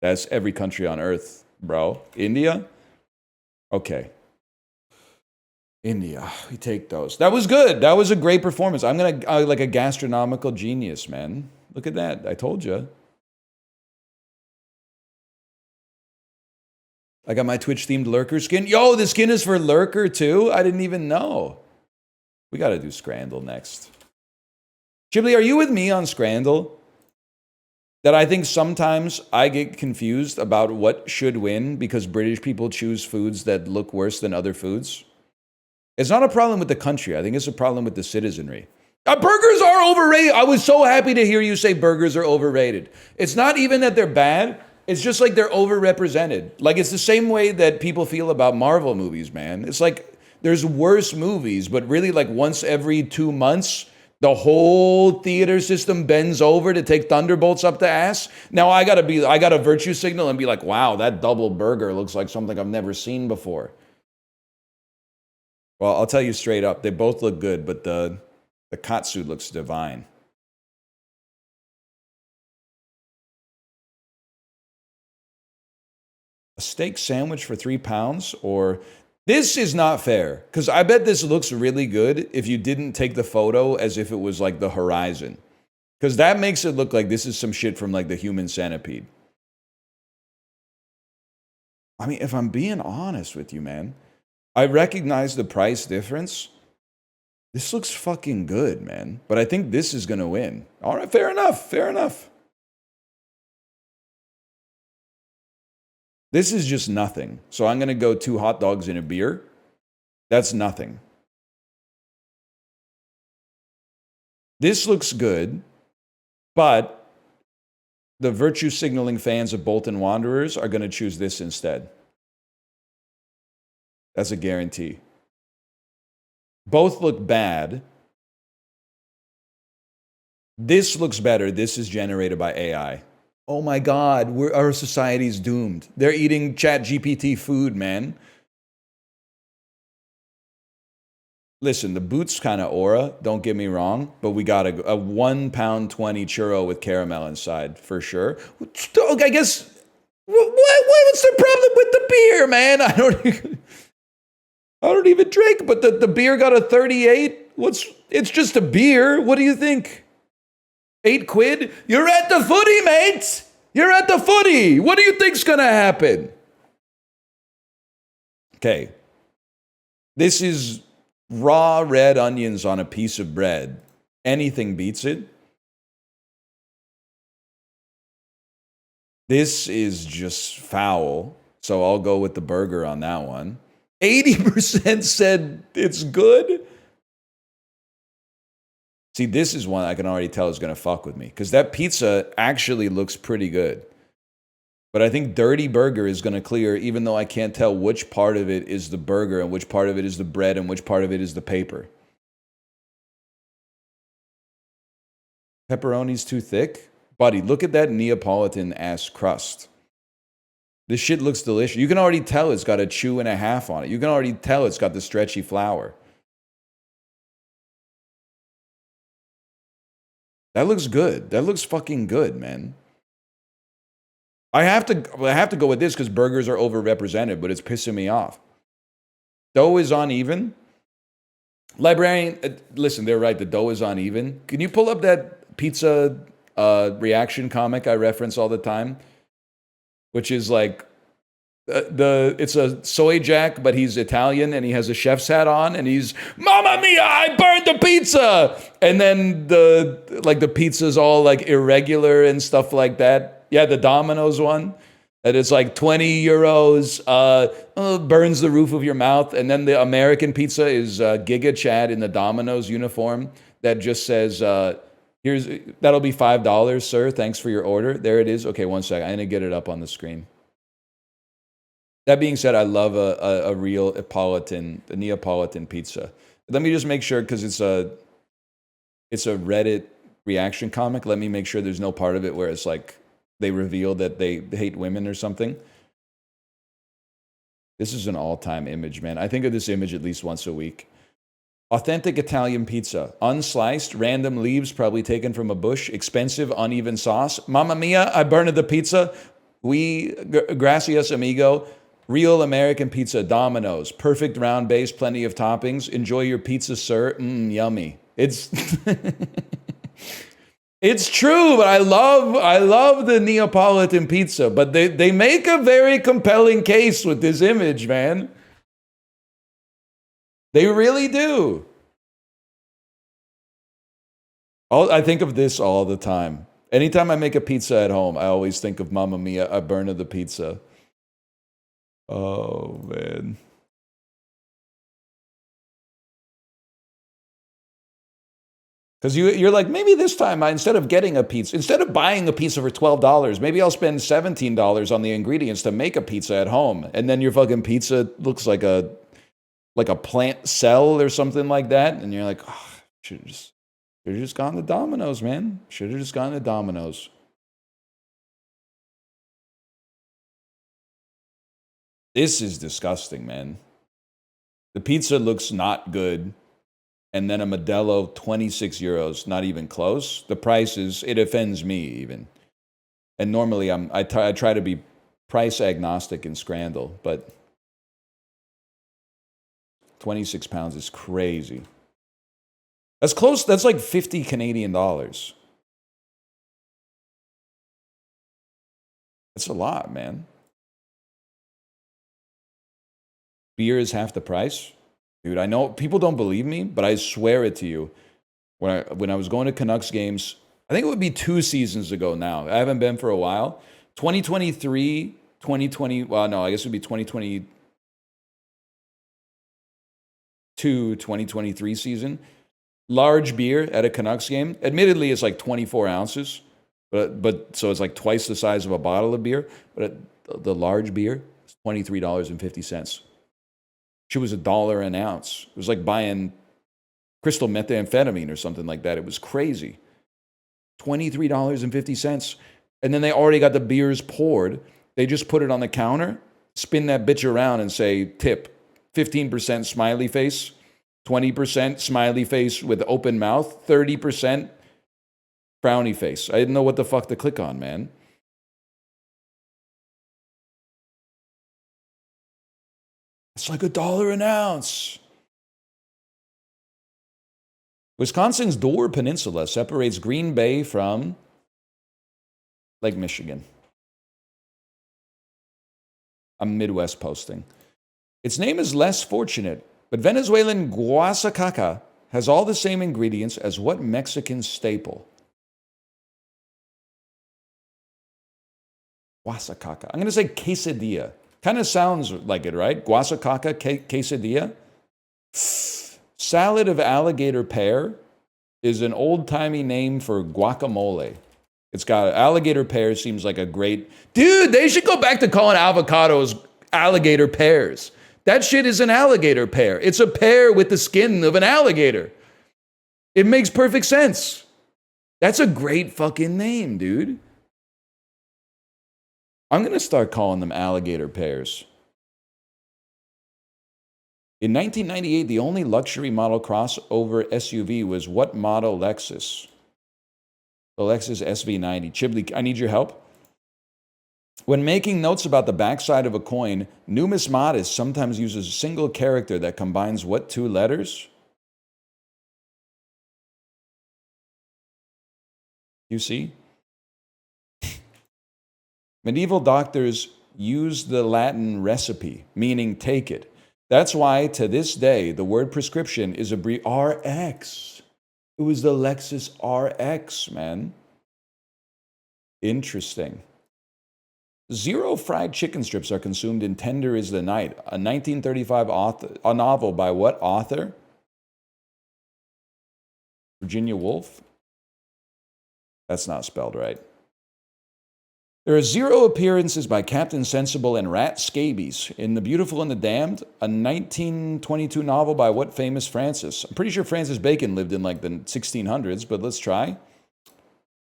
That's every country on earth, bro. India? Okay. India. We take those. That was good. That was a great performance. I'm going to, like a gastronomical genius, man. Look at that. I told you. I got my Twitch-themed Lurker skin. Yo, the skin is for Lurker, too? I didn't even know. We got to do Scrandle next. Chibli, are you with me on Scrandle? That I think sometimes I get confused about what should win because British people choose foods that look worse than other foods. It's not a problem with the country. I think it's a problem with the citizenry. Burgers are overrated. I was so happy to hear you say burgers are overrated. It's not even that they're bad. It's just like they're overrepresented. Like it's the same way that people feel about Marvel movies, man. It's like there's worse movies, but really like once every 2 months, the whole theater system bends over to take Thunderbolts up the ass. Now I gotta virtue signal and be like, wow, that double burger looks like something I've never seen before. Well, I'll tell you straight up, they both look good, but the katsu looks divine. A steak sandwich for £3 or... This is not fair, because I bet this looks really good if you didn't take the photo as if it was like the horizon. Because that makes it look like this is some shit from like the Human Centipede. I mean, if I'm being honest with you, man, I recognize the price difference. This looks fucking good, man. But I think this is going to win. All right, fair enough, fair enough. This is just nothing. So I'm going to go 2 hot dogs and a beer. That's nothing. This looks good, but the virtue signaling fans of Bolton Wanderers are going to choose this instead. That's a guarantee. Both look bad. This looks better. This is generated by AI. Oh my God, our society's doomed. They're eating ChatGPT food, man. Listen, the boot's kind of aura, don't get me wrong, but we got a £1.20 churro with caramel inside, for sure. I guess, what's the problem with the beer, man? I don't even drink, but the beer got a 38. It's just a beer. What do you think? 8 quid? You're at the footy, mate. You're at the footy. What do you think's gonna happen? Okay. This is raw red onions on a piece of bread. Anything beats it. This is just foul. So I'll go with the burger on that one. 80% said it's good. See, this is one I can already tell is going to fuck with me. Because that pizza actually looks pretty good. But I think Dirty Burger is going to clear, even though I can't tell which part of it is the burger and which part of it is the bread and which part of it is the paper. Pepperoni's too thick? Buddy, look at that Neapolitan-ass crust. This shit looks delicious. You can already tell it's got a chew and a half on it. You can already tell it's got the stretchy flour. That looks good. That looks fucking good, man. I have to go with this because burgers are overrepresented, but it's pissing me off. Dough is uneven. Librarian, listen, they're right. The dough is uneven. Can you pull up that pizza reaction comic I reference all the time? Which is like, it's a soy jack, but he's Italian and he has a chef's hat on and he's, Mamma mia, I burned the pizza! And then the pizza's all like irregular and stuff like that. Yeah, the Domino's one. That is like 20 euros, burns the roof of your mouth. And then the American pizza is Giga Chad in the Domino's uniform that just says, that'll be $5, sir. Thanks for your order. There it is. Okay, one second. I'm going to get it up on the screen. That being said, I love a real Neapolitan pizza. Let me just make sure, because it's a Reddit reaction comic. Let me make sure there's no part of it where it's like they reveal that they hate women or something. This is an all-time image, man. I think of this image at least once a week. Authentic Italian pizza. Unsliced, random leaves probably taken from a bush. Expensive, uneven sauce. Mamma mia, I burned the pizza. Gracias, amigo. Real American pizza, Domino's. Perfect round base, plenty of toppings. Enjoy your pizza, sir. Yummy. It's it's true, but I love the Neapolitan pizza. But they make a very compelling case with this image, man. They really do. I think of this all the time. Anytime I make a pizza at home, I always think of Mamma Mia, I burned the pizza. Oh, man. Because you're like, maybe this time, instead of buying a pizza for $12, maybe I'll spend $17 on the ingredients to make a pizza at home. And then your fucking pizza looks like a plant cell or something like that. And you're like, oh, should have just gone to Domino's, man. Should have just gone to Domino's. This is disgusting, man. The pizza looks not good. And then a Modelo, 26 euros, not even close. The price it offends me even. And normally I try to be price agnostic in Scrandle, but 26 pounds is crazy. That's close. That's like 50 Canadian dollars. That's a lot, man. Beer is half the price. Dude, I know people don't believe me, but I swear it to you. When I was going to Canucks games, I think it would be 2 seasons ago now. I haven't been for a while. 2023, 2020, well, no, I guess it would be 2022, 2023 season. large beer at a Canucks game. Admittedly, it's like 24 ounces, but so it's like twice the size of a bottle of beer. But the large beer is $23.50. Shit was $1 an ounce. It was like buying crystal methamphetamine or something like that. It was crazy. $23.50. And then they already got the beers poured. They just put it on the counter, spin that bitch around and say, tip, 15% smiley face, 20% smiley face with open mouth, 30% frowny face. I didn't know what the fuck to click on, man. It's like $1 an ounce. Wisconsin's Door Peninsula separates Green Bay from Lake Michigan. I'm Midwest posting. Its name is less fortunate, but Venezuelan guasacaca has all the same ingredients as what Mexican staple? Guasacaca. I'm going to say quesadilla. Kind of sounds like it, right? Guasacaca, quesadilla. Salad of alligator pear is an old-timey name for guacamole. It's got alligator pear, seems like a great... Dude, they should go back to calling avocados alligator pears. That shit is an alligator pear. It's a pear with the skin of an alligator. It makes perfect sense. That's a great fucking name, dude. I'm going to start calling them alligator pears. In 1998, the only luxury model crossover SUV was what model Lexus? The Lexus SV90. Chibli, I need your help. When making notes about the backside of a coin, numismatist sometimes uses a single character that combines what two letters? You see? Medieval doctors used the Latin recipe, meaning take it. That's why, to this day, the word prescription is RX. It was the Lexus RX, man. Interesting. Zero fried chicken strips are consumed in Tender is the Night, a 1935 a novel by what author? Virginia Woolf? That's not spelled right. There are 0 appearances by Captain Sensible and Rat Scabies in The Beautiful and the Damned, a 1922 novel by what famous Francis? I'm pretty sure Francis Bacon lived in like the 1600s, but let's try.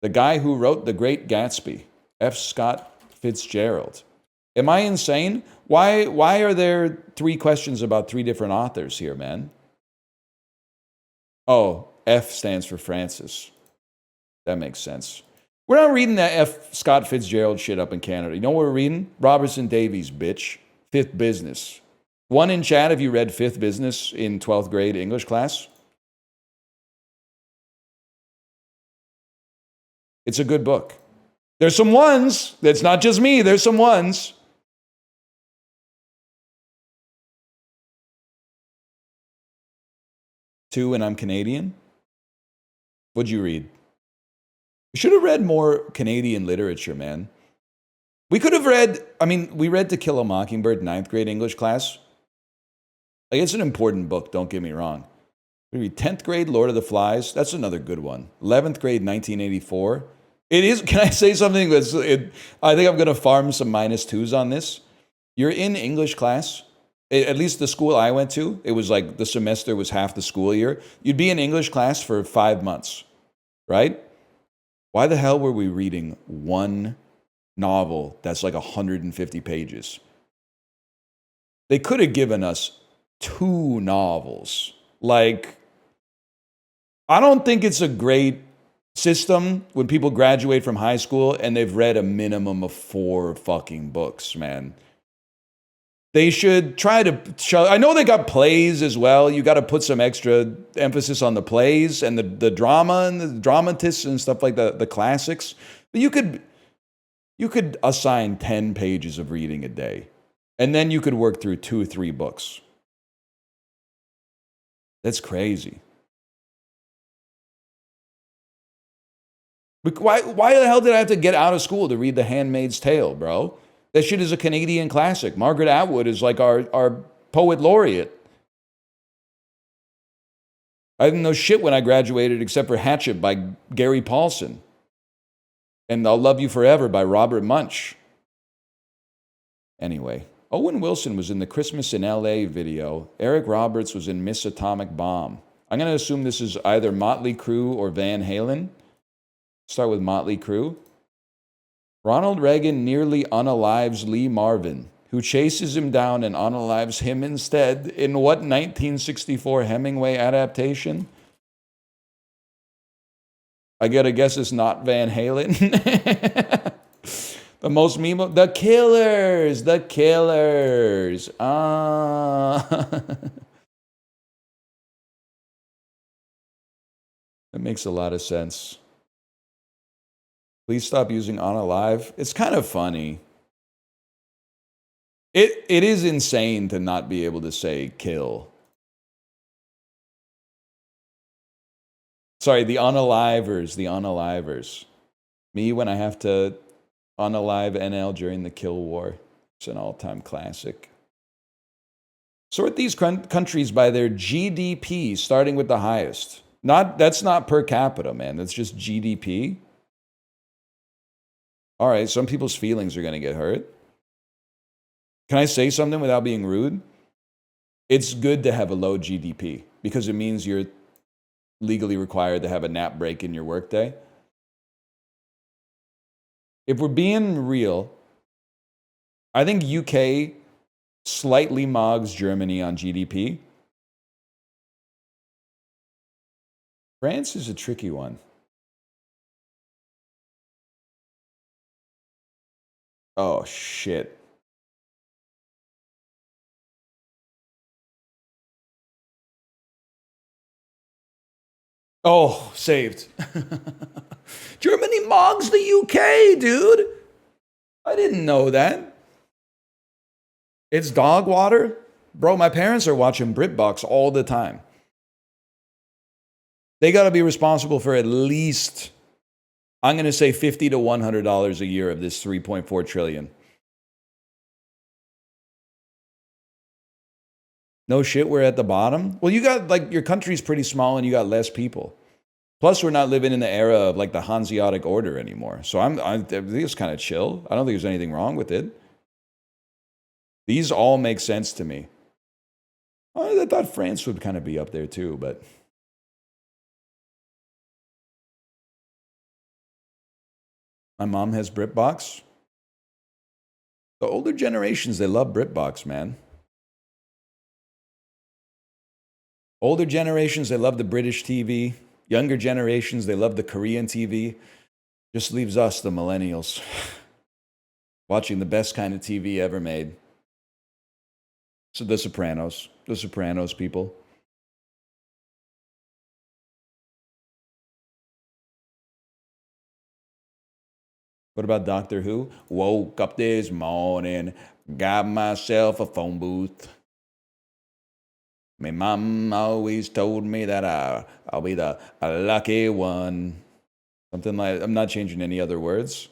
The guy who wrote The Great Gatsby, F. Scott Fitzgerald. Am I insane? Why are there 3 questions about 3 different authors here, man? Oh, F stands for Francis. That makes sense. We're not reading that F. Scott Fitzgerald shit up in Canada. You know what we're reading? Robertson Davies, bitch. Fifth Business. One in chat, have you read Fifth Business in 12th grade English class? It's a good book. There's some ones. It's not just me. There's some ones. Two, and I'm Canadian. What'd you read? We should have read more Canadian literature, man. We could have read, we read To Kill a Mockingbird, 9th grade English class. Like, it's an important book, don't get me wrong. We read 10th grade, Lord of the Flies. That's another good one. 11th grade, 1984. It is, can I say something? I think I'm going to farm some -2s on this. You're in English class, at least the school I went to, it was like the semester was half the school year. You'd be in English class for 5 months, right? Why the hell were we reading one novel that's like 150 pages? They could have given us 2 novels. Like, I don't think it's a great system when people graduate from high school and they've read a minimum of 4 fucking books, man. They should try to show, I know they got plays as well. You got to put some extra emphasis on the plays and the drama and the dramatists and stuff like the classics. But you could assign 10 pages of reading a day. And then you could work through 2 or 3 books. That's crazy. Why the hell did I have to get out of school to read The Handmaid's Tale, bro? That shit is a Canadian classic. Margaret Atwood is like our poet laureate. I didn't know shit when I graduated except for Hatchet by Gary Paulson and I'll Love You Forever by Robert Munch. Anyway, Owen Wilson was in the Christmas in L.A. video. Eric Roberts was in Miss Atomic Bomb. I'm going to assume this is either Motley Crue or Van Halen. Start with Motley Crue. Ronald Reagan nearly unalives Lee Marvin, who chases him down and unalives him instead. In what 1964 Hemingway adaptation? I gotta guess it's not Van Halen. The most meme, The Killers, The Killers. That makes a lot of sense. Please stop using unalive. It's kind of funny. It is insane to not be able to say kill. Sorry, the unalivers, the unalivers. Me when I have to unalive NL during the Kill War. It's an all-time classic. Sort these countries by their GDP, starting with the highest. That's not per capita, man. That's just GDP. All right, some people's feelings are going to get hurt. Can I say something without being rude? It's good to have a low GDP because it means you're legally required to have a nap break in your workday. If we're being real, I think UK slightly mogs Germany on GDP. France is a tricky one. Oh, shit. Oh, saved. Germany mogs the UK, dude. I didn't know that. It's dog water? Bro, my parents are watching BritBox all the time. They got to be responsible for at least, I'm going to say $50 to $100 a year of this 3.4 trillion. No shit, we're at the bottom. Well, you got, like, your country's pretty small and you got less people. Plus, we're not living in the era of, like, the Hanseatic Order anymore. So I think it's kind of chill. I don't think there's anything wrong with it. These all make sense to me. I thought France would kind of be up there too, but... My mom has BritBox. The older generations, they love BritBox, man. Older generations, they love the British TV. Younger generations, they love the Korean TV. Just leaves us, the millennials, watching the best kind of TV ever made. So The Sopranos people. What about Doctor Who? Woke up this morning, got myself a phone booth. My mom always told me that I'll be the lucky one. Something like, I'm not changing any other words.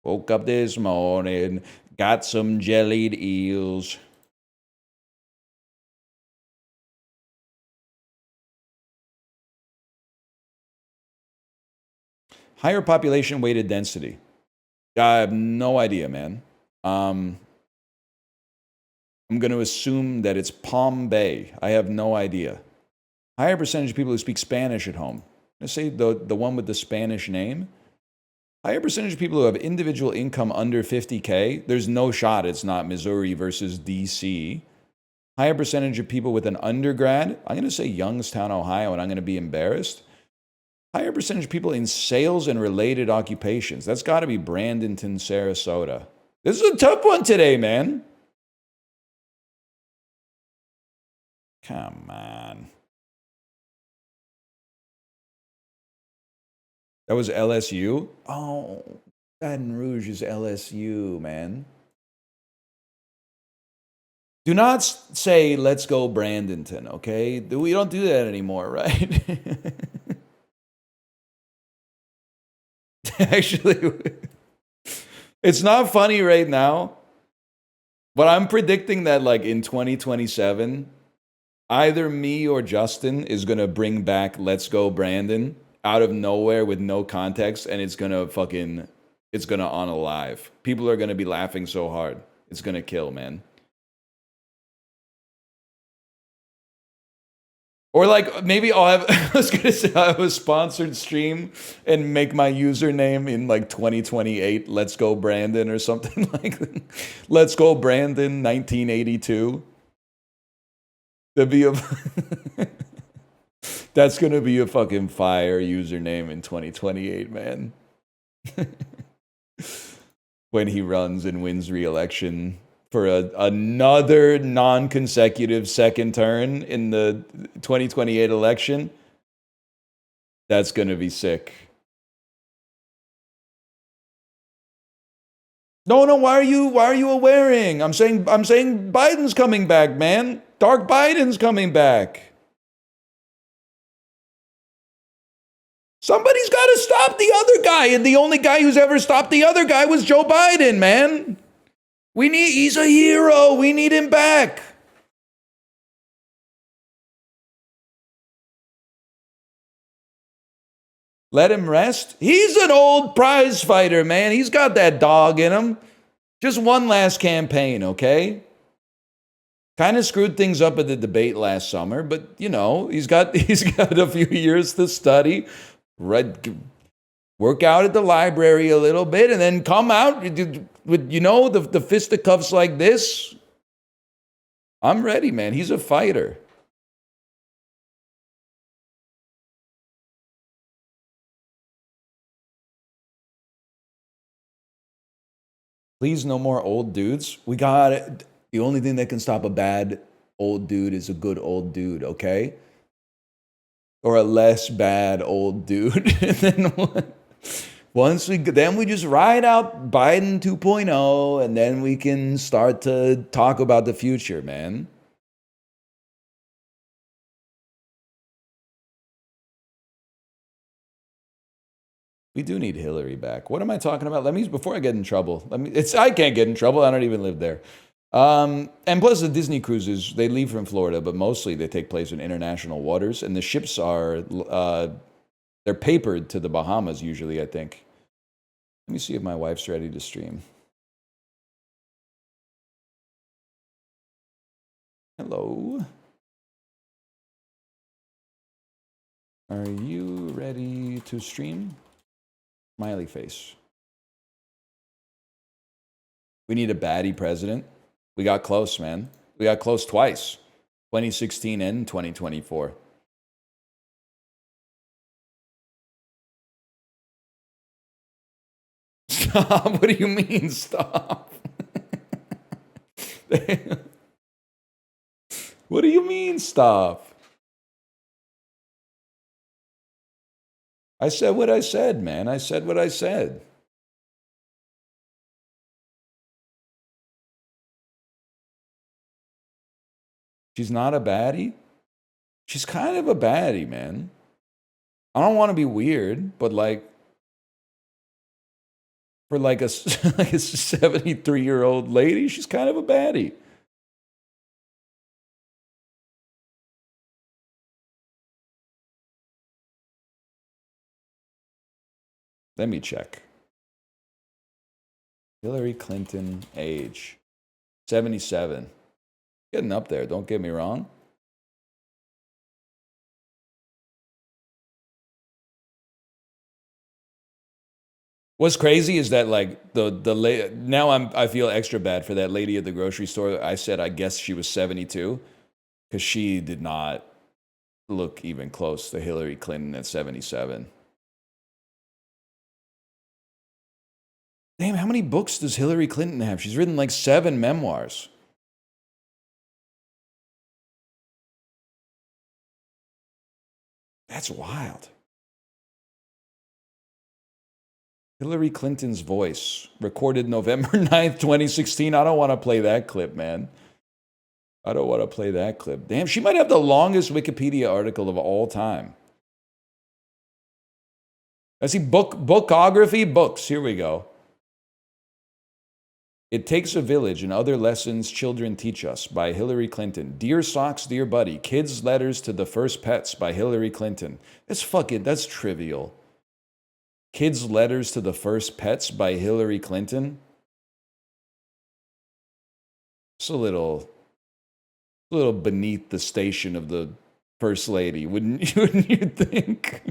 Woke up this morning, got some jellied eels. Higher population weighted density. I have no idea, man. I'm going to assume that it's Palm Bay. I have no idea. Higher percentage of people who speak Spanish at home. Let's say the one with the Spanish name. Higher percentage of people who have individual income under 50K. There's no shot it's not Missouri versus DC. Higher percentage of people with an undergrad. I'm going to say Youngstown, Ohio, and I'm going to be embarrassed. Higher percentage of people in sales and related occupations. That's got to be Bradenton, Sarasota. This is a tough one today, man. Come on. That was LSU? Oh, Baton Rouge is LSU, man. Do not say, let's go Bradenton, okay? We don't do that anymore, right? Actually, it's not funny right now, but I'm predicting that, like, in 2027, either me or Justin is gonna bring back Let's Go Brandon out of nowhere with no context, and it's gonna unalive. People are gonna be laughing so hard. It's gonna kill, man. Or like maybe I'll have I was gonna say I'll have a sponsored stream and make my username in like 2028 Let's Go Brandon or something like that. Let's Go Brandon 1982. That'd be a That's gonna be a fucking fire username in 2028, man. When he runs and wins re-election for another non-consecutive second turn in the 2028 election, that's gonna be sick. No, why are you awaring? I'm saying Biden's coming back, man. Dark Biden's coming back. Somebody's got to stop the other guy, and the only guy who's ever stopped the other guy was Joe Biden, man. He's a hero. We need him back. Let him rest. He's an old prize fighter, man. He's got that dog in him. Just one last campaign, okay? Kind of screwed things up at the debate last summer, but you know, he's got a few years to study, work out at the library a little bit, and then come out with the fisticuffs like this. I'm ready, man. He's a fighter. Please, no more old dudes. We got it. The only thing that can stop a bad old dude is a good old dude, okay? Or a less bad old dude. And then then we just ride out Biden 2.0, and then we can start to talk about the future, man. We do need Hillary back. What am I talking about? Before I get in trouble. I can't get in trouble. I don't even live there. And plus the Disney cruises, they leave from Florida, but mostly they take place in international waters, and the ships are they're papered to the Bahamas usually, I think. Let me see if my wife's ready to stream. Hello. Are you ready to stream? Smiley face. We need a baddie president. We got close, man. We got close twice. 2016 and 2024. Stop. What do you mean, stop? What do you mean, stop? I said what I said, man. I said what I said. She's not a baddie? She's kind of a baddie, man. I don't want to be weird, but like, for like a 73-year-old lady, she's kind of a baddie. Let me check. Hillary Clinton age. 77. Getting up there, don't get me wrong. What's crazy is that like now I feel extra bad for that lady at the grocery store. I said I guess she was 72 because she did not look even close to Hillary Clinton at 77. Damn, how many books does Hillary Clinton have? She's written like 7 memoirs. That's wild. Hillary Clinton's voice, recorded November 9th, 2016. I don't want to play that clip, man. I don't want to play that clip. Damn, she might have the longest Wikipedia article of all time. I see bookography, books. Here we go. It Takes a Village and Other Lessons Children Teach Us by Hillary Clinton. Dear Socks, Dear Buddy, Kids' Letters to the First Pets by Hillary Clinton. That's trivial. Kids' Letters to the First Pets by Hillary Clinton. It's a little beneath the station of the First Lady, wouldn't you think?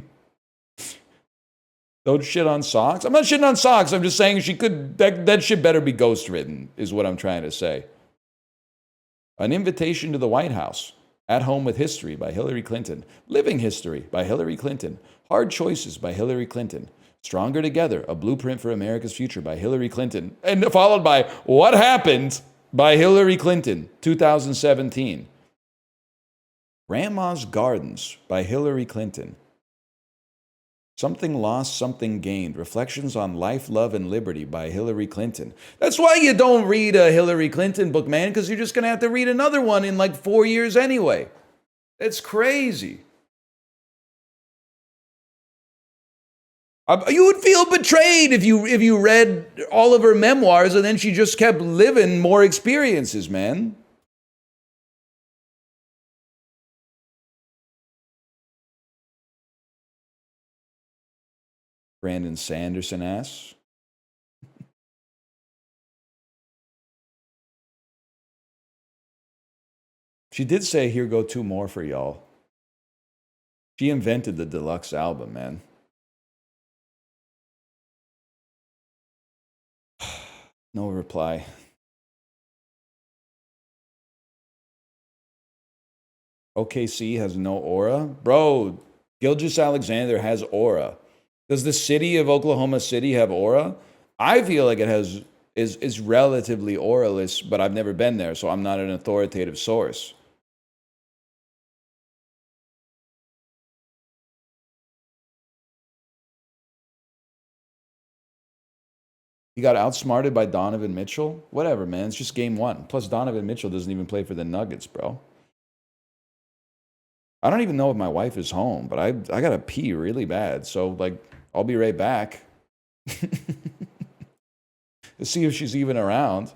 Don't shit on socks. I'm not shitting on socks. I'm just saying that shit better be ghostwritten, is what I'm trying to say. An Invitation to the White House. At Home with History by Hillary Clinton. Living History by Hillary Clinton. Hard Choices by Hillary Clinton. Stronger Together, A Blueprint for America's Future by Hillary Clinton. And followed by What Happened by Hillary Clinton, 2017. Grandma's Gardens by Hillary Clinton. Something Lost, Something Gained. Reflections on Life, Love, and Liberty by Hillary Clinton. That's why you don't read a Hillary Clinton book, man, because you're just going to have to read another one in like 4 years anyway. It's crazy. You would feel betrayed if you read all of her memoirs and then she just kept living more experiences, man. Brandon Sanderson asks. She did say, here go 2 more for y'all. She invented the deluxe album, man. No reply. OKC has no aura? Bro, Gilgeous Alexander has aura. Does the city of Oklahoma City have aura? I feel like it is relatively auraless, but I've never been there, so I'm not an authoritative source. He got outsmarted by Donovan Mitchell? Whatever, man. It's just game 1. Plus, Donovan Mitchell doesn't even play for the Nuggets, bro. I don't even know if my wife is home, but I gotta pee really bad. So, like, I'll be right back. To see if she's even around.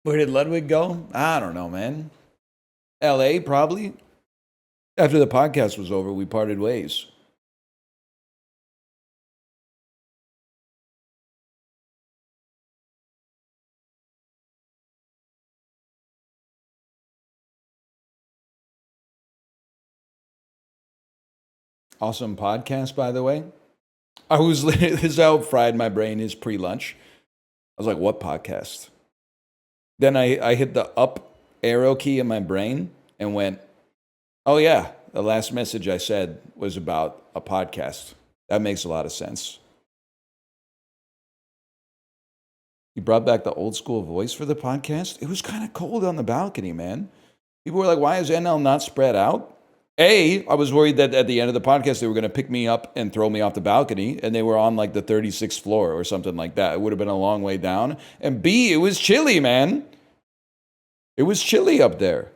Where did Ludwig go? I don't know, man. LA, probably. After the podcast was over, we parted ways. Awesome podcast, by the way. This is how fried my brain is pre-lunch. I was like, what podcast? Then I hit the up arrow key in my brain and went, oh yeah, the last message I said was about a podcast. That makes a lot of sense. You brought back the old school voice for the podcast? It was kind of cold on the balcony, man. People were like, why is NL not spread out? I was worried that at the end of the podcast, they were going to pick me up and throw me off the balcony, and they were on like the 36th floor or something like that. It would have been a long way down. And B, it was chilly, man. It was chilly up there.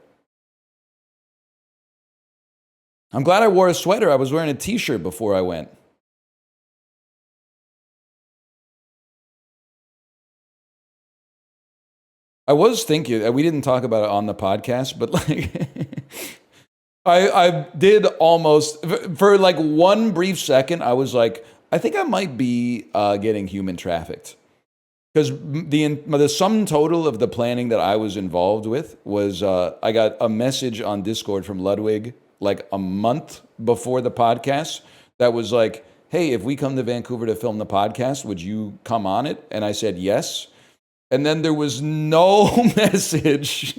I'm glad I wore a sweater. I was wearing a t-shirt before I went. I was thinking, we didn't talk about it on the podcast, but like, I did almost, for like one brief second, I was like, I think I might be getting human trafficked. Because the sum total of the planning that I was involved with was I got a message on Discord from Ludwig like a month before the podcast that was like, hey, if we come to Vancouver to film the podcast, would you come on it? And I said yes. And then there was no message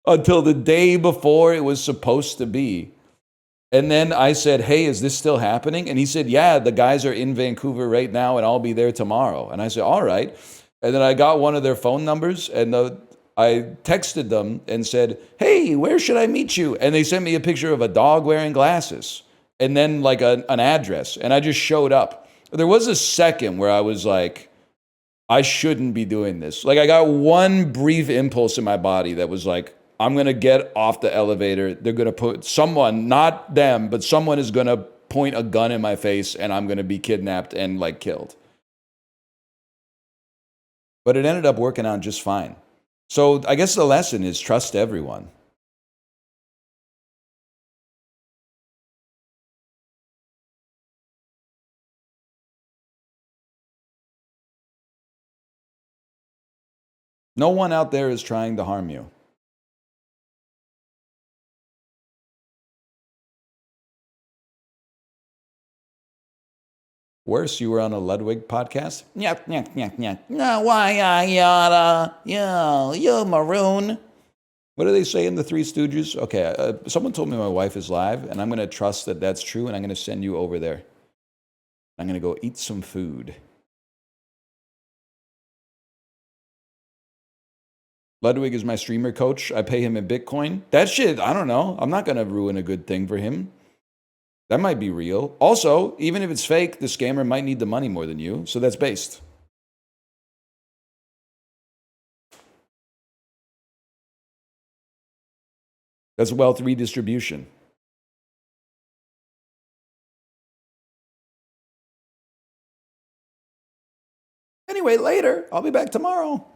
until the day before it was supposed to be. And then I said, hey, is this still happening? And he said, yeah, the guys are in Vancouver right now and I'll be there tomorrow. And I said, all right. And then I got one of their phone numbers and I texted them and said, hey, where should I meet you? And they sent me a picture of a dog wearing glasses and then like an address. And I just showed up. There was a second where I was like, I shouldn't be doing this. Like I got one brief impulse in my body that was like, I'm going to get off the elevator. They're going to put someone, not them, but someone is going to point a gun in my face and I'm going to be kidnapped and like killed. But it ended up working out just fine. So I guess the lesson is trust everyone. No one out there is trying to harm you. Worse, you were on a Ludwig podcast? No, why I yada? Yo, maroon. What do they say in the Three Stooges? Okay, someone told me my wife is live, and I'm going to trust that that's true, and I'm going to send you over there. I'm going to go eat some food. Ludwig is my streamer coach. I pay him in Bitcoin. That shit, I don't know. I'm not going to ruin a good thing for him. That might be real. Also, even if it's fake, the scammer might need the money more than you, so that's based. That's wealth redistribution. Anyway, later. I'll be back tomorrow.